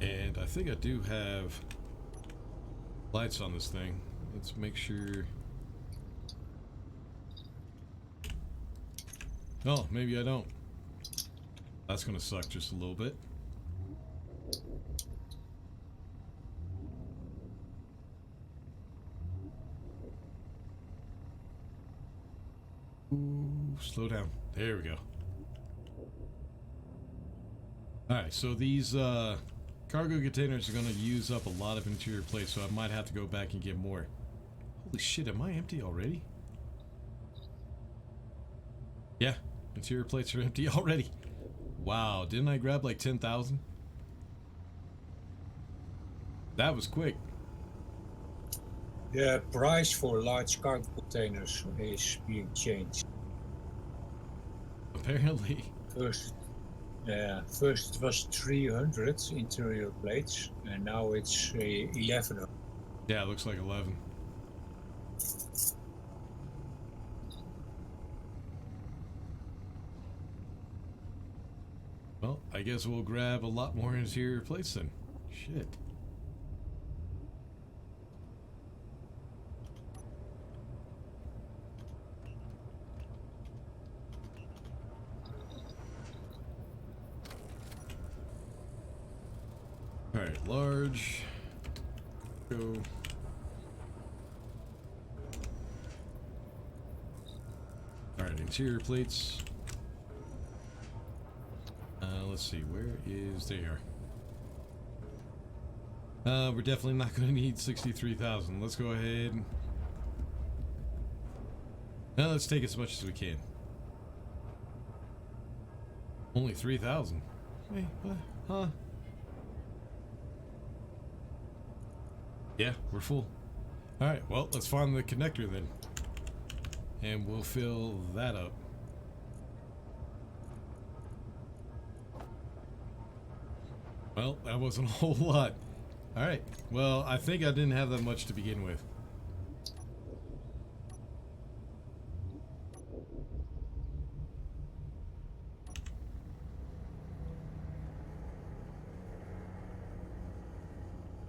And I think I do have lights on this thing. Let's make sure. Oh, maybe I don't. That's gonna suck just a little bit. Ooh, slow down. There we go. Alright, so these cargo containers are going to use up a lot of interior plates, so I might have to go back and get more. Holy shit, am I empty already? Yeah, interior plates are empty already. Wow, didn't I grab like 10,000? That was quick. The price for large cargo containers is being changed. Apparently. First it was 300 interior plates, and now it's 1100. Yeah, it looks like 11. Well, I guess we'll grab a lot more interior plates then. Shit. Alright, large. Go. Alright, interior plates. Let's see, where is... There you are. We're definitely not going to need 63,000. Let's go ahead. Now let's take as much as we can. Only 3,000. Wait, what? Huh? Yeah, we're full. Alright, well, let's find the connector then. And we'll fill that up. Well, that wasn't a whole lot. Alright, well, I think I didn't have that much to begin with.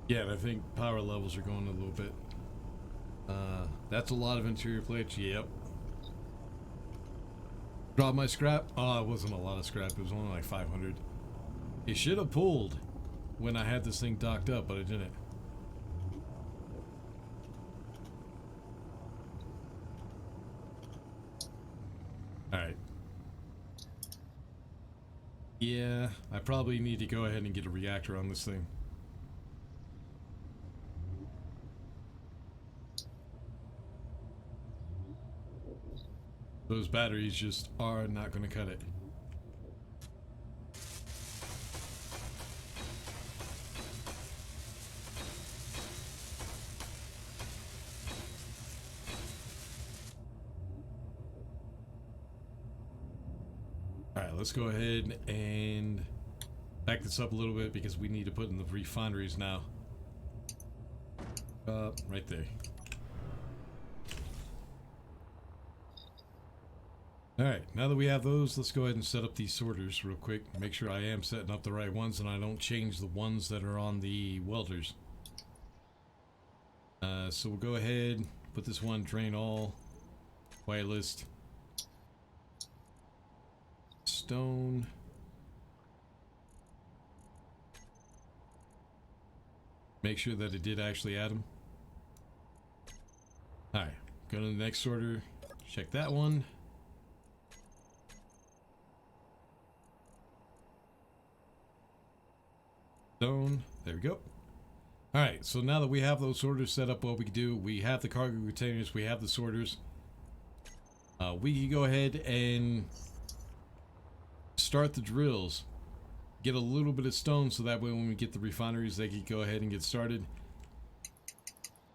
Yeah, and I think power levels are going a little bit. That's a lot of interior plates. Yep. Drop my scrap. Oh, it wasn't a lot of scrap. It was only like 500. It should have pulled when I had this thing docked up, but it didn't. Alright. Yeah, I probably need to go ahead and get a reactor on this thing. Those batteries just are not going to cut it. Alright, let's go ahead and back this up a little bit because we need to put in the refineries now. Right there. Alright, now that we have those, let's go ahead and set up these sorters real quick. Make sure I am setting up the right ones and I don't change the ones that are on the welders. So we'll go ahead, put this one, drain all, white list, stone. Make sure that it did actually add them. Alright, go to the next sorter, check that one. Stone, there we go. Alright, so now that we have those sorters set up, what we can do, we have the cargo containers, we have the sorters. We can go ahead and start the drills. get a little bit of stone so that way when we get the refineries they can go ahead and get started.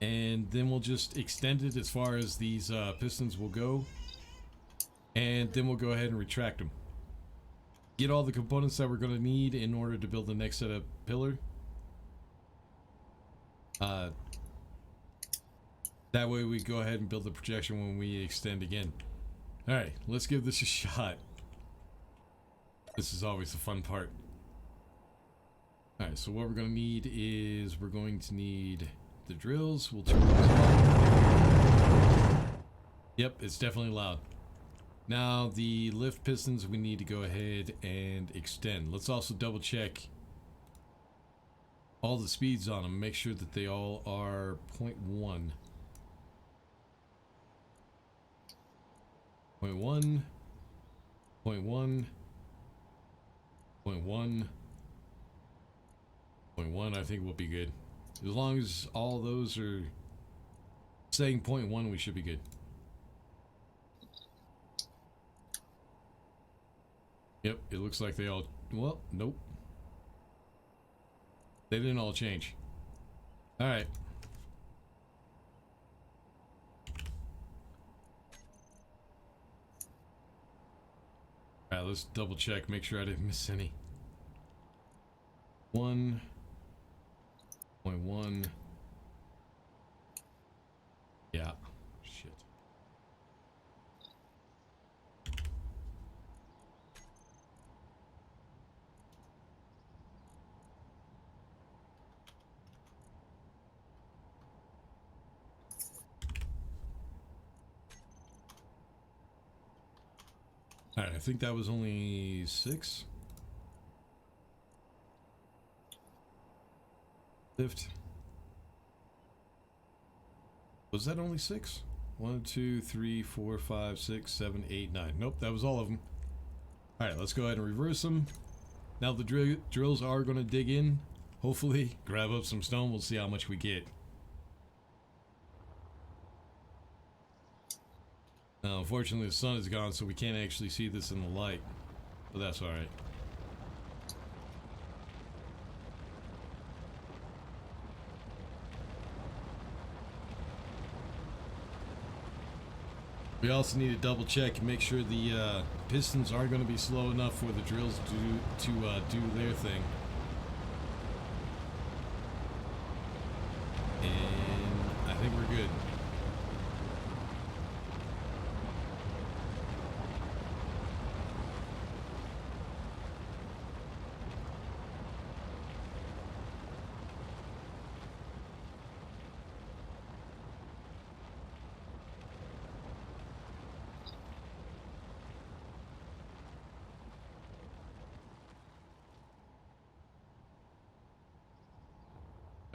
And then we'll just extend it as far as these pistons will go. And then we'll go ahead and retract them. Get all the components that we're going to need in order to build the next set of pillar. That way we go ahead and build the projection when we extend again. Alright, let's give this a shot. This is always the fun part. Alright, so what we're going to need is we're going to need the drills. We'll turn those on. Yep, it's definitely loud. Now the lift pistons we need to go ahead and extend. Let's also double check all the speeds on them. Make sure that they all are 0.1. 0.1, 0.1, 0.1, 0.1, I think we'll be good. As long as all those are saying 0.1, we should be good. Yep, it looks like they all, well, nope. They didn't all change. Alright. Alright, let's double check, make sure I didn't miss any. 1.1. Yeah. Shit. Alright, I think that was only 6. Lift. Was that only 6? 1, 2, 3, 4, 5, 6, 7, 8, 9. Nope, that was all of them. Alright, let's go ahead and reverse them. Now the drills are going to dig in. Hopefully, grab up some stone. We'll see how much we get. Unfortunately, the sun is gone, so we can't actually see this in the light. But that's alright. We also need to double check and make sure the pistons are going to be slow enough for the drills to do their thing. And I think we're good.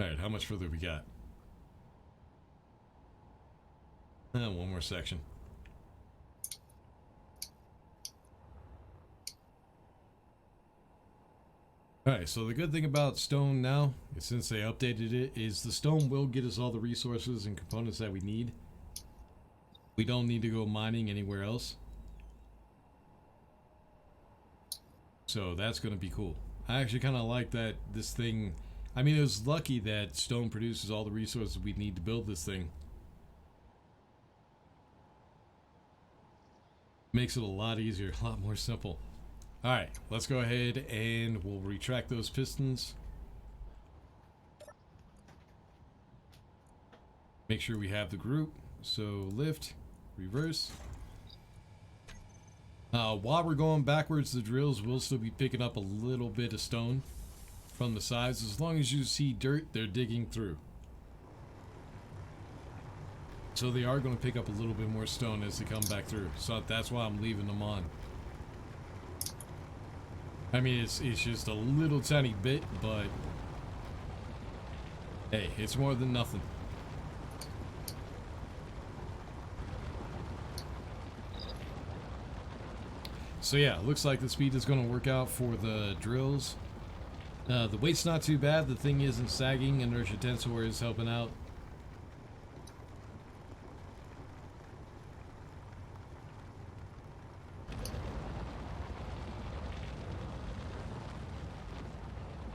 Alright, how much further we got? One more section. Alright, so the good thing about stone now, is since they updated it, is the stone will get us all the resources and components that we need. We don't need to go mining anywhere else. So that's going to be cool. I actually kind of like that this thing... I mean, it was lucky that stone produces all the resources we need to build this thing. Makes it a lot easier, a lot more simple. Alright, let's go ahead and we'll retract those pistons. Make sure we have the group. So lift, reverse. While we're going backwards, the drills will still be picking up a little bit of stone from the sides. As long as you see dirt, they're digging through. So they are going to pick up a little bit more stone as they come back through. So that's why I'm leaving them on. I mean, it's just a little tiny bit, but hey, it's more than nothing. So yeah, looks like the speed is going to work out for the drills. The weight's not too bad. The thing isn't sagging. Inertia tensor is helping out.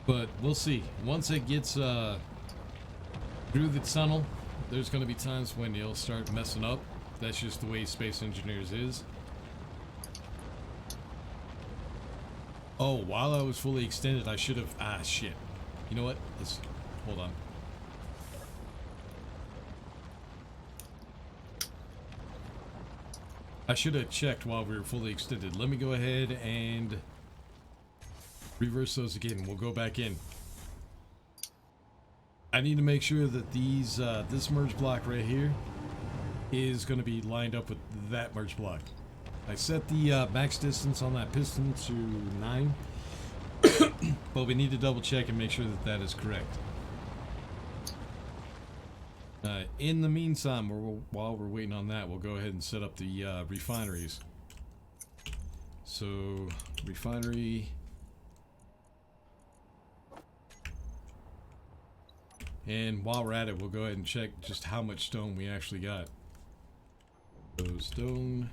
But we'll see. Once it gets through the tunnel, there's going to be times when it'll start messing up. That's just the way Space Engineers is. Oh, while I was fully extended, I should have... Ah, shit. You know what? Let's... Hold on. I should have checked while we were fully extended. Let me go ahead and reverse those again. We'll go back in. I need to make sure that these this merge block right here is going to be lined up with that merge block. I set the max distance on that piston to 9, but we need to double check and make sure that that is correct. In the meantime, while we're waiting on that, we'll go ahead and set up the refineries. So, refinery. And while we're at it, we'll go ahead and check just how much stone we actually got. So, stone.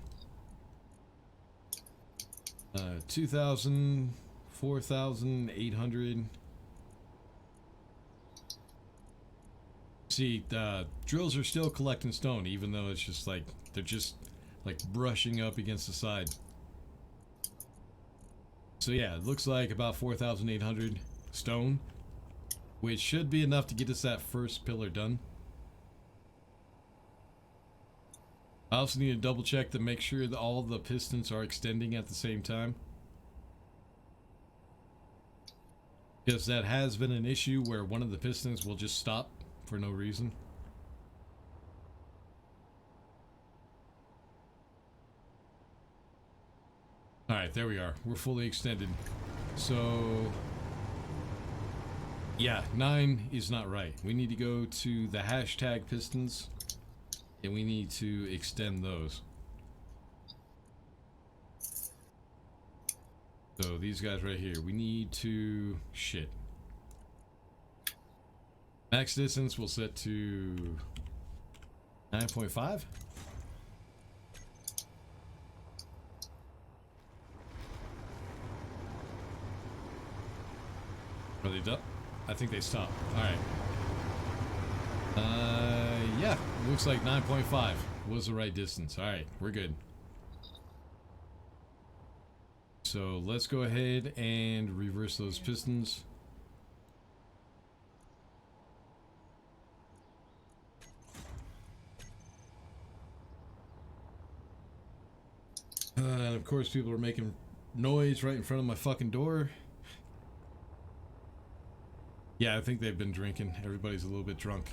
2,000, 4,800. See, drills are still collecting stone, even though it's just like, they're just like brushing up against the side. So yeah, it looks like about 4,800 stone, which should be enough to get us that first pillar done. I also need to double check to make sure that all the pistons are extending at the same time, because that has been an issue where one of the pistons will just stop for no reason. Alright, there we are. We're fully extended. So, yeah, 9 is not right. We need to go to the hashtag pistons, and we need to extend those. So, these guys right here, we need to... Shit. Max distance we'll set to 9.5. Are they done? I think they stopped. Alright. Yeah, looks like 9.5 was the right distance. Alright, we're good. So let's go ahead and reverse those pistons. And of course people are making noise right in front of my fucking door. Yeah, I think they've been drinking. Everybody's a little bit drunk.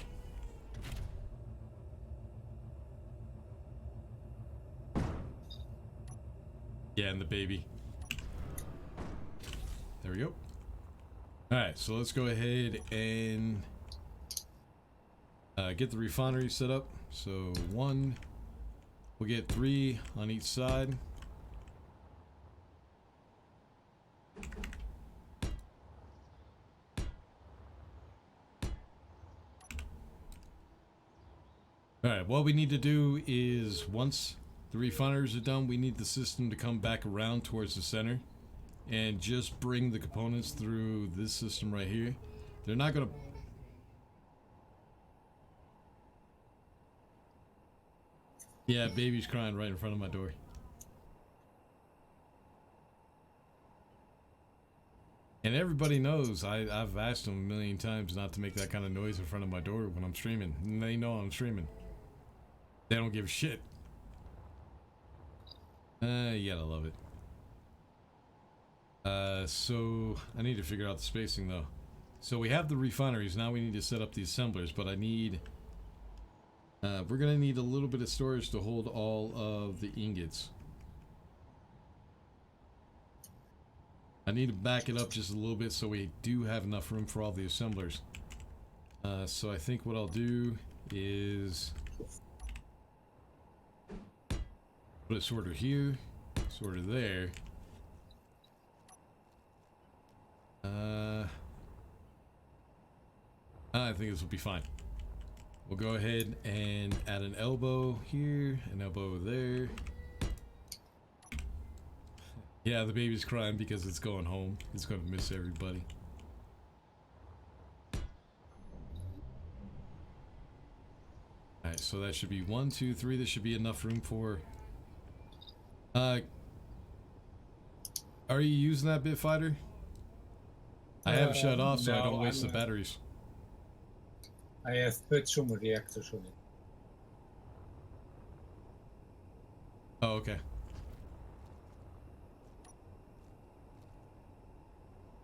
Yeah, and the baby. There we go. Alright, so let's go ahead and get the refinery set up. So 1, we'll get 3 on each side. Alright, what we need to do is, once the refineries are done, we need the system to come back around towards the center and just bring the components through this system right here. They're not gonna... Yeah, baby's crying right in front of my door. And everybody knows, I've asked them a million times not to make that kind of noise in front of my door when I'm streaming. And they know I'm streaming. They don't give a shit. You gotta love it. So I need to figure out the spacing though. So we have the refineries, now we need to set up the assemblers, but I need... we're gonna need a little bit of storage to hold all of the ingots. I need to back it up just a little bit so we do have enough room for all the assemblers. So I think what I'll do is put a sorter here, sorter there. I think this will be fine. We'll go ahead and add an elbow here, an elbow there. Yeah, the baby's crying because it's going home. It's going to miss everybody. Alright, so that should be 1, 2, 3. This should be enough room for... Are you using that bit fighter? I have it shut off so I no, don't waste the I'm, batteries. I have put some reactors on it. Oh, okay.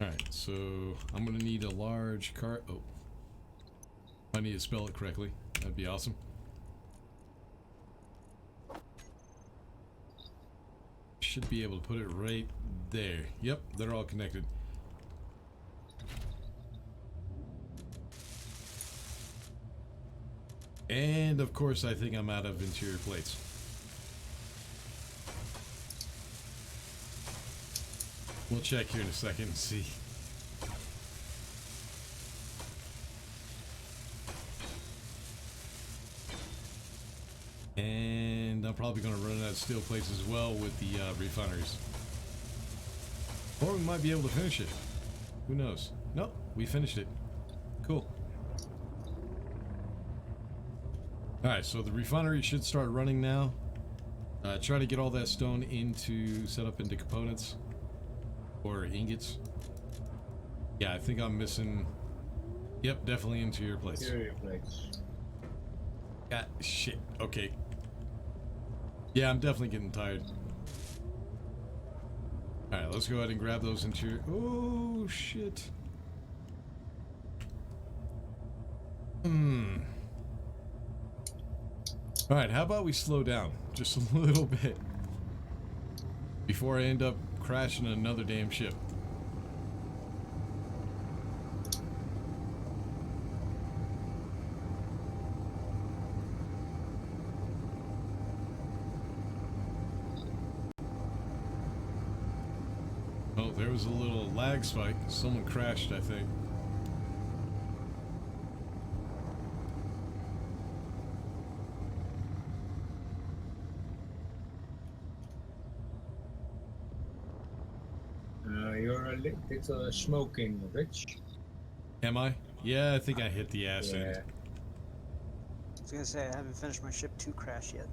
Alright, so I'm gonna need a large cart. Oh. I need to spell it correctly. That'd be awesome. Should be able to put it right there. Yep, they're all connected. And of course, I think I'm out of interior plates. We'll check here in a second and see. And I'm probably going to run out of steel plates as well with the refineries. Or we might be able to finish it. Who knows? Nope, we finished it. Cool. Alright, so the refinery should start running now. Try to get all that stone set up into components. Or ingots. Yeah, I think I'm missing... Yep, definitely interior plates. Interior plates. Ah, shit. Okay. Yeah, I'm definitely getting tired. Alright, let's go ahead and grab those interior... Oh, shit. Alright, how about we slow down just a little bit before I end up crashing another damn ship. Oh, there was a little lag spike. Someone crashed, I think. You're a little bit smoking, Rich. Am I? Yeah, I think I hit the ass end. Yeah. I was gonna say I haven't finished my ship 2 crash yet.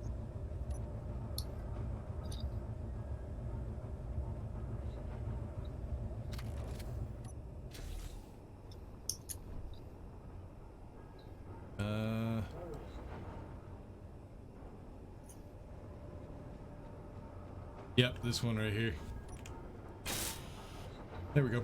Yep, this one right here. There we go.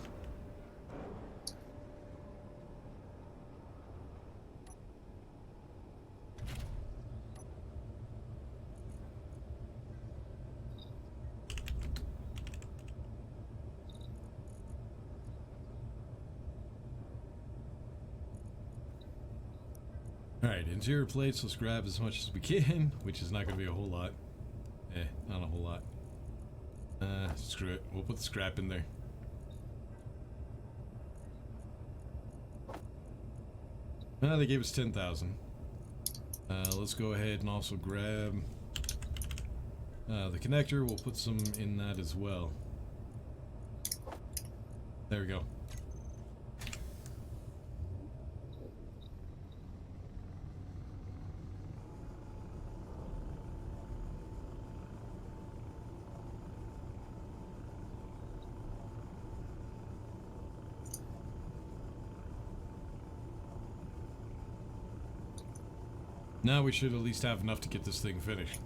Alright, interior plates, let's grab as much as we can, which is not going to be a whole lot. Not a whole lot. Screw it. We'll put the scrap in there. They gave us 10,000. Let's go ahead and also grab the connector. We'll put some in that as well. There we go. Now we should at least have enough to get this thing finished.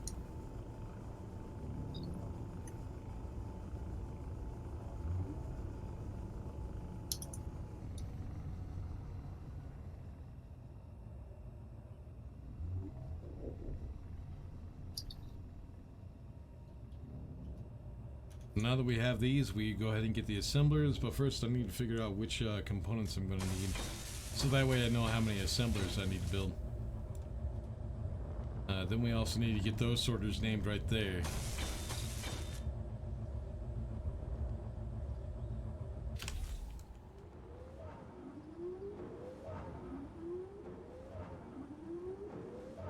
Now that we have these, we go ahead and get the assemblers, but first I need to figure out which components I'm going to need. So that way I know how many assemblers I need to build. Then we also need to get those sorters named right there.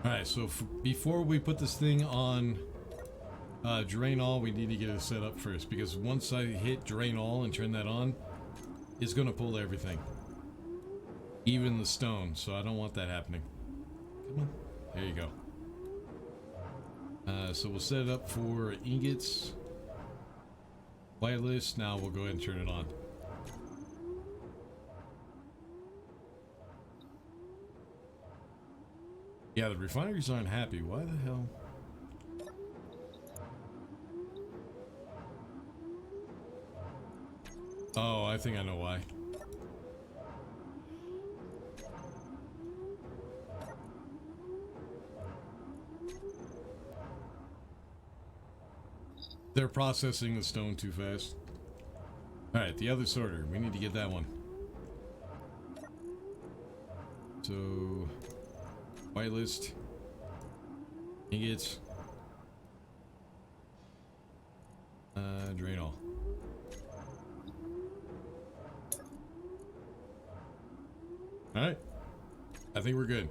Alright, so before we put this thing on drain all, we need to get it set up first, because once I hit drain all and turn that on, it's going to pull everything. Even the stone, so I don't want that happening. Come on. There you go. So we'll set it up for ingots. Whitelist. Now we'll go ahead and turn it on. Yeah, the refineries aren't happy. Why the hell? Oh, I think I know why. They're processing the stone too fast. Alright, the other sorter. We need to get that one. So... whitelist. Ingots. Drain all. Alright. I think we're good.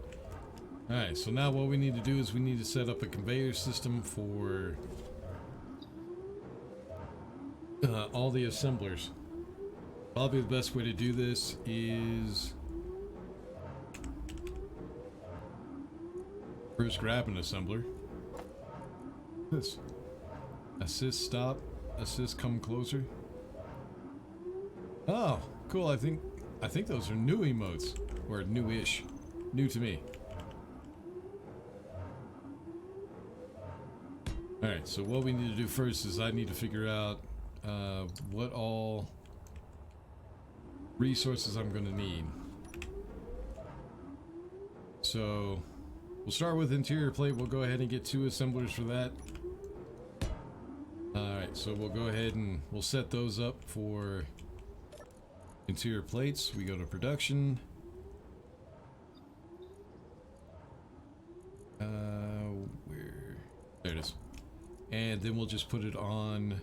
Alright, so now what we need to do is we need to set up a conveyor system for all the assemblers. Probably the best way to do this is first grab an assembler. This. Assist stop. Assist come closer. Oh, cool. I think those are new emotes. Or new-ish. New to me. Alright, so what we need to do first is I need to figure out what all resources I'm going to need. So we'll start with interior plate. We'll go ahead and get 2 assemblers for that. Alright, so we'll go ahead and we'll set those up for interior plates. We go to production. Where? There it is. And then we'll just put it on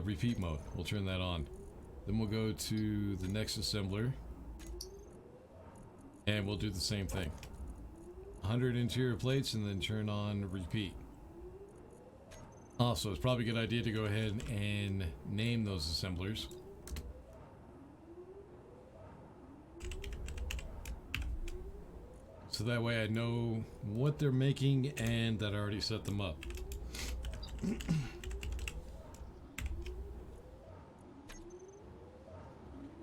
repeat mode. We'll turn that on. Then we'll go to the next assembler. And we'll do the same thing. 100 interior plates and then turn on repeat. Also, it's probably a good idea to go ahead and name those assemblers. So that way I know what they're making and that I already set them up.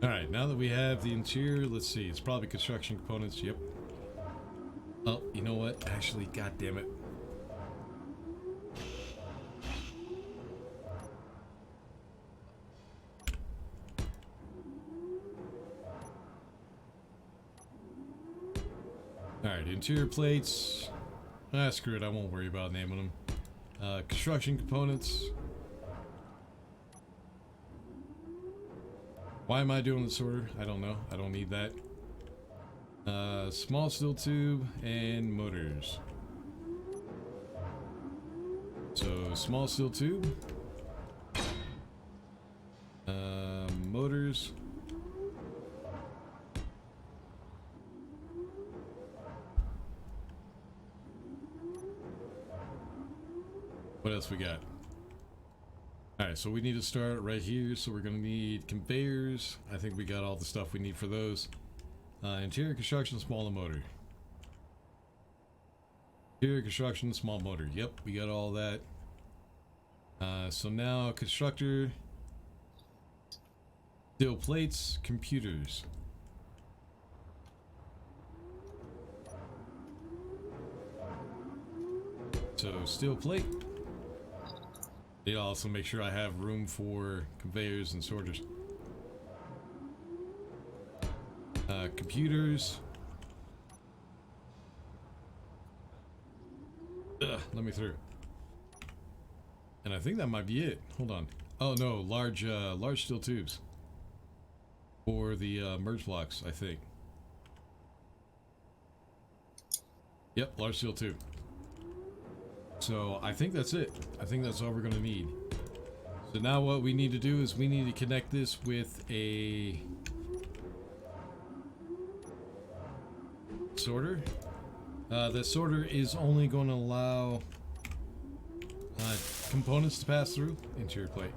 Alright, now that we have the interior, let's see, it's probably construction components, yep. Oh, you know what? Actually, god damn it. Alright, interior plates. Ah, screw it, I won't worry about naming them. Construction components. Why am I doing the sorter? I don't know. I don't need that. Small steel tube and motors. So, small steel tube. Motors. What else we got? Alright, so we need to start right here. So we're going to need conveyors. I think we got all the stuff we need for those. Interior construction, small motor. Interior construction, small motor. Yep, we got all that. So now constructor, steel plates, computers. So steel plate. They also make sure I have room for conveyors and sorters. Computers. Let me through. And I think that might be it. Hold on. Oh no, large steel tubes for the merge blocks, I think. Yep, large steel tube. So I think that's it. I think that's all we're gonna need. So now what we need to do is we need to connect this with a sorter. The sorter is only going to allow components to pass through interior plate.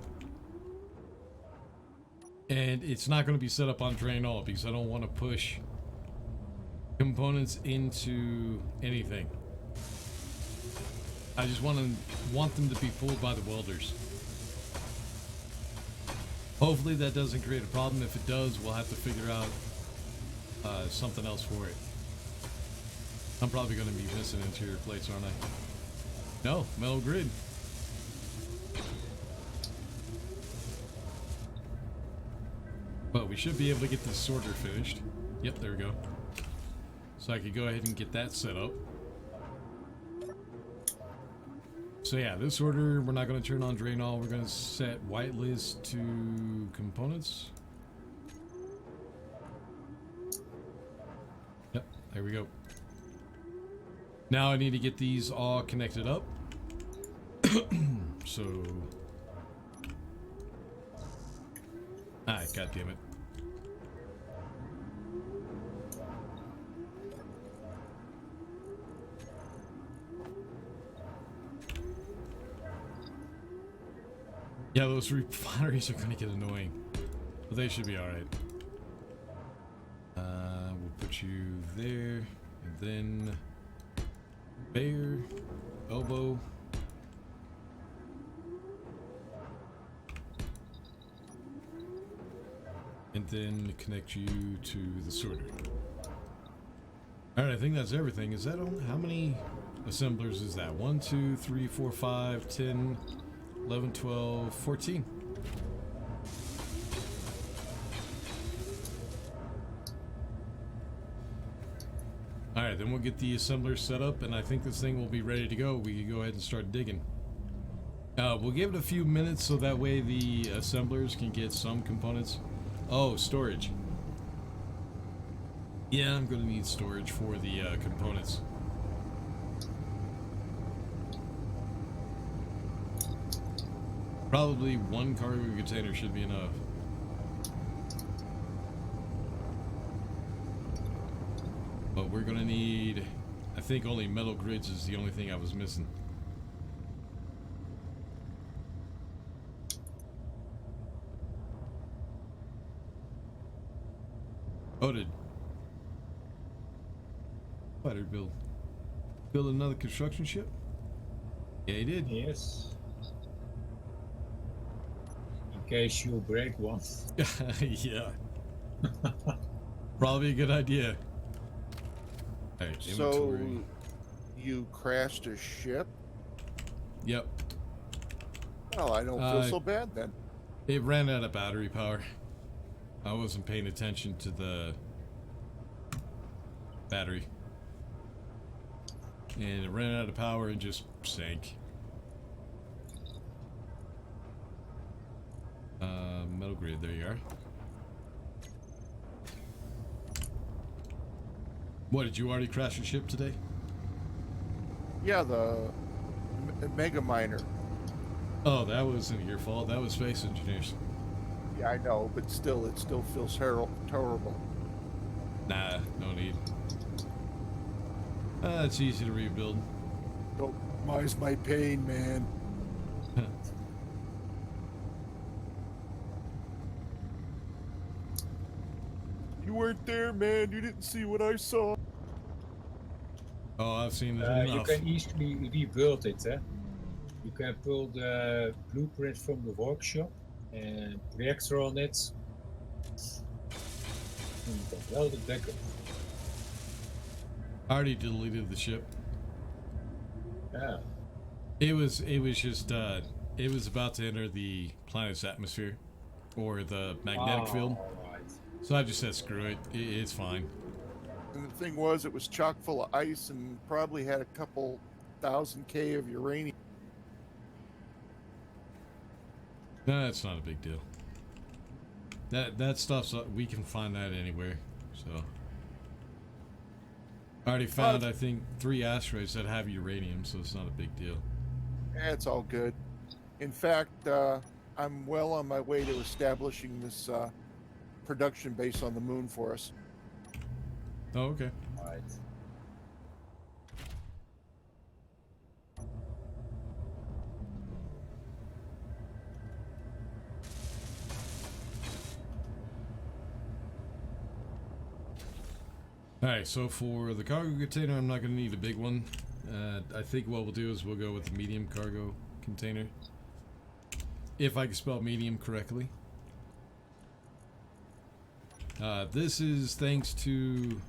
And it's not going to be set up on drain all because I don't want to push components into anything. I just want them to be pulled by the welders. Hopefully that doesn't create a problem. If it does, we'll have to figure out something else for it. I'm probably going to be missing interior plates, aren't I? No, metal grid. But we should be able to get this sorter finished. Yep, there we go. So I could go ahead and get that set up. So yeah, this order, we're not going to turn on drain all. We're going to set whitelist to components. Yep, there we go. Now I need to get these all connected up. So... God damn it. Yeah, those refineries are going to get annoying. But they should be alright. We'll put you there. And then... Bear. Elbow. And then connect you to the sorter. Alright, I think that's everything. Is that on? How many assemblers is that? 1, 2, 3, 4, 5, 10, 11, 12, 14. Alright, then we'll get the assembler set up, and I think this thing will be ready to go. We can go ahead and start digging. We'll give it a few minutes so that way the assemblers can get some components. Oh, storage. Yeah, I'm going to need storage for the components. Probably one cargo container should be enough. But we're going to need, I think only metal grids is the only thing I was missing. Oh, did Spider build another construction ship? Yeah, he did. Yes. In case you break one. Yeah. Probably a good idea. Alright, So, inventory. you crashed a ship? Yep. Well, I don't feel so bad then. It ran out of battery power. I wasn't paying attention to the battery. And it ran out of power and just sank. Metal grid, there you are. What, did you already crash your ship today? Yeah, the mega miner. Oh, that wasn't your fault. That was Space Engineers. Yeah, I know, but still, it still feels terrible. Nah, no need. It's easy to rebuild. Don't minimize my pain, man. You weren't there, man. You didn't see what I saw. Oh, I've seen it You enough. can easily rebuild it, eh? You can pull the blueprint from the workshop and projector on it. And you can weld it back up. I already deleted the ship. Yeah. It was just it was about to enter the planet's atmosphere or the magnetic field. Right. So I just said screw it. It's fine. And the thing was, it was chock full of ice and probably had a couple thousand K of uranium. Nah, it's not a big deal. That stuff's we can find that anywhere. So I already found I think 3 asteroids that have uranium, so it's not a big deal. It's all good. In fact, I'm well on my way to establishing this production base on the moon for us. Oh, okay. Right. Alright, so for the cargo container, I'm not going to need a big one. I think what we'll do is we'll go with the medium cargo container. If I can spell medium correctly. This is thanks to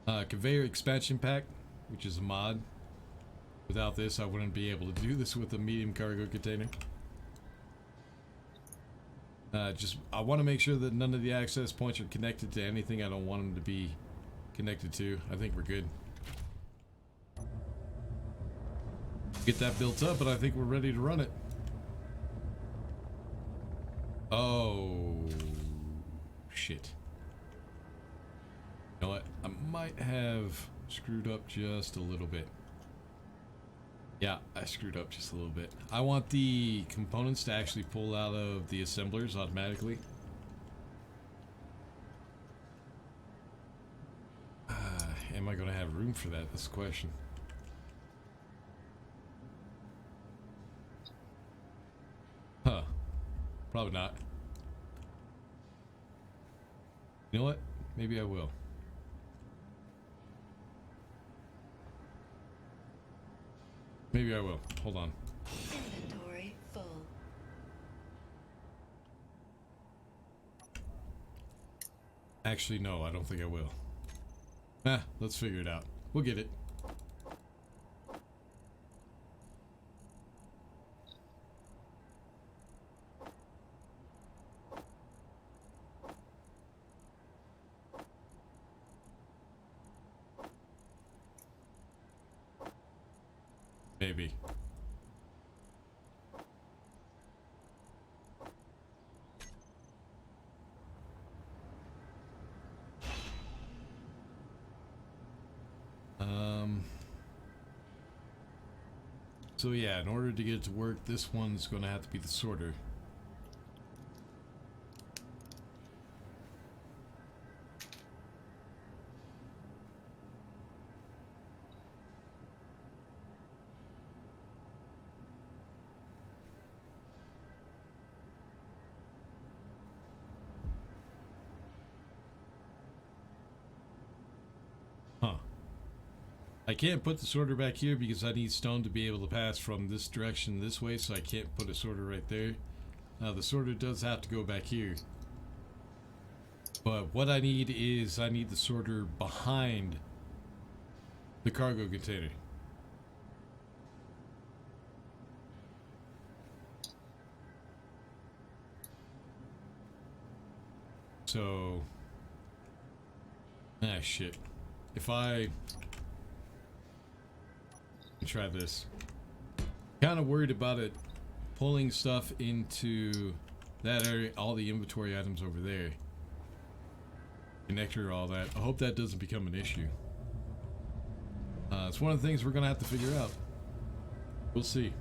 Conveyor Expansion Pack, which is a mod. Without this, I wouldn't be able to do this with a medium cargo container. I want to make sure that none of the access points are connected to anything I don't want them to be connected to. I think we're good. Get that built up, and I think we're ready to run it. Oh, shit. You know what? I might have screwed up just a little bit. Yeah, I screwed up just a little bit. I want the components to actually pull out of the assemblers automatically. Am I going to have room for that? That's the question. Huh. Probably not. You know what? Maybe I will. Maybe I will. Hold on. Inventory full. Actually, no, I don't think I will. Let's figure it out. We'll get it. Maybe. So yeah, in order to get it to work, this one's going to have to be the sorter. I can't put the sorter back here because I need stone to be able to pass from this direction this way, so I can't put a sorter right there. The sorter does have to go back here. But what I need is I need the sorter behind the cargo container. So... shit. If I... try this. Kind of worried about it pulling stuff into that area, all the inventory items over there. Connector, all that. I hope that doesn't become an issue. It's one of the things we're gonna have to figure out. We'll see.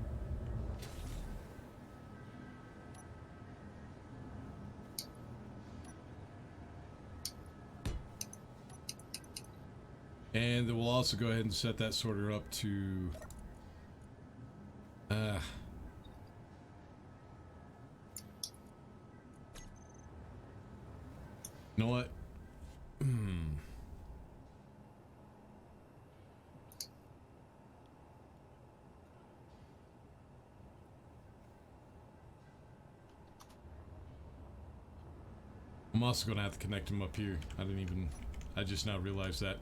And then we'll also go ahead and set that sorter up to you know what? I'm also gonna have to connect them up here. I just now realized that.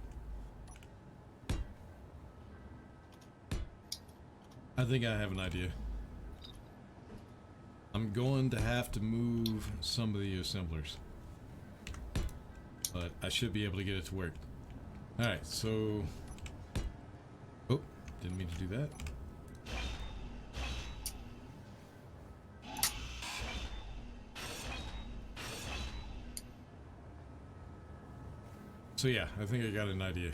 I think I have an idea. I'm going to have to move some of the assemblers. But I should be able to get it to work. Alright, so... Oh, didn't mean to do that. So yeah, I think I got an idea.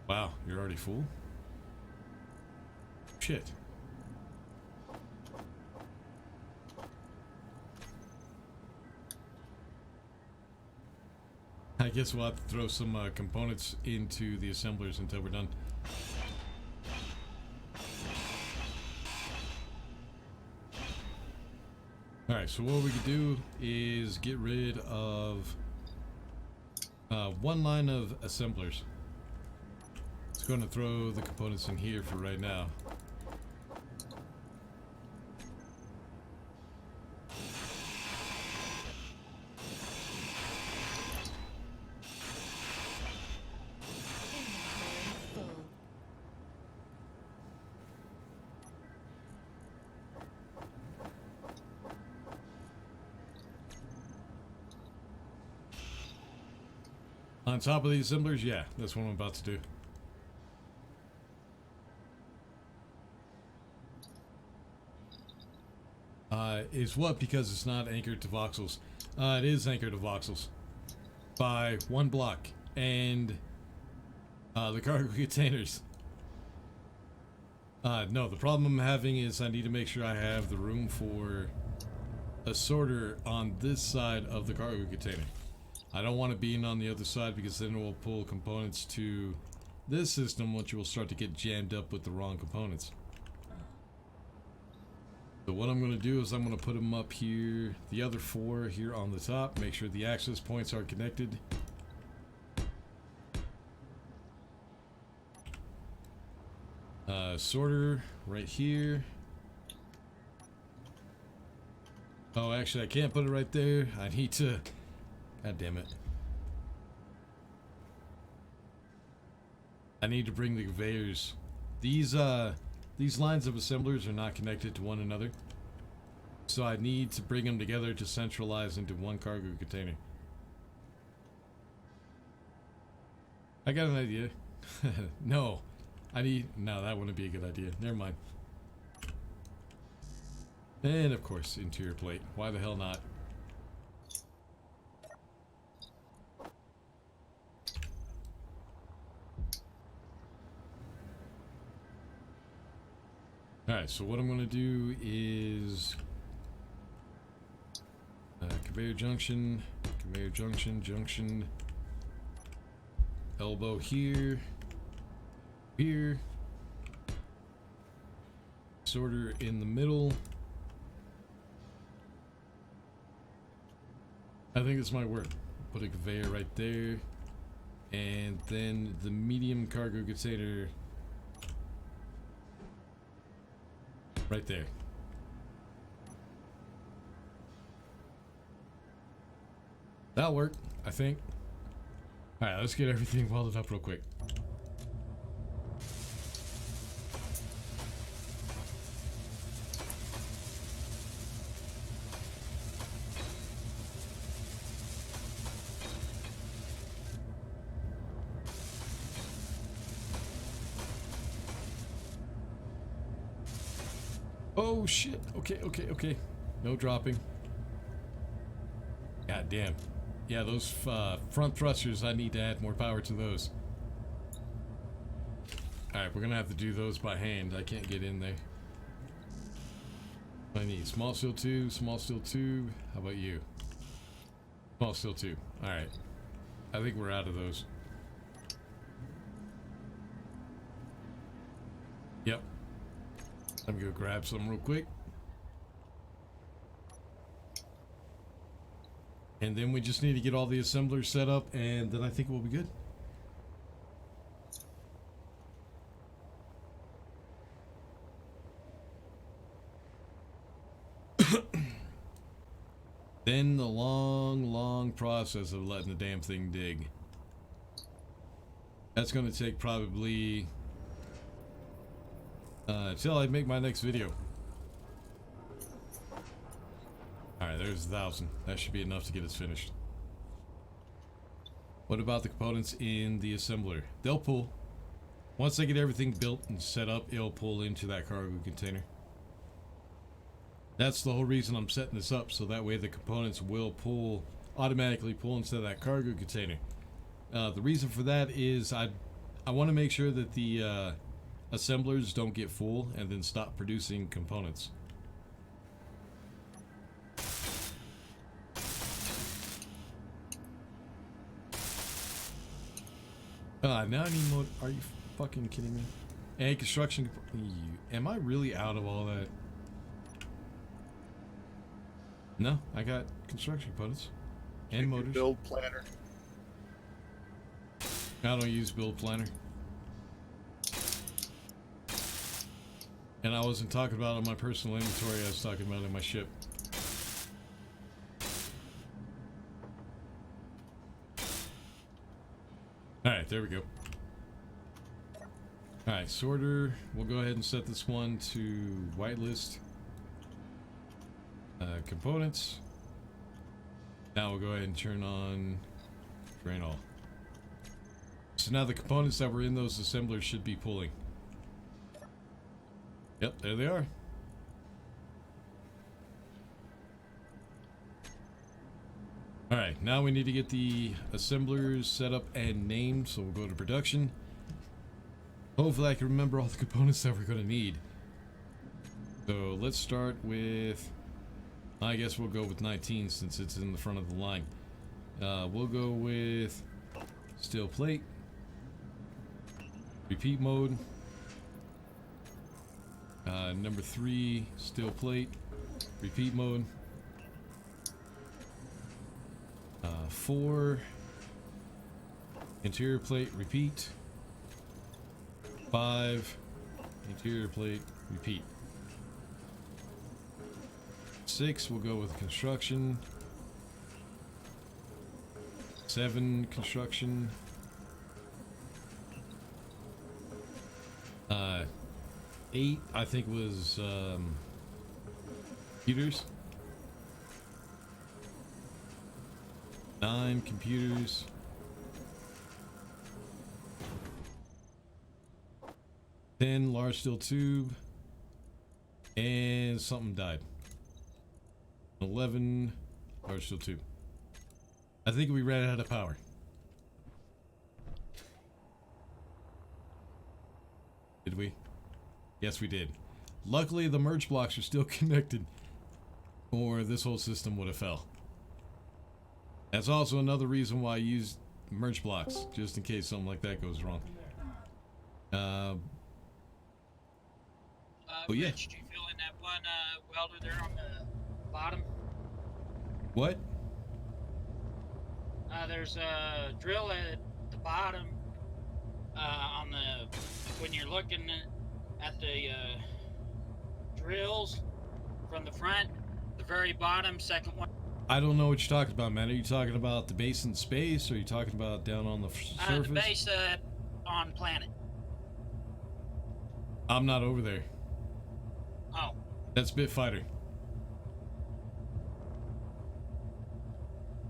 Wow, you're already full? Shit. I guess we'll have to throw some components into the assemblers until we're done. Alright, so what we could do is get rid of one line of assemblers. It's going to throw the components in here for right now. Inventory full. On top of the assemblers, yeah, that's what I'm about to do. Is what? Because it's not anchored to voxels. It is anchored to voxels by one block, and the cargo containers. No, the problem I'm having is I need to make sure I have the room for a sorter on this side of the cargo container. I don't want it being on the other side because then it will pull components to this system, which will start to get jammed up with the wrong components. So what I'm going to do is I'm going to put them up here, the other 4 here on the top, make sure the access points are connected. Sorter right here. Oh, actually I can't put it right there. I need to... God damn it. I need to bring the conveyors. These lines of assemblers are not connected to one another. So I need to bring them together to centralize into one cargo container. I got an idea. No. No, that wouldn't be a good idea. Never mind. And of course, interior plate. Why the hell not? Alright, so what I'm going to do is conveyor junction, junction, elbow here, here, sorter in the middle. I think this might work. Put a conveyor right there, and then the medium cargo container right there. That'll work, I think. Alright, let's get everything welded up real quick. Oh shit. Okay. No dropping. God damn. Yeah, those front thrusters, I need to add more power to those. Alright, we're gonna have to do those by hand. I can't get in there. I need small steel tube, small steel tube. How about you? Small steel tube. Alright. I think we're out of those. Yep. Let me go grab some real quick. And then we just need to get all the assemblers set up, and then I think we'll be good. Then the long process of letting the damn thing dig. That's going to take probably till I make my next video. Alright, there's 1,000. That should be enough to get us finished. What about the components in the assembler? They'll pull. Once I get everything built and set up, it'll pull into that cargo container. That's the whole reason I'm setting this up, so that way the components will pull, automatically pull into that cargo container. The reason for that is I want to make sure that the assemblers don't get full and then stop producing components. Now I need more. Are you fucking kidding me? And construction. Am I really out of all that? No, I got construction components and Check your motors. build planner. I don't use build planner. And I wasn't talking about it on my personal inventory, I was talking about it in my ship. Alright, there we go. Alright, sorter. We'll go ahead and set this one to whitelist. Components. Now we'll go ahead and turn on drain all. So now the components that were in those assemblers should be pulling. Yep, there they are. Alright, now we need to get the assemblers set up and named, so we'll go to production. Hopefully I can remember all the components that we're going to need. So let's start with, I guess we'll go with 19 since it's in the front of the line. We'll go with steel plate, repeat mode, number 3 steel plate, repeat mode, 4 interior plate, repeat, 5 interior plate, repeat. 6 we'll go with construction. 7 construction. 8 I think was computers. 9 computers. 10 large steel tube. And something died. 11 large steel tube. I think we ran out of power. Did we? Yes, we did. Luckily, the merge blocks are still connected, or this whole system would have fell. That's also another reason why I use merge blocks, just in case something like that goes wrong. Oh yeah. Rich, do you feel in that one welder there on the bottom? What? There's a drill at the bottom on the when you're looking at the drills from the front, the very bottom, second one. I don't know what you're talking about, man. Are you talking about the base in space, or are you talking about down on the surface? The base on planet. I'm not over there. Oh. That's Bitfighter.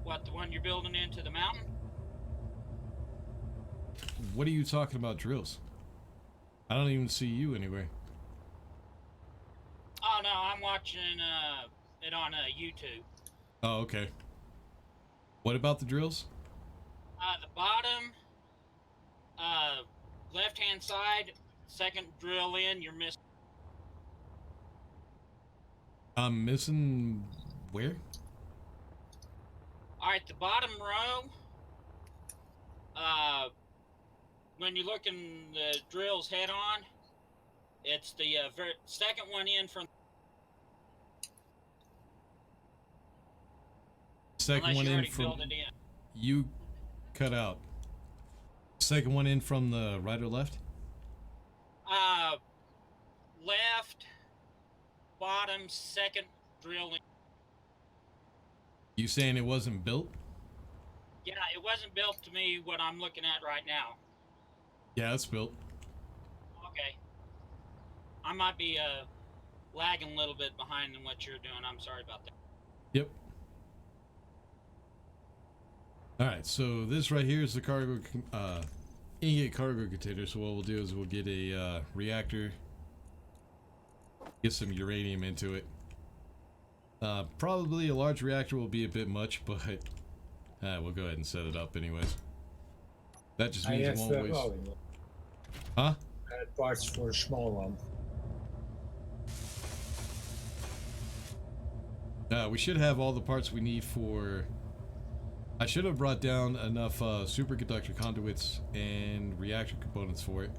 What, the one you're building into the mountain? What are you talking about drills? I don't even see you anywhere. Oh no, I'm watching it on YouTube. Oh, okay. What about the drills? The bottom, left-hand side, second drill in, you're missing. I'm missing where? Alright, the bottom row, when you look in the drill's head on, it's the second one in from... Second Unless one you in already from... filled it in. You cut out. Second one in from the right or left? Left, bottom, second drill in. You saying it wasn't built? Yeah, it wasn't built to me what I'm looking at right now. Yeah, it's built. Okay. I might be lagging a little bit behind than what you're doing. I'm sorry about that. Yep. Alright, so this right here is the cargo, ingot cargo container. So what we'll do is we'll get a reactor, get some uranium into it. Probably a large reactor will be a bit much, but we'll go ahead and set it up anyways. That just means it won't waste. Huh? I had parts for a small one. We should have all the parts we need for... I should have brought down enough superconductor conduits and reactor components for it.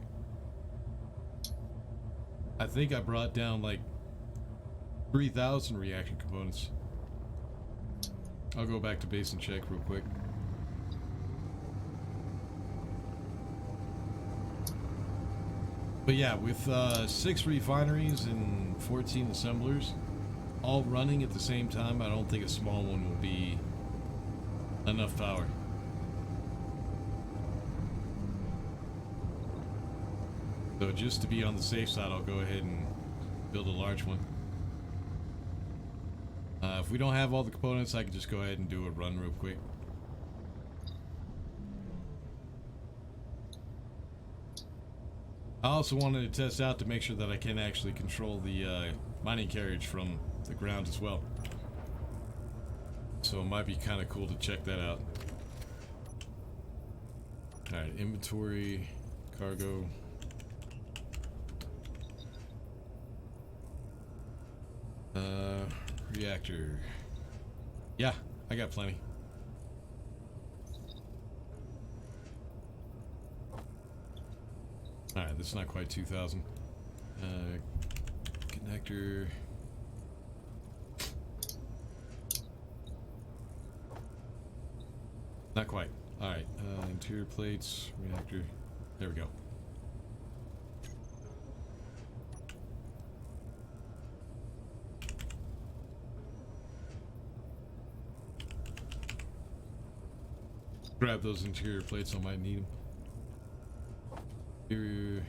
I think I brought down like 3,000 reactor components. I'll go back to base and check real quick. But yeah, with 6 refineries and 14 assemblers all running at the same time, I don't think a small one will be enough power. So just to be on the safe side, I'll go ahead and build a large one. If we don't have all the components, I can just go ahead and do a run real quick. I also wanted to test out to make sure that I can actually control the mining carriage from the ground as well. So it might be kind of cool to check that out. Alright, inventory, cargo. Reactor. Yeah, I got plenty. Alright, this is not quite 2,000. Connector. Not quite. Alright, interior plates, reactor. There we go. Grab those interior plates, I might need them. Interior.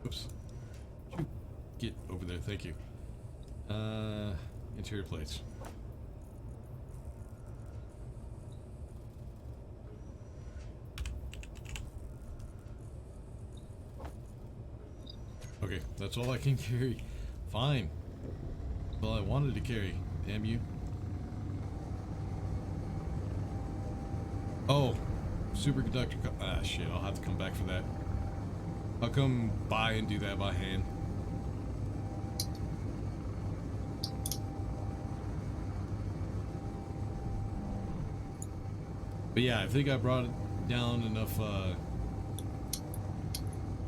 Oops. Get over there, thank you. Interior plates. Okay, that's all I can carry. Fine. That's all I wanted to carry. Damn you. Oh, superconductor. Ah, shit. I'll have to come back for that. I'll come by and do that by hand. But yeah, I think I brought down enough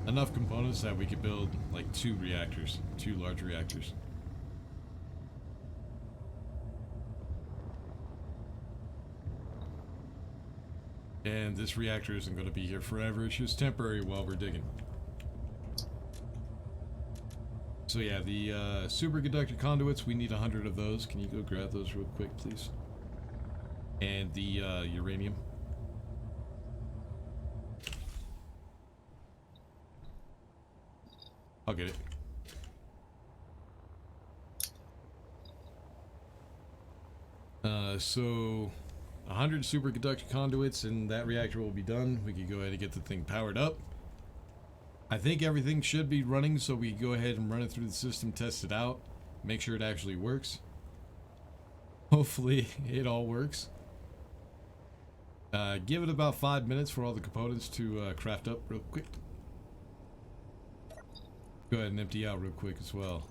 enough components that we could build like 2 reactors, 2 large reactors. And this reactor isn't going to be here forever, it's just temporary while we're digging. So yeah, the superconductor conduits, we need 100 of those. Can you go grab those real quick, please? And the uranium. I'll get it. So 100 superconductor conduits and that reactor will be done. We can go ahead and get the thing powered up. I think everything should be running, so we can go ahead and run it through the system, test it out, make sure it actually works. Hopefully it all works. Give it about 5 minutes for all the components to craft up real quick. Go ahead and empty out real quick as well.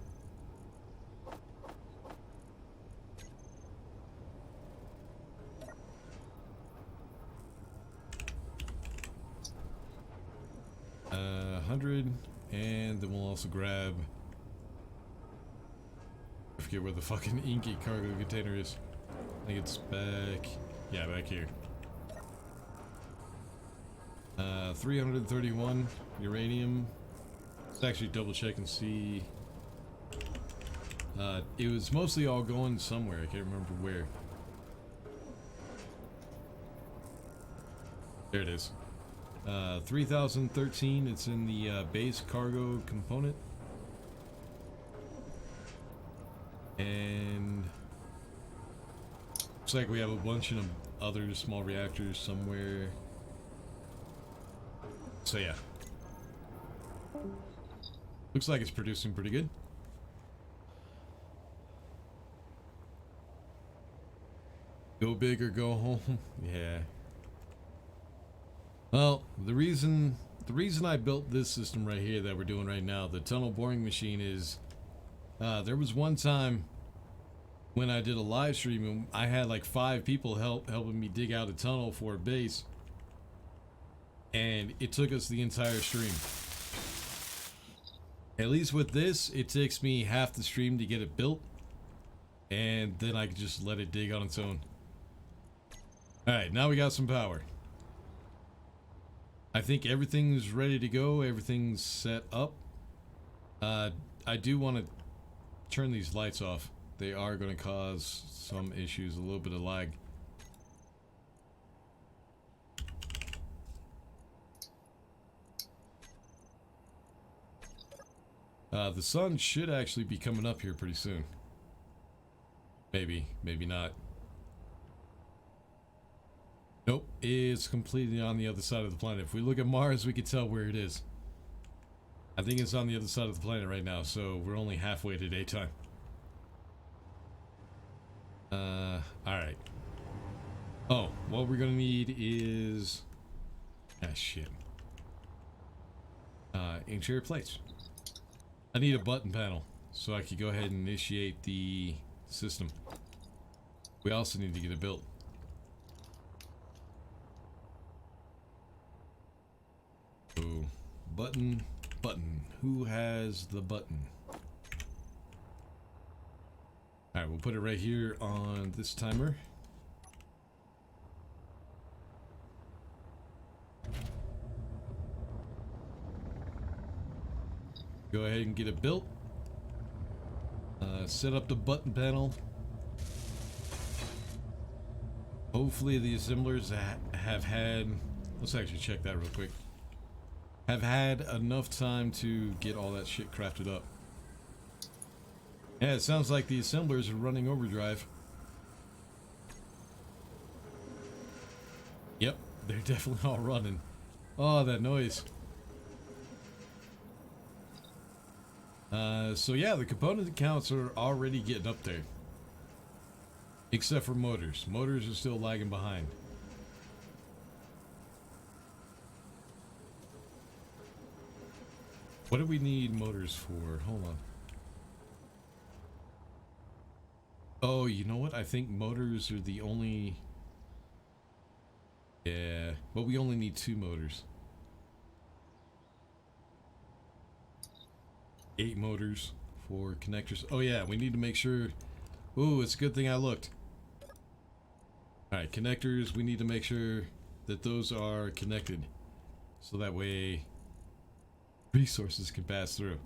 Uh, 100, and then we'll also grab, I forget where the fucking inky cargo container is. I think it's back, yeah, back here. 331 uranium. Let's actually double check and see. It was mostly all going somewhere. I can't remember where. There it is. 3013. It's in the base cargo component. And looks like we have a bunch of other small reactors somewhere. So yeah. Looks like it's producing pretty good. Go big or go home. Yeah. Well, the reason I built this system right here that we're doing right now, the tunnel boring machine, is there was one time when I did a live stream and I had like 5 people helping me dig out a tunnel for a base. and it took us the entire stream. At least with this, it takes me half the stream to get it built, and then I can just let it dig on its own. Alright, now we got some power. I think everything's ready to go, everything's set up. I do want to turn these lights off. They are going to cause some issues, a little bit of lag. The sun should actually be coming up here pretty soon. Maybe, maybe not. Nope, it's completely on the other side of the planet. If we look at Mars, we can tell where it is. I think it's on the other side of the planet right now, so we're only halfway to daytime. Alright. Oh, what we're gonna need is... ah, shit. Interior plates. I need a button panel, so I can go ahead and initiate the system. We also need to get it built. So, button. Who has the button? Alright, we'll put it right here on this timer. Go ahead and get it built. Set up the button panel. Hopefully the assemblers have had... let's actually check that real quick. Have had enough time to get all that shit crafted up. Yeah, it sounds like the assemblers are running overdrive. Yep, they're definitely all running. Oh, that noise. So yeah, the component counts are already getting up there. Except for motors. Motors are still lagging behind. What do we need motors for? Hold on. Oh, you know what? I think motors are the only... yeah, but we only need 2 motors. 8 motors for connectors. Oh yeah, we need to make sure... ooh, it's a good thing I looked. Alright, connectors, we need to make sure that those are connected. So that way resources can pass through.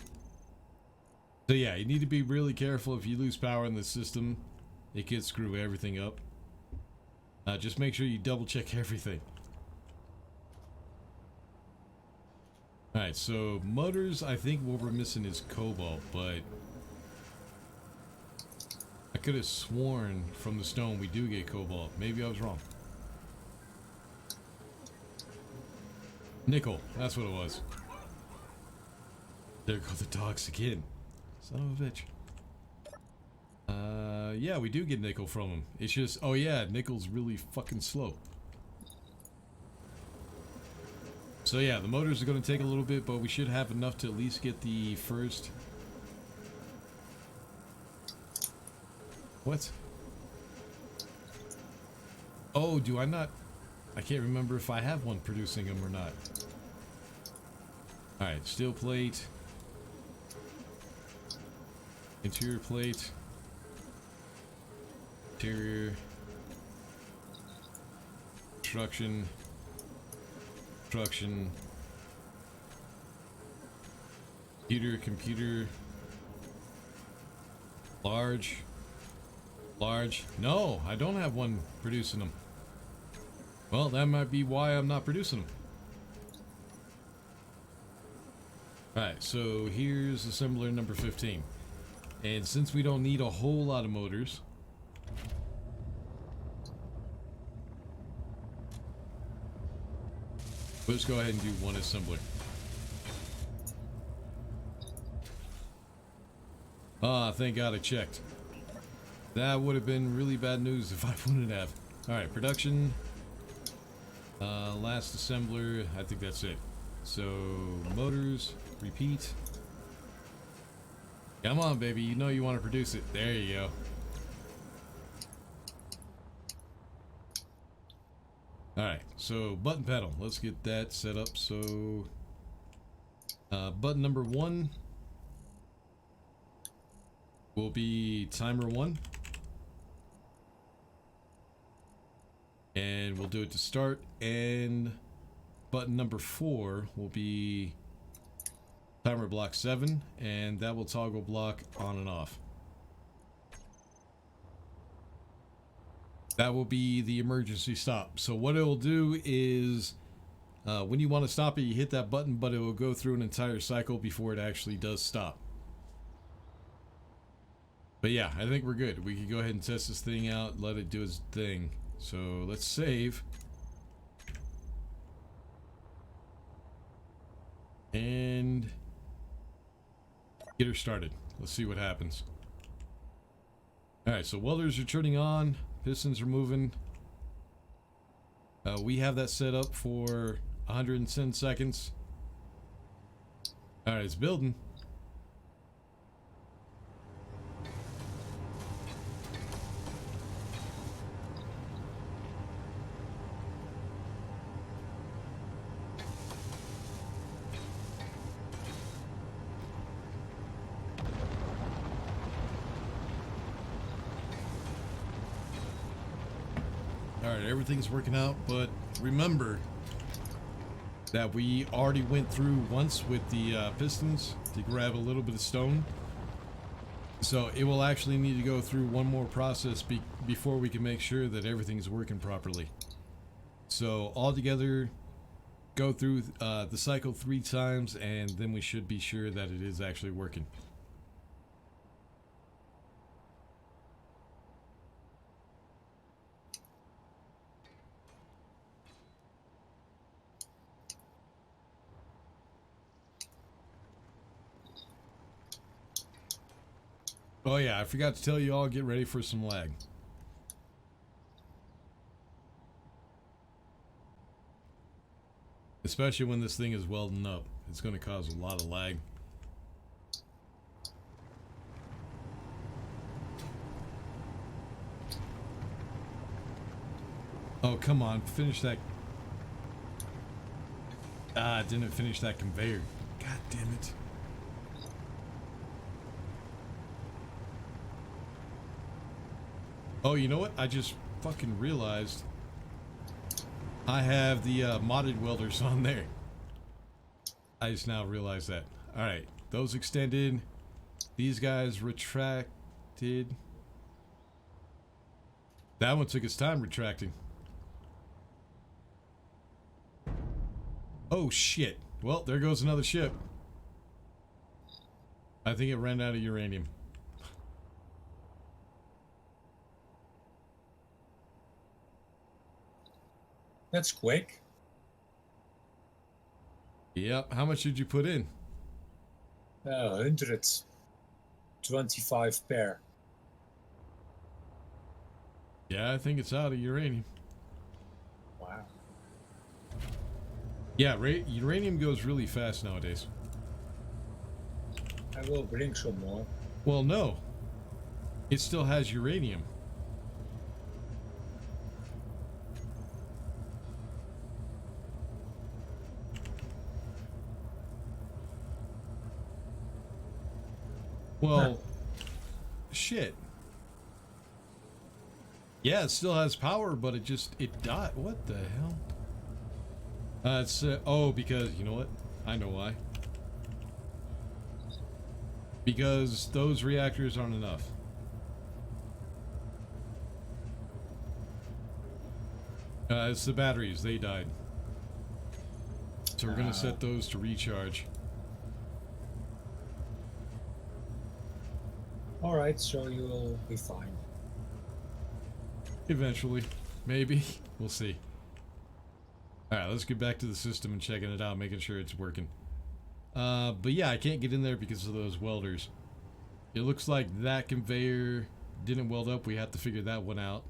So yeah, you need to be really careful. If you lose power in the system, it could screw everything up. Just make sure you double check everything. Alright, so motors, I think what we're missing is cobalt, but I could have sworn from the stone we do get cobalt. Maybe I was wrong. Nickel, that's what it was. There go the dogs again. Son of a bitch. Yeah, we do get nickel from them. It's just, oh yeah, nickel's really fucking slow. So yeah, the motors are going to take a little bit, but we should have enough to at least get the first... what? Oh, do I not... I can't remember if I have one producing them or not. Alright, steel plate. Interior plate. Interior. Construction. Construction. Computer. Large. No, I don't have one producing them. Well, that might be why I'm not producing them. Alright, so here's assembler number 15. And since we don't need a whole lot of motors, let's go ahead and do one assembler. Ah, thank God I checked. That would have been really bad news if I wouldn't have. Alright, production. Last assembler, I think that's it. So, motors, repeat. Come on, baby, you know you want to produce it. There you go. Alright, so button pedal. Let's get that set up. So, button number 1 will be timer 1. And we'll do it to start. And button number 4 will be timer block 7. And that will toggle block on and off. That will be the emergency stop. So what it will do is when you want to stop it, you hit that button, but it will go through an entire cycle before it actually does stop. But yeah, I think we're good. We can go ahead and test this thing out, let it do its thing. So let's save. And get her started. Let's see what happens. Alright, so welders are turning on. Pistons are moving. We have that set up for 110 seconds. Alright, it's building. Alright, everything's working out, but remember that we already went through once with the pistons to grab a little bit of stone. So it will actually need to go through one more process before we can make sure that everything's working properly. So altogether, go through the cycle 3 times, and then we should be sure that it is actually working. Oh yeah, I forgot to tell you all, get ready for some lag. Especially when this thing is welding up. It's going to cause a lot of lag. Oh, come on, finish that. Ah, I didn't finish that conveyor. God damn it. Oh, you know what? I just fucking realized I have the modded welders on there. I just now realized that. Alright, those extended. These guys retracted. That one took its time retracting. Oh shit. Well, there goes another ship. I think it ran out of uranium. That's quick. Yep. How much did you put in? 125 pair. Yeah, I think it's out of uranium. Wow. Yeah, uranium goes really fast nowadays. I will bring some more. Well, no. It still has uranium. Well, shit. Yeah, it still has power, but it died. What the hell? It's, oh, because, you know what? I know why. Because those reactors aren't enough. It's the batteries, they died. So we're gonna set those to recharge. Alright, so you will be fine. Eventually. Maybe. We'll see. Alright, let's get back to the system and checking it out, making sure it's working. But yeah, I can't get in there because of those welders. It looks like that conveyor didn't weld up. We have to figure that one out.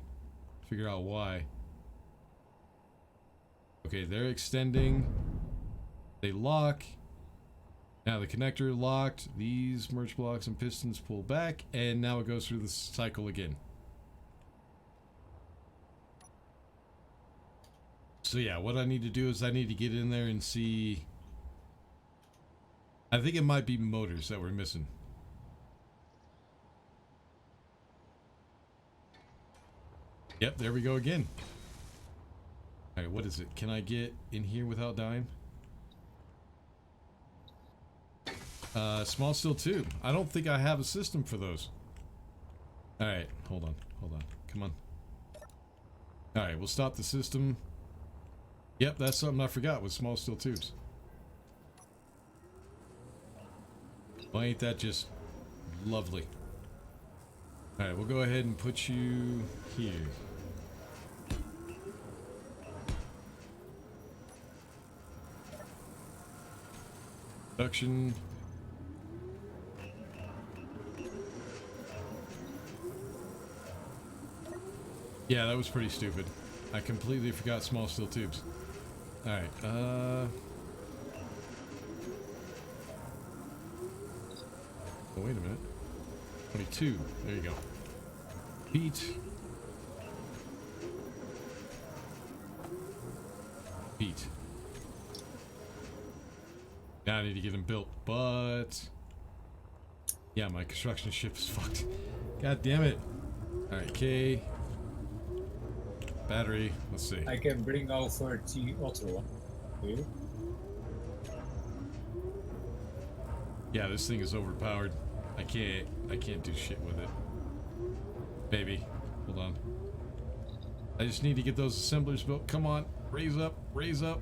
Figure out why. Okay, they're extending. They lock. Now the connector locked. These merge blocks and pistons pull back. And now it goes through the cycle again. so yeah, what I need to do is I need to get in there and see. I think it might be motors that we're missing. Yep, there we go again. Alright, what is it? Can I get in here without dying? Small steel tube. I don't think I have a system for those. Alright, hold on. Come on. Alright, we'll stop the system. Yep, that's something I forgot with small steel tubes. Well, ain't that just lovely? Alright, we'll go ahead and put you here. Production. Yeah, that was pretty stupid. I completely forgot small steel tubes. Alright, oh, wait a minute. 22. There you go. Beat. Now I need to get them built, but yeah, my construction ship is fucked. God damn it. Alright, K. Battery, let's see. I can bring over the other one. You? Yeah, this thing is overpowered. I can't do shit with it. Maybe. Hold on. I just need to get those assemblers built. Come on. Raise up. Raise up.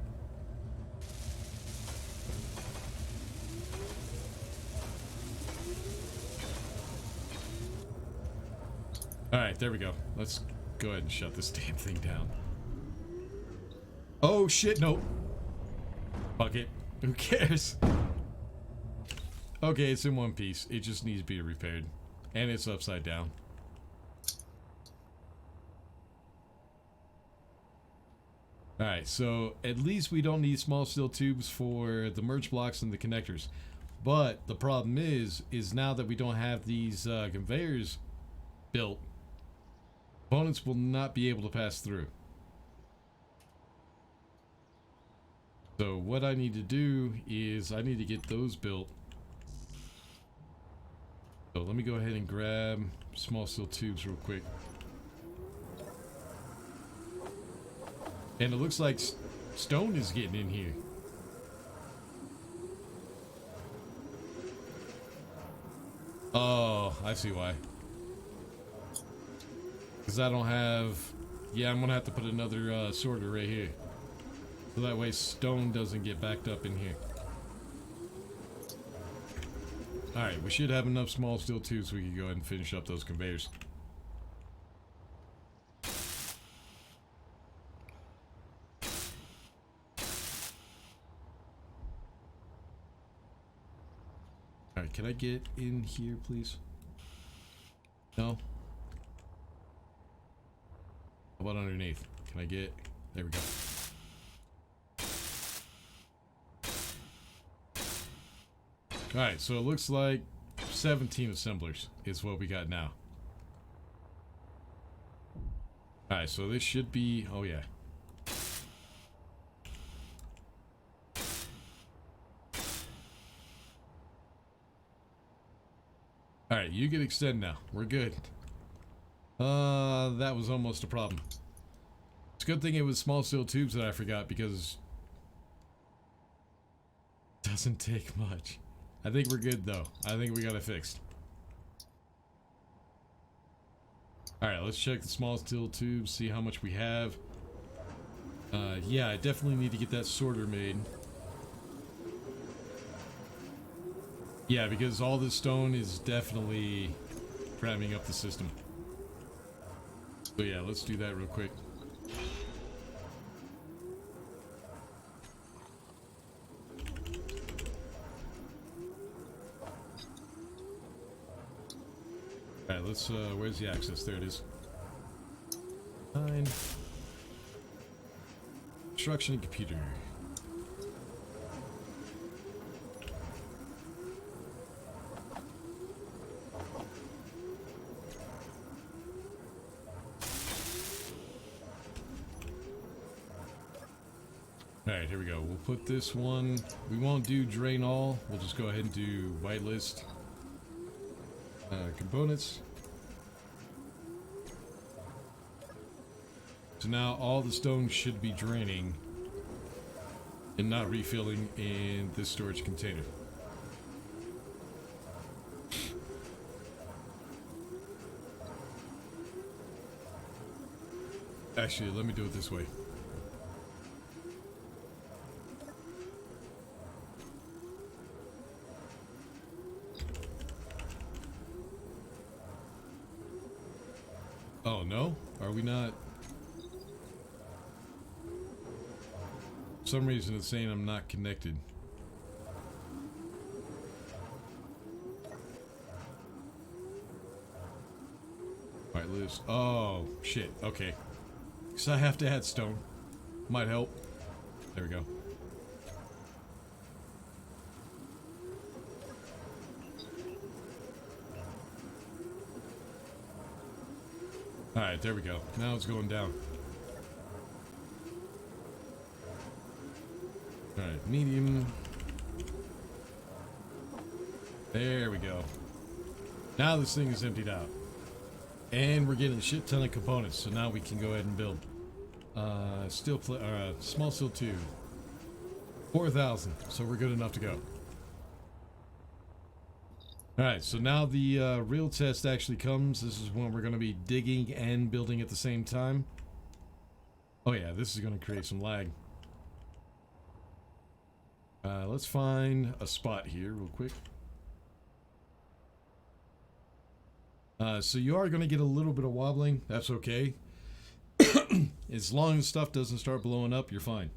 Alright, there we go. Let's go ahead and shut this damn thing down. Oh shit, no. Fuck it. Who cares? Okay, it's in one piece. It just needs to be repaired. And it's upside down. Alright, so at least we don't need small steel tubes for the merge blocks and the connectors. But the problem is now that we don't have these conveyors built, components will not be able to pass through. So what I need to do is I need to get those built. So let me go ahead and grab small steel tubes real quick. And it looks like stone is getting in here. Oh, I see why. Because I don't have... Yeah, I'm going to have to put another sorter right here. So that way stone doesn't get backed up in here. Alright, we should have enough small steel tubes so we can go ahead and finish up those conveyors. Alright, can I get in here, please? No? How about underneath? Can I get... There we go. Alright, so it looks like 17 assemblers is what we got now. Alright, so this should be... Oh, yeah. Alright, you can extend now. We're good. That was almost a problem. It's a good thing it was small steel tubes that I forgot because... It doesn't take much. I think we're good though. I think we got it fixed. Alright, let's check the small steel tubes, see how much we have. Yeah, I definitely need to get that sorter made. Yeah, because all this stone is definitely cramming up the system. So yeah, let's do that real quick. Alright, let's, where's the access? There it is. 9. Construction and computer. Alright, here we go. We'll put this one. We won't do drain all. We'll just go ahead and do whitelist components. So now all the stone should be draining and not refilling in this storage container. Actually, let me do it this way. Oh no? Are we not? For some reason it's saying I'm not connected. Alright, Liz. Oh, shit. Okay. Because I have to add stone. Might help. There we go. Alright, there we go. Now it's going down. Alright, medium. There we go. Now this thing is emptied out. And we're getting a shit ton of components, so now we can go ahead and build. Small steel 2. 4,000, so we're good enough to go. Alright, so now the real test actually comes. This is when we're going to be digging and building at the same time. Oh yeah, this is going to create some lag. Let's find a spot here real quick. So you are going to get a little bit of wobbling. That's okay. As long as stuff doesn't start blowing up, you're fine.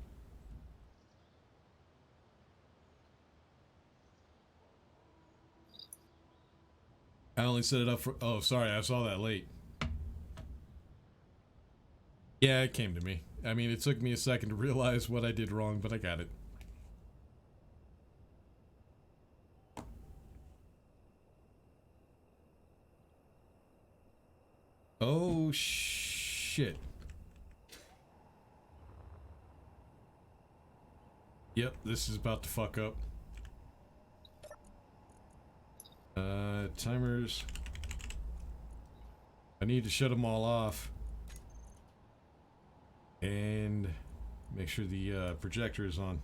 I only set it up for... Oh, sorry, I saw that late. Yeah, it came to me. I mean, it took me a second to realize what I did wrong, but I got it. Oh, shit. Yep, this is about to fuck up. Timers. I need to shut them all off. And make sure the projector is on.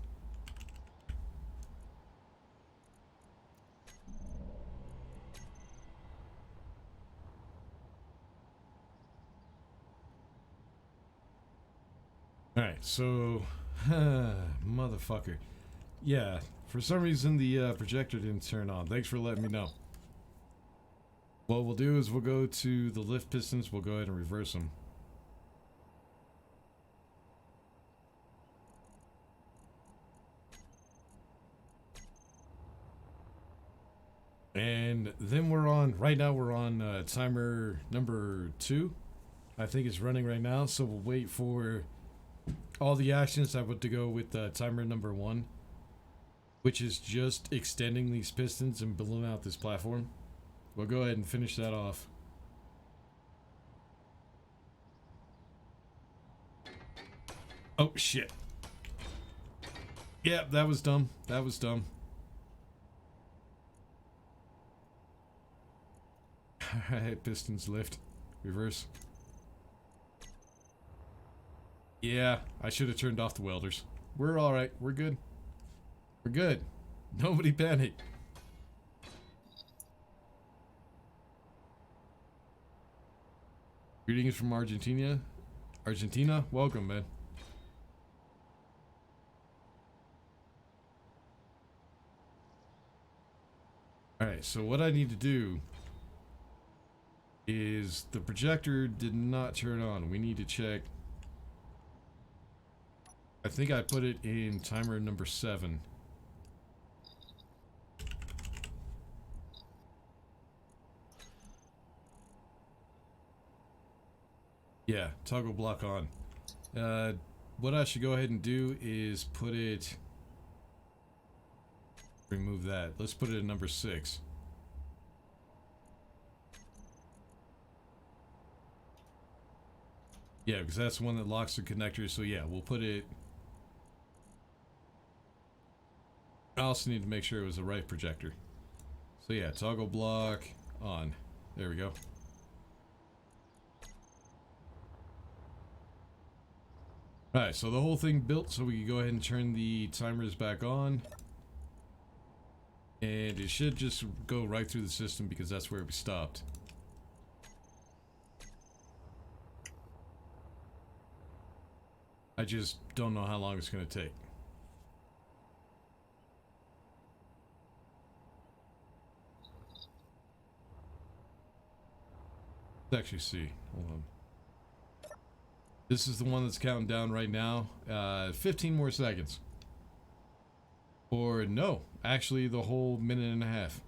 Alright, so... motherfucker. Yeah, for some reason the projector didn't turn on. Thanks for letting me know. What we'll do is we'll go to the lift pistons. We'll go ahead and reverse them. And then we're on... Right now we're on timer number 2. I think it's running right now, so we'll wait for... all the actions I want to go with timer number 1, which is just extending these pistons and balloon out this platform. We'll go ahead and finish that off. Oh shit. Yep, that was dumb. That was dumb. Alright, pistons lift. Reverse. Yeah, I should have turned off the welders. We're alright. We're good. We're good. Nobody panic. Greetings from Argentina. Argentina, welcome, man. Alright, so what I need to do is the projector did not turn on. We need to check. I think I put it in timer number 7. Yeah, toggle block on. What I should go ahead and do is put it... remove that. Let's put it at number 6. Yeah, because that's the one that locks the connector. So yeah, we'll put it... I also need to make sure it was the right projector. So yeah, toggle block on. There we go. Alright, so the whole thing built so we can go ahead and turn the timers back on. And it should just go right through the system because that's where we stopped. I just don't know how long it's going to take. Let's actually see. Hold on. This is the one that's counting down right now. 15 more seconds. Or no, actually the whole minute and a half.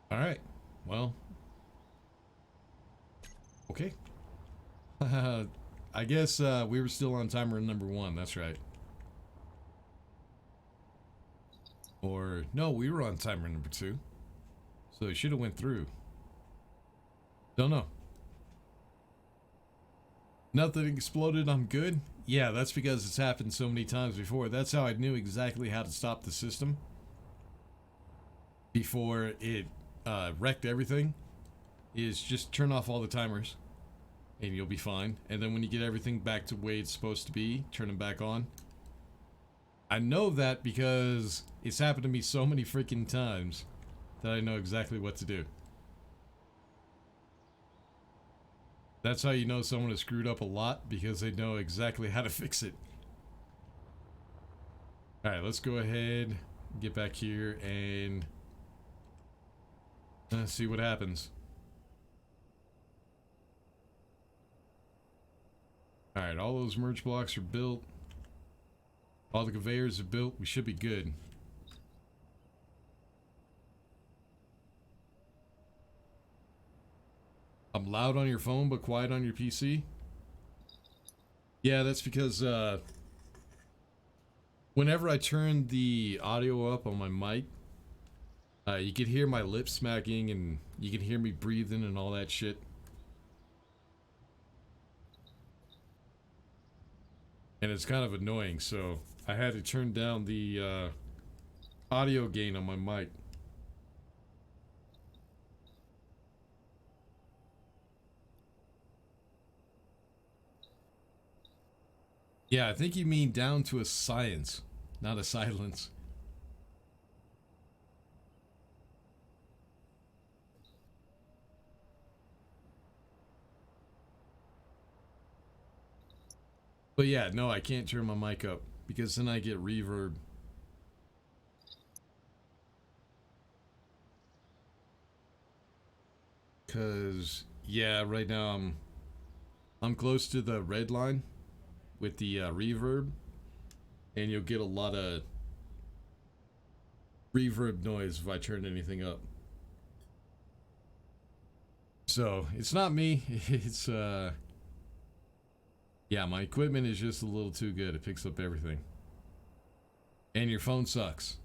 Alright, well. Okay. I guess we were still on timer number 1, that's right. Or, no, we were on timer number 2. So it should have went through. Don't know. Nothing exploded, I'm good. Yeah, that's because it's happened so many times before. That's how I knew exactly how to stop the system. Before it wrecked everything. Is just turn off all the timers. And you'll be fine. And then when you get everything back to the way it's supposed to be, turn them back on. I know that because it's happened to me so many freaking times that I know exactly what to do. That's how you know someone has screwed up a lot, because they know exactly how to fix it. Alright, let's go ahead, get back here, and see what happens. Alright, all those merge blocks are built. All the conveyors are built. We should be good. I'm loud on your phone but quiet on your PC. Yeah, that's because whenever I turn the audio up on my mic, you can hear my lips smacking and you can hear me breathing and all that shit. And it's kind of annoying, so I had to turn down the audio gain on my mic. Yeah, I think you mean down to a science, not a silence. But yeah, no, I can't turn my mic up because then I get reverb. Cause yeah, right now I'm close to the red line with the reverb, and you'll get a lot of reverb noise if I turn anything up. So it's not me, it's yeah, my equipment is just a little too good. It picks up everything. And your phone sucks.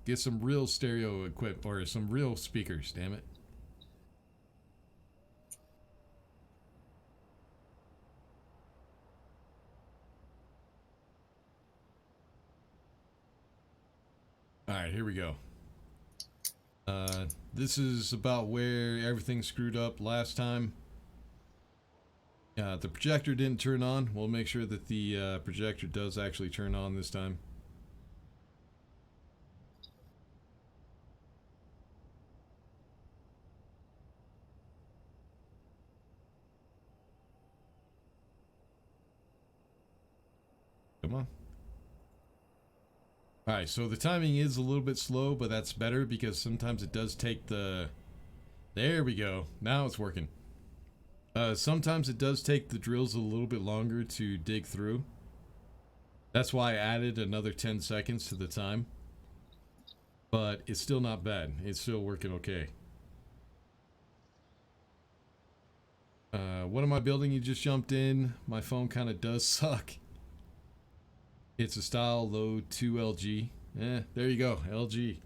Get some real stereo equip or some real speakers, damn it. Alright, here we go. This is about where everything screwed up last time. The projector didn't turn on. We'll make sure that the projector does actually turn on this time. Come on. Alright, so the timing is a little bit slow, but that's better because sometimes it does take the... There we go. Now it's working. Sometimes it does take the drills a little bit longer to dig through. That's why I added another 10 seconds to the time. But it's still not bad. It's still working okay. What am I building? You just jumped in. My phone kind of does suck. It's a style low 2 LG. There you go, LG.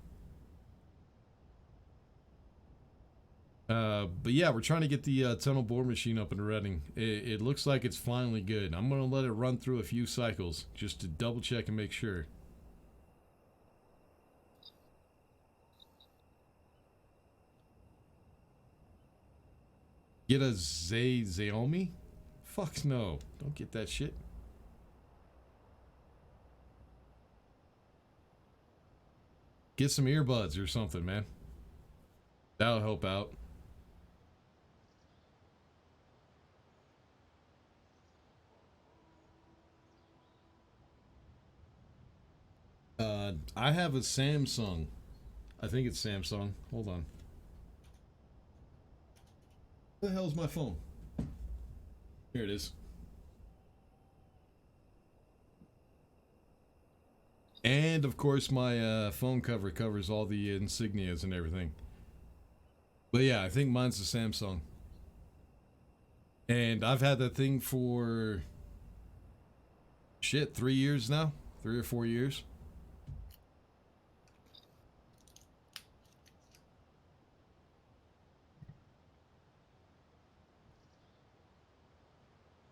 But yeah, we're trying to get the tunnel bore machine up and running. It looks like it's finally good. I'm gonna let it run through a few cycles just to double check and make sure. Get a Xiaomi? Fuck no. Don't get that shit. Get some earbuds or something, man. That'll help out. I have a Samsung. I think it's Samsung. Hold on. Where the hell's my phone? Here it is. And of course my phone cover covers all the insignias and everything. But yeah, I think mine's a Samsung. And I've had that thing for shit, 3 years now? 3 or 4 years.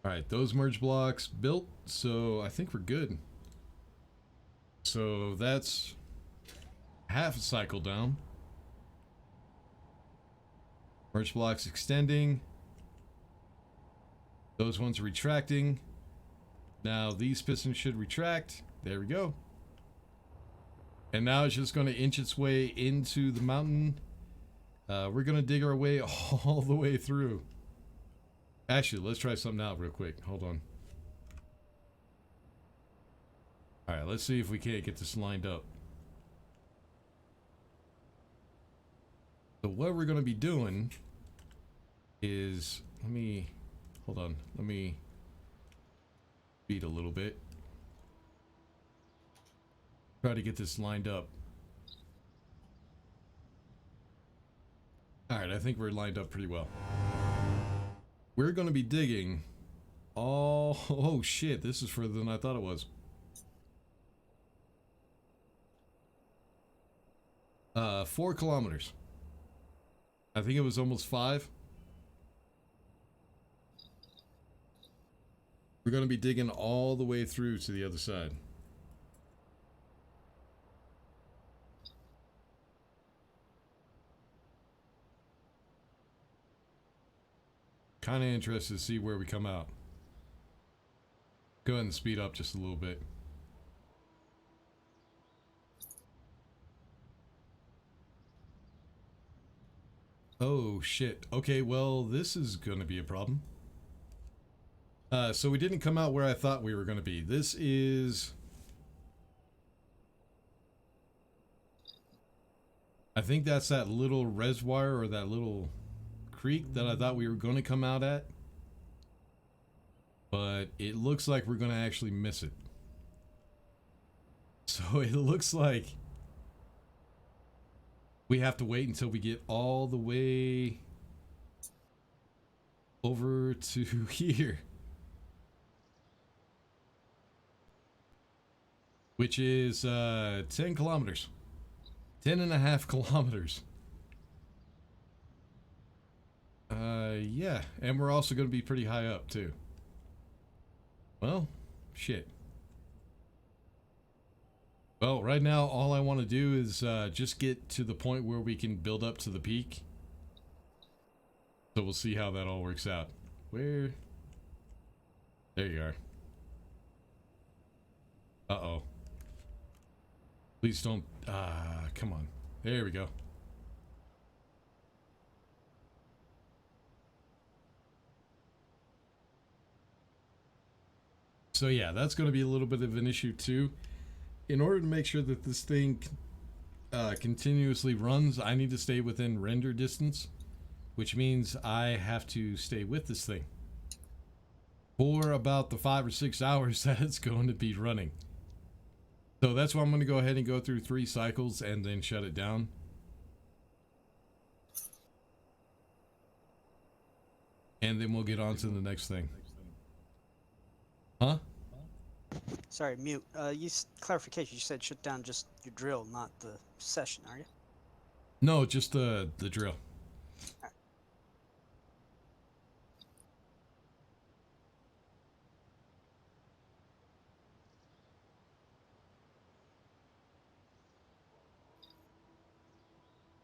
Alright, those merge blocks built, so I think we're good. So that's half a cycle down. Merge blocks extending. Those ones retracting. Now these pistons should retract. There we go. And now it's just going to inch its way into the mountain. We're going to dig our way all the way through. Actually, let's try something out real quick. Hold on. Alright, let's see if we can't get this lined up. So what we're going to be doing is... Hold on. Let me beat a little bit. Try to get this lined up. Alright, I think we're lined up pretty well. We're going to be digging all... Oh shit, this is further than I thought it was. 4 kilometers. I think it was almost 5. We're going to be digging all the way through to the other side. Kind of interested to see where we come out. Go ahead and speed up just a little bit. Oh shit. Okay, well, this is gonna be a problem. So we didn't come out where I thought we were gonna be. This is... I think that's that little reservoir or that little creek that I thought we were gonna come out at. But it looks like we're gonna actually miss it. So it looks like we have to wait until we get all the way over to here. Which is 10 kilometers. 10.5 kilometers. Yeah, and we're also going to be pretty high up too. Well, shit. Well, right now all I want to do is just get to the point where we can build up to the peak. So we'll see how that all works out. Where? There you are. Uh-oh. Please don't... come on. There we go. So yeah, that's going to be a little bit of an issue too. In order to make sure that this thing continuously runs, I need to stay within render distance, which means I have to stay with this thing for about the 5 or 6 hours that it's going to be running. So that's why I'm going to go ahead and go through 3 cycles and then shut it down. And then we'll get on to the next thing. Huh? Sorry, mute. Clarification. You said shut down just your drill, not the session, are you? No, just the drill.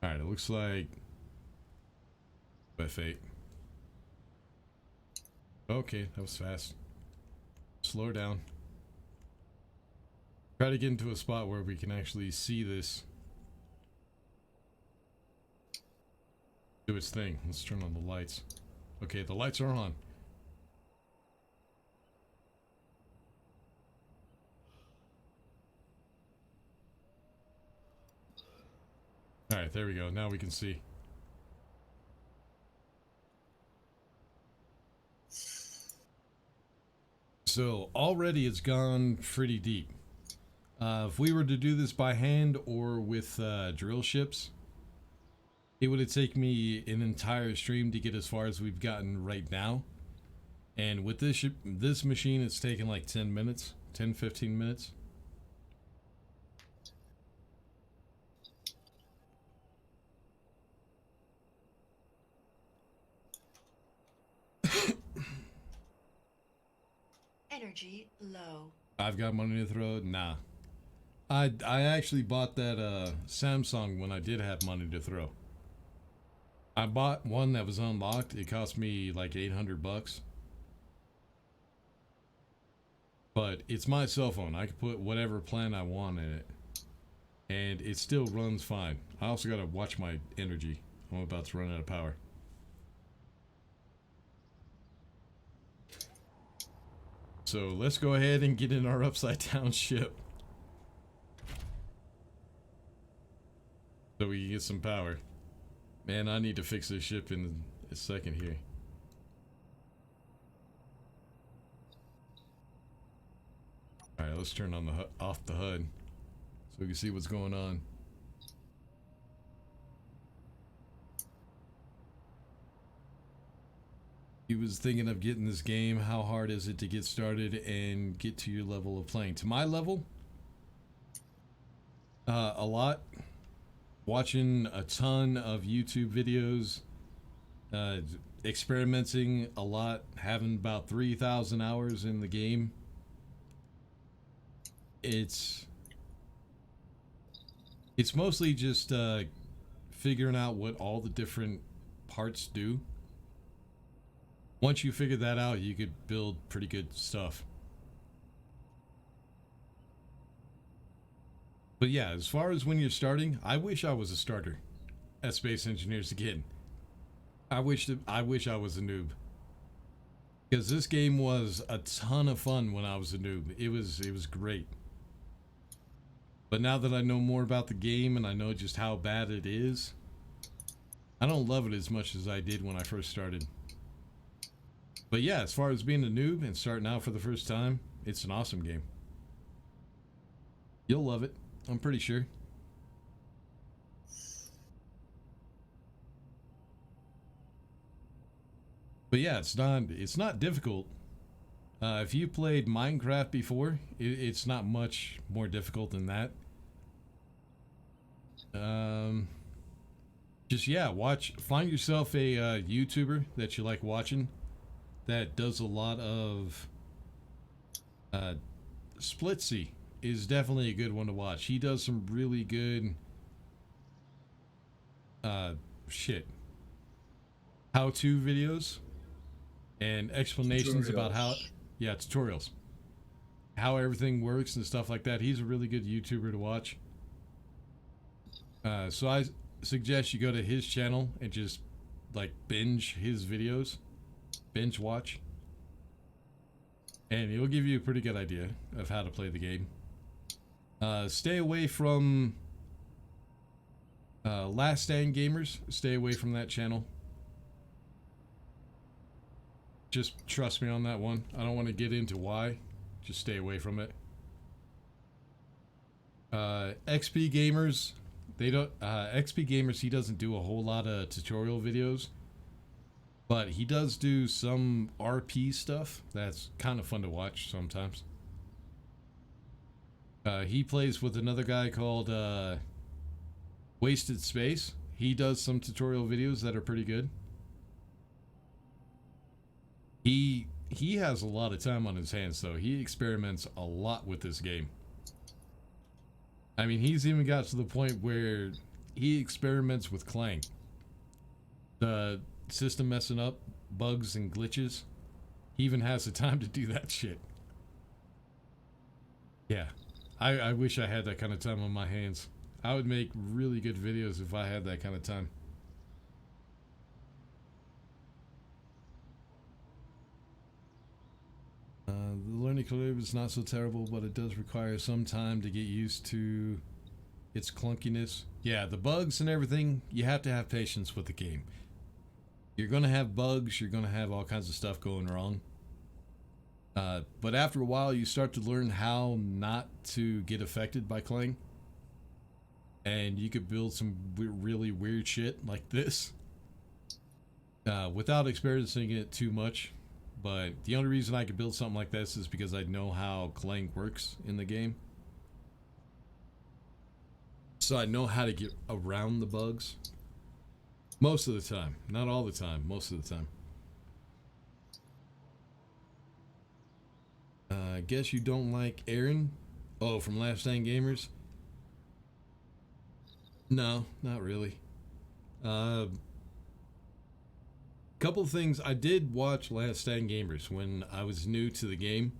All right, it looks like F8. Okay, that was fast. Slow down. Try to get into a spot where we can actually see this do its thing. Let's turn on the lights. Okay, the lights are on. Alright, there we go. Now we can see. So, already it's gone pretty deep. If we were to do this by hand or with drill ships, it would have taken me an entire stream to get as far as we've gotten right now. And with this machine, it's taken like 10 minutes, 10-15 minutes. Energy low. I've got money to throw. Nah. I actually bought that Samsung when I did have money to throw. I bought one that was unlocked. It cost me like 800 bucks. But it's my cell phone. I can put whatever plan I want in it. And it still runs fine. I also gotta watch my energy. I'm about to run out of power. So let's go ahead and get in our upside down ship. So we can get some power. Man, I need to fix this ship in a second here. Alright, let's turn on off the HUD so we can see what's going on. He was thinking of getting this game. How hard is it to get started and get to your level of playing? To my level, a lot. Watching a ton of YouTube videos, experimenting a lot, having about 3,000 hours in the game. It's mostly just figuring out what all the different parts do. Once you figure that out, you could build pretty good stuff. But yeah, as far as when you're starting, I wish I was a starter at Space Engineers again. I wish I was a noob. Because this game was a ton of fun when I was a noob. It was great. But now that I know more about the game and I know just how bad it is, I don't love it as much as I did when I first started. But yeah, as far as being a noob and starting out for the first time, it's an awesome game. You'll love it, I'm pretty sure. But yeah, it's not difficult. If you played Minecraft before, it's not much more difficult than that. Just yeah, find yourself a YouTuber that you like watching that does a lot of Splitsy is definitely a good one to watch. He does some really good how-to videos and explanations about how tutorials, how everything works and stuff like that. He's a really good YouTuber to watch. So I suggest you go to his channel and just like binge his videos, binge watch, and it'll give you a pretty good idea of how to play the game. Stay away from Last Stand Gamers. Stay away from that channel. Just trust me on that one. I don't want to get into why. Just stay away from it. XP Gamers, XP Gamers, he doesn't do a whole lot of tutorial videos, but he does do some RP stuff that's kind of fun to watch sometimes. He plays with another guy called Wasted Space. He does some tutorial videos that are pretty good. He has a lot of time on his hands, though. He experiments a lot with this game. I mean, he's even got to the point where he experiments with Clang. The system messing up, bugs and glitches. He even has the time to do that shit. Yeah, I wish I had that kind of time on my hands. I would make really good videos if I had that kind of time. The learning curve is not so terrible, but it does require some time to get used to its clunkiness. Yeah, the bugs and everything, you have to have patience with the game. You're going to have bugs, you're going to have all kinds of stuff going wrong. But after a while, you start to learn how not to get affected by Clang. And you could build some really weird shit like this without experiencing it too much. But the only reason I could build something like this is because I know how Clang works in the game. So I know how to get around the bugs. Most of the time. Not all the time. Most of the time. I guess you don't like Aaron? Oh, from Last Stand Gamers? No, not really. Couple of things. I did watch Last Stand Gamers when I was new to the game.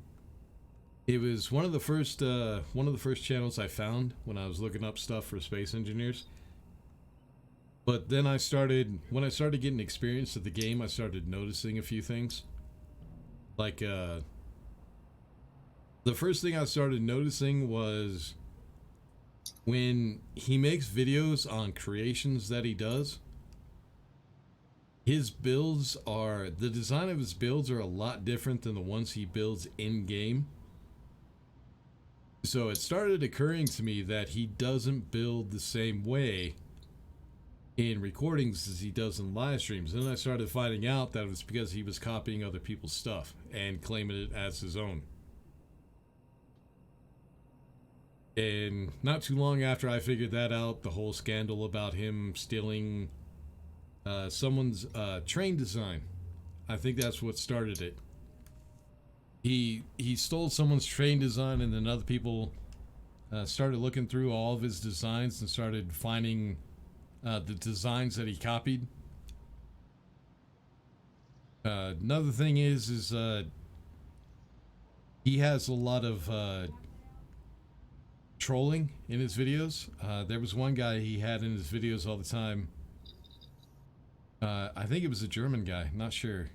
It was one of the first channels I found when I was looking up stuff for space engineers. But then when I started getting experience at the game, I started noticing a few things. Like, the first thing I started noticing was when he makes videos on creations that he does, his builds are, the design of his builds are a lot different than the ones he builds in game. So it started occurring to me that he doesn't build the same way in recordings as he does in live streams. And then I started finding out that it was because he was copying other people's stuff and claiming it as his own. And not too long after I figured that out, the whole scandal about him stealing someone's train design, I think that's what started it. He stole someone's train design, and then other people started looking through all of his designs and started finding the designs that he copied. Another thing is he has a lot of trolling in his videos. There was one guy he had in his videos all the time. I think it was a German guy, not sure.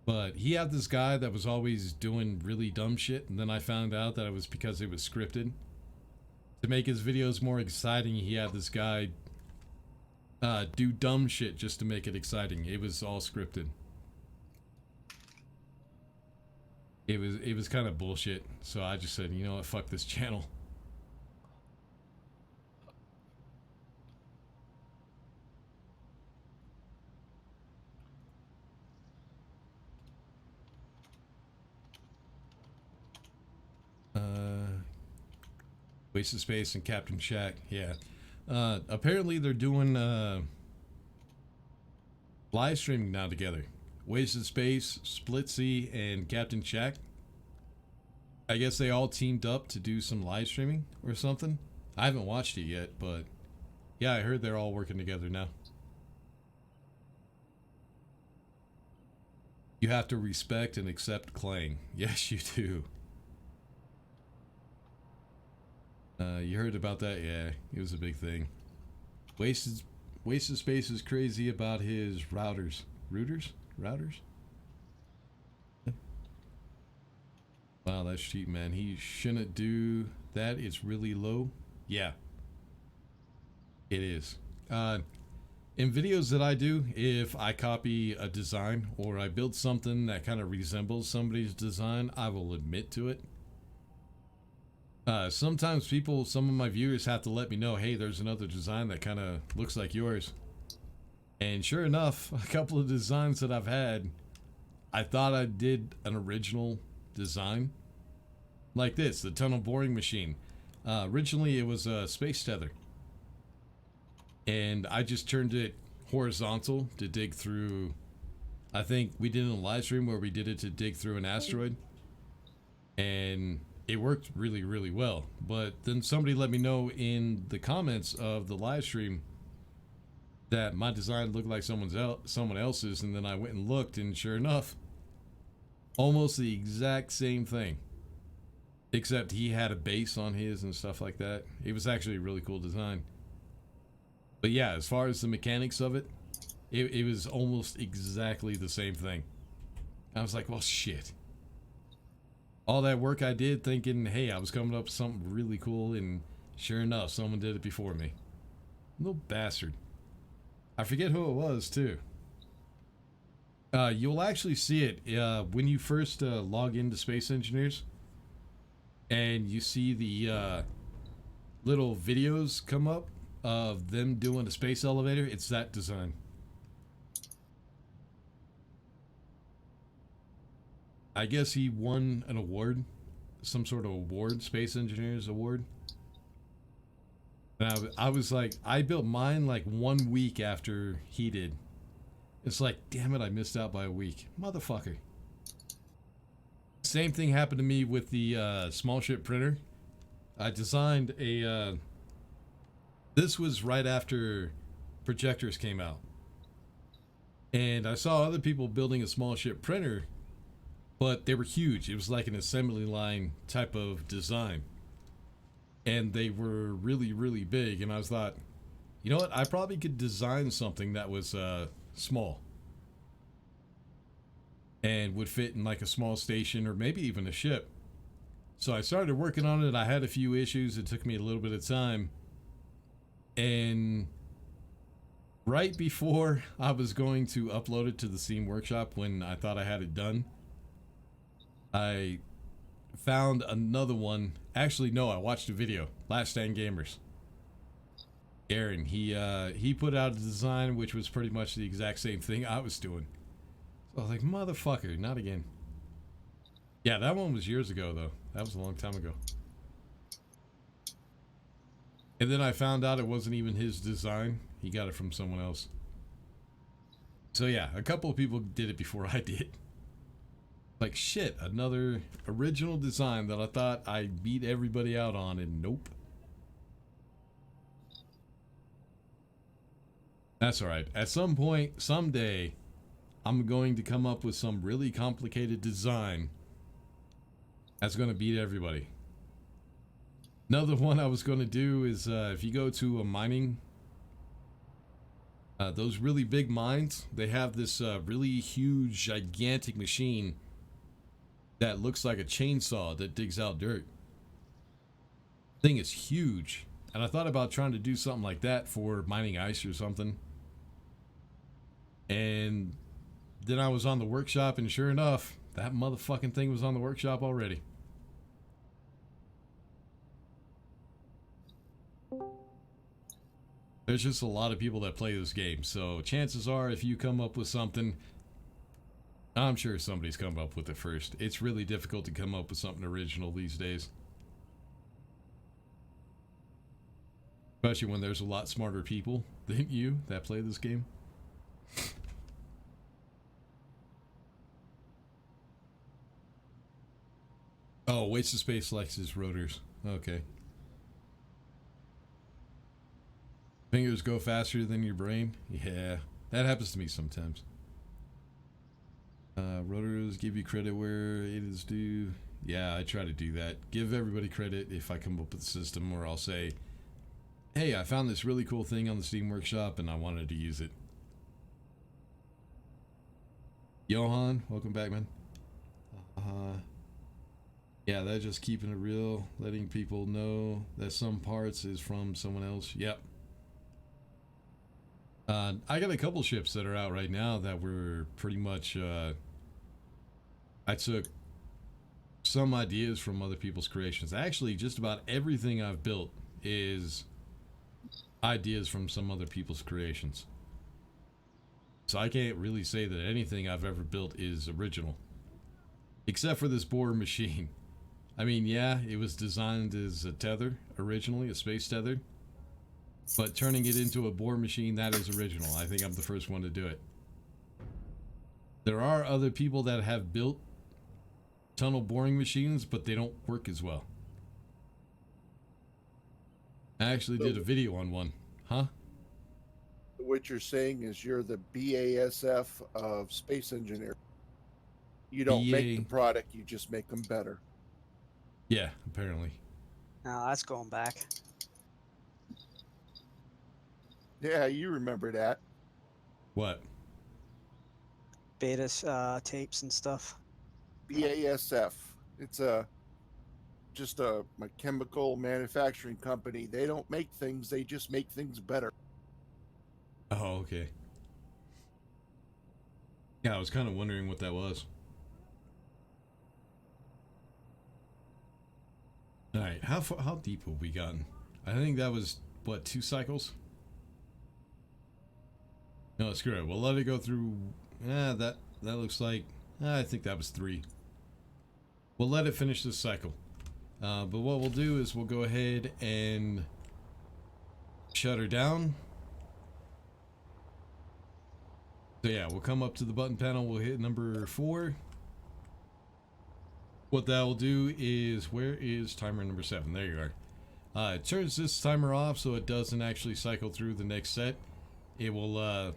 But he had this guy that was always doing really dumb shit, and then I found out that it was because it was scripted. To make his videos more exciting, he had this guy do dumb shit just to make it exciting. It was all scripted. It was kind of bullshit, so I just said, you know what, fuck this channel. Wasted Space and Captain Shack, yeah. Apparently they're doing live streaming now together. Wasted Space, Splitsy, and Captain Shack. I guess they all teamed up to do some live streaming or something. I haven't watched it yet, but yeah, I heard they're all working together now. You have to respect and accept Clang. Yes, you do. You heard about that? Yeah, it was a big thing. Wasted Space is crazy about his routers. Routers? Wow, that's cheap, man. He shouldn't do that. It's really low. Yeah. It is. In videos that I do, if I copy a design or I build something that kind of resembles somebody's design, I will admit to it. Sometimes some of my viewers have to let me know, hey, there's another design that kind of looks like yours. And sure enough, a couple of designs that I've had, I thought I did an original design. Like this, the tunnel boring machine. Originally, it was a space tether. And I just turned it horizontal to dig through. I think we did it in a live stream where we did it to dig through an asteroid. And it worked really, really well. But then somebody let me know in the comments of the live stream that my design looked like someone else's, and then I went and looked, and sure enough, almost the exact same thing, except he had a base on his and stuff like that. It was actually a really cool design. But yeah, as far as the mechanics of it, it was almost exactly the same thing. I was like, well, shit. All that work I did thinking, hey, I was coming up with something really cool, and sure enough, someone did it before me. Little bastard. I forget who it was, too. You'll actually see it when you first log into Space Engineers, and you see the little videos come up of them doing a space elevator. It's that design. I guess he won an award, some sort of award, Space Engineers Award. And I was like, I built mine like 1 week after he did. It's like, damn it, I missed out by a week. Motherfucker. Same thing happened to me with the small ship printer. I designed a... this was right after projectors came out. And I saw other people building a small ship printer, but they were huge. It was like an assembly line type of design. And they were really, really big. And I was thought, you know what? I probably could design something that was small. And would fit in like a small station or maybe even a ship. So I started working on it. I had a few issues. It took me a little bit of time. And right before I was going to upload it to the Steam Workshop, when I thought I had it done, I found another one. Actually, no, I watched a video. Last Stand Gamers. Aaron, he put out a design which was pretty much the exact same thing I was doing. So I was like, motherfucker, not again. Yeah, that one was years ago, though. That was a long time ago. And then I found out it wasn't even his design. He got it from someone else. So yeah, a couple of people did it before I did. Like, shit, another original design that I thought I beat everybody out on, and nope. That's alright. At some point, someday, I'm going to come up with some really complicated design that's going to beat everybody. Another one I was going to do is if you go to a mining, those really big mines, they have this really huge, gigantic machine that looks like a chainsaw that digs out dirt. Thing is huge. And I thought about trying to do something like that for mining ice or something. And then I was on the workshop, and sure enough, that motherfucking thing was on the workshop already. There's just a lot of people that play this game, so chances are if you come up with something, I'm sure somebody's come up with it first. It's really difficult to come up with something original these days. Especially when there's a lot smarter people than you that play this game. Oh, Waste of Space likes his rotors. Okay. Fingers go faster than your brain? Yeah, that happens to me sometimes. Rotors give you credit where it is due. Yeah, I try to do that. Give everybody credit if I come up with a system, or I'll say, hey, I found this really cool thing on the Steam Workshop and I wanted to use it. Johan, welcome back, man. Yeah, that's just keeping it real, letting people know that some parts is from someone else. Yep. I got a couple ships that are out right now that were pretty much, I took some ideas from other people's creations. Actually, just about everything I've built is ideas from some other people's creations. So I can't really say that anything I've ever built is original. Except for this borer machine. I mean, yeah, it was designed as a tether originally, a space tether. But turning it into a bore machine, that is original. I think I'm the first one to do it. There are other people that have built tunnel boring machines, but they don't work as well. I actually did a video on one. Huh? What you're saying is you're the BASF of space engineering. You don't make the BA product, you just make them better. Yeah, apparently. Now that's going back. Yeah, you remember that. What? Beta tapes and stuff. BASF. It's just a chemical manufacturing company. They don't make things, they just make things better. Oh, okay. Yeah, I was kind of wondering what that was. All right, how deep have we gotten? I think that was what, 2 cycles? No, screw it. We'll let it go through. That looks like. I think that was 3. We'll let it finish this cycle. But what we'll do is we'll go ahead and shut her down. So yeah, we'll come up to the button panel. We'll hit number 4. What that will do is, where is timer number 7? There you are. It turns this timer off so it doesn't actually cycle through the next set. It will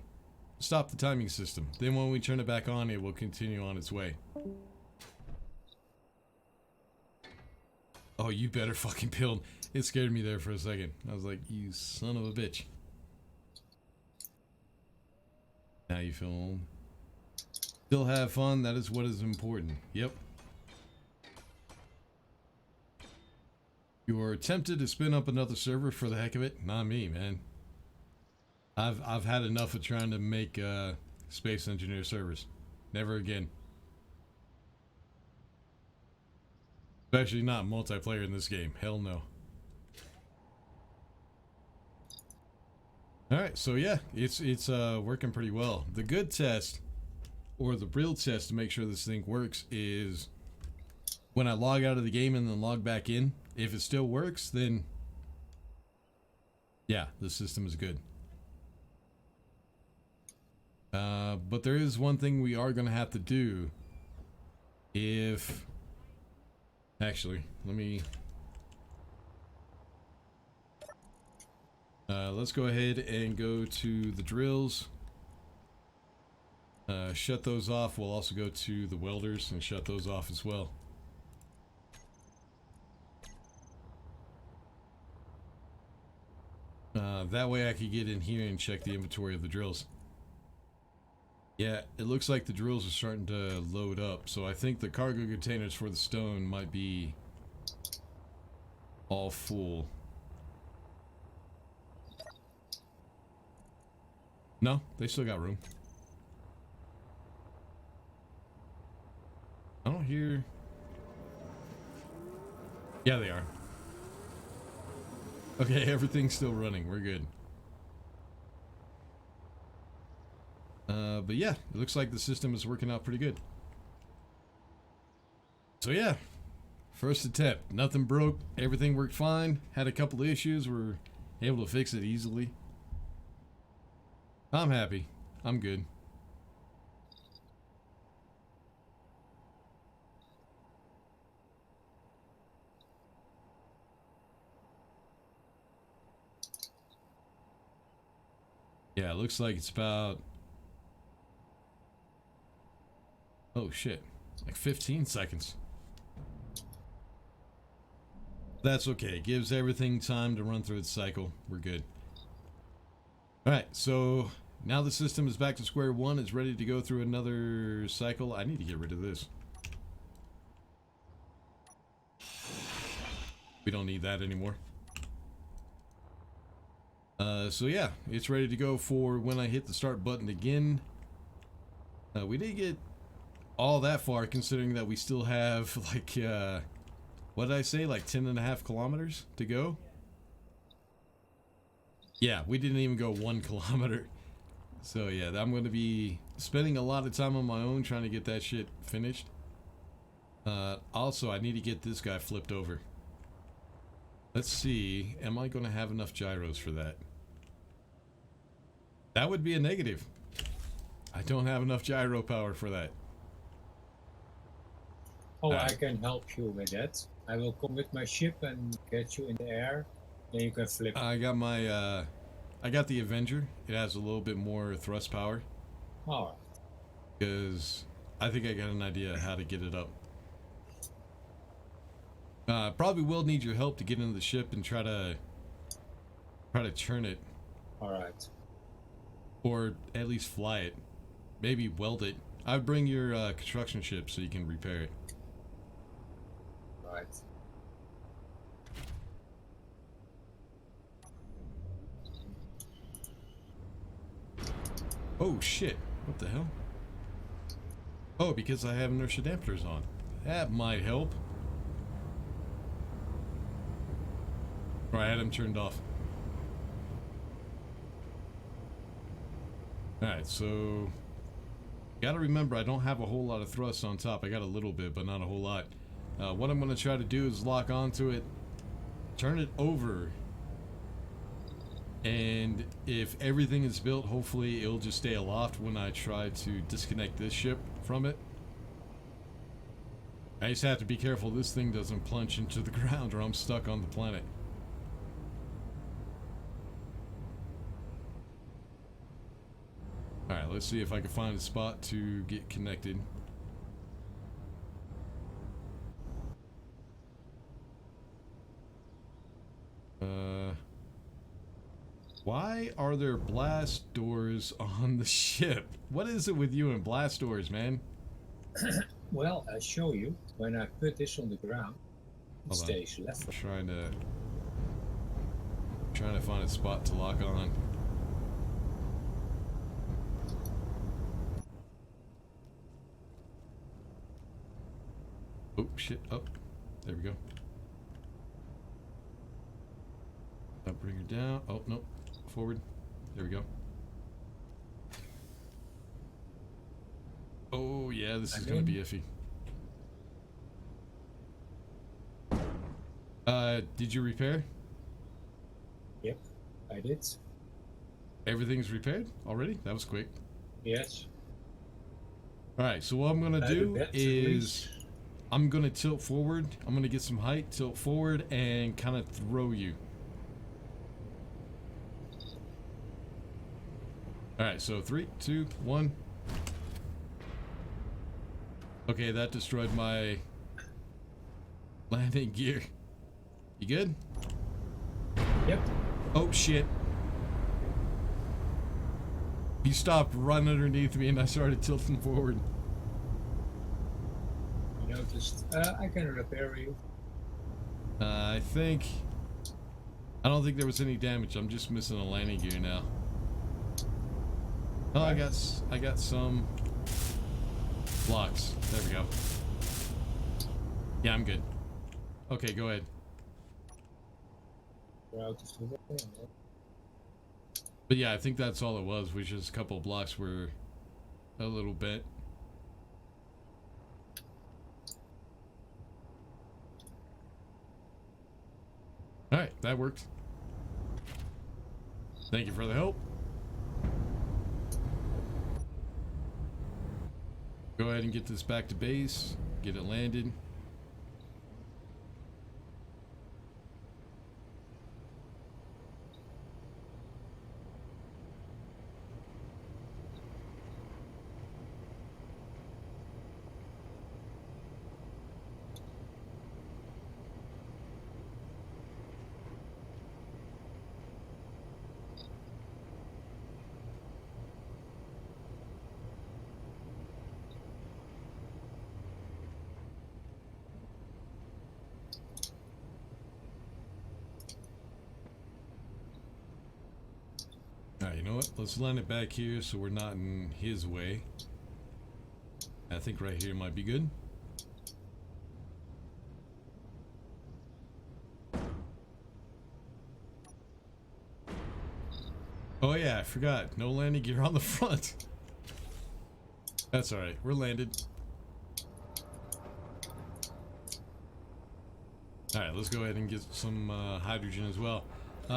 stop the timing system. Then when we turn it back on, it will continue on its way. Oh, you better fucking build. It scared me there for a second. I was like, you son of a bitch. Now you feel old. Still have fun. That is what is important. Yep. You're tempted to spin up another server for the heck of it? Not me, man. I've had enough of trying to make space engineer servers. Never again. Especially not multiplayer in this game. Hell no. Alright, so yeah, it's working pretty well. The good test, or the real test to make sure this thing works, is when I log out of the game and then log back in. If it still works, then yeah, the system is good. But there is one thing we are going to have to do. If actually, let me let's go ahead and go to the drills. Shut those off. We'll also go to the welders and shut those off as well. That way I could get in here and check the inventory of the drills. Yeah, it looks like the drills are starting to load up, so I think the cargo containers for the stone might be all full. No, they still got room. I don't hear... Yeah, they are. Okay, everything's still running. We're good. But yeah, it looks like the system is working out pretty good. So yeah, first attempt. Nothing broke. Everything worked fine. Had a couple of issues. We're able to fix it easily. I'm happy. I'm good. Yeah, it looks like it's about... Oh shit, like 15 seconds. That's okay. It gives everything time to run through its cycle. We're good. Alright, so now the system is back to square one. It's ready to go through another cycle. I need to get rid of this. We don't need that anymore. So yeah, it's ready to go for when I hit the start button again. We didn't get all that far, considering that we still have like what did I say, like 10.5 kilometers to go. Yeah, we didn't even go 1 kilometer. So yeah, I'm going to be spending a lot of time on my own trying to get that shit finished. Also, I need to get this guy flipped over. Let's see, am I going to have enough gyros for that? That would be a negative. I don't have enough gyro power for that. Oh, I Alright. can help you with that. I will come with my ship and get you in the air. Then you can flip. I got my, I got the Avenger. It has a little bit more thrust power. Alright. Because I think I got an idea how to get it up. Probably will need your help to get into the ship and try to turn it. Alright. Or at least fly it. Maybe weld it. I'd bring your construction ship so you can repair it. Right. Oh shit, what the hell? Oh, because I have inertia dampers on. That might help. Right, I had them turned off. Alright, so gotta remember I don't have a whole lot of thrust on top. I got a little bit, but not a whole lot. What I'm gonna try to do is lock onto it, turn it over, and if everything is built, hopefully it'll just stay aloft when I try to disconnect this ship from it. I just have to be careful this thing doesn't plunge into the ground or I'm stuck on the planet. Alright, let's see if I can find a spot to get connected. Why are there blast doors on the ship? What is it with you and blast doors, man? Well, I'll show you. When I put this on the ground, it Hold on. stays level. I'm trying to find a spot to lock on. Oh shit, up. There we go. I'll bring her down. Oh no, forward. There we go. Oh yeah, this is gonna be iffy. Did you repair? Yep, I did. Everything's repaired already? That was quick. Yes. Alright, so what I'm gonna The do batteries. is I'm gonna tilt forward. I'm gonna get some height, tilt forward, and kind of throw you. Alright, so 3, 2, 1. Okay, that destroyed my landing gear. You good? Yep. Oh shit. He stopped right underneath me and I started tilting forward. You noticed. I can repair you. I don't think there was any damage. I'm just missing a landing gear now. Oh, I got some blocks. There we go. Yeah, I'm good. Okay, go ahead. We're out of the way. But yeah, I think that's all it was just a couple of blocks were a little bent. Alright, that worked. Thank you for the help. Go ahead and get this back to base. Get it landed. Alright, you know what? Let's land it back here so we're not in his way. I think right here might be good. Oh yeah, I forgot. No landing gear on the front. That's alright. We're landed. Alright, let's go ahead and get some hydrogen as well.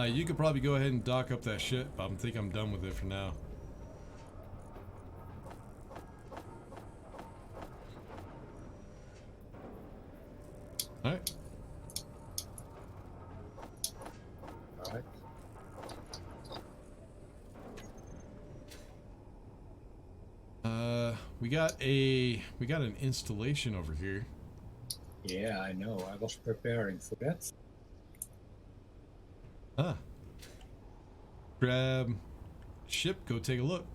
You could probably go ahead and dock up that ship. I think I'm done with it for now. Alright. Alright. We got an installation over here. Yeah, I know. I was preparing for that. Ah. Grab ship, go take a look.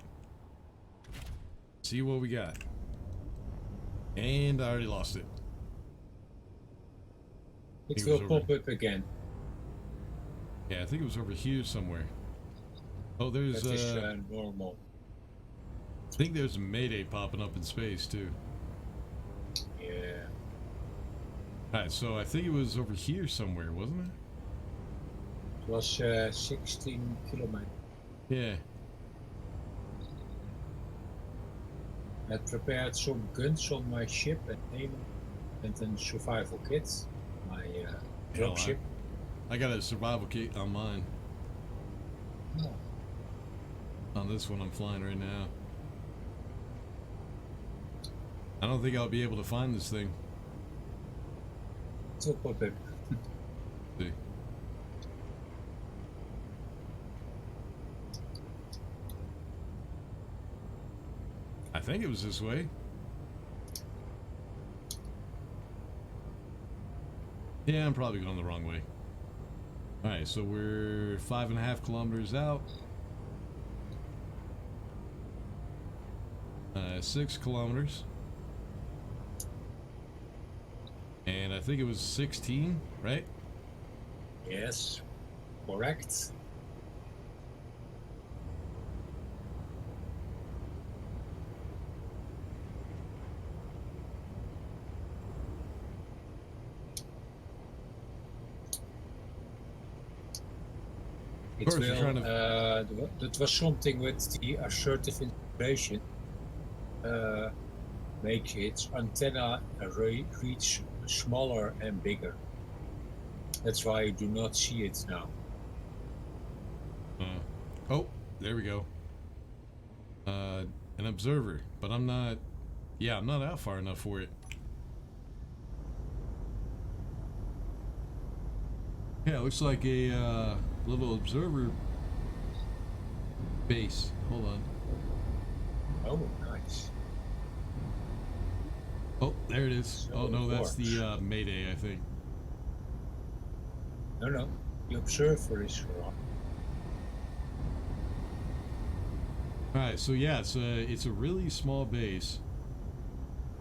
See what we got. And I already lost it. It It will was pop up again. Yeah, I think it was over here somewhere. Oh, there's That is normal. I think there's a Mayday popping up in space too. Yeah. Alright, so I think it was over here somewhere, wasn't it? It was 16 kilometers. Yeah. I prepared some guns on my ship and ammo and a survival kit. My Hell, dropship. I got a survival kit on mine. Oh, On this one I'm flying right now. I don't think I'll be able to find this thing. it will pop up. See. I think it was this way. Yeah, I'm probably going the wrong way. Alright, so we're 5.5 kilometers out. 6 kilometers. And I think it was 16, right? Yes, correct. It course, we're will, trying to- that was something with the assertive integration. Make its antenna reach smaller and bigger. That's why you do not see it now. Oh, there we go. An observer, but I'm not. Yeah, I'm not out far enough for it. Yeah, it looks like a little observer base. Hold on. Oh, nice. Oh, there it is. So Oh no, that's it the Mayday, I think. No, the observer is wrong. All right, so yeah, it's a really small base.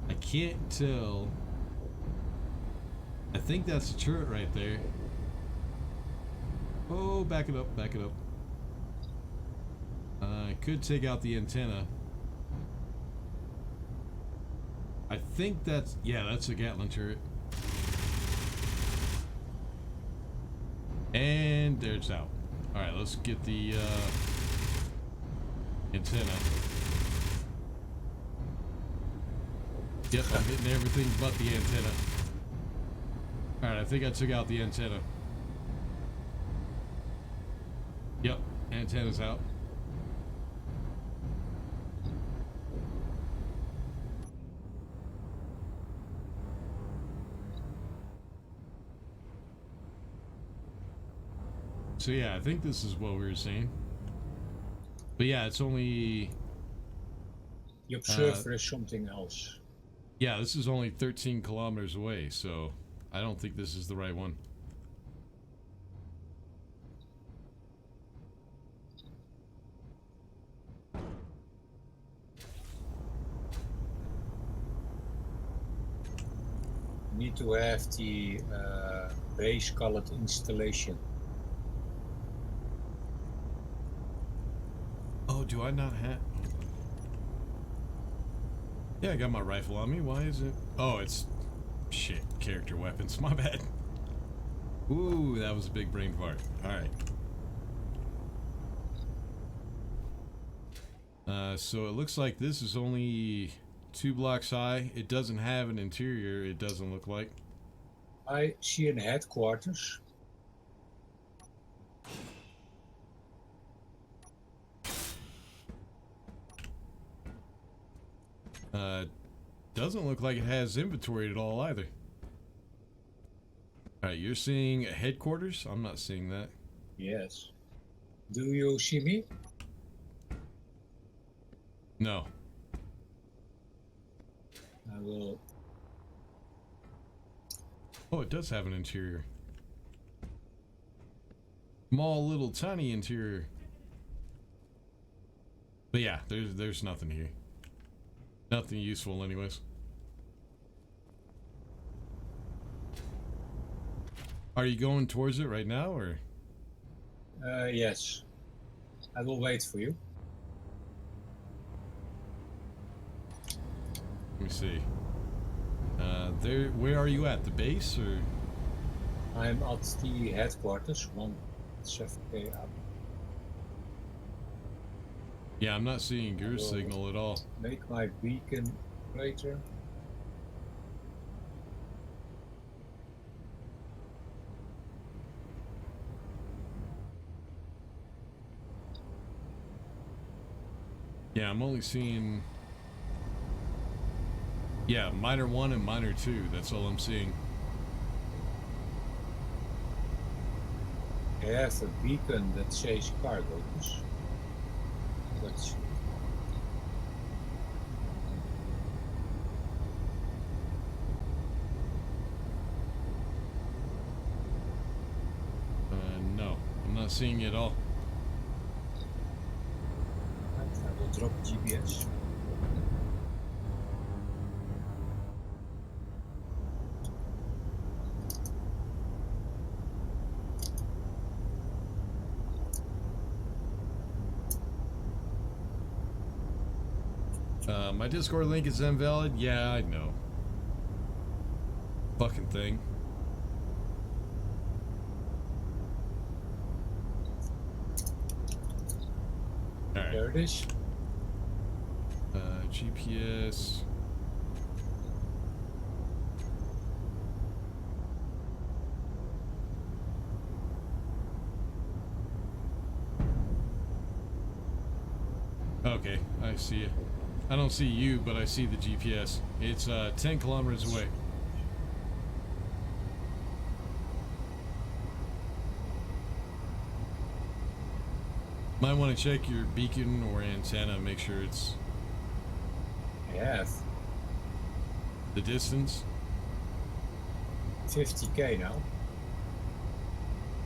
I can't tell. I think that's a turret right there. Oh, back it up, back it up. I could take out the antenna. I think that's, yeah, that's a Gatling turret. And there it's out. All right, let's get the antenna. Yep, I'm hitting everything but the antenna. All right, I think I took out the antenna. Yep, antenna's out. So yeah, I think this is what we were saying. But yeah, it's only... The observer is something else. Yeah, this is only 13 kilometers away, so I don't think this is the right one. You need to have the base colored installation. Oh, do I not have... Yeah, I got my rifle on me. Why is it... Oh, it's... Shit, character weapons. My bad. Ooh, that was a big brain fart. Alright. So it looks like this is only 2 blocks high. It doesn't have an interior, it doesn't look like. I see in headquarters. Doesn't look like it has inventory at all either. Alright, you're seeing headquarters? I'm not seeing that. Yes. Do you see me? No. I will. Oh, it does have an interior. Small, little, tiny interior. But yeah, there's nothing here. Nothing useful anyways. Are you going towards it right now, or? Yes. I will wait for you. Let me see. There. Where are you at? The base, or? I'm at the headquarters, 170k up. Yeah, I'm not seeing your signal at all. Make my beacon later. Yeah, I'm only seeing. Yeah, miner 1 and miner 2. That's all I'm seeing. I have a beacon that says cargoes. Let's see. No, I'm not seeing it at all. I will drop GPS. My Discord link is invalid. Yeah, I know. Fucking thing. Alright. There it is. GPS. Okay, I see it. I don't see you, but I see the GPS. It's 10 kilometers away. Might want to check your beacon or antenna, make sure it's I have the distance. 50k now.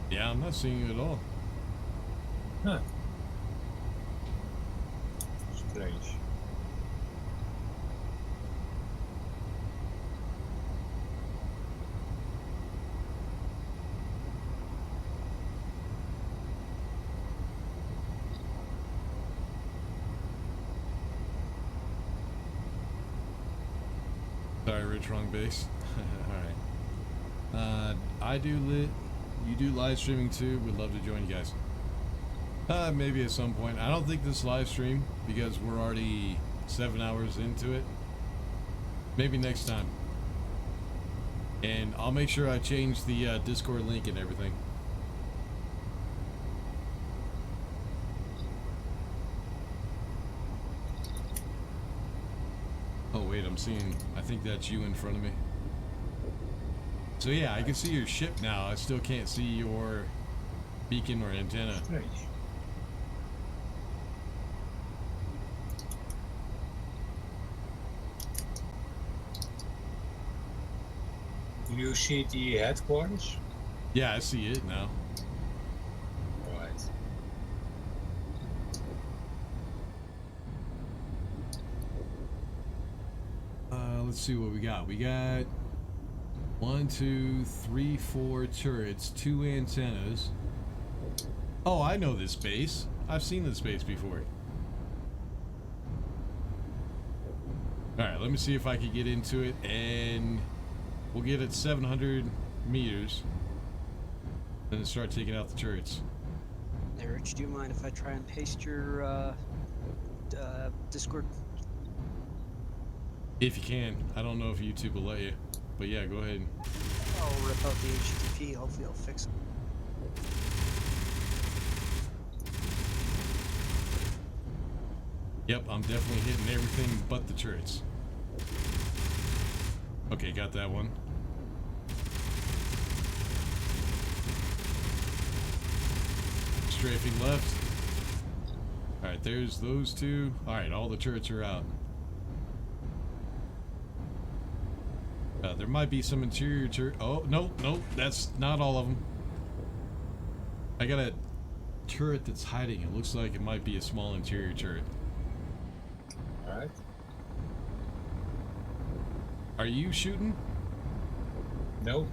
Yeah, I'm not seeing you at all. Huh. Strange. Sorry, Rich, wrong base. Alright. I do you do live streaming too. Would love to join you guys. Maybe at some point. I don't think this live stream, because we're already 7 hours into it. Maybe next time. And I'll make sure I change the Discord link and everything. Oh wait, I'm seeing, I think that's you in front of me. So yeah, I can see your ship now. I still can't see your beacon or antenna. Strange. Do you see the headquarters? Yeah, I see it now. Right. Let's see what we got. We got 1, 2, 3, 4 turrets, 2 antennas. Oh, I know this base. I've seen this base before. Alright, let me see if I can get into it, and we'll get it 700 meters. Then start taking out the turrets. Hey, Rich, do you mind if I try and paste your Discord? If you can. I don't know if YouTube will let you. But yeah, go ahead. I'll rip out the HTTP. Hopefully it'll fix it. Yep, I'm definitely hitting everything but the turrets. Okay, got that one. strafing left. Alright, there's those two. Alright, all the turrets are out. There might be some interior turret. Oh, no, that's not all of them. I got a turret that's hiding. It looks like it might be a small interior turret. Alright. Are you shooting? No.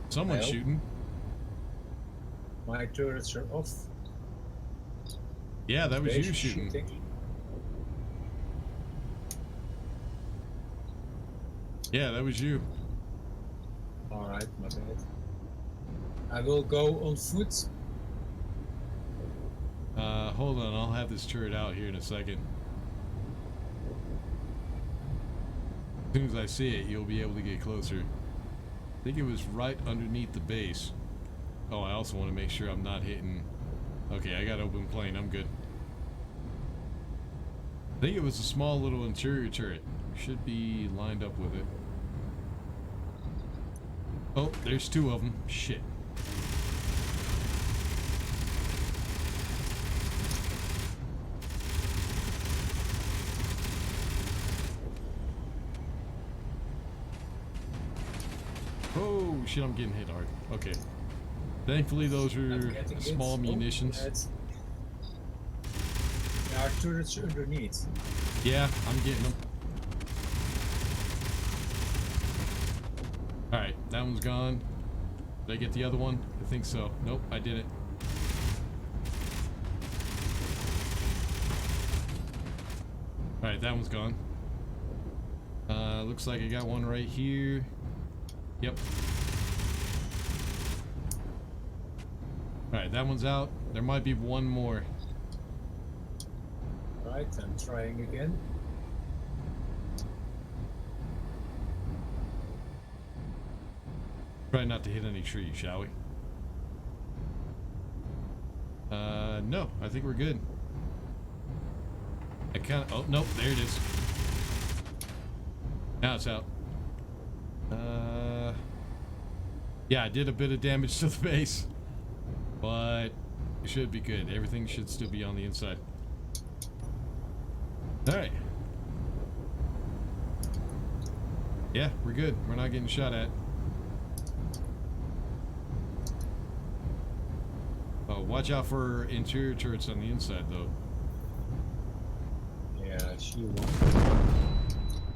Someone's No. shooting. My turrets are off. Yeah, that was Base you is shooting. Yeah, that was you. Alright, my bad. I will go on foot. Hold on, I'll have this turret out here in a second. As soon as I see it, you'll be able to get closer. I think it was right underneath the base. Oh, I also want to make sure I'm not hitting... Okay, I got open plane, I'm good. I think it was a small little interior turret. Should be lined up with it. Oh, there's two of them. Shit. Oh, shit, I'm getting hit hard. Okay. Thankfully, those I'm are getting small it. munitions. Oh, there are turrets underneath. Yeah, I'm getting them. Alright, that one's gone. Did I get the other one? I think so. Nope, I didn't. Alright, that one's gone. Looks like I got one right here. Yep. Alright, that one's out. There might be one more. Right, I'm trying again. Try not to hit any trees, shall we? No, I think we're good. I kinda... Oh, nope, there it is. Now it's out. Yeah, I did a bit of damage to the base. But it should be good. Everything should still be on the inside. Alright. Yeah, we're good. We're not getting shot at. Oh, watch out for interior turrets on the inside, though. Yeah, I see one.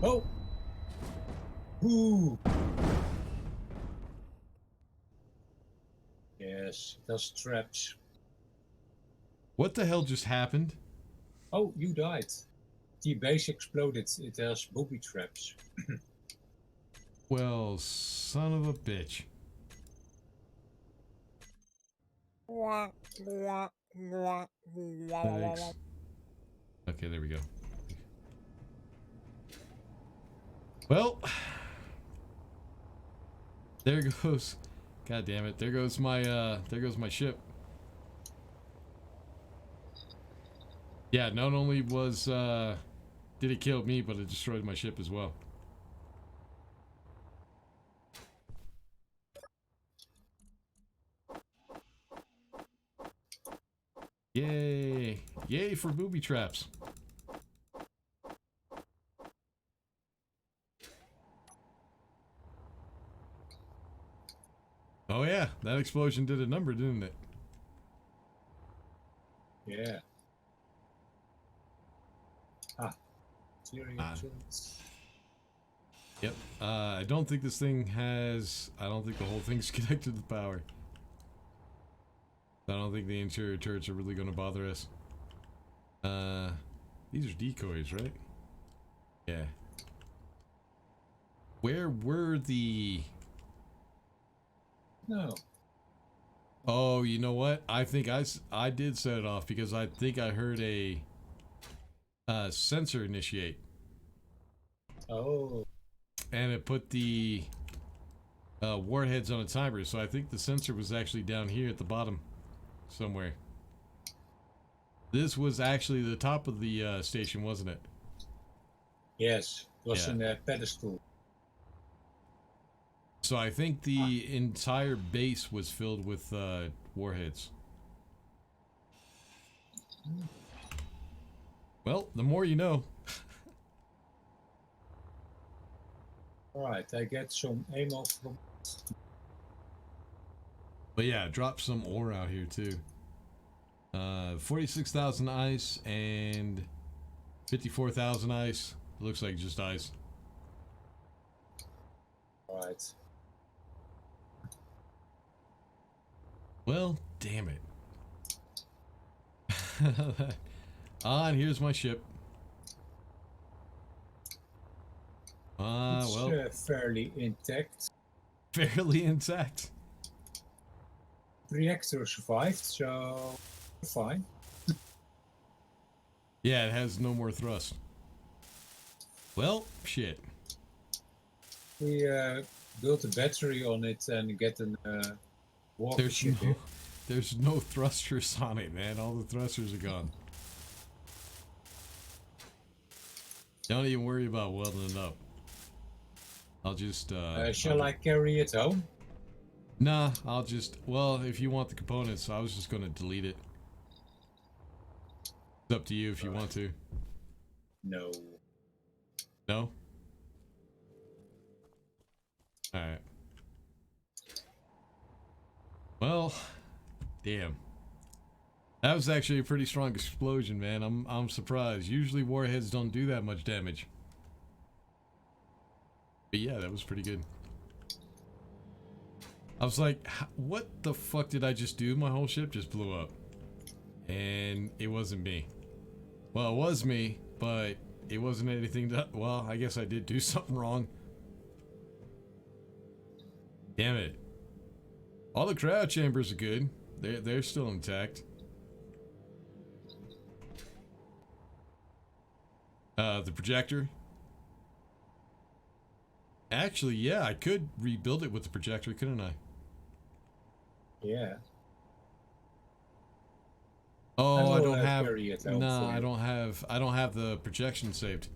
Oh! Ooh! Yes, that's traps. What the hell just happened? Oh, you died. The base exploded. It has booby traps. Well, son of a bitch. Thanks. Okay, there we go. Well, there goes. God damn it! There goes my ship. Yeah, not only was did it kill me, but it destroyed my ship as well. Yay! Yay for booby traps. Oh yeah, that explosion did a number, didn't it? Yeah. Turrets. Yep. I don't think this thing has... I don't think the whole thing's connected to the power. I don't think the interior turrets are really going to bother us. These are decoys, right? Yeah. Where were the... No. Oh, you know what? I think I did set it off because I think I heard a sensor initiate. Oh. And it put the warheads on a timer, so I think the sensor was actually down here at the bottom somewhere. This was actually the top of the station, wasn't it? Yes, it was Yeah. in a pedestal. So I think the entire base was filled with warheads. Well, the more you know. Alright, I get some ammo from. But yeah, drop some ore out here too. 46,000 ice and 54,000 ice. It looks like just ice. Alright. Well, damn it. And here's my ship. It's Well, fairly intact. fairly intact. Reactor survived, so fine. Yeah, it has no more thrust. Well, shit. We built a battery on it and get an walker There's ship no, here. there's no thrusters on it, man. All the thrusters are gone. Don't even worry about welding it up. I'll just, Shall I carry it home? Nah, I'll just, well, if you want the components, I was just gonna delete it. It's up to you if you want to. No. No? Alright. Well, damn. That was actually a pretty strong explosion, man. I'm surprised. Usually warheads don't do that much damage. But yeah, that was pretty good. I was like, what the fuck did I just do? My whole ship just blew up. And it wasn't me. Well, it was me, but it wasn't anything that, well, I guess I did do something wrong. Damn it. All the cryo chambers are good. They're still intact. The projector. Actually, yeah, I could rebuild it with the projector, couldn't I? Yeah. Oh, I will, don't have. carry it home No, for I you. don't have. I don't have the projection saved,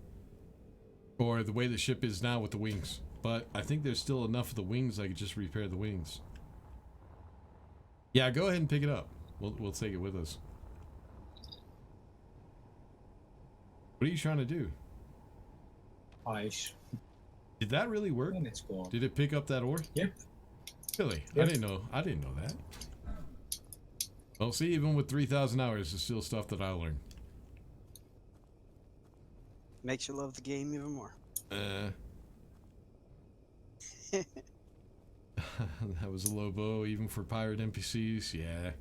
or the way the ship is now with the wings. But I think there's still enough of the wings. I could just repair the wings. Yeah, go ahead and pick it up. We'll take it with us. What are you trying to do? Ice. Did that really work? And it's gone. Did it pick up that ore? Yep. Really? Yep. I didn't know that. Well, see, even with 3,000 hours, there's still stuff that I learned. Makes you love the game even more. That was a low blow, even for pirate NPCs. Yeah.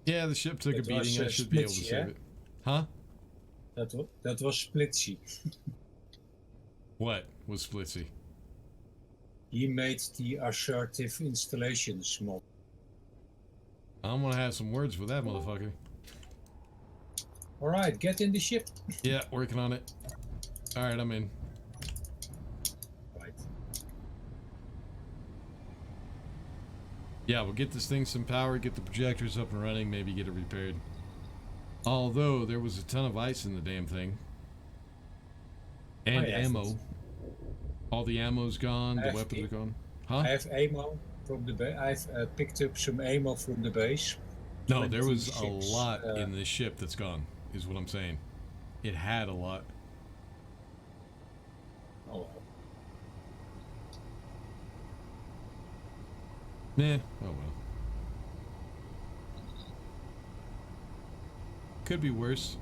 Yeah, the ship took a It was, beating. I should be able to splitsy, save yeah? it. Huh? That was Splitsy. What was Splitsy? He made the assertive installations mod. I'm gonna have some words with that motherfucker. Alright, get in the ship. Yeah, working on it. Alright, I'm in. Right. Yeah, we'll get this thing some power, get the projectors up and running, maybe get it repaired. Although, there was a ton of ice in the damn thing. And Oh, yeah, ammo. All the ammo's gone, the weapons are gone. Huh? I have ammo from the base. I've picked up some ammo from the base. No, there was a 26, lot in this ship that's gone, is what I'm saying. It had a lot. Oh well. Nah, oh well. Could be worse.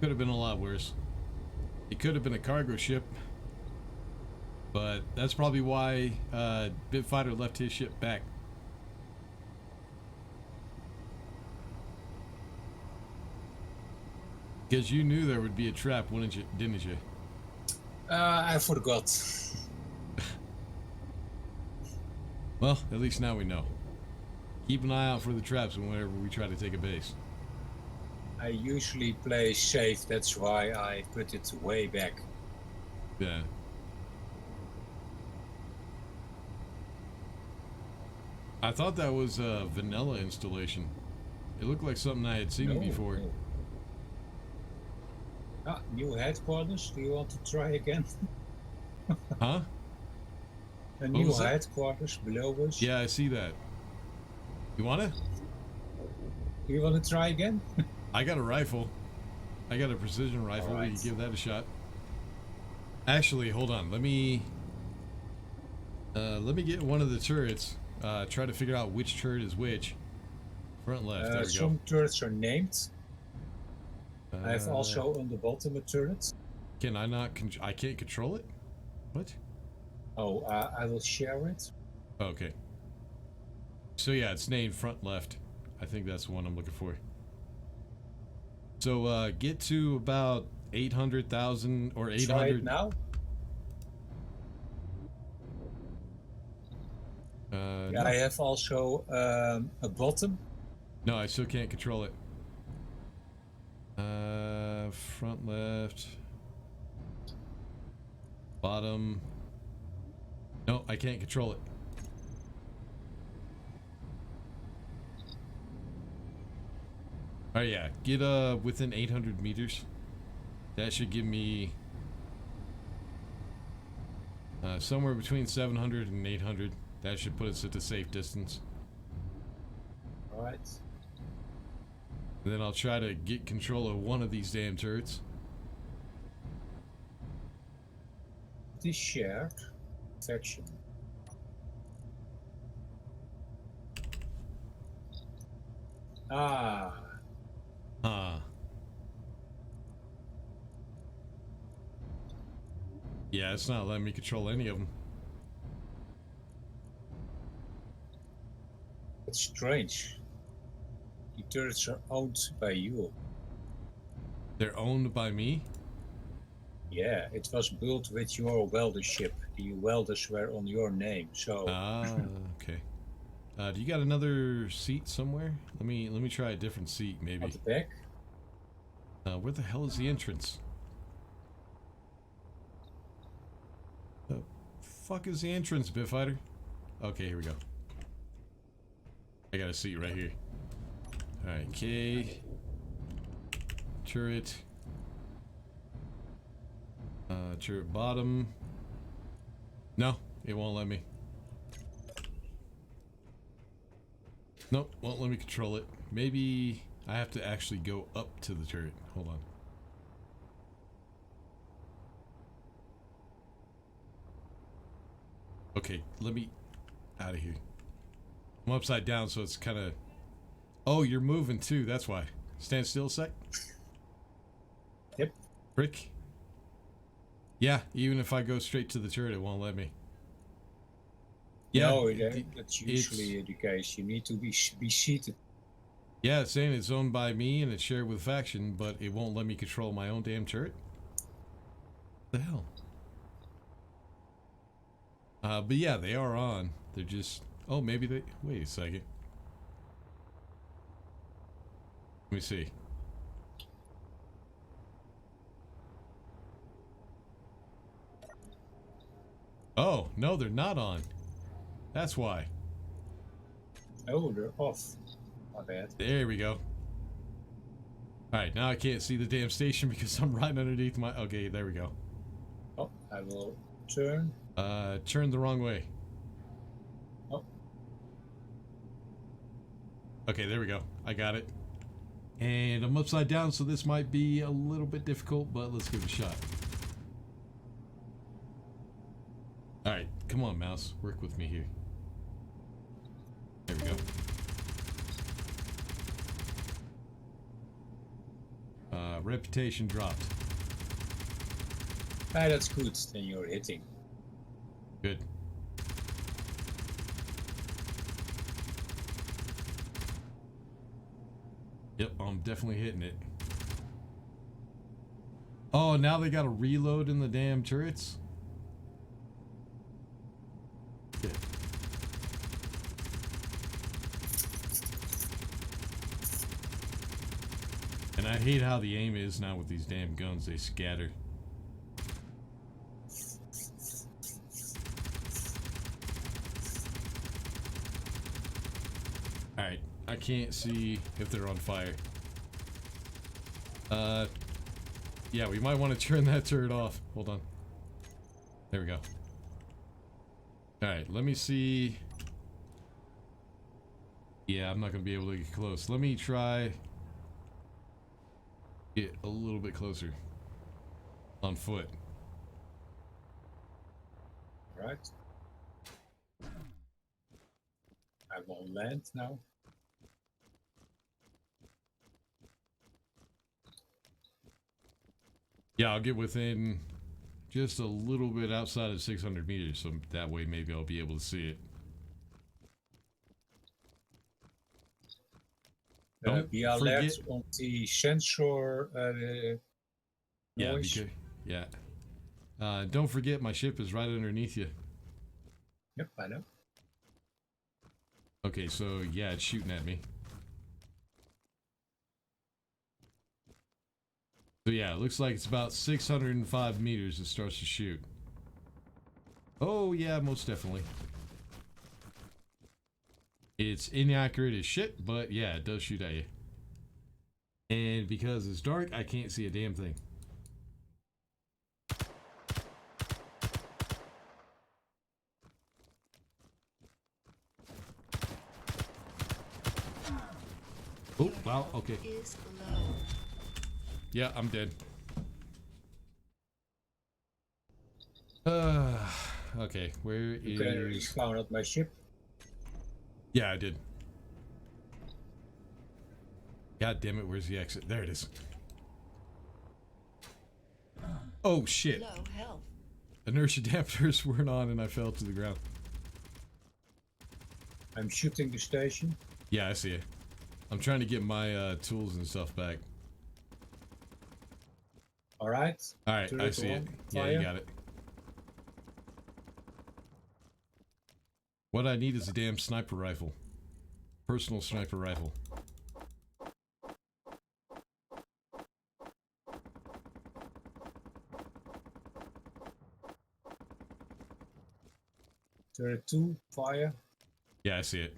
Could have been a lot worse. It could have been a cargo ship. But that's probably why Bitfighter left his ship back. Because you knew there would be a trap, didn't you? I forgot. Well, at least now we know. Keep an eye out for the traps whenever we try to take a base. I usually play safe, that's why I put it way back. Yeah. I thought that was a vanilla installation. It looked like something I had seen No, before. no. Ah, new headquarters. Do you want to try again? Huh? A new was that? headquarters below us. Yeah, I see that. You wanna? You want to try again? I got a rifle. I got a precision rifle. Alright. We can give that a shot. Actually, hold on. Let me get one of the turrets. Try to figure out which turret is which. Front left. There we go. Some turrets are named. I have Uh, also on the bottom a turret. Can I not? I can't control it. What? Oh, I will share it. Okay. So yeah, it's named front left. I think that's the one I'm looking for. So get to about 800,000 or 800. Try it now. No. I have also a bottom. No, I still can't control it. Front left. Bottom. No, I can't control it. Oh yeah, get within 800 meters. That should give me somewhere between 700 and 800. That should put us at a safe distance. Alright. And then I'll try to get control of one of these damn turrets. It is shared. Faction. Ah. Yeah, it's not letting me control any of them. It's strange. The turrets are owned by you. They're owned by me? Yeah, it was built with your weldership. The welders were on your name, so Okay. Do you got another seat somewhere? Let me try a different seat, maybe. at the back. Where the hell is the entrance? The fuck is the entrance, Bitfighter? Okay, here we go. I got a seat right here. Alright, K. Turret. Turret bottom. No, it won't let me. Nope, won't let me control it. Maybe I have to actually go up to the turret. Hold on. Okay, let me out of here. I'm upside down, so it's kind of... Oh, you're moving too, that's why. Stand still a sec. Yep. Brick. Yeah, even if I go straight to the turret, it won't let me. Yeah, No, that's usually the case. You need to be seated. yeah, it's saying it's owned by me and it's shared with faction, but it won't let me control my own damn turret. What the hell? But yeah, they are on. They're just... Oh, maybe they... Wait a second. Let me see. Oh, no, they're not on. That's why. Oh, they're off. My bad. There we go. Alright, now I can't see the damn station because I'm right underneath my... Okay, there we go. Oh, I will turn. Turn the wrong way. Oh. Okay, there we go. I got it. And I'm upside down, so this might be a little bit difficult, but let's give it a shot. Alright, come on, mouse. Work with me here. There we go. Reputation dropped. Ah, that's good. Then you're hitting. Good. Yep, I'm definitely hitting it. Oh, now they got to reload in the damn turrets? Good. And I hate how the aim is now with these damn guns. They scatter. Alright, I can't see if they're on fire. Yeah, we might want to turn that turret off. Hold on. There we go. Alright, let me see. Yeah, I'm not gonna be able to get close. Let me try get a little bit closer on foot. Right. I'm on land now. Yeah, I'll get within just a little bit outside of 600 meters, so that way maybe I'll be able to see it. Don't Be alert forget. on the sensor Yeah, noise. because yeah. Don't forget my ship is right underneath you. Yep, I know. Okay, so yeah, it's shooting at me. So yeah, it looks like it's about 605 meters it starts to shoot. Oh yeah, most definitely. It's inaccurate as shit, but yeah, it does shoot at you. And because it's dark, I can't see a damn thing. Oh, wow, okay. Is low. Yeah, I'm dead. Okay, where is... Okay, respawn at my ship. Yeah, I did. God damn it, where's the exit? There it is. Oh, shit. Low health. Inertia dampers weren't on and I fell to the ground. I'm shooting the station. Yeah, I see it. I'm trying to get my tools and stuff back. Alright. Alright, I Turret see it. on, Yeah, fire. you got it. What I need is a damn sniper rifle. Personal sniper rifle. Turret 2, fire. Yeah, I see it.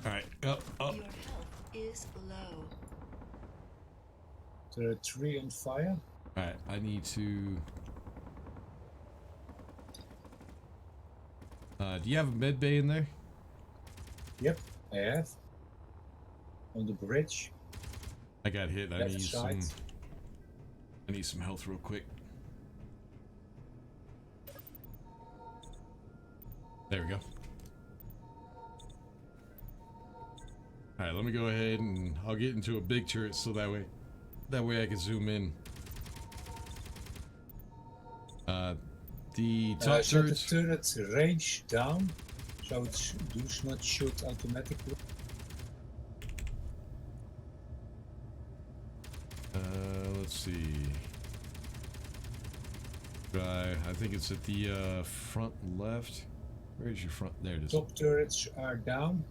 Alright, up. Your health is low. Turret 3 on fire. Alright, I need to... do you have a med bay in there? Yep, I have. On the bridge. I got hit. I Left need side. some... I need some health real quick. There we go. Alright, let me go ahead and I'll get into a big turret so that way I can zoom in. The top Set the turrets. turret range down, so it does not shoot automatically. Let's see. I think it's at the front left. Where's your front? There it is. Top turrets are down.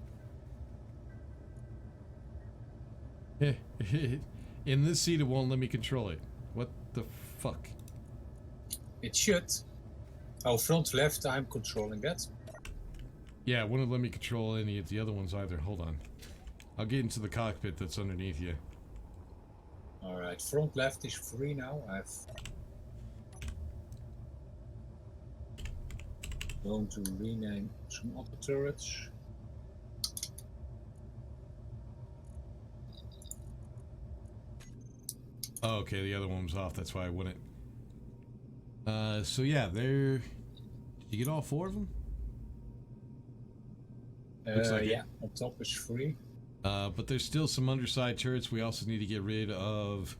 In this seat, it won't let me control it. What the fuck? It should. Oh, front left, I'm controlling that. Yeah, it wouldn't let me control any of the other ones either. Hold on. I'll get into the cockpit that's underneath you. Alright, front left is free now. I've going to rename some other turrets. Oh, okay, the other one was off. That's why I wouldn't. So yeah, there. Did you get all 4 of them? Looks like it. Yeah, on top is free. But there's still some underside turrets we also need to get rid of.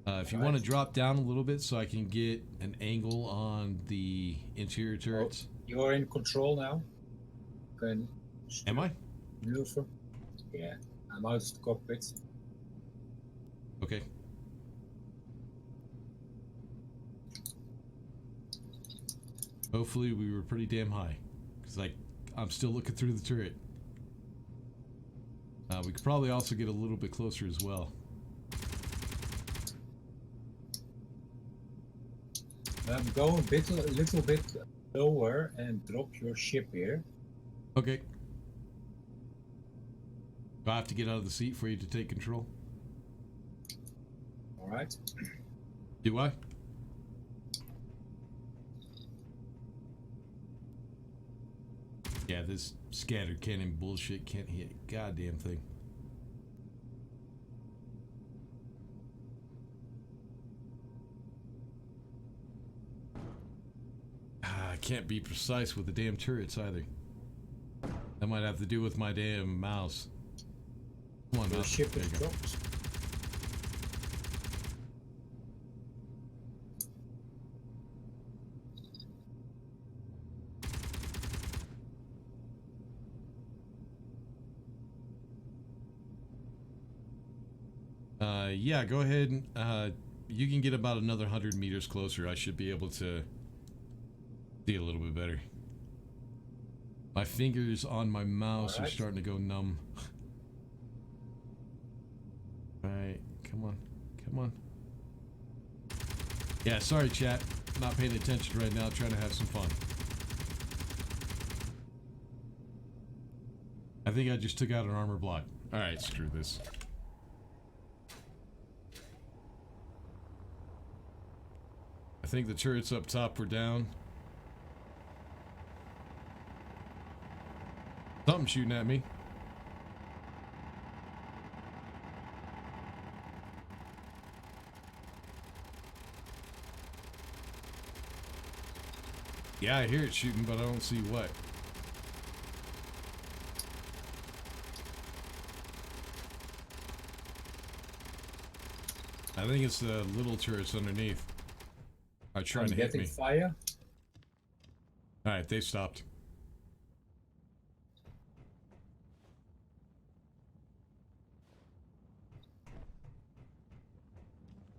If you want to drop down a little bit so I can get an angle on the interior turrets. You're in control now. Can Am I? maneuver. Yeah, I'm out of the cockpit. Okay. Hopefully we were pretty damn high. Because I'm still looking through the turret. We could probably also get a little bit closer as well. Go a little bit lower and drop your ship here. Okay. Do I have to get out of the seat for you to take control? Alright. Do I? Yeah, this scatter cannon bullshit can't hit a goddamn thing. I can't be precise with the damn turrets either. That might have to do with my damn mouse. Come on, Your mouse. ship There is you go. dropped. Yeah, go ahead. You can get about another 100 meters closer. I should be able to see a little bit better. My fingers on my mouse are Alright. starting to go numb. Alright, come on. Come on. Yeah, sorry chat. Not paying attention right now, trying to have some fun. I think I just took out an armor block. Alright, screw this. I think the turrets up top were down. Something shooting at me. Yeah, I hear it shooting, but I don't see what. I think it's the little turrets underneath. Are trying I'm to hit getting me. fire. Alright, they stopped.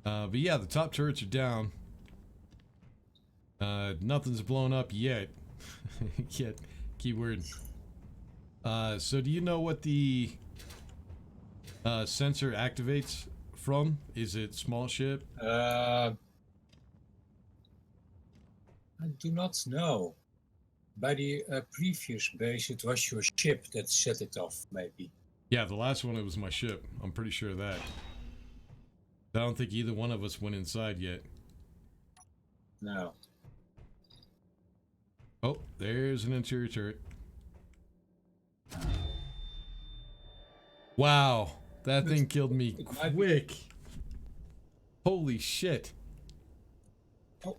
But yeah, the top turrets are down. Nothing's blown up yet. Yet, keyword. So do you know what the sensor activates from? Is it small ship? I do not know. By the previous base, it was your ship that set it off, maybe. Yeah, the last one, it was my ship. I'm pretty sure of that. I don't think either one of us went inside yet. No. Oh, there's an interior turret. Wow, that thing killed me It might be- quick. Holy shit. Oh.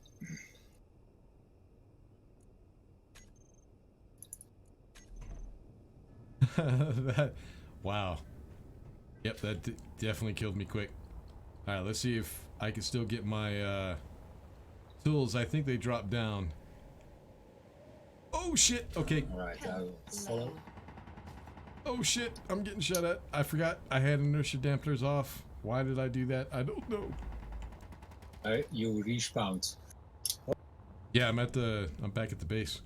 Wow. Yep, that definitely killed me quick. Alright, let's see if I can still get my tools. I think they dropped down. Oh shit, okay. Alright, I will follow. Oh shit, I'm getting shot at. I forgot I had inertia dampeners off. Why did I do that? I don't know. You respawned. Yeah, I'm back at the base.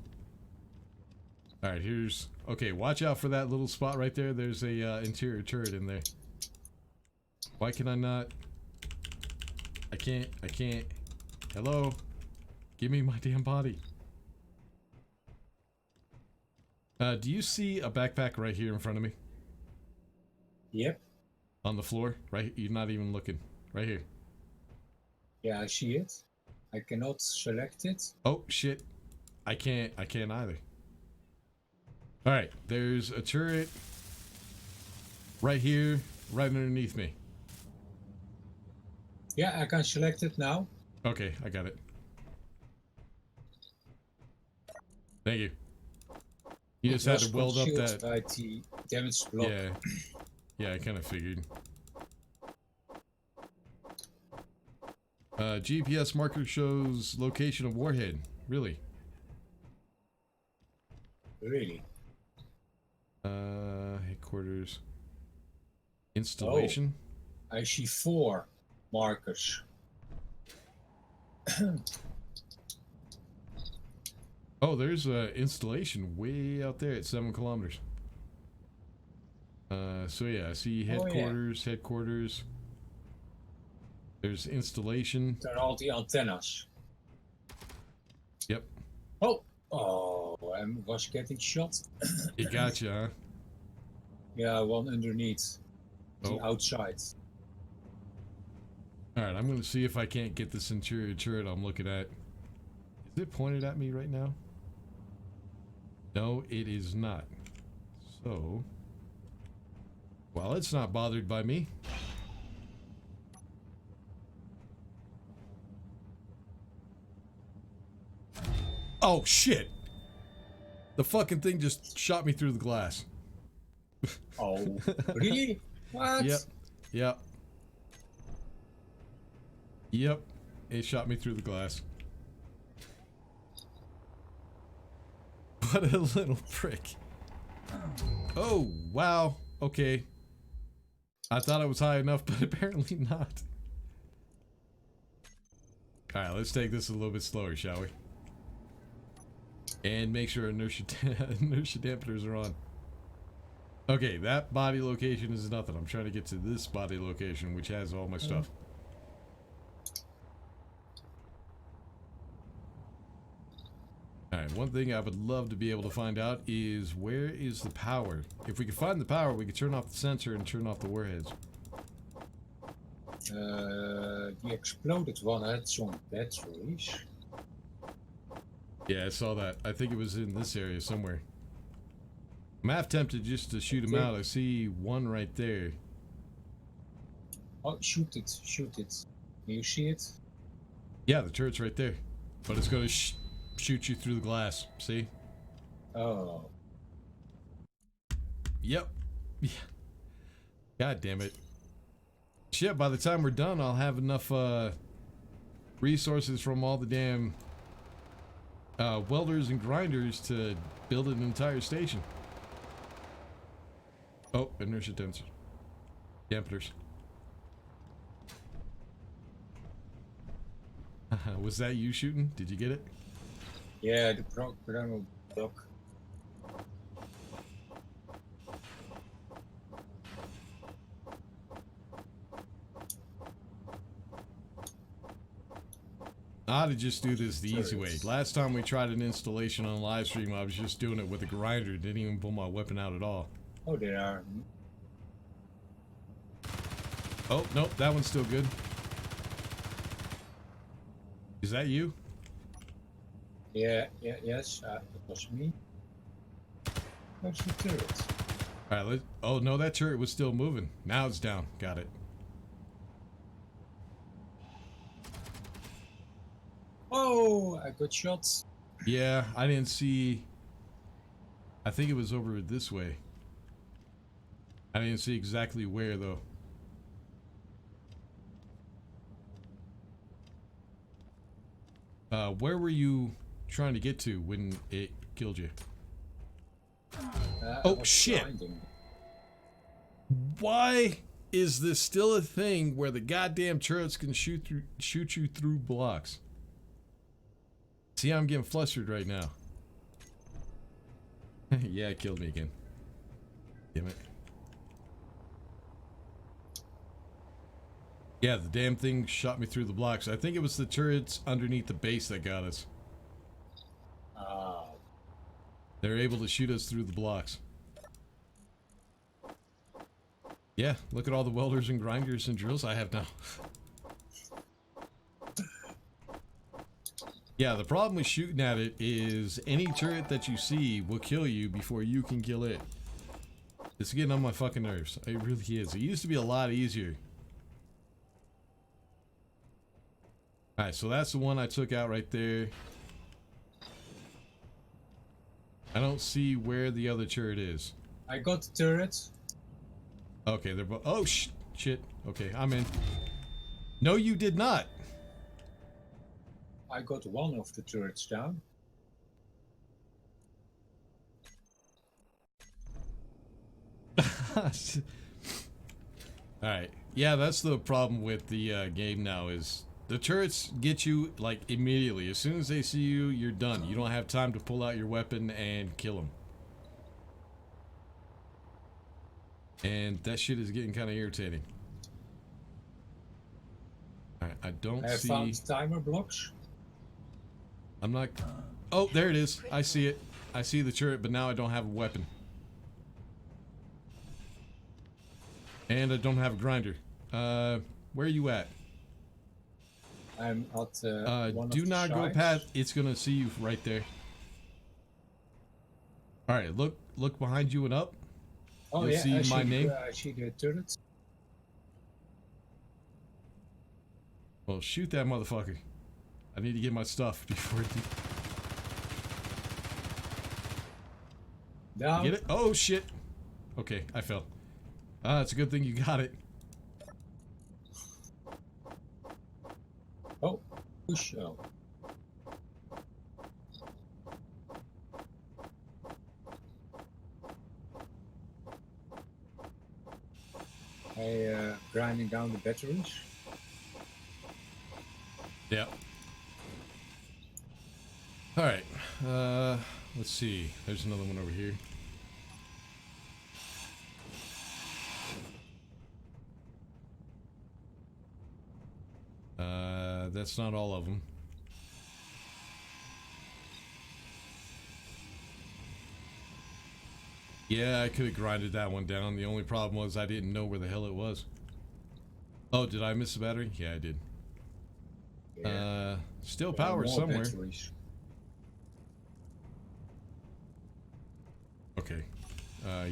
Alright, here's... Okay, watch out for that little spot right there. There's a interior turret in there. Why can I not... I can't. Hello? Give me my damn body. Do you see a backpack right here in front of me? Yep. On the floor? Right, you're not even looking. Right here. Yeah, I see it. I cannot select it. Oh, shit. I can't either. Alright, there's a turret right here, right underneath me. Yeah, I can select it now. Okay, I got it. Thank you. You just had to weld up that... By the damage block. Yeah. Yeah, I kind of figured. GPS marker shows location of warhead. Really? Really? Headquarters. Installation? I see 4 markers. Oh, there's a installation way out there at 7 kilometers. So yeah, I see headquarters. There's installation. They're all the antennas. Yep. Oh! Oh, I was getting shot. It got you, huh? Yeah, one underneath. The Oh. outside. Alright, I'm gonna see if I can't get this interior turret I'm looking at. Is it pointed at me right now? No, it is not. So, well, it's not bothered by me. Oh, shit! The fucking thing just shot me through the glass. Oh, really? What? Yep. Yep. Yep. It shot me through the glass. What a little prick. Oh, wow. Okay. I thought it was high enough, but apparently not. Alright, let's take this a little bit slower, shall we? And make sure inertia dampeners are on. Okay, that body location is nothing. I'm trying to get to this body location, which has all my stuff. Alright, one thing I would love to be able to find out is where is the power? If we could find the power, we could turn off the sensor and turn off the warheads. The exploded one had some batteries. Yeah, I saw that. I think it was in this area somewhere. I'm half tempted just to shoot him out. I see one right there. Oh, shoot it, shoot it. Do you see it? Yeah, the turret's right there. But it's going to shoot you through the glass. See? Oh. Yep. Yeah. God damn it. Shit, by the time we're done, I'll have enough resources from all the damn welders and grinders to build an entire station. Oh, inertia dampeners. Was that you shooting? Did you get it? Yeah, the programmable block. I ought to just do this the easy way. Last time we tried an installation on live stream, I was just doing it with a grinder. Didn't even pull my weapon out at all. Oh, they are. Oh, nope, that one's still good. Is that you? Yeah, yes, it was me. Where's the turret? Alright, oh no, that turret was still moving. Now it's down. Got it. Oh, I got shots. Yeah, I didn't see. I think it was over this way. I didn't see exactly where though. Where were you trying to get to when it killed you? Oh shit! Grinding. Why is this still a thing where the goddamn turrets can shoot you through blocks? See, I'm getting flustered right now. Yeah, it killed me again. Damn it. Yeah, the damn thing shot me through the blocks. I think it was the turrets underneath the base that got us. They're able to shoot us through the blocks. Yeah, look at all the welders and grinders and drills I have now. Yeah, the problem with shooting at it is any turret that you see will kill you before you can kill it. It's getting on my fucking nerves. It really is. It used to be a lot easier. Alright, so that's the one I took out right there. I don't see where the other turret is. I got the turret. Okay, they're both. Oh, shit. Okay, I'm in. No, you did not. I got one of the turrets down. Alright. Yeah, that's the problem with the game now is the turrets get you like immediately. As soon as they see you, you're done. You don't have time to pull out your weapon and kill them. And that shit is getting kind of irritating. Alright, I don't I see... found timer blocks. I'm not... Oh, there it is. I see it. I see the turret, but now I don't have a weapon. And I don't have a grinder. Where are you at? I'm at one do of the not go sides. past. It's gonna see you right there. All right, look behind you and up. Oh You'll yeah, see I my name. I see the turret. Well, shoot that motherfucker. I need to get my stuff before it. Down. Get it? Oh shit. Okay, I fell. Ah, it's a good thing you got it. Oh, push. Oh. Grinding down the batteries. Yeah. All right. Let's see. There's another one over here. That's not all of them. Yeah, I could have grinded that one down. The only problem was I didn't know where the hell it was. Oh, did I miss the battery? Yeah, I did. Yeah. Still There are power more somewhere. batteries. Okay.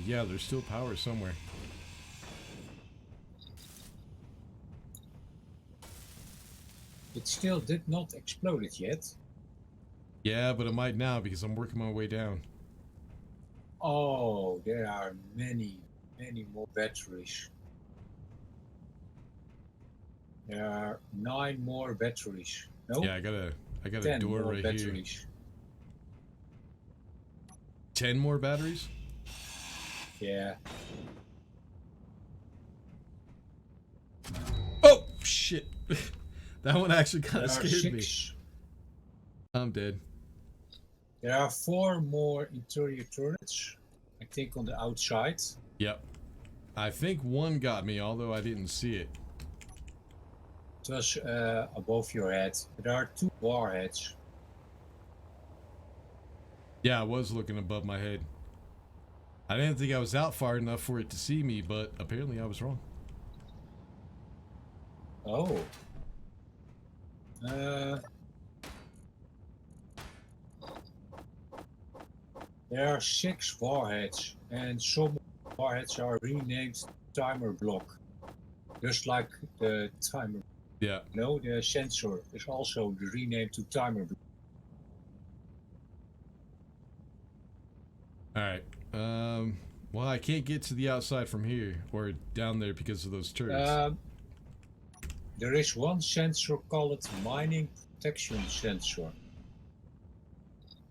Yeah, there's still power somewhere. It still did not explode it yet. Yeah, but it might now because I'm working my way down. Oh, there are many more batteries. There are 9 more batteries. No, Yeah, I got a 10 door more right here. batteries. 10 more batteries? Yeah. Oh shit. That one actually kind There of are scared 6. me. I'm dead. There are 4 more interior turrets. I think on the outside. Yep. I think one got me, although I didn't see it. Just above your head. There are 2 warheads. Yeah, I was looking above my head. I didn't think I was out far enough for it to see me, but apparently I was wrong. Oh. There are 6 warheads, and some warheads are renamed timer block. Just like the timer. Yeah. No, the sensor is also renamed to timer block. Alright. Well, I can't get to the outside from here, or down there because of those turrets. There is one sensor called mining protection sensor.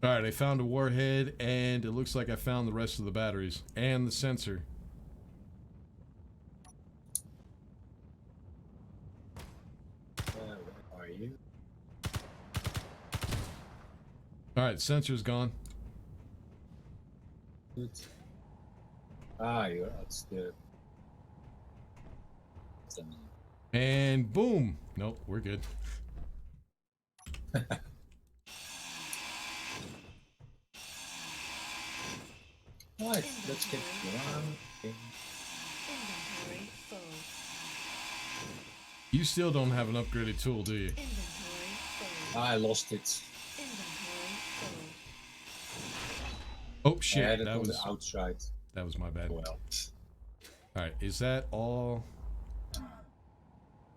Alright, I found a warhead, and it looks like I found the rest of the batteries, and the sensor. Where are you? Alright, sensor's gone. Good. Ah, you're at the... And boom! Nope, we're good. Right, let's get around. Inventory full. You still don't have an upgraded tool, do you? Inventory full. I lost it. Inventory full. Oh I shit, had it that on was the outside. that was my bad. Well, Alright, is that all?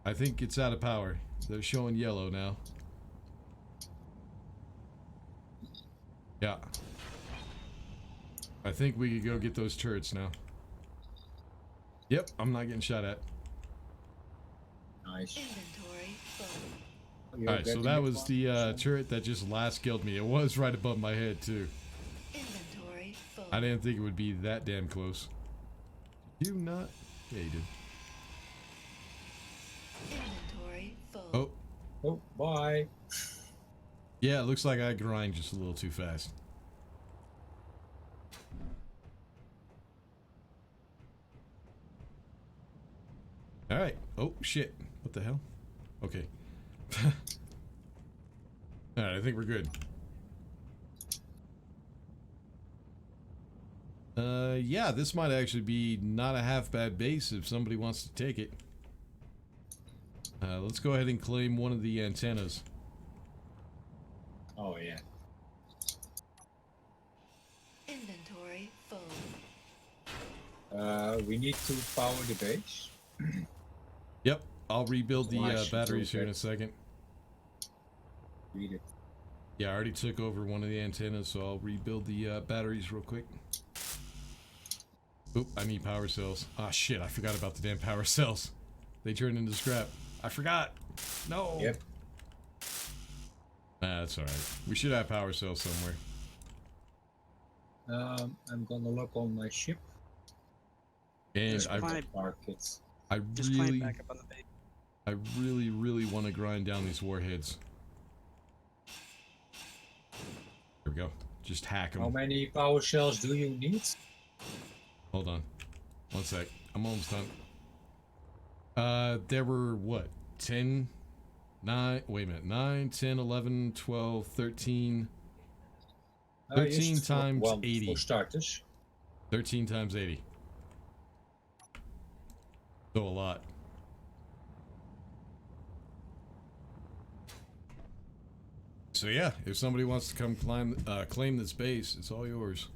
I think it's out of power. They're showing yellow now. Yeah. I think we could go get those turrets now. Yep, I'm not getting shot at. nice. Inventory full. You're Alright, so getting that it was one, the so- turret that just last killed me. It was right above my head, too. Inventory full. I didn't think it would be that damn close. Did you not? Yeah, you did. Inventory full. Oh, Oh, bye. yeah, it looks like I grind just a little too fast. Alright. Oh, shit. What the hell? Okay. Alright, I think we're good. Yeah, this might actually be not a half bad base if somebody wants to take it. Let's go ahead and claim one of the antennas. Oh, yeah. Inventory Inventory full. We need to power the base. Yep, I'll rebuild the Nice, batteries here in okay. a second. Read it. Yeah, I already took over one of the antennas, so I'll rebuild the batteries real quick. Oop, I need power cells. Ah, shit, I forgot about the damn power cells. They turned into scrap. I forgot. No. Yep. Nah, that's alright. We should have power cells somewhere. I'm gonna look on my ship. And Just I fine. Park it. Just playing back up on the base. I really want to grind down these warheads. Here we go. Just hack them. How many power cells do you need? Hold on. One sec. I'm almost done. There were what? 10, 9, wait a minute. 9, 10, 11, 12, 13. 13 just times one 80. For starters. 13 times 80. So a lot. So yeah, if somebody wants to come claim this base, it's all yours.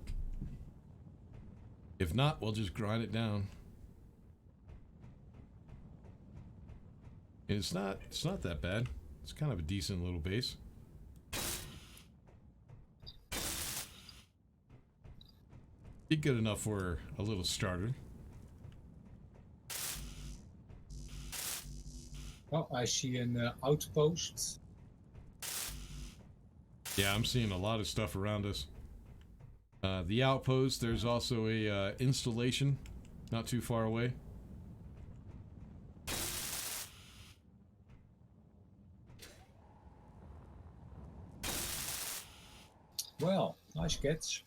If not, we'll just grind it down. And it's not that bad. It's kind of a decent little base. Be good enough for a little starter. Oh, I see an outpost. Yeah, I'm seeing a lot of stuff around us. The outpost, there's also a installation not too far away. Well, nice catch.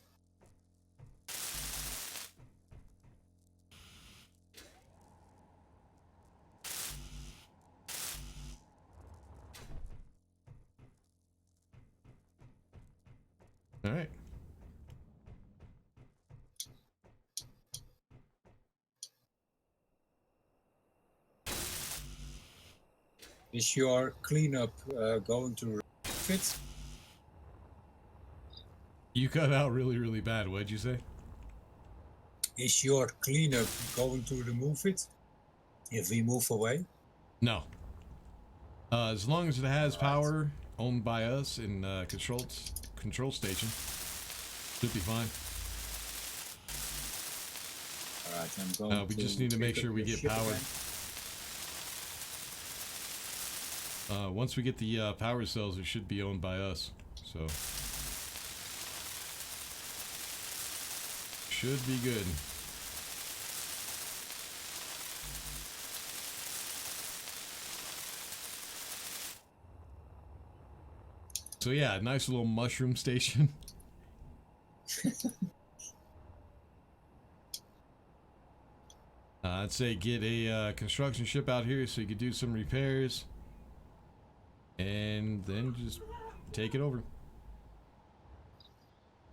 All right. Is your cleanup going to fit? You cut out really bad. What'd you say? Is your cleanup going to remove it if we move away? No. As long as it has power owned by us in control station, should be fine. Alright, I'm going We to just need to make pick sure up we your get ship power. again. Once we get the power cells, it should be owned by us. So should be good. So yeah, nice little mushroom station. I'd say get a construction ship out here so you could do some repairs, and then just take it over.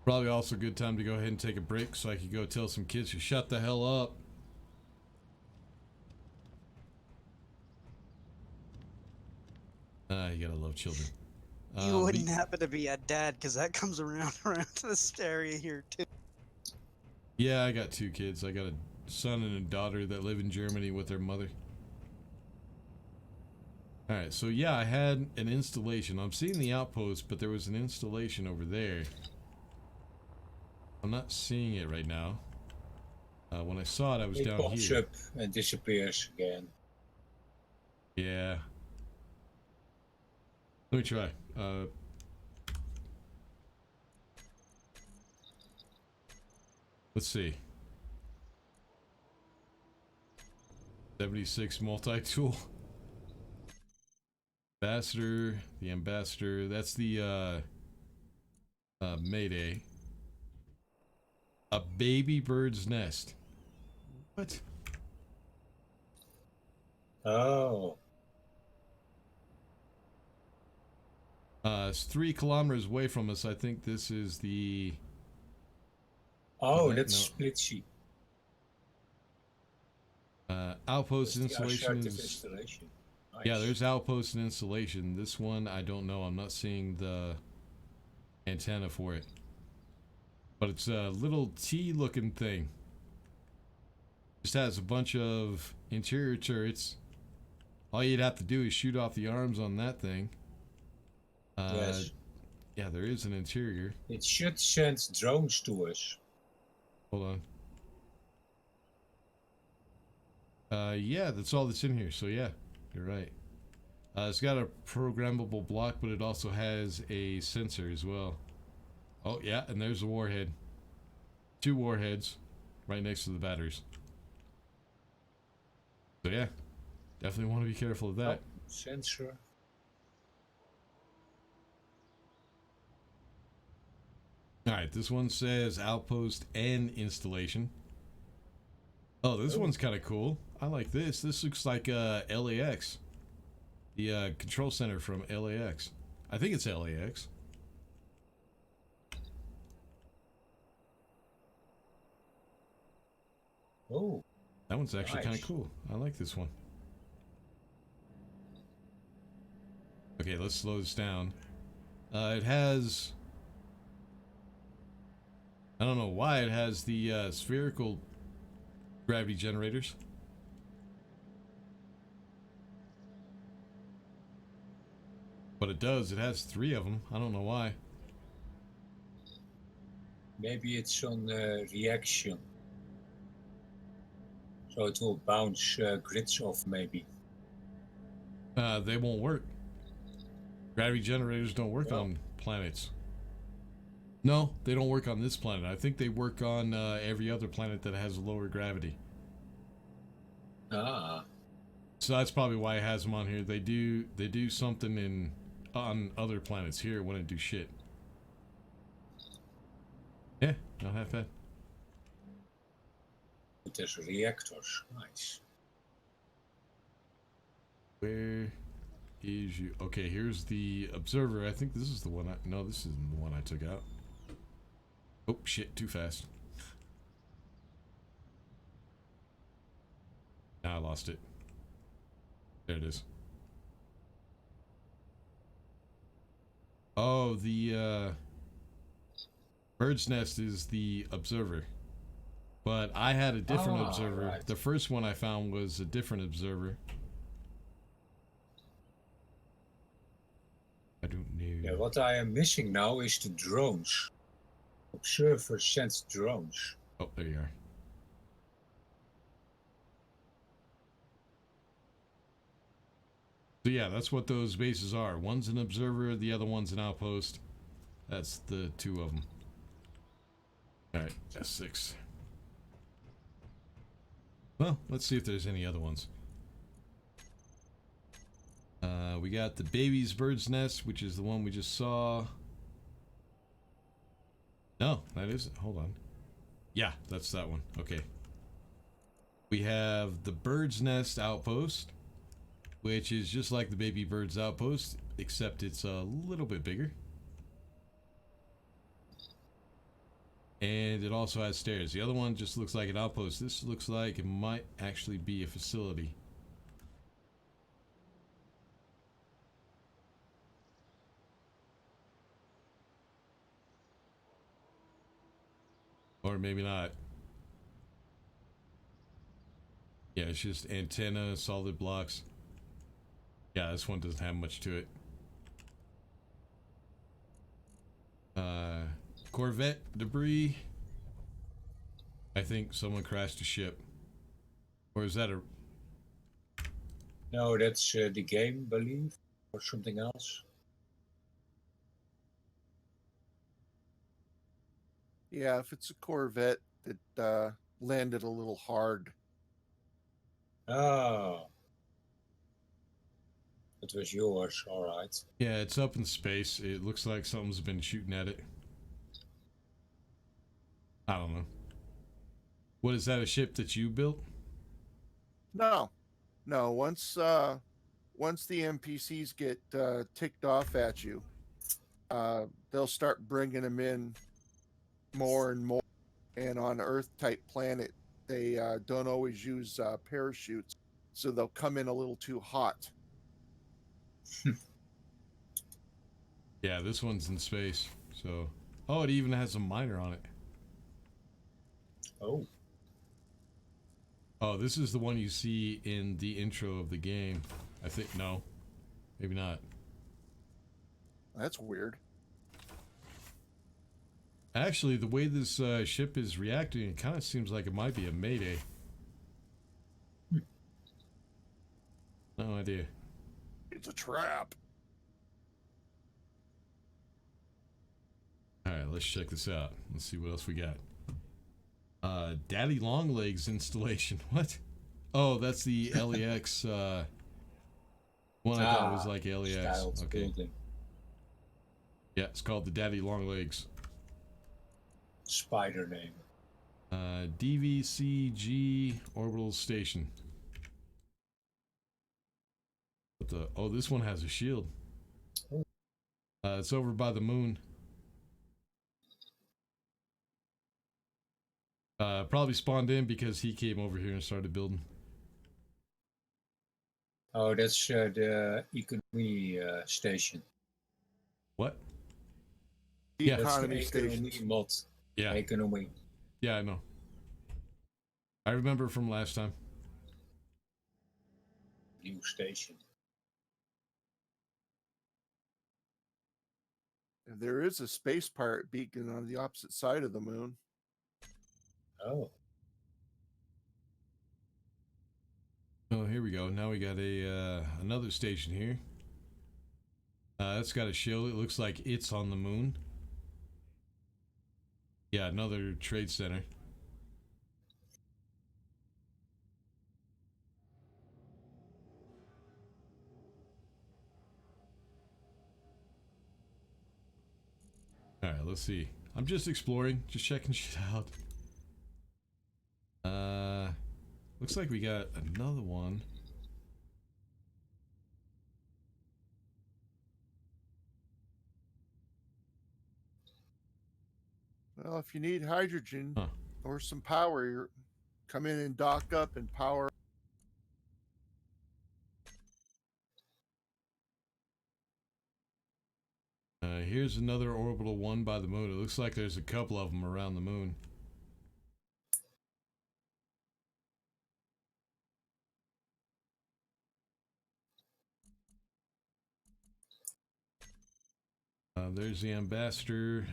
Probably also a good time to go ahead and take a break so I could go tell some kids to shut the hell up. You gotta love children. You wouldn't happen to be a dad, because that comes around this area here too. Yeah, I got 2 kids. I got a son and a daughter that live in Germany with their mother. Alright, so yeah, I had an installation. I'm seeing the outpost, but there was an installation over there. I'm not seeing it right now. When I saw it, I was It down pops here. up and disappears again. Yeah. Let me try. Let's see. 76 multi-tool. Ambassador, the ambassador. That's the Mayday. A baby bird's nest. What? Oh. It's 3 kilometers away from us. I think this is the... Oh, No. that's split sheet. outpost That's the installation assertive is... installation. Yeah, Nice. there's outpost and installation. This one, I don't know. I'm not seeing the antenna for it. but it's a little T-looking thing. Just has a bunch of interior turrets. All you'd have to do is shoot off the arms on that thing. Yes. Yeah, there is an interior. It should send drones to us. Hold on. Yeah, that's all that's in here. So yeah, you're right. It's got a programmable block, but it also has a sensor as well. Oh yeah, and there's a warhead. 2 warheads right next to the batteries. So yeah, definitely want to be careful of that. Oh, sensor. Alright, this one says outpost and installation. Oh, this one's kind of cool. I like this. This looks like LAX. The control center from LAX. I think it's LAX. Oh, That one's actually kind of nice. cool. I like this one. Okay, let's slow this down. It has... I don't know why it has the spherical gravity generators. But it does. It has 3 of them. I don't know why. maybe it's on reaction. So it will bounce grids off, maybe. They won't work. Gravity generators don't work Oh. on planets. No, they don't work on this planet. I think they work on every other planet that has lower gravity. Ah, So that's probably why it has them on here. They do something on other planets. Here it wouldn't do shit. Yeah, not half bad. there's reactors. Nice. Where is you? Okay, here's the observer. I think this is the one. No, this isn't the one I took out. Oh shit! Too fast. Now I lost it. There it is. Oh, the bird's nest is the observer. But I had a different Ah, observer. right. The first one I found was a different observer. I don't know. Yeah, what I am missing now is the drones. Observer sends drones. Oh, there you are. So yeah, that's what those bases are. One's an observer, the other one's an outpost. That's the 2 of them. Alright, S6. Well, let's see if there's any other ones. We got the baby's bird's nest, which is the one we just saw. No, that isn't. Hold on. Yeah, that's that one. Okay. We have the bird's nest outpost, which is just like the baby bird's outpost, except it's a little bit bigger. And it also has stairs. The other one just looks like an outpost. This looks like it might actually be a facility. Or maybe not. Yeah, it's just antenna, solid blocks. Yeah, this one doesn't have much to it. Corvette debris. I think someone crashed a ship. Or is that a... No, that's the game, believe, or something else. Yeah, if it's a Corvette, it landed a little hard. Oh. It was yours, alright. Yeah, it's up in space. It looks like something's been shooting at it. I don't know. What, is that a ship that you built? No, no. Once the NPCs get ticked off at you, they'll start bringing them in more and more. And on Earth-type planet, they don't always use parachutes, so they'll come in a little too hot. Yeah, this one's in space. So, oh, it even has a miner on it. Oh, Oh, this is the one you see in the intro of the game. I think, no. Maybe not. That's weird. Actually, the way this ship is reacting, it kind of seems like it might be a mayday. No idea. It's a trap. Alright, let's check this out. Let's see what else we got. Daddy Longlegs installation. What? Oh, that's the LEX one I thought was like LEX. styled Okay. building. Yeah, it's called the Daddy Longlegs. Spider name. DVCG orbital station. What the? Oh, this one has a shield. It's over by the moon. Probably spawned in because he came over here and started building. Oh, that's the economy station. What? The Yeah. That's the economy economy station. mod. Yeah, Economy. yeah, I know. I remember from last time. New station. There is a space pirate beacon on the opposite side of the moon. Oh. Oh, here we go. Now we got a another station here. It's got a shield. It looks like it's on the moon. Yeah, another trade center. All right, let's see. I'm just exploring, just checking shit out. Looks like we got another one. Well, if you need hydrogen Huh. or some power, you come in and dock up and power. Here's another orbital one by the moon. It looks like there's a couple of them around the moon. There's the ambassador.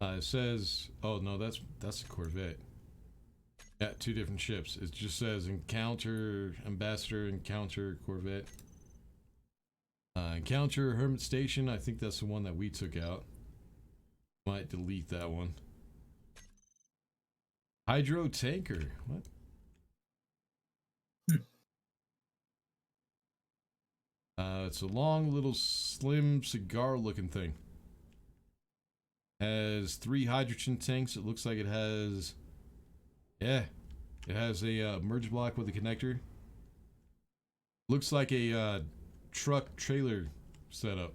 It says, oh no, that's a Corvette. Yeah, two different ships. It just says encounter ambassador, encounter Corvette. Encounter Hermit Station. I think that's the one that we took out. Might delete that one. Hydro tanker. What? It's a long little slim cigar looking thing. Has 3 hydrogen tanks. It looks like it has, yeah, it has a merge block with a connector. Looks like a truck trailer setup.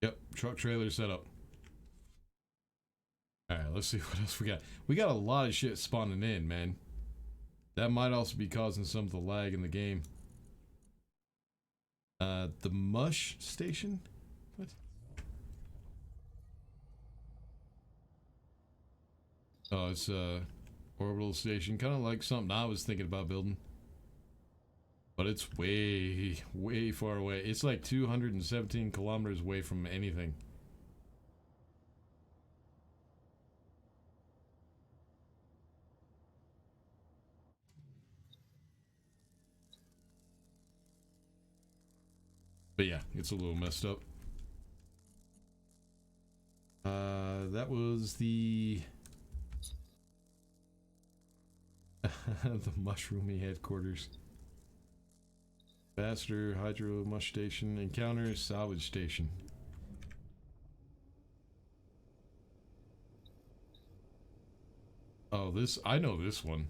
Yep, truck trailer setup. Alright, let's see what else we got. We got a lot of shit spawning in, man. That might also be causing some of the lag in the game. The mush station? What? Oh, it's orbital station, kind of like something I was thinking about building. But it's way, way far away. It's like 217 kilometers away from anything. But yeah, it's a little messed up. That was the the mushroomy headquarters. Ambassador, Hydro Mush Station, Encounter, Salvage Station. Oh, this, I know this one.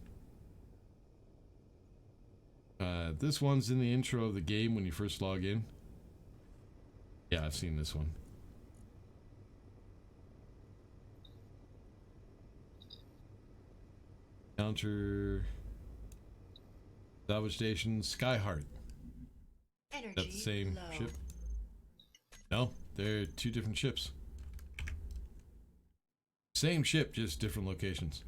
This one's in the intro of the game when you first log in. Yeah, I've seen this one. Counter. Salvage station, Skyheart. Energy Is that the same low. ship? No, they're two different ships. Same ship, just different locations.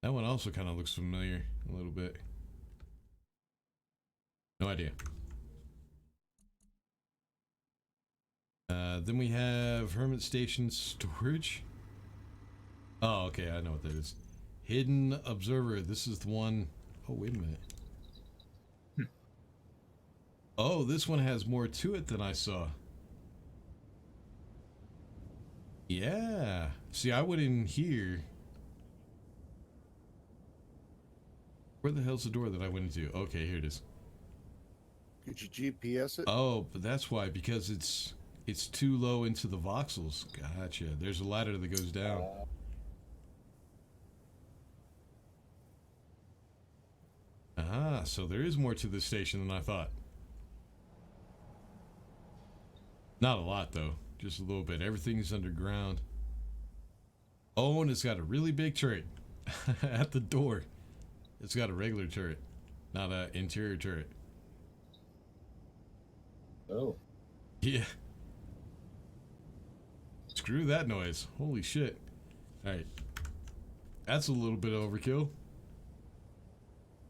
That one also kind of looks familiar a little bit. No idea. Then we have Hermit Station Storage. Oh, okay, I know what that is. Hidden Observer. This is the one. Oh, wait a minute. Oh, this one has more to it than I saw. Yeah. See, I went in here. Where the hell's the door that I went into? Okay, here it is. Could you GPS it? Oh, but that's why, because it's too low into the voxels. Gotcha. There's a ladder that goes down. Ah, so there is more to this station than I thought. Not a lot though, just a little bit. Everything's underground. Oh, and it's got a really big turret at the door. It's got a regular turret, not an interior turret. Oh. Yeah. Screw that noise. Holy shit. Alright. That's a little bit of overkill.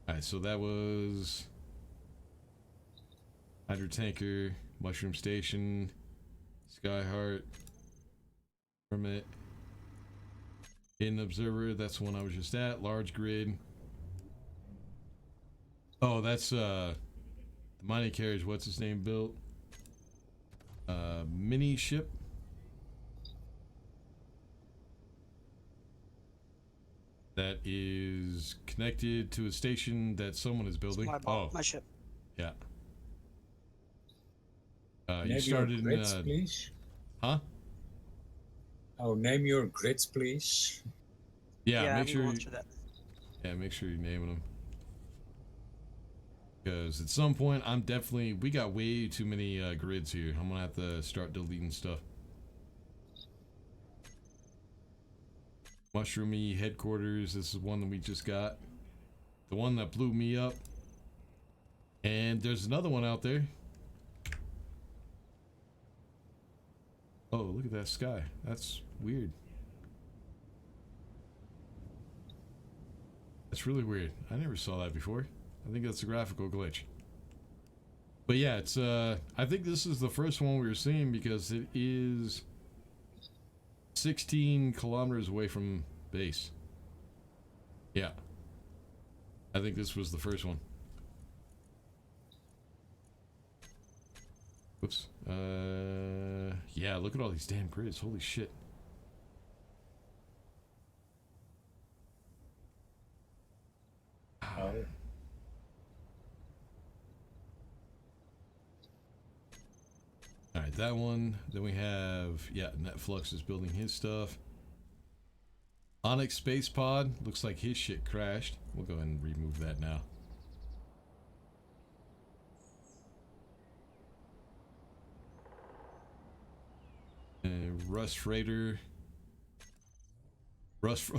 Alright, so that was Hydro Tanker, Mushroom Station, Skyheart, Hermit, Hidden Observer, that's the one I was just at, Large Grid. Oh, that's the mining carriage, what's his name built? Mini ship. That is connected to a station that someone is building. My ship. Yeah. Name You started your grids, please. Huh? Oh, name your grids, please. Yeah, make I'm sure going you, through that. yeah, make sure you're naming them. Because at some point, we got way too many grids here. I'm gonna have to start deleting stuff. Mushroomy headquarters, this is one that we just got. The one that blew me up. And there's another one out there. Oh, look at that sky. That's weird. That's really weird. I never saw that before. I think that's a graphical glitch. But yeah, it's I think this is the first one we were seeing because it is 16 kilometers away from base. Yeah. I think this was the first one. Whoops. Yeah, look at all these damn grids. Holy shit. Oh. Alright, that one. Then we have, yeah, Netflix is building his stuff. Onyx Space Pod. Looks like his shit crashed. We'll go ahead and remove that now. Rust Raider.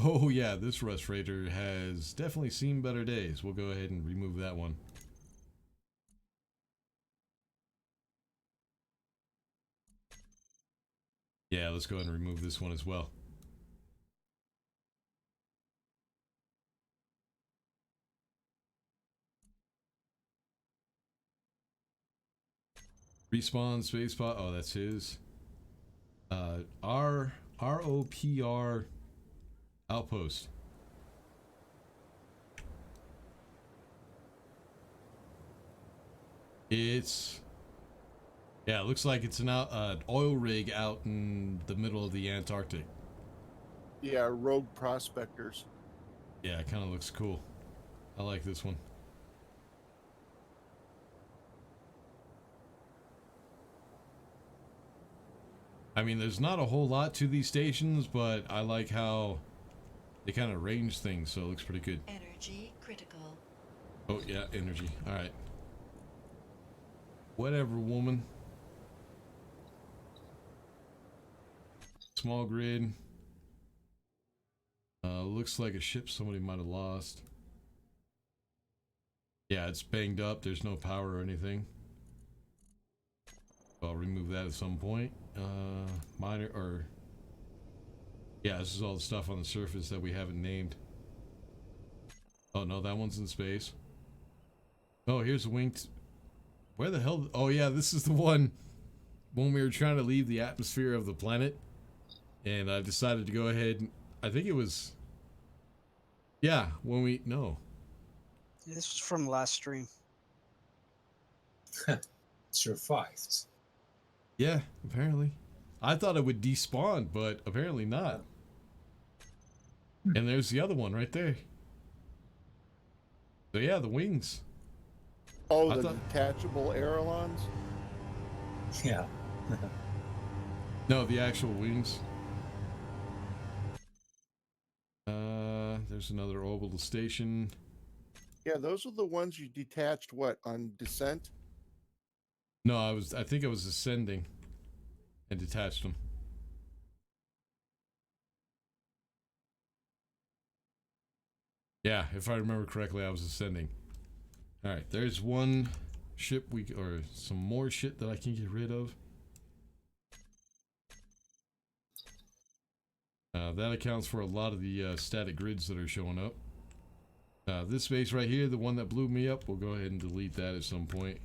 Oh yeah, this Rust Raider has definitely seen better days. We'll go ahead and remove that one. Yeah, let's go ahead and remove this one as well. Respawn Space Pod. Oh, that's his. ROPR outpost. It's, yeah, it looks like it's an oil rig out in the middle of the Antarctic. Yeah, rogue prospectors. Yeah, it kind of looks cool. I like this one. I mean, there's not a whole lot to these stations, but I like how they kind of range things, so it looks pretty good. Energy critical. Oh, yeah, energy. All right. Whatever, woman. Small grid. looks like a ship somebody might have lost. Yeah, it's banged up. There's no power or anything. I'll remove that at some point. Minor or yeah, this is all the stuff on the surface that we haven't named. Oh no, that one's in space. Oh, here's the wing. Where the hell? Oh yeah, this is the one when we were trying to leave the atmosphere of the planet, and I decided to go ahead. And, I think it was. Yeah, when we no. This was from last stream. Survived. Yeah, apparently. I thought it would despawn, but apparently not. And there's the other one right there. So yeah, the wings. Oh, I the thought- detachable ailerons? Yeah. No, the actual wings. There's another orbital station. Yeah, those are the ones you detached, what, on descent? No, I think I was ascending and detached them. Yeah, if I remember correctly, I was ascending. All right, there's one ship or some more shit that I can get rid of. That accounts for a lot of the static grids that are showing up. This space right here, the one that blew me up, we'll go ahead and delete that at some point.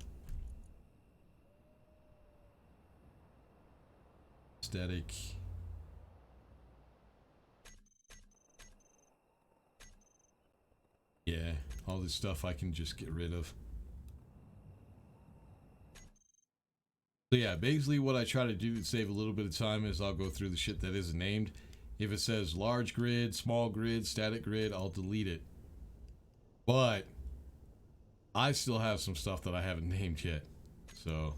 Static. Yeah, all this stuff I can just get rid of. So yeah, basically what I try to do to save a little bit of time is I'll go through the shit that isn't named. If it says large grid, small grid, static grid, I'll delete it. But I still have some stuff that I haven't named yet. So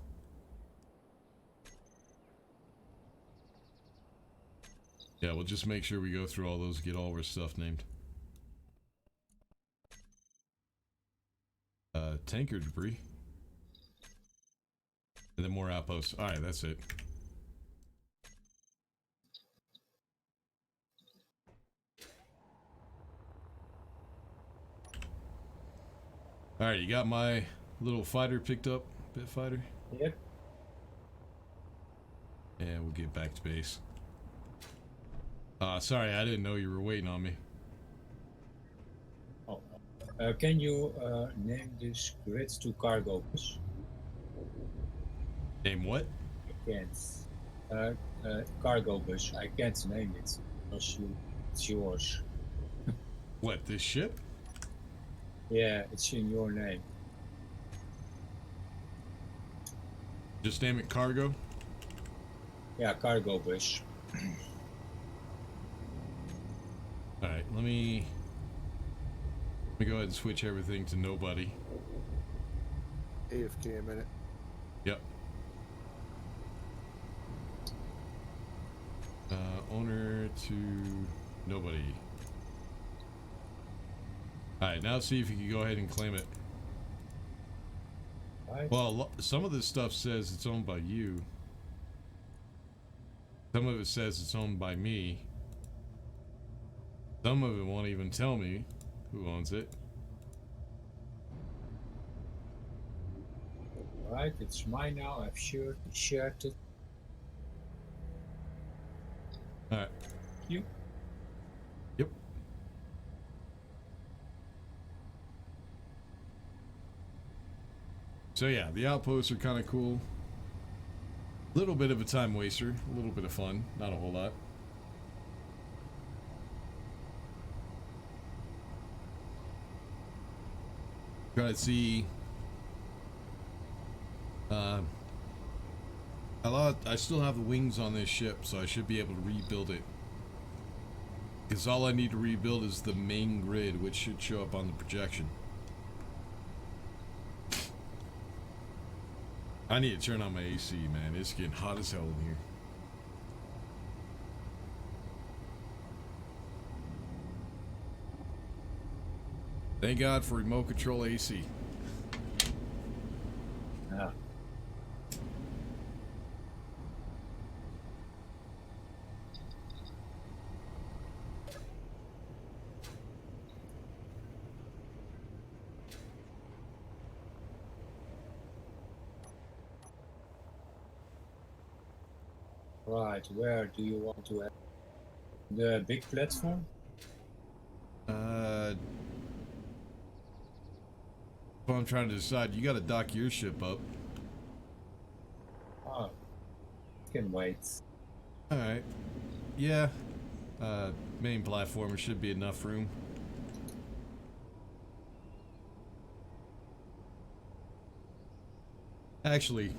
yeah, we'll just make sure we go through all those, get all our stuff named. Tanker debris. And then more outposts. Alright, that's it. Alright, you got my little fighter picked up, bit fighter? Yep. And we'll get back to base. Sorry, I didn't know you were waiting on me. Oh. Can you name this grid to cargo bus? Name what? I can't. Cargo bus. I can't name it because it's yours. What, this ship? Yeah, it's in your name. Just name it cargo? Yeah, cargo bus. Alright, let me go ahead and switch everything to nobody. AFK a minute. Yep. Owner to nobody. Alright, now see if you can go ahead and claim it. Right? Well, some of this stuff says it's owned by you. Some of it says it's owned by me. Some of it won't even tell me who owns it. Right, it's mine now. I've shared it. Alright. You. Yep. So yeah, the outposts are kind of cool. Little bit of a time waster, a little bit of fun, not a whole lot. Try to see I still have the wings on this ship, so I should be able to rebuild it. Because all I need to rebuild is the main grid, which should show up on the projection. I need to turn on my AC, man. It's getting hot as hell in here. Thank God for remote control AC. Yeah. Right, where do you want to have the big platform? Well, I'm trying to decide. You got to dock your ship up. Oh, can wait. All right. Yeah. Main platform. There should be enough room. Actually,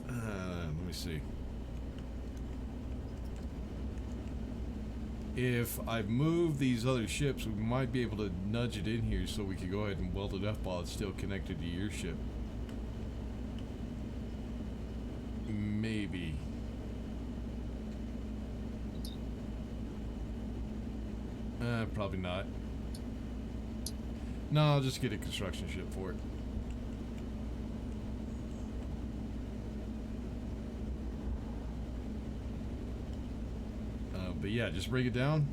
let me see. If I move these other ships, we might be able to nudge it in here so we could go ahead and weld it up while it's still connected to your ship. Maybe. Probably not. No, I'll just get a construction ship for it. But yeah, just bring it down.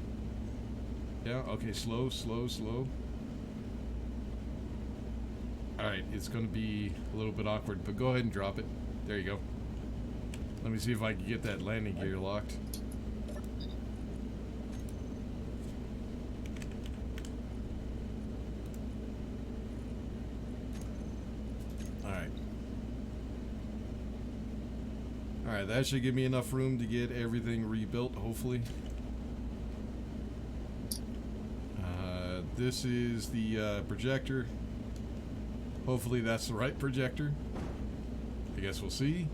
Yeah, okay, slow, slow, slow. Alright, it's gonna be a little bit awkward, but go ahead and drop it. There you go. Let me see if I can get that landing gear locked. Alright. Alright, that should give me enough room to get everything rebuilt, hopefully. This is the projector. Hopefully that's the right projector. I guess we'll see.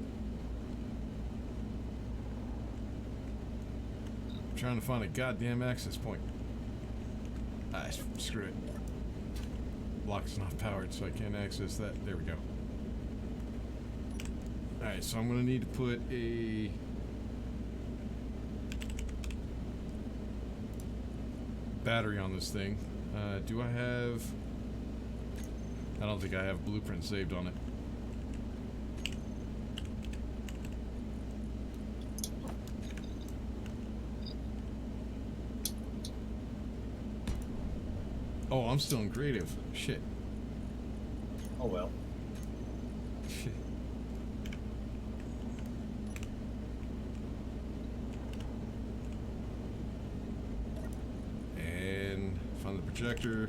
I'm trying to find a goddamn access point. Ah, screw it. Block's not powered, so I can't access that. There we go. Alright, so I'm gonna need to put a battery on this thing. Do I have... I don't think I have blueprint saved on it. Oh, I'm still in creative. Shit. Oh well. Shit. And find the projector.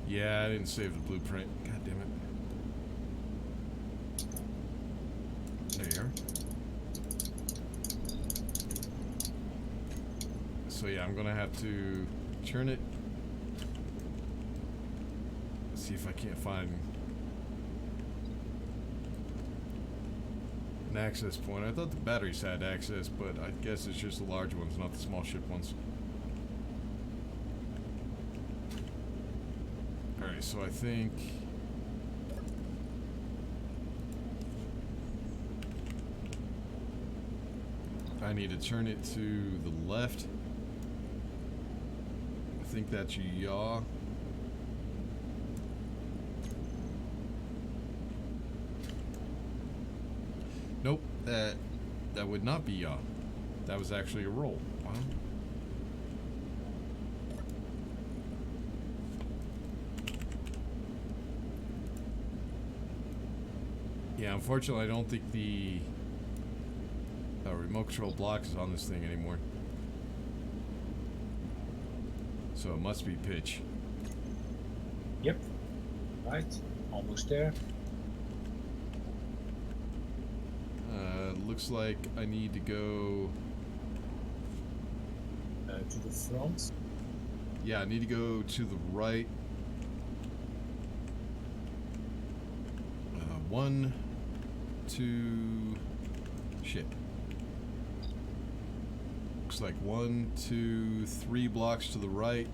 Yeah, I didn't save the blueprint. God damn it. There you are. So yeah, I'm gonna have to turn it. Let's see if I can't find an access point. I thought the batteries had access, but I guess it's just the large ones, not the small ship ones. Alright, so I think I need to turn it to the left. I think that's yaw. Nope, that would not be yaw. That was actually a roll. Wow. Yeah, unfortunately, I don't think the remote control block is on this thing anymore. So it must be pitch. Yep. Right. Almost there. Looks like I need to go... To the front. Yeah, I need to go to the right. 1, 2... Shit. Looks like 1, 2, 3 blocks to the right.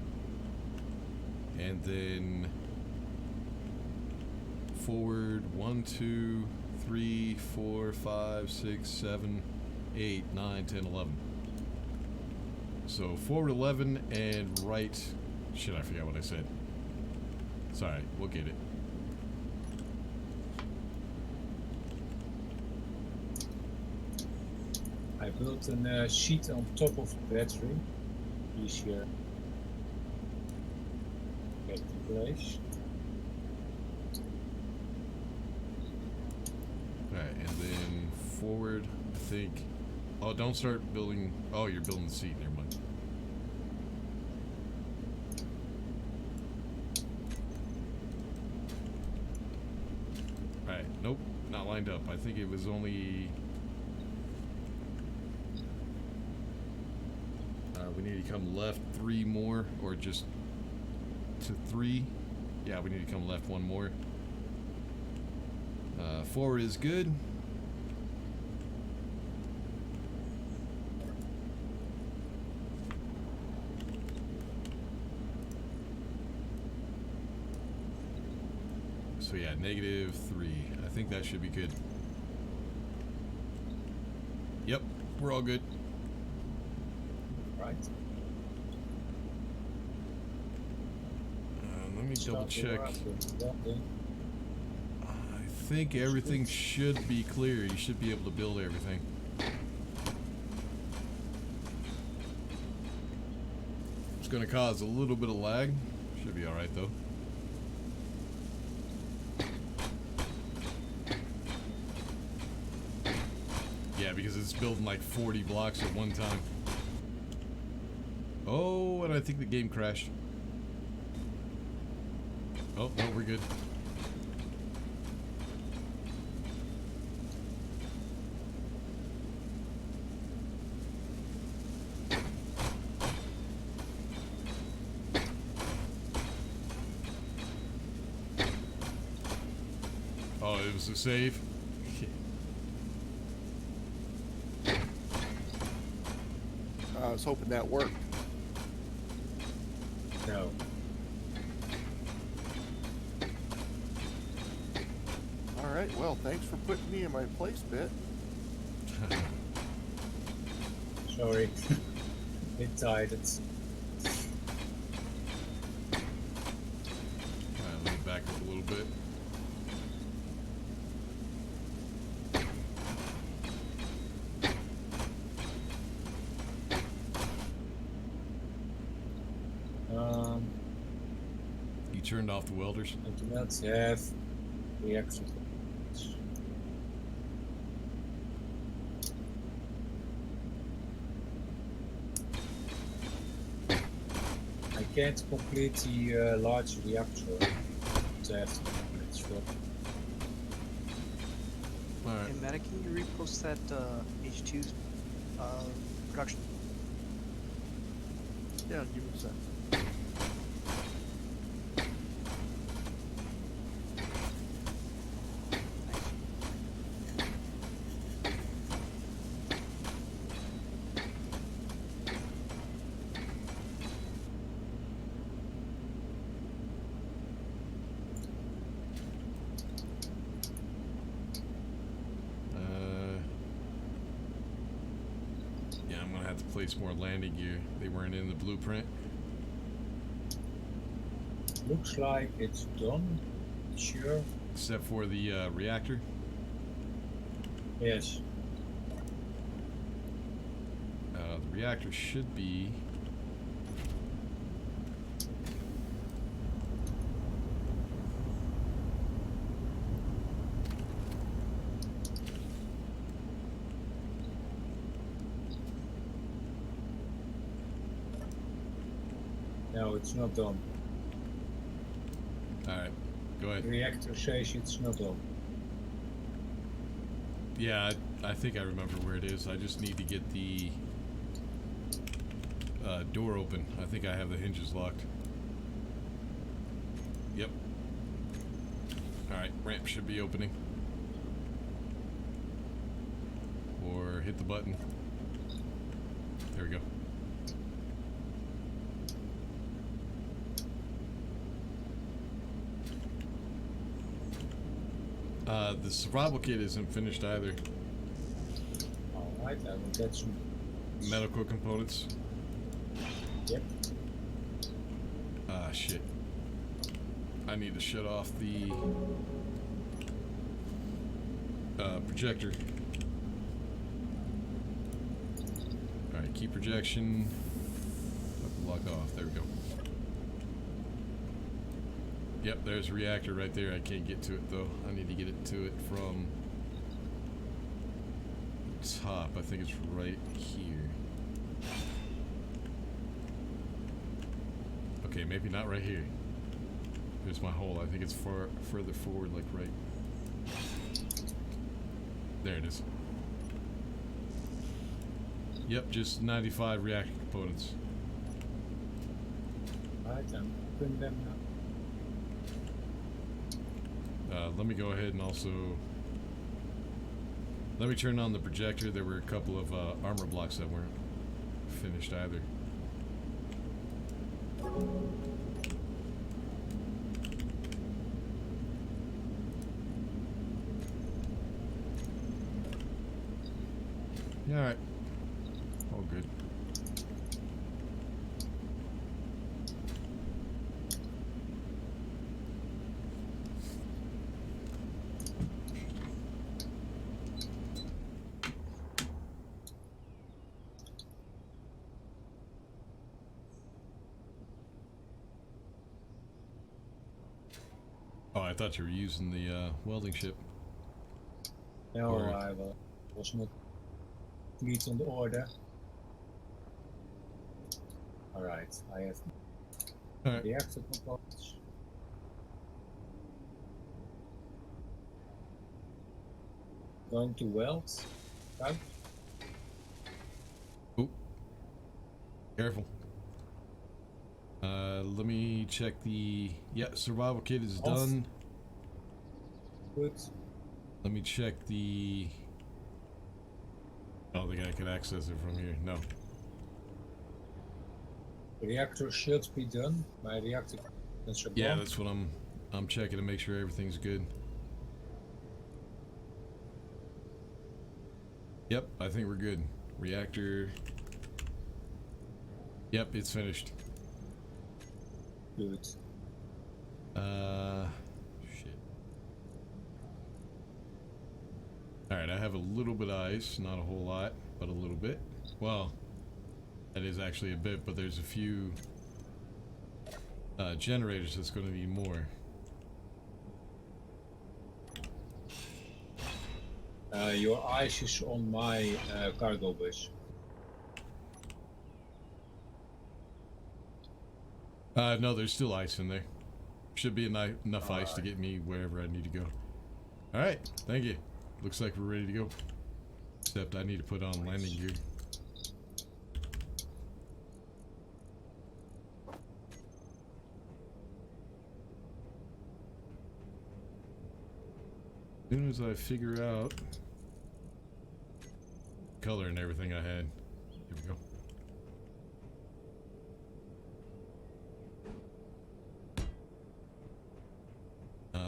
And then... forward 1, 2, 3, 4, 5, 6, 7, 8, 9, 10, 11. So forward 11 and right... Shit, I forgot what I said. Sorry, we'll get it. I built a sheet on top of the battery. Easier. Get to place. Alright, and then forward, I think. Oh, don't start building. Oh, you're building the seat. Never mind. Alright, nope, not lined up. I think it was only... we need to come left 3 more, or just to 3. Yeah, we need to come left 1 more. Forward is good. So yeah, -3. I think that should be good. Yep, we're all good. Right. Let me double check. Welding. I think everything should be clear. You should be able to build everything. It's going to cause a little bit of lag. Should be alright though. Yeah, because it's building like 40 blocks at one time. Oh, and I think the game crashed. Oh, no, we're good. Oh, it was a save. I was hoping that worked. No. All right. Well, thanks for putting me in my place, Bit. Sorry. Bit tired. Alright, let me back up a little bit. You turned off the welders? Let's have reactor. I can't complete the large reactor. So I have to complete it short. Alright. Hey, Meta, can you repost that H2 production? Yeah, give me a sec. Yeah, I'm gonna have to place more landing gear. They weren't in the blueprint. Looks like it's done. Sure. Except for the reactor. Yes. The reactor should be... No, it's not done. Alright, go ahead. The reactor says it's not done. Yeah, I think I remember where it is. I just need to get the door open. I think I have the hinges locked. Yep. Alright, ramp should be opening. Or hit the button. There we go. The survival kit isn't finished either. Alright, I will get some. Medical components. Yep. Ah, shit. I need to shut off the projector. Alright, keep projection. Lock off. There we go. Yep, there's a reactor right there. I can't get to it though. I need to get it to it from top. I think it's right here. Okay, maybe not right here. There's my hole. I think it's further forward, like right. There it is. Yep, just 95 reactor components. Right, I'm opening them now. Let me go ahead and also... Let me turn on the projector. There were a couple of armor blocks that weren't finished either. Yeah, alright. All good. Oh, I thought you were using the welding ship. No, Or- I was not complete on the order. Alright, I have Alright. reactor components. Going to weld. Out. Careful. Let me check the... Yeah, survival kit is Off. done. Good. Let me check the... I don't think I can access it from here. No. Reactor should be done. My reactor components are Yeah, gone. that's what I'm checking to make sure everything's good. Yep, I think we're good. Reactor... Yep, it's finished. Good. Shit. Alright, I have a little bit of ice, not a whole lot, but a little bit. Well, that is actually a bit, but there's a few generators that's going to need more. Your ice is on my cargo bus. No, there's still ice in there. Should be enough ice to get me wherever I need to go. Alright, thank you. Looks like we're ready to go. Except I need to put on landing gear. As soon as I figure out color and everything I had. Here we go.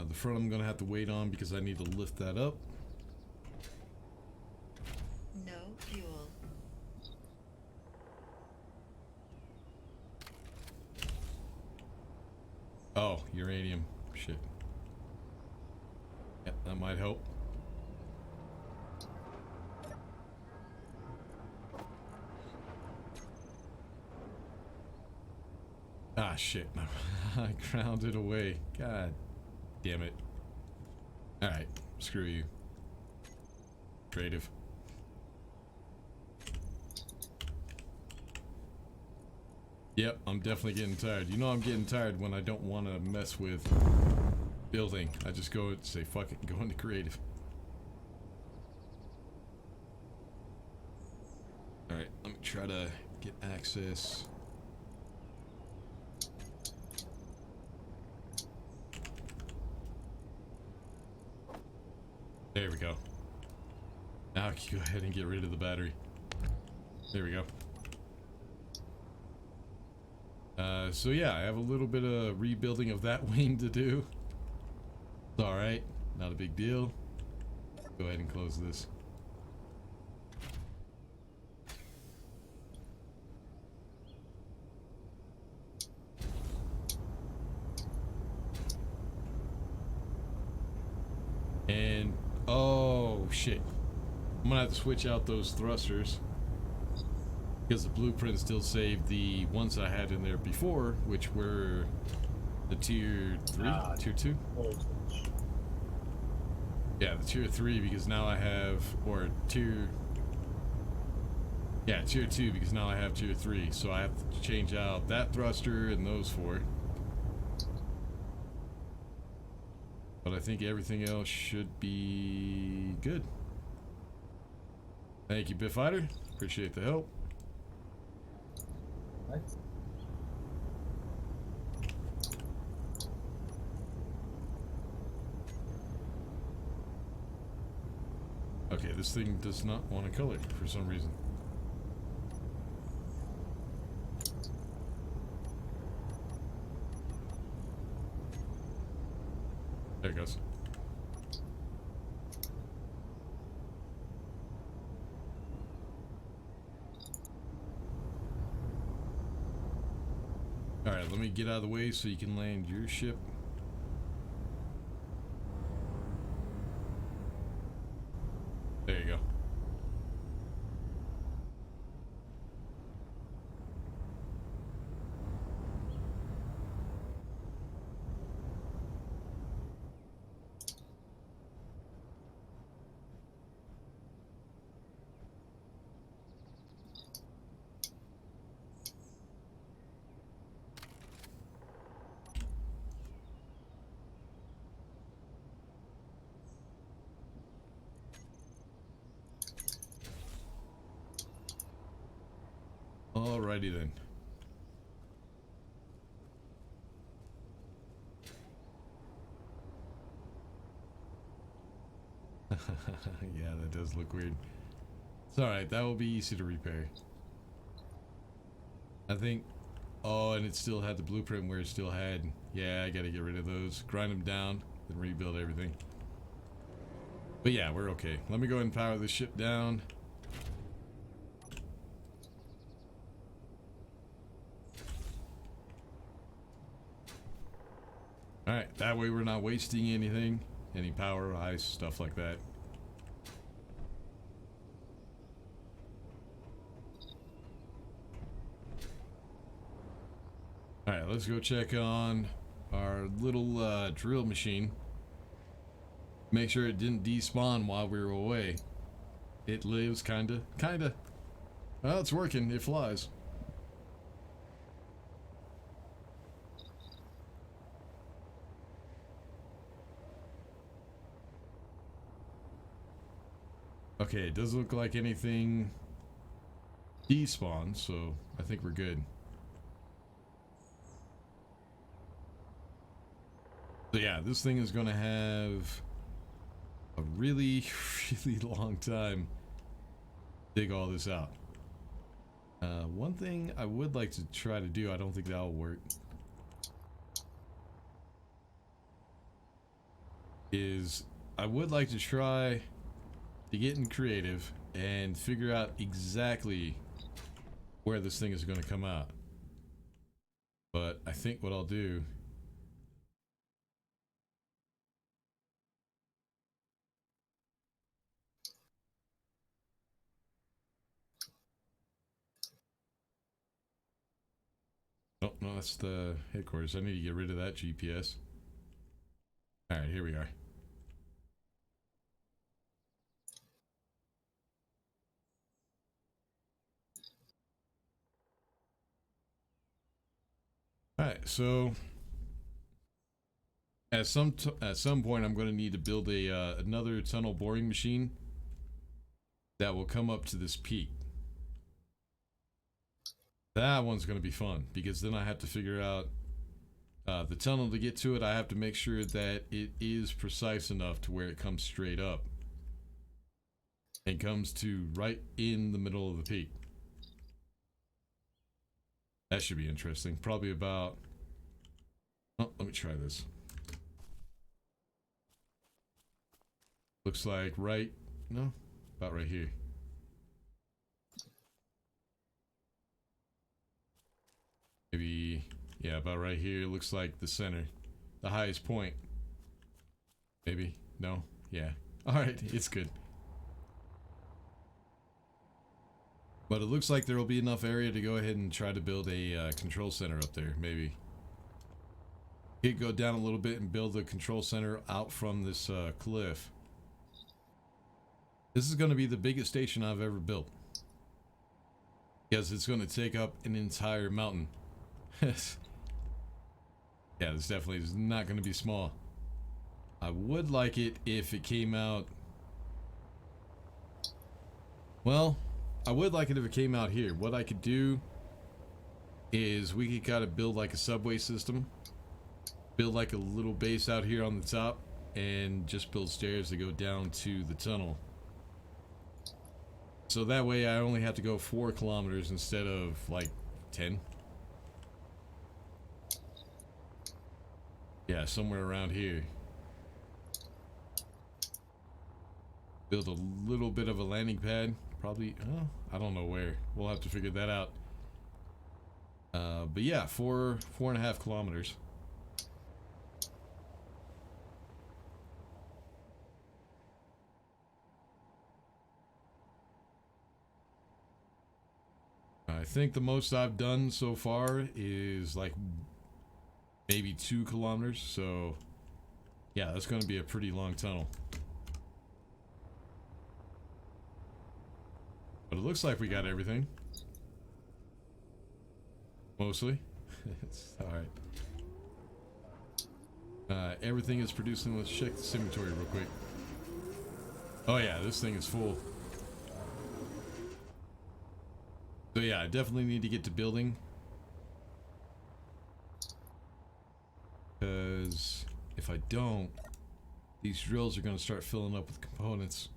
The front I'm gonna have to wait on because I need to lift that up. No fuel. Oh, uranium. Shit. Yeah, that might help. Ah, shit. I ground it away. God damn it. Alright, screw you. Creative. Yep, I'm definitely getting tired. You know I'm getting tired when I don't want to mess with building. I just go and say fuck it and go into creative. Alright, let me try to get access. There we go. Now I can go ahead and get rid of the battery. There we go. So yeah, I have a little bit of rebuilding of that wing to do. It's alright, not a big deal. Go ahead and close this. And, oh shit. I'm gonna have to switch out those thrusters. Because the blueprint still saved the ones I had in there before, which were the tier 3, tier 2. Yeah, the tier 3, because now I have, or tier Yeah, tier 2 because now I have tier 3, so I have to change out that thruster and those 4. But I think everything else should be good. Thank you, Bitfighter. Appreciate the help. Right. Okay, this thing does not want to color for some reason. There it goes. Alright, let me get out of the way so you can land your ship. There you go. Alrighty then. Yeah, that does look weird. It's alright, that will be easy to repair. I think... Oh, and it still had the blueprint where it still had... Yeah, I gotta get rid of those. Grind them down, then rebuild everything. But yeah, we're okay. Let me go ahead and power this ship down. Alright, that way we're not wasting anything. Any power, ice, stuff like that. Alright, let's go check on our little drill machine. Make sure it didn't despawn while we were away. It lives, kinda. Well, it's working, it flies. Okay, it doesn't look like anything despawned, so I think we're good. So yeah, this thing is gonna have a really, really long time to dig all this out. One thing I would like to try to do, I don't think that'll work, is I would like to try to get in creative and figure out exactly where this thing is going to come out. But I think what I'll do oh no, that's the headquarters. I need to get rid of that GPS. All right, here we are. Alright, so at some point I'm going to need to build a another tunnel boring machine that will come up to this peak. That one's going to be fun because then I have to figure out the tunnel to get to it. I have to make sure that it is precise enough to where it comes straight up and comes to right in the middle of the peak. That should be interesting. Probably about... Oh, let me try this. Looks like right... No? About right here. Maybe... Yeah, about right here. Looks like the center. The highest point. Maybe? No? Yeah. Alright, it's good. But it looks like there will be enough area to go ahead and try to build a control center up there, maybe. Could go down a little bit and build the control center out from this cliff. This is going to be the biggest station I've ever built. because it's going to take up an entire mountain. Yeah, this definitely is not going to be small. I would like it if it came out. Well, I would like it if it came out here. What I could do is we could kind of build like a subway system, build like a little base out here on the top, and just build stairs to go down to the tunnel. So that way I only have to go 4 kilometers instead of like 10. Yeah, somewhere around here. Build a little bit of a landing pad. Probably, I don't know where. We'll have to figure that out. But yeah, 4.5 kilometers. I think the most I've done so far is like maybe 2 kilometers. So yeah, that's going to be a pretty long tunnel. But it looks like we got everything. Mostly. It's alright. Everything is producing. Let's check this inventory real quick. Oh yeah, this thing is full. So yeah, I definitely need to get to building. Because if I don't, these drills are going to start filling up with components.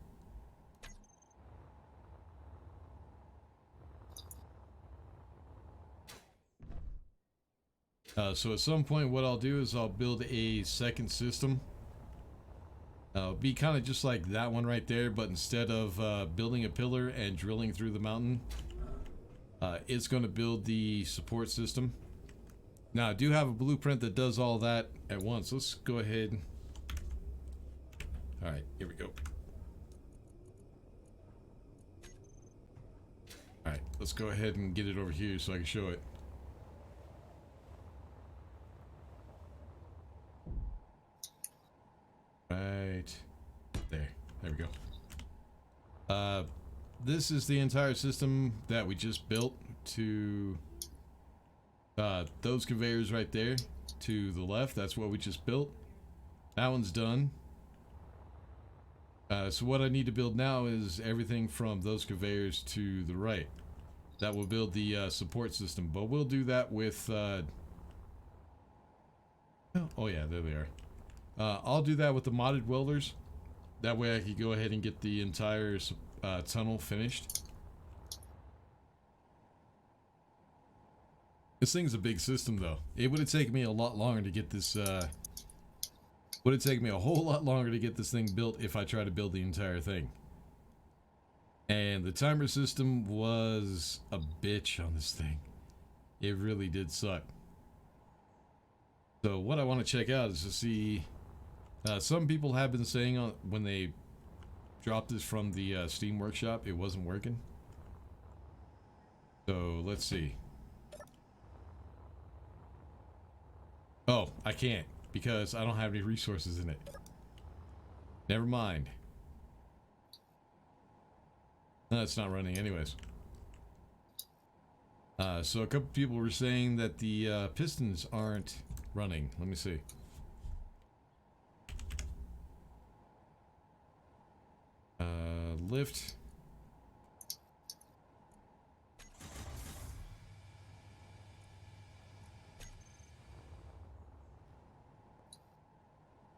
So at some point what I'll do is I'll build a second system. Be kind of just like that one right there, but instead of building a pillar and drilling through the mountain, it's going to build the support system. Now I do have a blueprint that does all that at once. Let's go ahead. Alright, here we go. Alright, let's go ahead and get it over here so I can show it. Right there. There we go. This is the entire system that we just built to those conveyors right there to the left. That's what we just built. That one's done. So what I need to build now is everything from those conveyors to the right. That will build the support system, but we'll do that with oh yeah, there they are. I'll do that with the modded welders. That way I can go ahead and get the entire tunnel finished. This thing's a big system though. It would have taken me a lot longer to get this, would have taken me a whole lot longer to get this thing built if I tried to build the entire thing. And the timer system was a bitch on this thing. It really did suck. So what I want to check out is to see, some people have been saying when they dropped this from the Steam Workshop, it wasn't working. So let's see. Oh, I can't because I don't have any resources in it. Never mind. No, it's not running anyways. So a couple people were saying that the pistons aren't running. Let me see. Lift.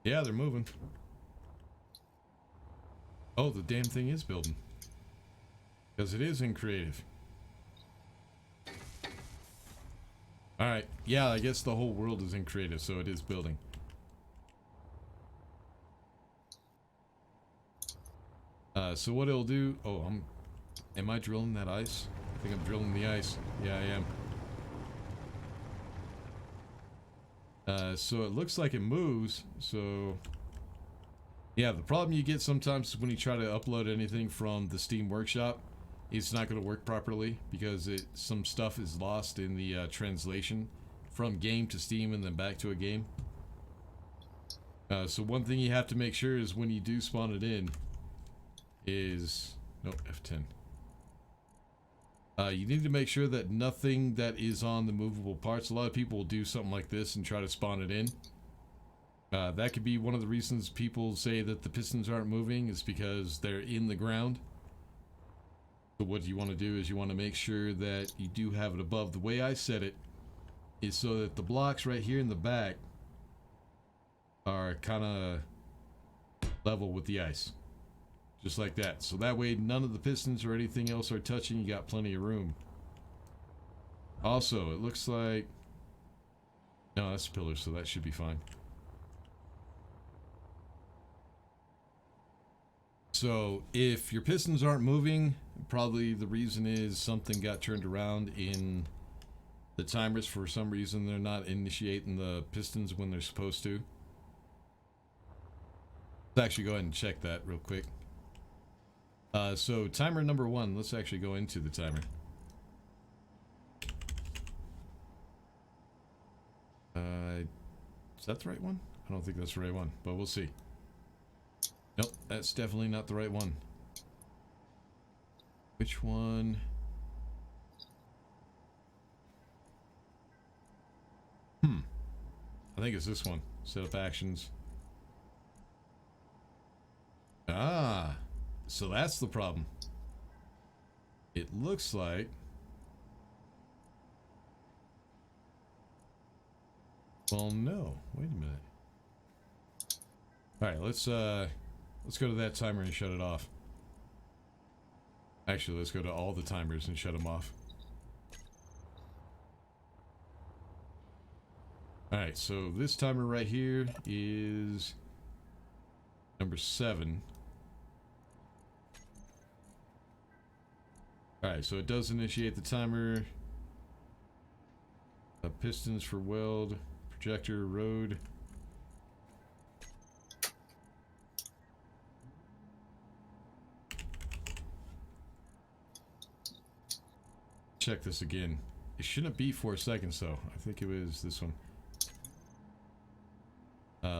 Yeah, they're moving. Oh, the damn thing is building. Because it is in creative. Alright, yeah, I guess the whole world is in creative, so it is building. So what it'll do... Oh, am I drilling that ice? I think I'm drilling the ice. Yeah, I am. So it looks like it moves, so... Yeah, the problem you get sometimes when you try to upload anything from the Steam Workshop, it's not going to work properly because some stuff is lost in the translation from game to Steam and then back to a game. So one thing you have to make sure is when you do spawn it in is... Nope, F10. You need to make sure that nothing that is on the movable parts, a lot of people will do something like this and try to spawn it in. That could be one of the reasons people say that the pistons aren't moving, is because they're in the ground. So what you want to do is you want to make sure that you do have it above. The way I set it is so that the blocks right here in the back are kind of level with the ice. Just like that. So that way none of the pistons or anything else are touching. You got plenty of room. Also, it looks like... No, that's a pillar, so that should be fine. So if your pistons aren't moving, probably the reason is something got turned around in the timers. For some reason they're not initiating the pistons when they're supposed to. Let's actually go ahead and check that real quick. So timer number 1, let's actually go into the timer. Is that the right one? I don't think that's the right one, but we'll see. Nope, that's definitely not the right one. Which one? I think it's this one. Set up actions. Ah, so that's the problem. It looks like... Well, no. Wait a minute. Alright, let's go to that timer and shut it off. Actually, let's go to all the timers and shut them off. Alright, so this timer right here is number 7. Alright, so it does initiate the timer. Pistons for weld, projector, road. Check this again. It shouldn't be 4 seconds though. I think it was this one.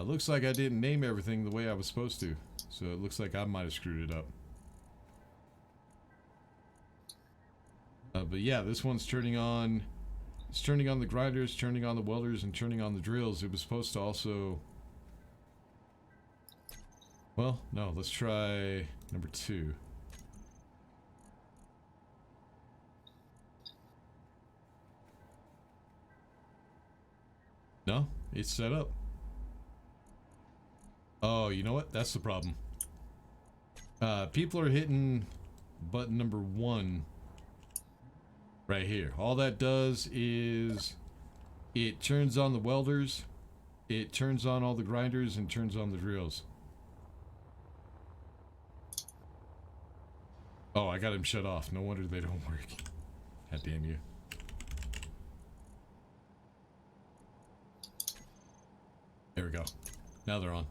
Looks like I didn't name everything the way I was supposed to. So it looks like I might have screwed it up. But yeah, this one's turning on... It's turning on the grinders, turning on the welders, and turning on the drills. It was supposed to also... Well, no, let's try number 2. No, it's set up. Oh, you know what? That's the problem. People are hitting button number 1 right here. All that does is it turns on the welders, it turns on all the grinders, and turns on the drills. Oh, I got him shut off. No wonder they don't work. God damn you. There we go. Now they're on.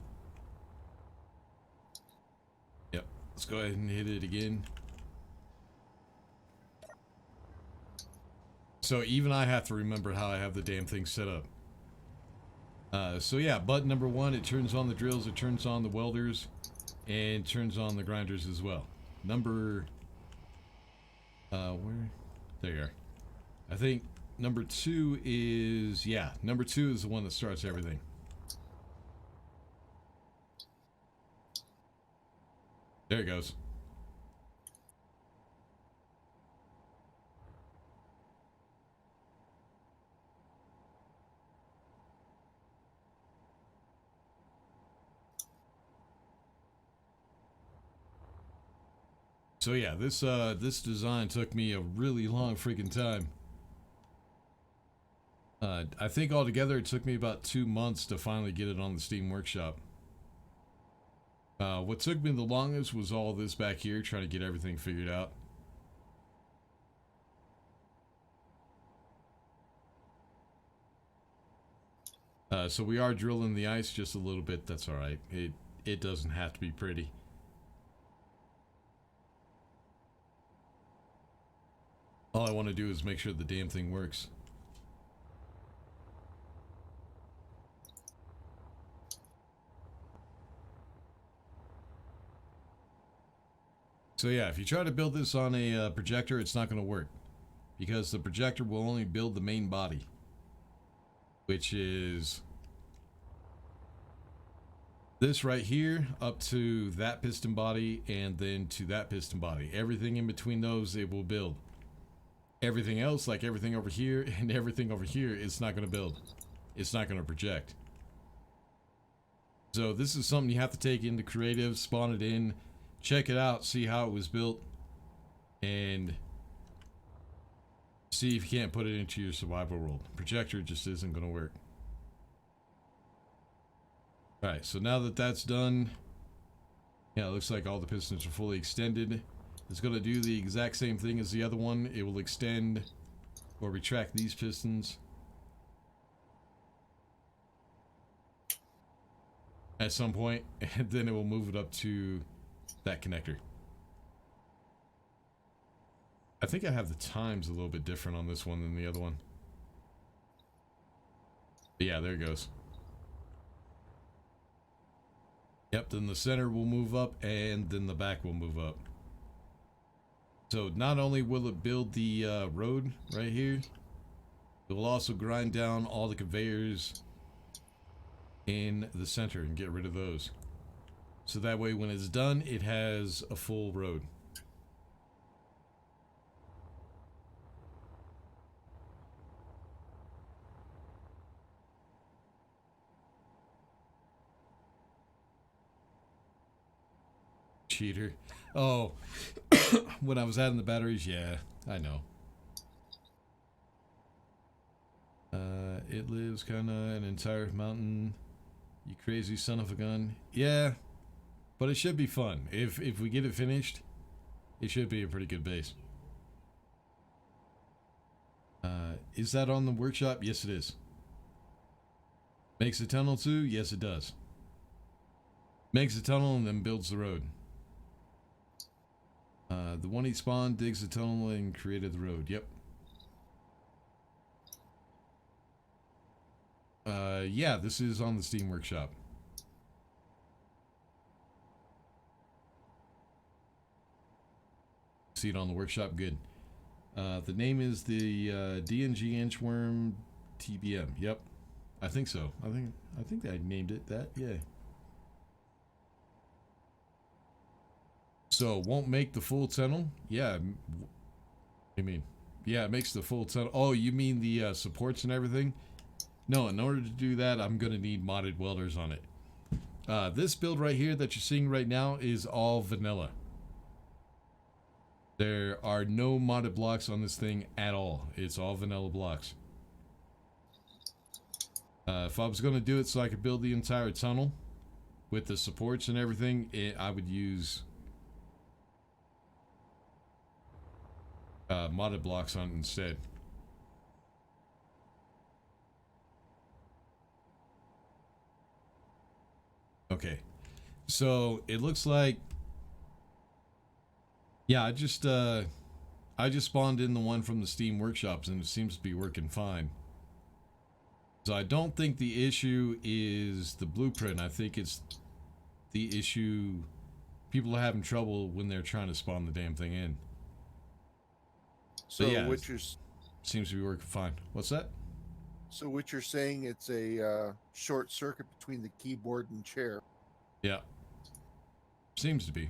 Yep. Let's go ahead and hit it again. So even I have to remember how I have the damn thing set up. So yeah, button number 1, it turns on the drills, it turns on the welders, and turns on the grinders as well. Number... where? There you are. I think number 2 is... Yeah, number 2 is the one that starts everything. There it goes. So yeah, this design took me a really long freaking time. I think altogether it took me about 2 months to finally get it on the Steam Workshop. What took me the longest was all this back here, trying to get everything figured out. So we are drilling the ice just a little bit. That's all right. It doesn't have to be pretty. All I want to do is make sure the damn thing works. So yeah, if you try to build this on a projector, it's not going to work. because the projector will only build the main body, which is this right here up to that piston body and then to that piston body. Everything in between those it will build. Everything else, like everything over here and everything over here, it's not going to build. It's not going to project. So this is something you have to take into creative, spawn it in, check it out, see how it was built, and see if you can't put it into your survival world. Projector just isn't going to work. Alright, so now that that's done, yeah, it looks like all the pistons are fully extended. It's going to do the exact same thing as the other one. It will extend or retract these pistons at some point, and then it will move it up to that connector. I think I have the times a little bit different on this one than the other one. But yeah, there it goes. Yep, then the center will move up and then the back will move up. So not only will it build the road right here, it will also grind down all the conveyors in the center and get rid of those. So that way when it's done, it has a full road. Cheater. Oh, when I was adding the batteries, yeah, I know. It lives kinda an entire mountain. You crazy son of a gun. Yeah, but it should be fun. If we get it finished, it should be a pretty good base. Is that on the workshop? Yes, it is. Makes a tunnel too? Yes, it does. Makes a tunnel and then builds the road. The one he spawned digs a tunnel and created the road. Yep. Yeah, this is on the Steam Workshop. See it on the workshop? Good. The name is the DNG Inchworm TBM. Yep. I think so. I think I named it that. Yeah. So won't make the full tunnel? Yeah. I mean, yeah, it makes the full tunnel. Oh, you mean the supports and everything? No, in order to do that, I'm going to need modded welders on it. This build right here that you're seeing right now is all vanilla. There are no modded blocks on this thing at all. It's all vanilla blocks. If I was going to do it so I could build the entire tunnel with the supports and everything, I would use modded blocks on it instead. Okay, so it looks like, yeah, I just spawned in the one from the Steam Workshops and it seems to be working fine. So I don't think the issue is the blueprint. I think it's the issue, people are having trouble when they're trying to spawn the damn thing in. So yeah, what you're seems to be working fine. What's that? so what you're saying, it's a short circuit between the keyboard and chair. Yeah. Seems to be.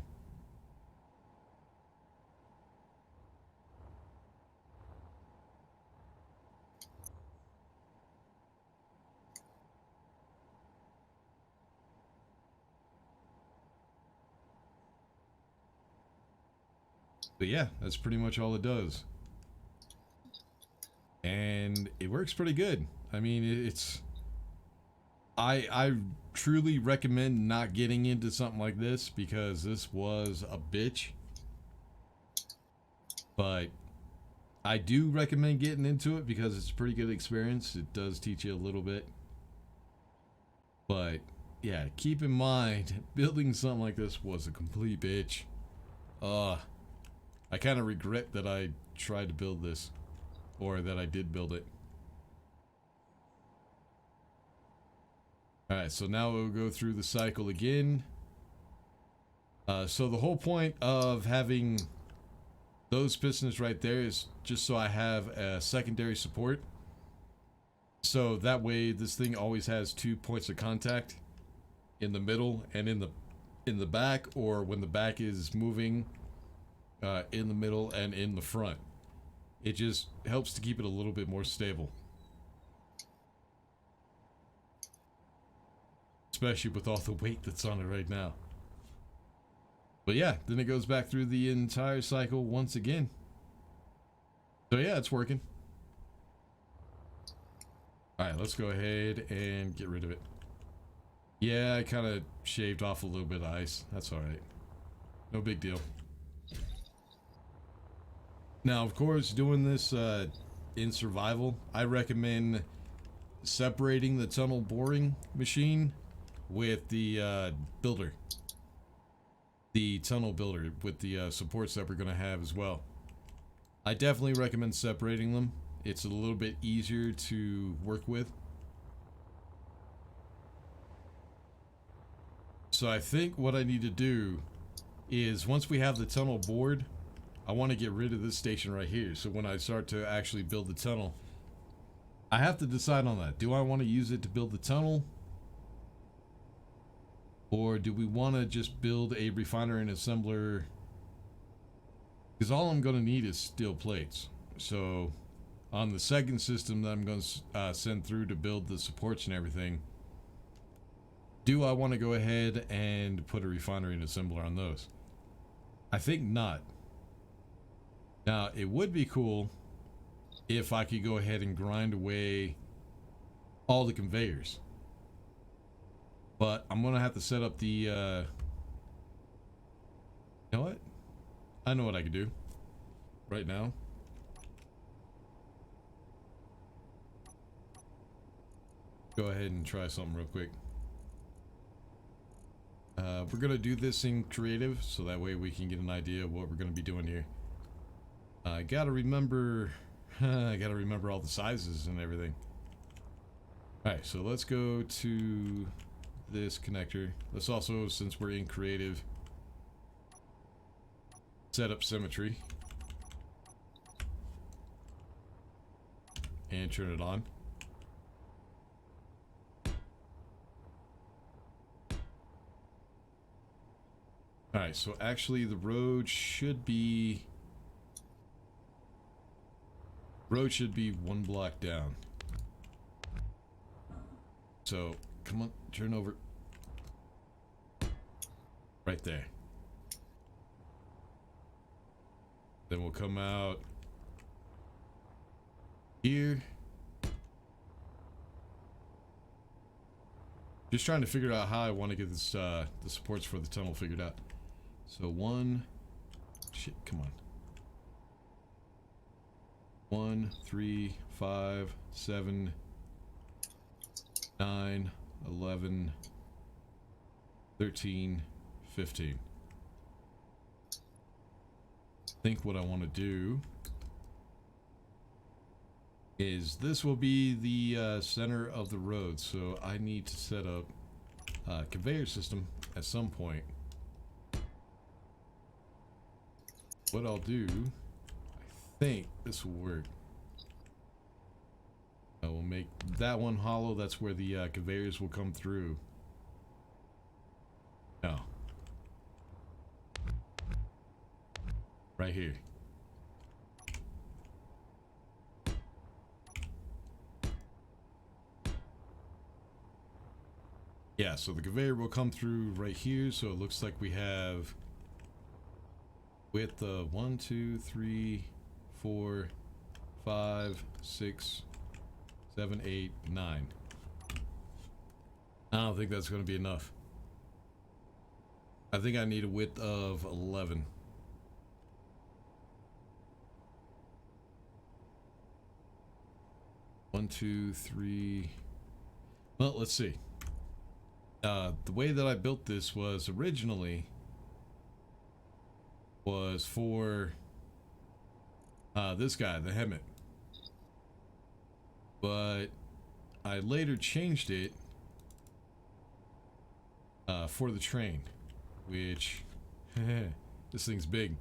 But yeah, that's pretty much all it does. And it works pretty good. I mean, it's... I truly recommend not getting into something like this because this was a bitch. But I do recommend getting into it because it's a pretty good experience. It does teach you a little bit. But yeah, keep in mind, building something like this was a complete bitch. I kind of regret that I tried to build this, or that I did build it. Alright, so now we'll go through the cycle again. So the whole point of having those pistons right there is just so I have a secondary support. So that way this thing always has 2 points of contact in the middle and in the back, or when the back is moving in the middle and in the front. It just helps to keep it a little bit more stable. Especially with all the weight that's on it right now. But yeah, then it goes back through the entire cycle once again. So yeah, it's working. Alright, let's go ahead and get rid of it. Yeah, I kind of shaved off a little bit of ice. That's alright. No big deal. Now, of course, doing this in survival, I recommend separating the tunnel boring machine with the builder. The tunnel builder with the supports that we're going to have as well. I definitely recommend separating them. It's a little bit easier to work with. So I think what I need to do is, once we have the tunnel bored, I want to get rid of this station right here. So when I start to actually build the tunnel, I have to decide on that. Do I want to use it to build the tunnel? Or do we want to just build a refiner and assembler? Because all I'm going to need is steel plates. So on the second system that I'm going to send through to build the supports and everything, do I want to go ahead and put a refinery and assembler on those? I think not. Now, it would be cool if I could go ahead and grind away all the conveyors. But I'm going to have to set up the, you know what? I know what I could do right now. Go ahead and try something real quick. We're going to do this in creative, so that way we can get an idea of what we're going to be doing here. I got to remember, I got to remember all the sizes and everything. Alright, so let's go to this connector. Let's also, since we're in creative, set up symmetry and turn it on. Alright, so actually the road should be one block down. So come on, turn over right there. Then we'll come out here. Just trying to figure out how I want to get this the supports for the tunnel figured out. So come on. 1, 3, 5, 7, 9, 11, 13, 15. I think what I want to do is, this will be the center of the road, so I need to set up a conveyor system at some point. What I'll do, I think this will work. I will make that one hollow. That's where the conveyors will come through. No. Right here. Yeah, so the conveyor will come through right here, so it looks like we have width of 1, 2, 3, 4, 5, 6, 7, 8, 9. I don't think that's going to be enough. I think I need a width of 11. One, two, three. Well, let's see. The way that I built this was originally was for this guy, the Hemet. But I later changed it for the train, which this thing's big.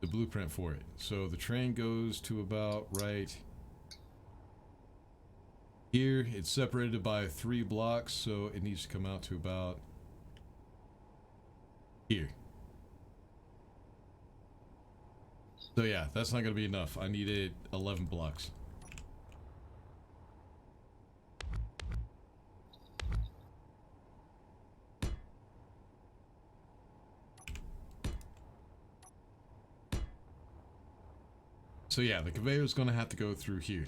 the blueprint for it. So the train goes to about right here. It's separated by 3 blocks, so it needs to come out to about here. So yeah, that's not going to be enough. I needed 11 blocks. So yeah, the conveyor is going to have to go through here.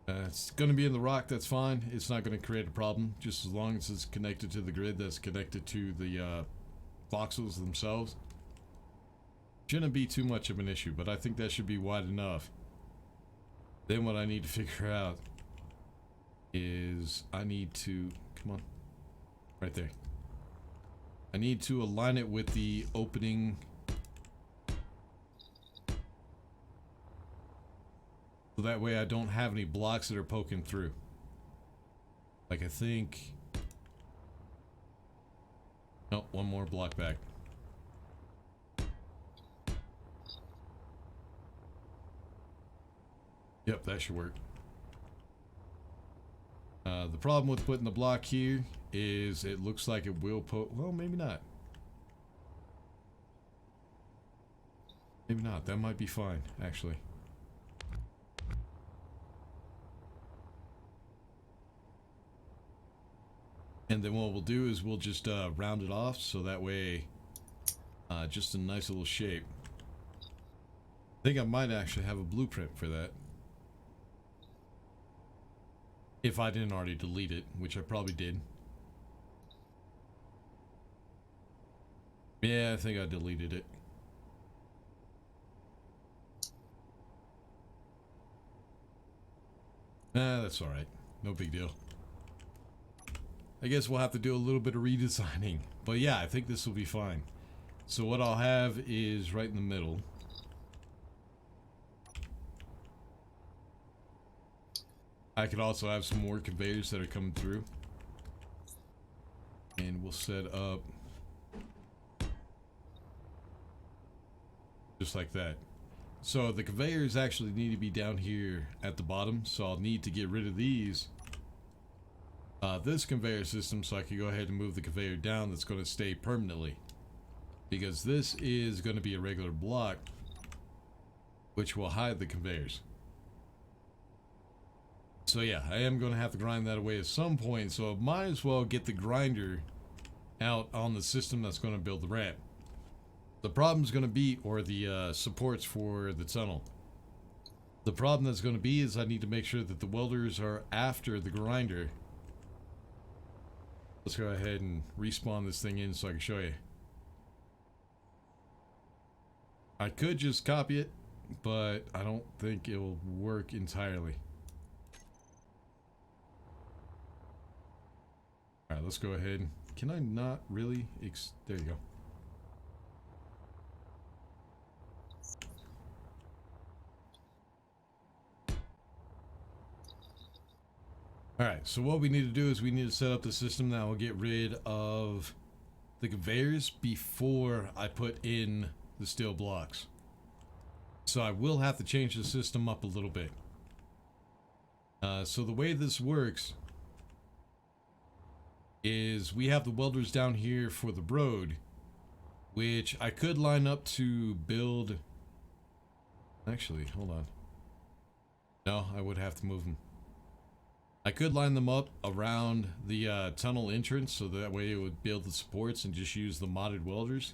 It's going to be in the rock, that's fine. It's not going to create a problem, just as long as it's connected to the grid that's connected to the voxels themselves. Shouldn't be too much of an issue, but I think that should be wide enough. Then what I need to figure out is I need to, come on, right there. I need to align it with the opening. So that way I don't have any blocks that are poking through. Like I think, oh, one more block back. Yep, that should work. The problem with putting the block here is it looks like it will poke. Well, maybe not. Maybe not. That might be fine, actually. And then what we'll do is we'll just round it off, so that way just a nice little shape. I think I might actually have a blueprint for that. If I didn't already delete it, which I probably did. Yeah, I think I deleted it. Nah, that's alright. No big deal. I guess we'll have to do a little bit of redesigning. But yeah, I think this will be fine. So what I'll have is right in the middle. I could also have some more conveyors that are coming through. And we'll set up just like that. So the conveyors actually need to be down here at the bottom. So I'll need to get rid of these. This conveyor system, so I can go ahead and move the conveyor down. That's going to stay permanently. Because this is going to be a regular block, which will hide the conveyors. So yeah, I am going to have to grind that away at some point, so I might as well get the grinder out on the system that's going to build the ramp. The problem is going to be, or the supports for the tunnel. The problem that's going to be is I need to make sure that the welders are after the grinder. Let's go ahead and respawn this thing in so I can show you. I could just copy it, but I don't think it'll work entirely. Alright, let's go ahead. Can I not really? There you go. Alright, so what we need to do is we need to set up the system that will get rid of the conveyors before I put in the steel blocks. So I will have to change the system up a little bit. So the way this works is we have the welders down here for the road, which I could line up to build. Actually, hold on. No, I would have to move them. I could line them up around the tunnel entrance, so that way it would build the supports and just use the modded welders.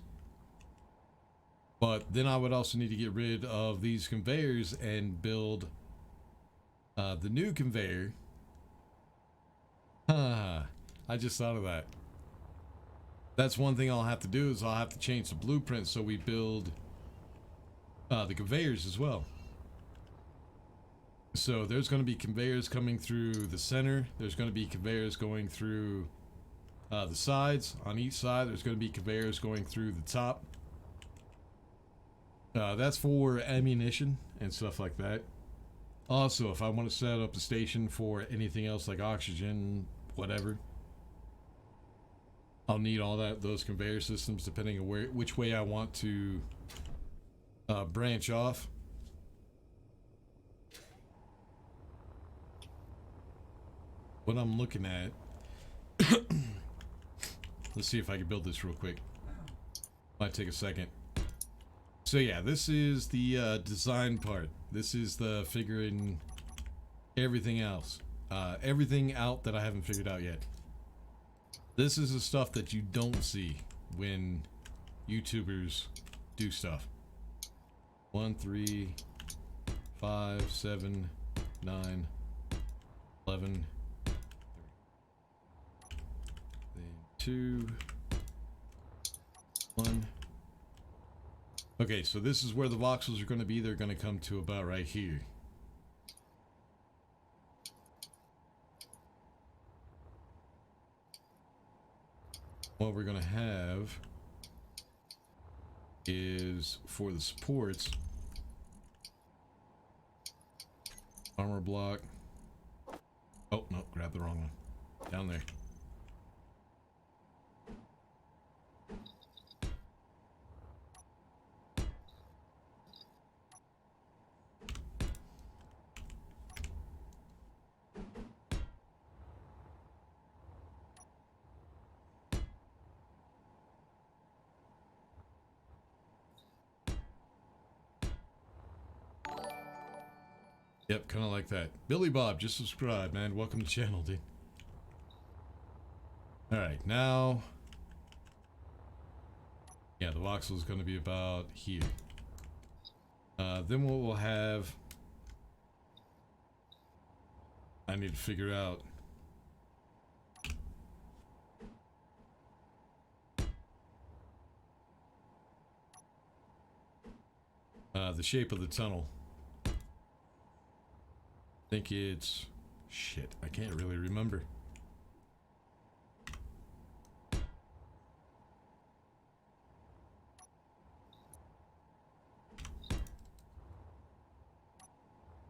But then I would also need to get rid of these conveyors and build the new conveyor. I just thought of that. That's one thing I'll have to do, is I'll have to change the blueprint so we build the conveyors as well. So there's going to be conveyors coming through the center. There's going to be conveyors going through the sides. On each side, there's going to be conveyors going through the top. That's for ammunition and stuff like that. Also, if I want to set up a station for anything else like oxygen, whatever, I'll need all those conveyor systems depending on which way I want to branch off. What I'm looking at, let's see if I can build this real quick. Might take a second. So yeah, this is the design part. This is the figuring everything else. Everything out that I haven't figured out yet. This is the stuff that you don't see when YouTubers do stuff. 1, 3, 5, 7, 9, 11, 2, 1. Okay, so this is where the voxels are going to be. They're going to come to about right here. What we're going to have is for the supports, armor block. Oh, no, grab the wrong one. Down there. Yep, kind of like that. Billy Bob, just subscribe, man. Welcome to the channel, dude. Alright, now... yeah, the voxel is going to be about here. Then what we'll have... I need to figure out... the shape of the tunnel. I think it's... shit, I can't really remember.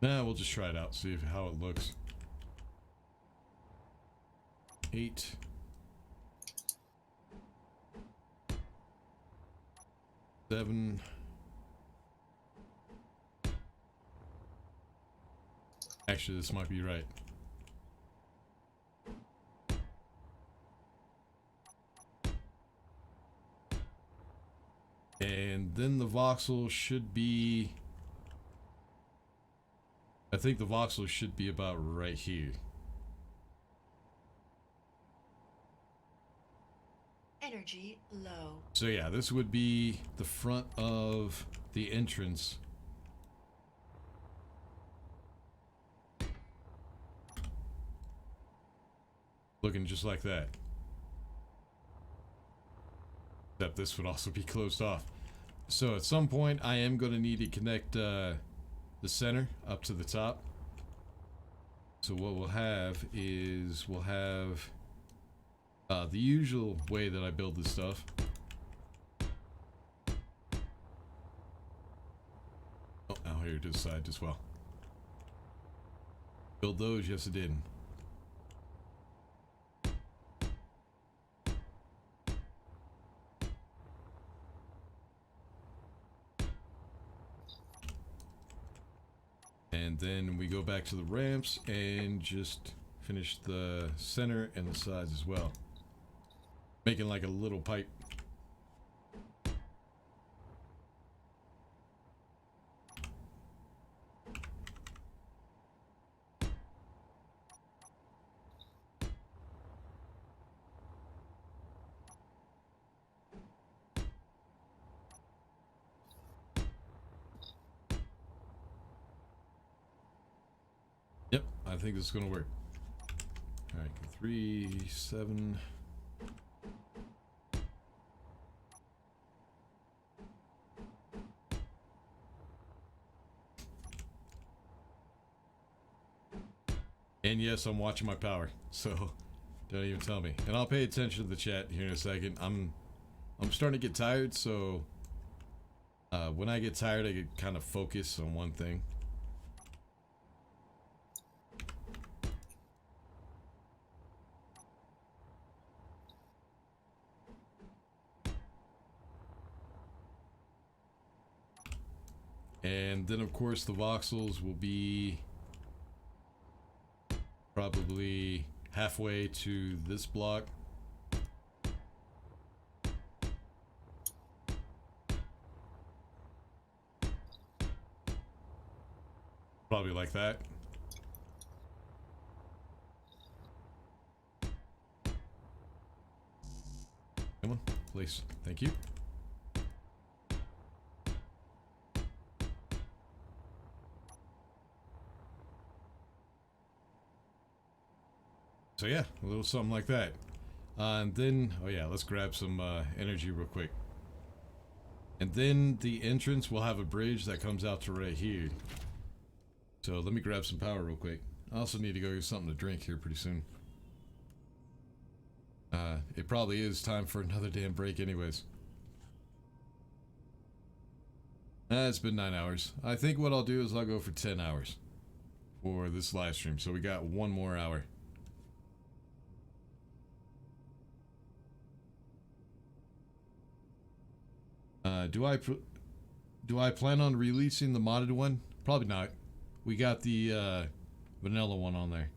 Nah, we'll just try it out, see how it looks. 8. Seven. Actually, this might be right. And then the voxel should be... I think the voxel should be about right here. Energy low. So yeah, this would be the front of the entrance. Looking just like that. Except this would also be closed off. So at some point I am going to need to connect the center up to the top. So what we'll have is we'll have the usual way that I build this stuff. Oh, now here to the side as well. Build those, yes it did. And then we go back to the ramps and just finish the center and the sides as well. Making like a little pipe. Yep, I think this is gonna work. Alright, 3, 7. And yes, I'm watching my power, so don't even tell me. And I'll pay attention to the chat here in a second. I'm starting to get tired, so when I get tired, I get kind of focused on one thing. And then of course the voxels will be probably halfway to this block. Probably like that. Come on, please. Thank you. So yeah, a little something like that. And then, oh yeah, let's grab some energy real quick. And then the entrance will have a bridge that comes out to right here. So let me grab some power real quick. I also need to go get something to drink here pretty soon. It probably is time for another damn break anyways. It's been 9 hours. I think what I'll do is I'll go for 10 hours for this live stream. So we got 1 more hour. Do I plan on releasing the modded one? Probably not. We got the vanilla one on there.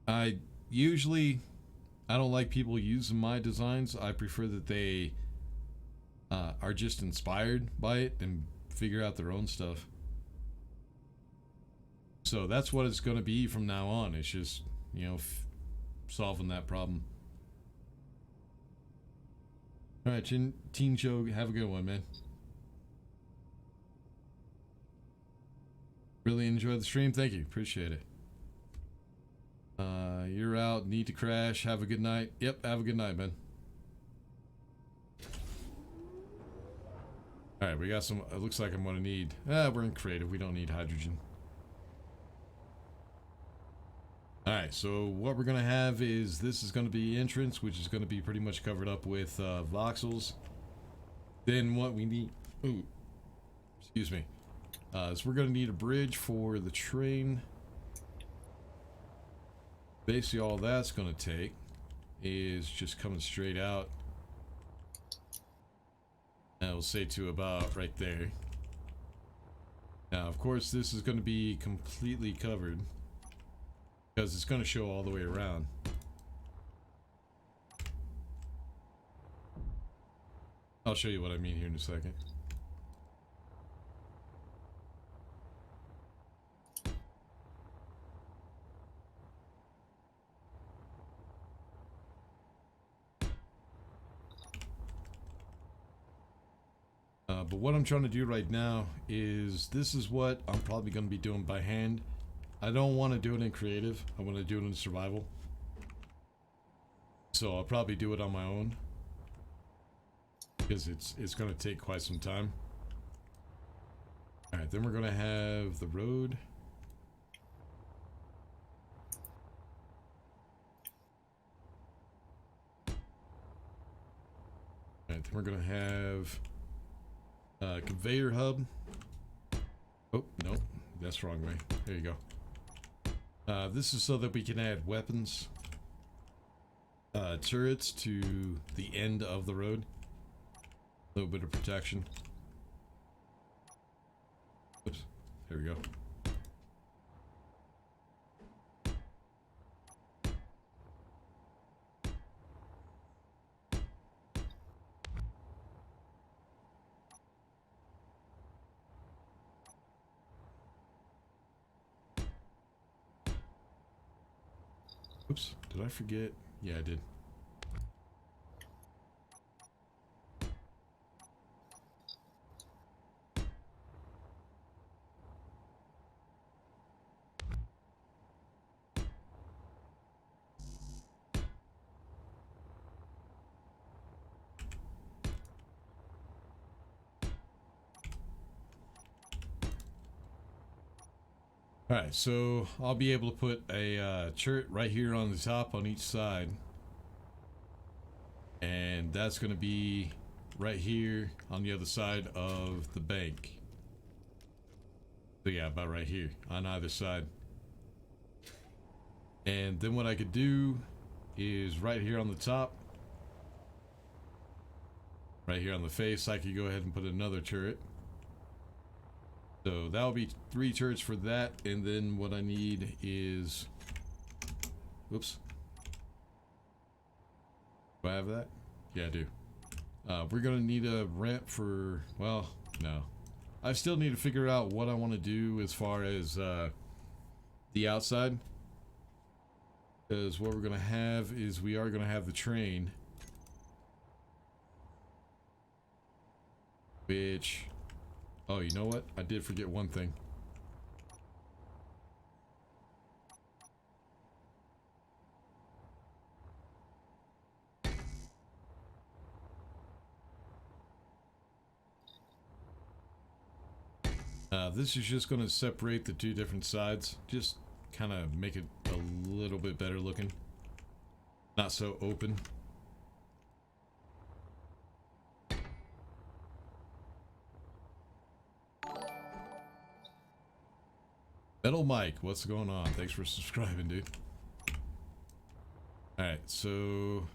I don't like people using my designs. I prefer that they are just inspired by it and figure out their own stuff. So that's what it's going to be from now on. It's just, you know, solving that problem. Alright, Teen Joe, have a good one, man. Really enjoy the stream. Thank you. Appreciate it. You're out. Need to crash. Have a good night. Yep, have a good night, man. Alright, we got some... It looks like I'm gonna need... we're in creative. We don't need hydrogen. Alright, so what we're gonna have is... This is gonna be entrance, which is gonna be pretty much covered up with voxels. Then what we need... Ooh. Excuse me. So we're gonna need a bridge for the train. Basically all that's gonna take is just coming straight out. And we'll say to about right there. Now of course this is gonna be completely covered because it's gonna show all the way around. I'll show you what I mean here in a second. But what I'm trying to do right now is this is what I'm probably going to be doing by hand. I don't want to do it in creative. I want to do it in survival. So I'll probably do it on my own because it's going to take quite some time. All right, then we're going to have the road. All right, then we're going to have conveyor hub. Oh, no, that's the wrong way. There you go. This is so that we can add weapons, turrets to the end of the road. A little bit of protection. Oops, there we go. Oops, did I forget? Yeah, I did. Alright, so I'll be able to put a turret right here on the top on each side. And that's going to be right here on the other side of the bank. So yeah, about right here on either side. And then what I could do is right here on the top. Right here on the face, I could go ahead and put another turret. So that'll be 3 turrets for that, and then what I need is... Whoops. Do I have that? Yeah, I do. We're gonna need a ramp for... Well, no. I still need to figure out what I want to do as far as the outside. Because what we're gonna have is we are gonna have the train. Which... Oh, you know what? I did forget one thing. This is just going to separate the 2 different sides. Just kind of make it a little bit better looking. Not so open. Metal Mike, what's going on? Thanks for subscribing, dude. Alright, so...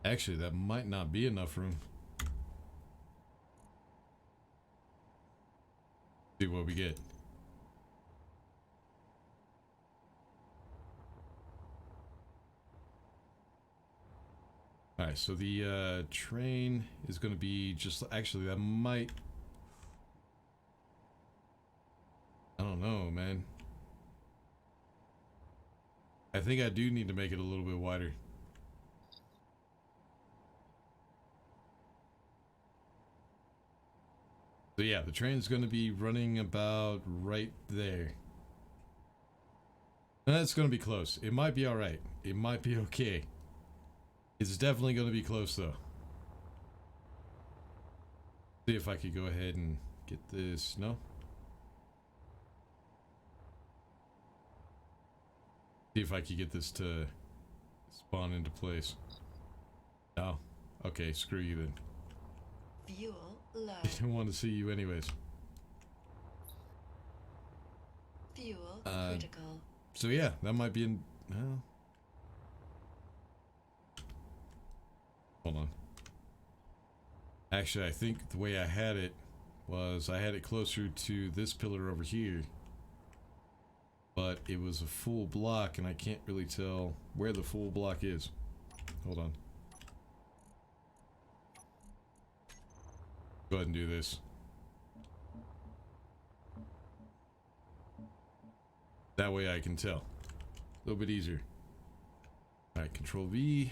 Actually, that might not be enough room. See what we get. Alright, so the train is going to be just... Actually, that might... I don't know, man. I think I do need to make it a little bit wider. So yeah, the train's going to be running about right there. And that's going to be close. It might be alright. It might be okay. It's definitely going to be close though. See if I could go ahead and get this. No? See if I could get this to spawn into place. No? Okay, screw you then. Fuel low. I didn't want to see you anyways. Fuel critical. So yeah, that might be in... Hold on. Actually, I think the way I had it was I had it closer to this pillar over here. But it was a full block and I can't really tell where the full block is. Hold on. Go ahead and do this. That way I can tell. A little bit easier. Alright, Control V.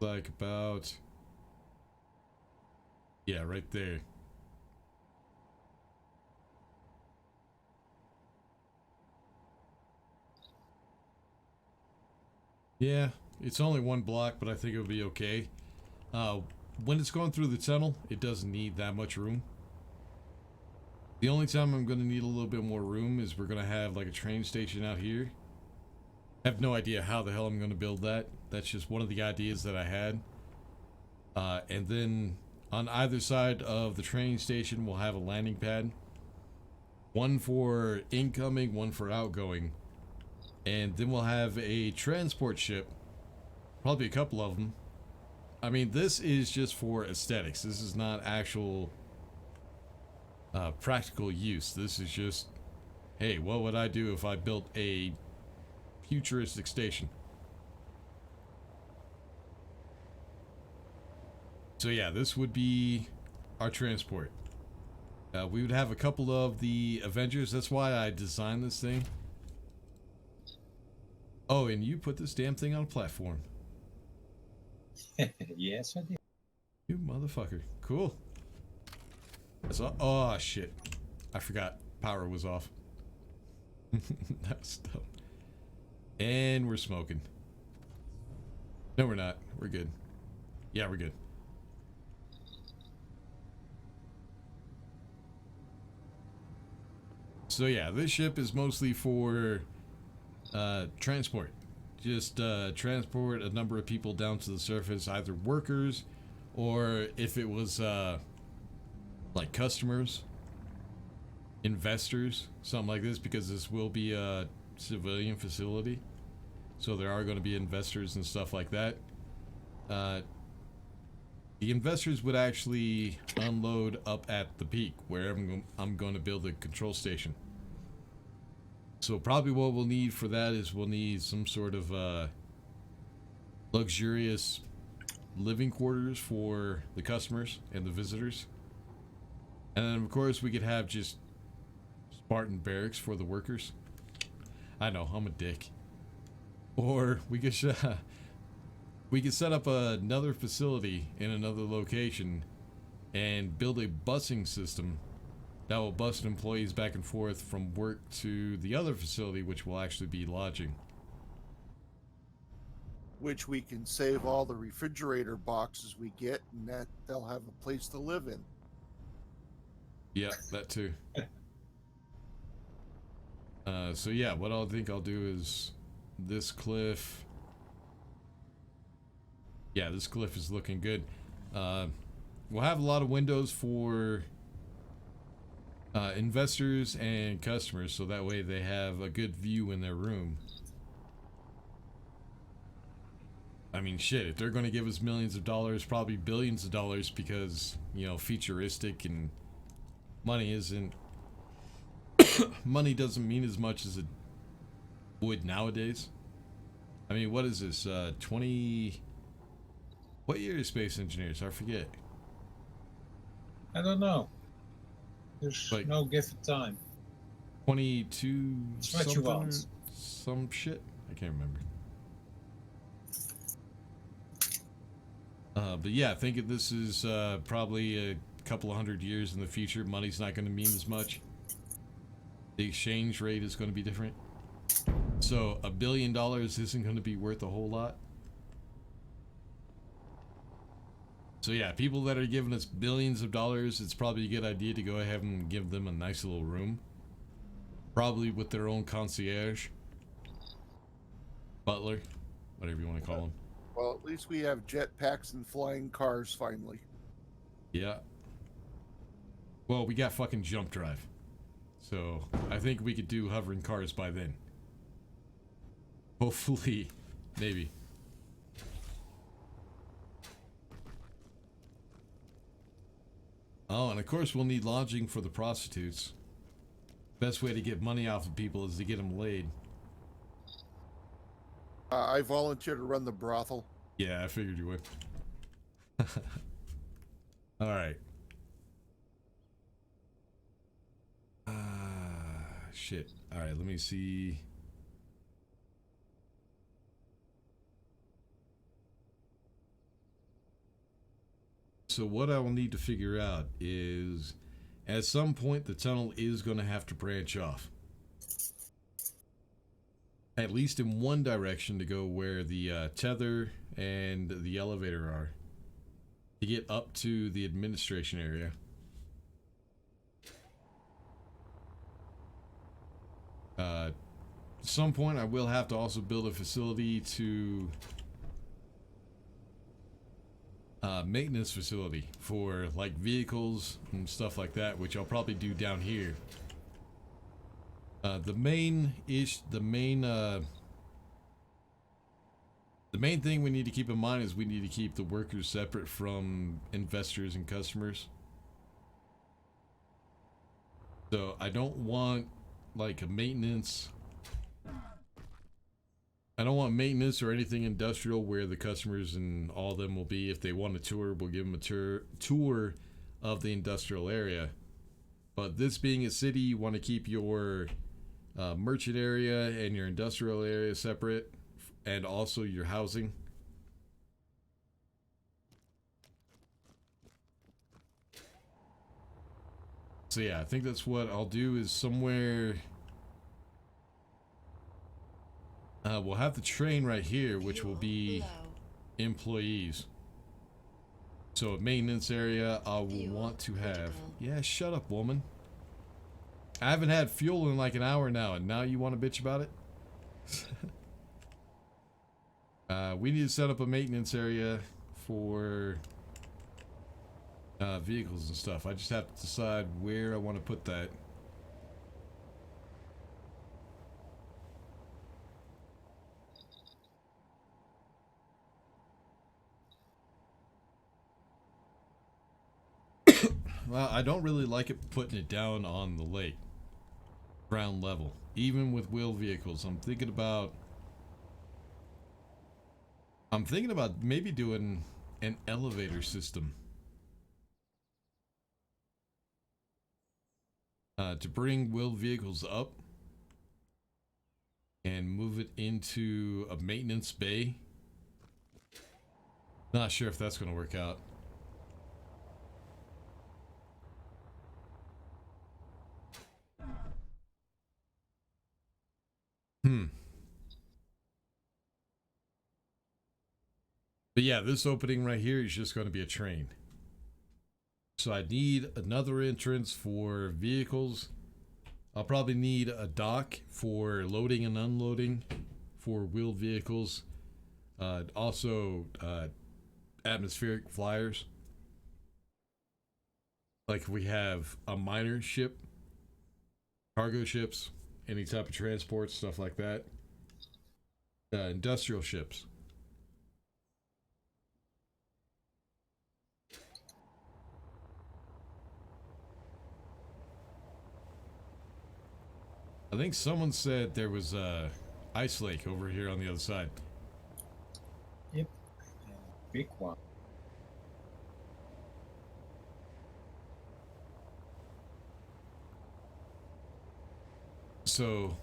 Like about... Yeah, right there. Yeah, it's only 1 block, but I think it'll be okay. When it's going through the tunnel, it doesn't need that much room. The only time I'm going to need a little bit more room is we're going to have like a train station out here. I have no idea how the hell I'm going to build that. That's just one of the ideas that I had. And then on either side of the train station, we'll have a landing pad. One for incoming, one for outgoing. And then we'll have a transport ship. Probably a couple of them. I mean, this is just for aesthetics. This is not actual practical use. This is just, hey, what would I do if I built a futuristic station? So yeah, this would be our transport. We would have a couple of the Avengers. That's why I designed this thing. Oh, and you put this damn thing on a platform. Yes, I did. You motherfucker. Cool. That's all. Oh, shit. I forgot. Power was off. That's dumb. And we're smoking. No, we're not. We're good. Yeah, we're good. So yeah, this ship is mostly for transport. Just transport a number of people down to the surface, either workers or if it was like customers. investors, something like this, because this will be a civilian facility. So there are going to be investors and stuff like that. The investors would actually unload up at the peak where I'm going to build a control station. So probably what we'll need for that is we'll need some sort of luxurious living quarters for the customers and the visitors. And then of course we could have just Spartan barracks for the workers. I know, I'm a dick. Or we could set up another facility in another location and build a busing system that will bus employees back and forth from work to the other facility, which will actually be lodging. Which we can save all the refrigerator boxes we get, and that they'll have a place to live in. Yeah, that too. So yeah, what I think I'll do is this cliff. Yeah, this cliff is looking good. We'll have a lot of windows for investors and customers, so that way they have a good view in their room. I mean, shit, if they're going to give us millions of dollars, probably billions of dollars, because, you know, futuristic and money isn't... money doesn't mean as much as it would nowadays. I mean, what is this, 20... What year is Space Engineers? I forget. I don't know. There's Like, no given time. 22 It's what you something? want. Some shit? I can't remember. But yeah, I think this is probably a couple of hundred years in the future. Money's not going to mean as much. The exchange rate is going to be different. So $1 billion isn't going to be worth a whole lot. So yeah, people that are giving us billions of dollars, it's probably a good idea to go ahead and give them a nice little room. Probably with their own concierge. Butler. Whatever you want to call him. Well, at least we have jetpacks and flying cars finally. Yeah. Well, we got fucking jump drive. So I think we could do hovering cars by then. Hopefully. Maybe. Oh, and of course we'll need lodging for the prostitutes. Best way to get money off of people is to get them laid. I volunteer to run the brothel. Yeah, I figured you would. Alright. Shit. Alright, let me see. So what I will need to figure out is, at some point the tunnel is going to have to branch off. At least in one direction to go where the tether and the elevator are. To get up to the administration area. At some point I will have to also build a facility to... maintenance facility for like vehicles and stuff like that, which I'll probably do down here. The main thing we need to keep in mind is we need to keep the workers separate from investors and customers. So I don't want like a maintenance. I don't want maintenance or anything industrial where the customers and all of them will be. If they want a tour, we'll give them a tour of the industrial area. But this being a city, you want to keep your merchant area and your industrial area separate, and also your housing. So yeah, I think that's what I'll do, is somewhere... we'll have the train right here, which will be employees. So a maintenance area I will want to have... Yeah, shut up, woman. I haven't had fuel in like an hour now, and now you want to bitch about it? We need to set up a maintenance area for vehicles and stuff. I just have to decide where I want to put that. well, I don't really like it putting it down on the lake. Ground level. Even with wheeled vehicles. I'm thinking about maybe doing an elevator system. To bring wheeled vehicles up and move it into a maintenance bay. Not sure if that's going to work out. But yeah, this opening right here is just going to be a train. So I need another entrance for vehicles. I'll probably need a dock for loading and unloading for wheeled vehicles. Also, atmospheric flyers. Like if we have a minor ship, cargo ships, any type of transport, stuff like that. Industrial ships. I think someone said there was a ice lake over here on the other side. Yep. Big one. So,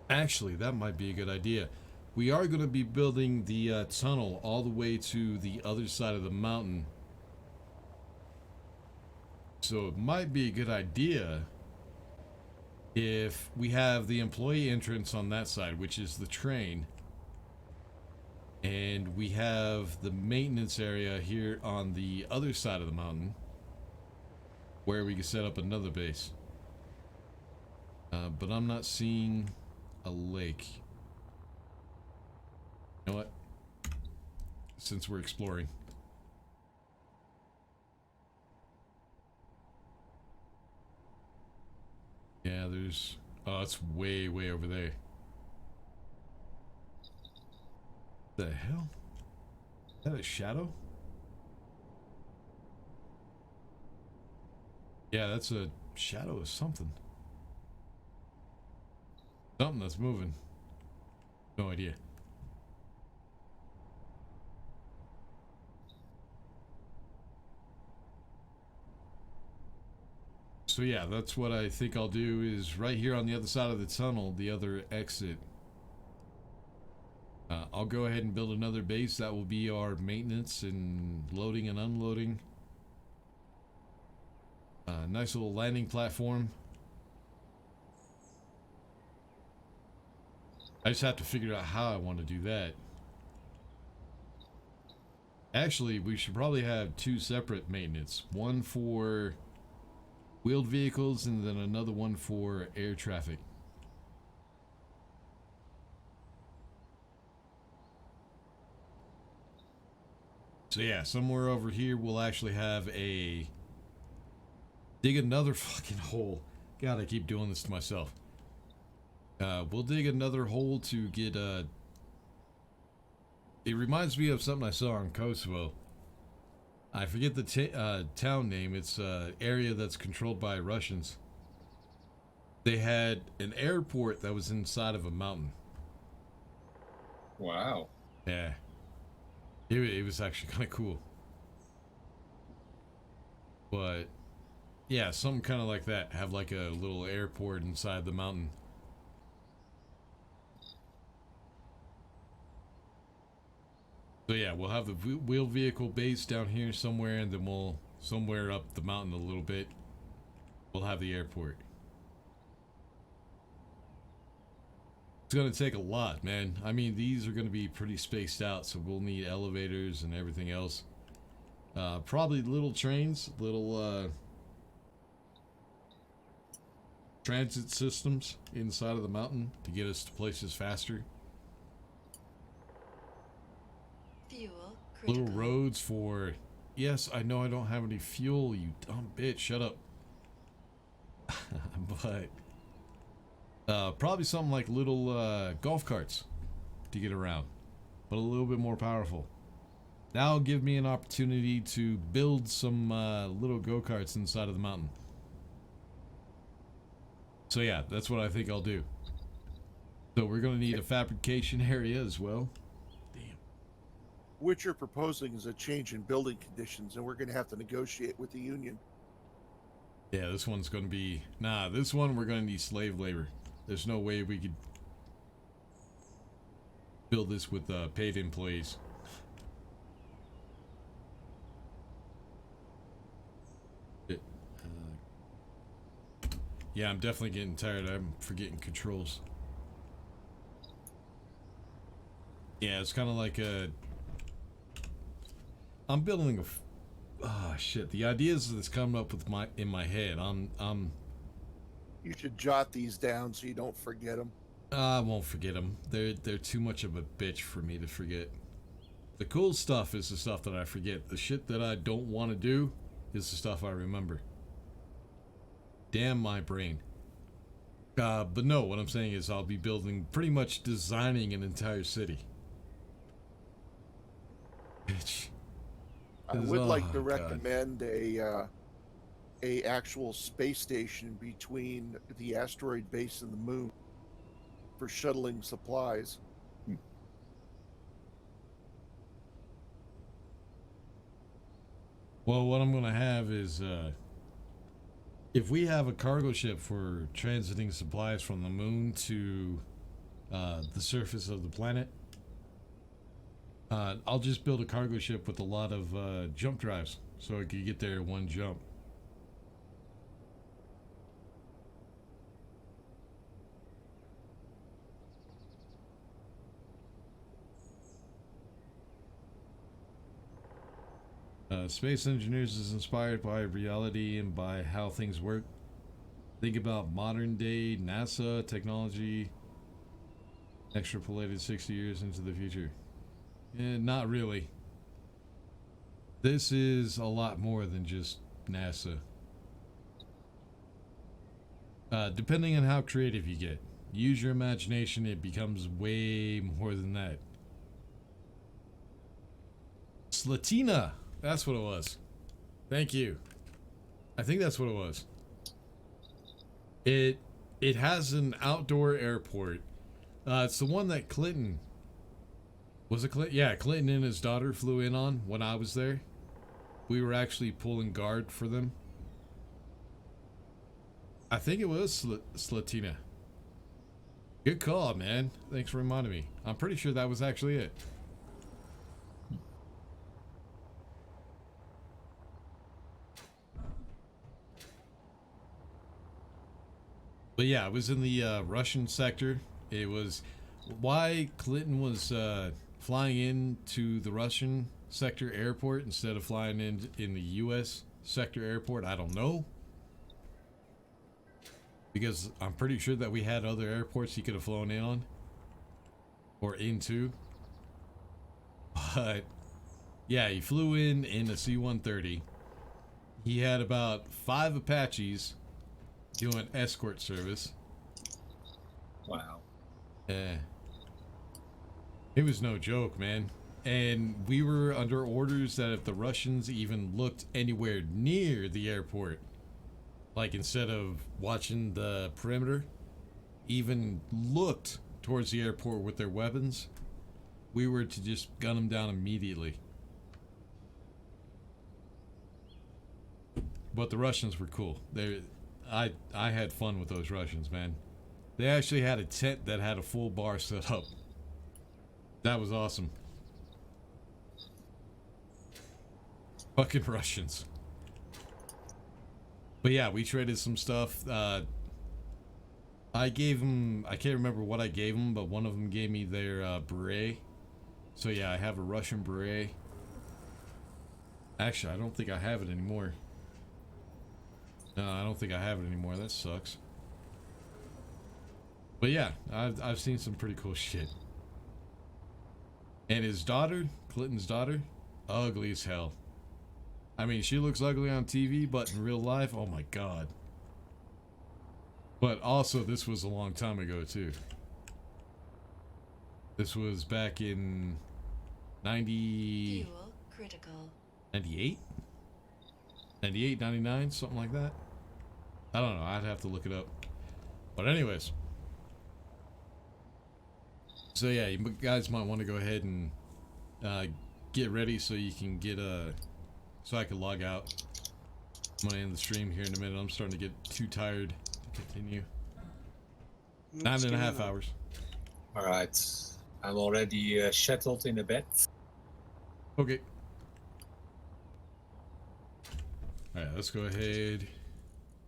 actually, that might be a good idea. We are going to be building the tunnel all the way to the other side of the mountain. So it might be a good idea if we have the employee entrance on that side, which is the train, and we have the maintenance area here on the other side of the mountain where we can set up another base. But I'm not seeing a lake. You know what? Since we're exploring. Yeah, there's... Oh, it's way, way over there. The hell? Is that a shadow? Yeah, that's a shadow of something. Something that's moving. No idea. So yeah, that's what I think I'll do, is right here on the other side of the tunnel, the other exit. I'll go ahead and build another base. That will be our maintenance and loading and unloading. Nice little landing platform. I just have to figure out how I want to do that. Actually, we should probably have two separate maintenance. One for wheeled vehicles and then another one for air traffic. So yeah, somewhere over here we'll actually have a... dig another fucking hole. God, I keep doing this to myself. We'll dig another hole to get it reminds me of something I saw in Kosovo. I forget the town name. It's an area that's controlled by Russians. They had an airport that was inside of a mountain. Wow. Yeah. It was actually kind of cool. But yeah, something kind of like that. Have like a little airport inside the mountain. So yeah, we'll have the wheeled vehicle base down here somewhere, and then we'll somewhere up the mountain a little bit, we'll have the airport. It's gonna take a lot, man. I mean, these are gonna be pretty spaced out, so we'll need elevators and everything else. Probably little trains, little transit systems inside of the mountain to get us to places faster. Fuel critical. Little roads for... Yes, I know I don't have any fuel, you dumb bitch. Shut up. But... probably something like little golf carts to get around. But a little bit more powerful. That'll give me an opportunity to build some little go-karts inside of the mountain. So yeah, that's what I think I'll do. So we're gonna need a fabrication area as well. Damn. What you're proposing is a change in building conditions, and we're going to have to negotiate with the union. Yeah, this one's gonna be... Nah, this one we're gonna need slave labor. There's no way we could build this with paid employees. Yeah, I'm definitely getting tired. I'm forgetting controls. Yeah, it's kind of like a... I'm building a... Oh, shit. The ideas that's coming up with in my head. You should jot these down so you don't forget them. I won't forget them. They're too much of a bitch for me to forget. The cool stuff is the stuff that I forget. The shit that I don't want to do is the stuff I remember. Damn my brain. But no, what I'm saying is I'll be building, pretty much designing an entire city. Bitch. I would like to God. recommend a actual space station between the asteroid base and the moon for shuttling supplies. Well, what I'm gonna have is, if we have a cargo ship for transiting supplies from the moon to the surface of the planet, I'll just build a cargo ship with a lot of jump drives, so I could get there in one jump. Space Engineers is inspired by reality and by how things work. Think about modern day NASA technology extrapolated 60 years into the future. Not really. This is a lot more than just NASA. Depending on how creative you get. Use your imagination, it becomes way more than that. Slatina! That's what it was. Thank you. I think that's what it was. It has an outdoor airport. It's the one that Clinton... Was it Clinton? Yeah, Clinton and his daughter flew in on when I was there. We were actually pulling guard for them. I think it was Slatina. Good call, man. Thanks for reminding me. I'm pretty sure that was actually it. But yeah, it was in the Russian sector. It was why Clinton was flying into the Russian sector airport instead of flying in the U.S. sector airport. I don't know. Because I'm pretty sure that we had other airports he could have flown in on. Or into. But yeah, he flew in a C-130. He had about 5 Apaches doing escort service. Wow. It was no joke, man. And we were under orders that if the Russians even looked anywhere near the airport, like instead of watching the perimeter, even looked towards the airport with their weapons, we were to just gun them down immediately. But the Russians were cool. I had fun with those Russians, man. They actually had a tent that had a full bar set up. That was awesome. Fucking Russians. But yeah, we traded some stuff. I gave them, I can't remember what I gave them, but one of them gave me their beret. So yeah, I have a Russian beret. Actually, I don't think I have it anymore. No, I don't think I have it anymore. That sucks. But yeah, I've seen some pretty cool shit. And his daughter, Clinton's daughter, ugly as hell. I mean, she looks ugly on TV, but in real life, oh my god. But also, this was a long time ago, too. This was back in 90... Fuel critical. 98? 98, 99, something like that. I don't know. I'd have to look it up. But anyways. So yeah, you guys might want to go ahead and get ready so you can get so I can log out. I'm gonna end the stream here in a minute. I'm starting to get too tired to continue. 9.5 hours. All right. I'm already settled in a bed. Okay. All right, let's go ahead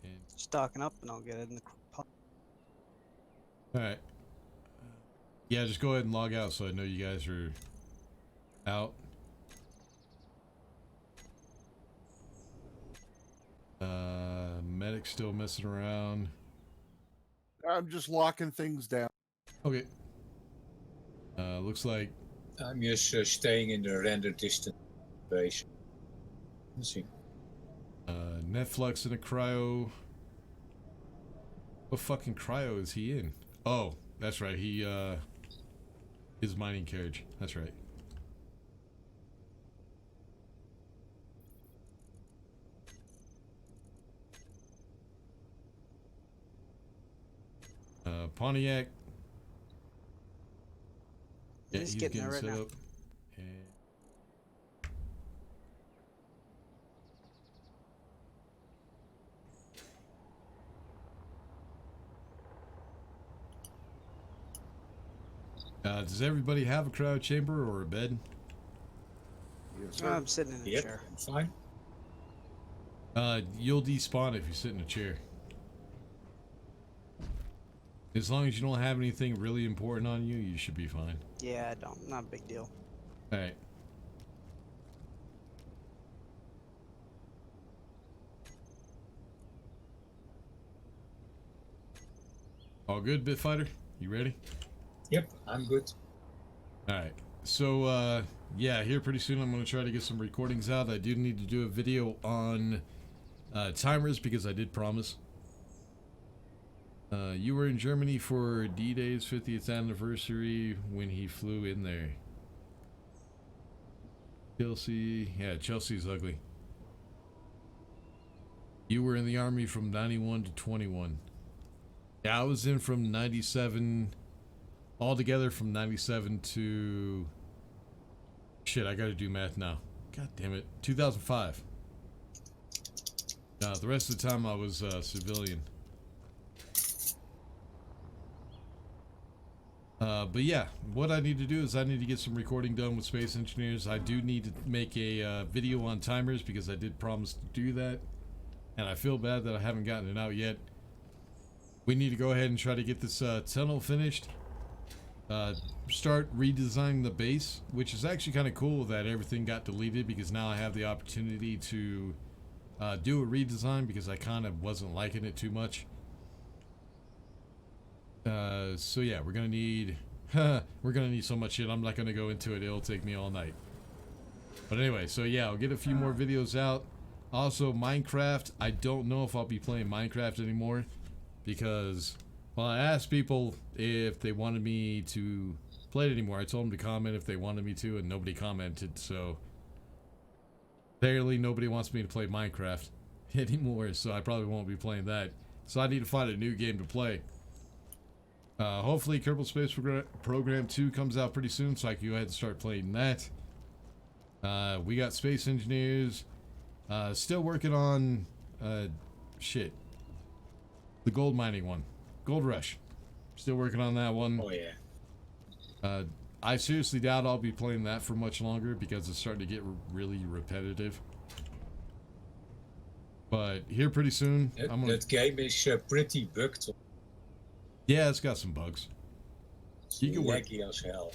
and. Stocking up, and I'll get it in the. All right. Yeah, just go ahead and log out so I know you guys are out. Medic's still messing around. I'm just locking things down. Okay. Looks like I'm just staying in the render distance base. Let's see. Netflix in a cryo. What fucking cryo is he in? Oh, that's right. He his mining carriage. That's right. Pontiac. Yeah, He's getting there right set now. up. And does everybody have a cryo chamber or a bed? Yes, Oh, sir. I'm sitting in a Yep, chair. I'm fine. You'll despawn if you sit in a chair. As long as you don't have anything really important on you, you should be fine. Yeah, I don't. Not a big deal. Alright. All good, Bitfighter? You ready? Yep, I'm good. Alright. So, yeah, here pretty soon I'm going to try to get some recordings out. I do need to do a video on timers because I did promise. You were in Germany for D-Day's 50th anniversary when he flew in there. Chelsea. Yeah, Chelsea's ugly. You were in the army from 91 to 21. Yeah, I was in from 97, altogether from 97 to... Shit, I gotta do math now. God damn it. 2005. The rest of the time I was civilian. But yeah, what I need to do is I need to get some recording done with Space Engineers. I do need to make a video on timers because I did promise to do that. And I feel bad that I haven't gotten it out yet. We need to go ahead and try to get this tunnel finished. Start redesigning the base, which is actually kind of cool that everything got deleted because now I have the opportunity to do a redesign because I kind of wasn't liking it too much. So yeah, we're gonna need so much shit. I'm not gonna go into it. It'll take me all night. But anyway, so yeah, I'll get a few more videos out. Also, Minecraft. I don't know if I'll be playing Minecraft anymore because, well, I asked people if they wanted me to play it anymore. I told them to comment if they wanted me to, and nobody commented. So apparently, nobody wants me to play Minecraft anymore. So I probably won't be playing that. So I need to find a new game to play. Hopefully Kerbal Space Program 2 comes out pretty soon so I can go ahead and start playing that. We got Space Engineers. Still working on shit. The gold mining one. Gold Rush. Still working on that one. Oh yeah. I seriously doubt I'll be playing that for much longer because it's starting to get really repetitive. But here pretty soon, That game is pretty bugged. Yeah, it's got some bugs. You can work. Laggy as hell.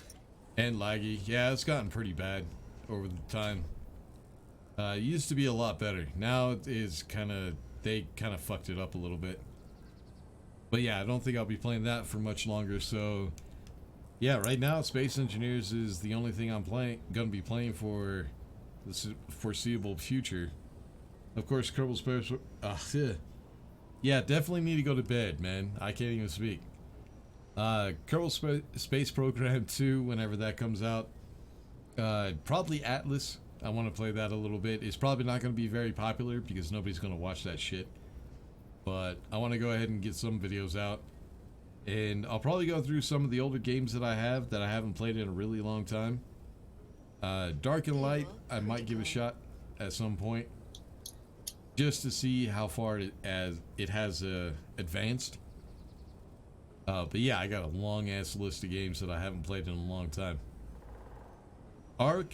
And laggy. Yeah, it's gotten pretty bad over the time. It used to be a lot better. Now it is they kind of fucked it up a little bit. But yeah, I don't think I'll be playing that for much longer. So yeah, right now Space Engineers is the only thing I'm gonna be playing for the foreseeable future. Of course, Kerbal Space. Yeah, definitely need to go to bed, man. I can't even speak. Kerbal Space Program 2, whenever that comes out. Probably Atlas. I want to play that a little bit. It's probably not going to be very popular because nobody's going to watch that shit. But I want to go ahead and get some videos out. And I'll probably go through some of the older games that I haven't played in a really long time. Dark and Light, I might give a shot at some point. Just to see how far it has advanced. But yeah, I got a long ass list of games that I haven't played in a long time. Ark,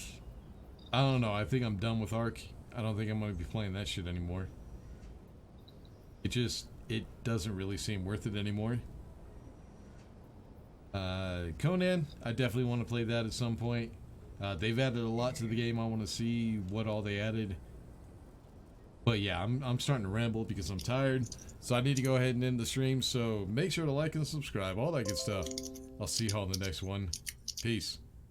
I don't know. I think I'm done with Ark. I don't think I'm going to be playing that shit anymore. It doesn't really seem worth it anymore. Conan, I definitely want to play that at some point. They've added a lot to the game. I want to see what all they added. But yeah, I'm starting to ramble because I'm tired. So I need to go ahead and end the stream. So make sure to like and subscribe, all that good stuff. I'll see you all in the next one. Peace.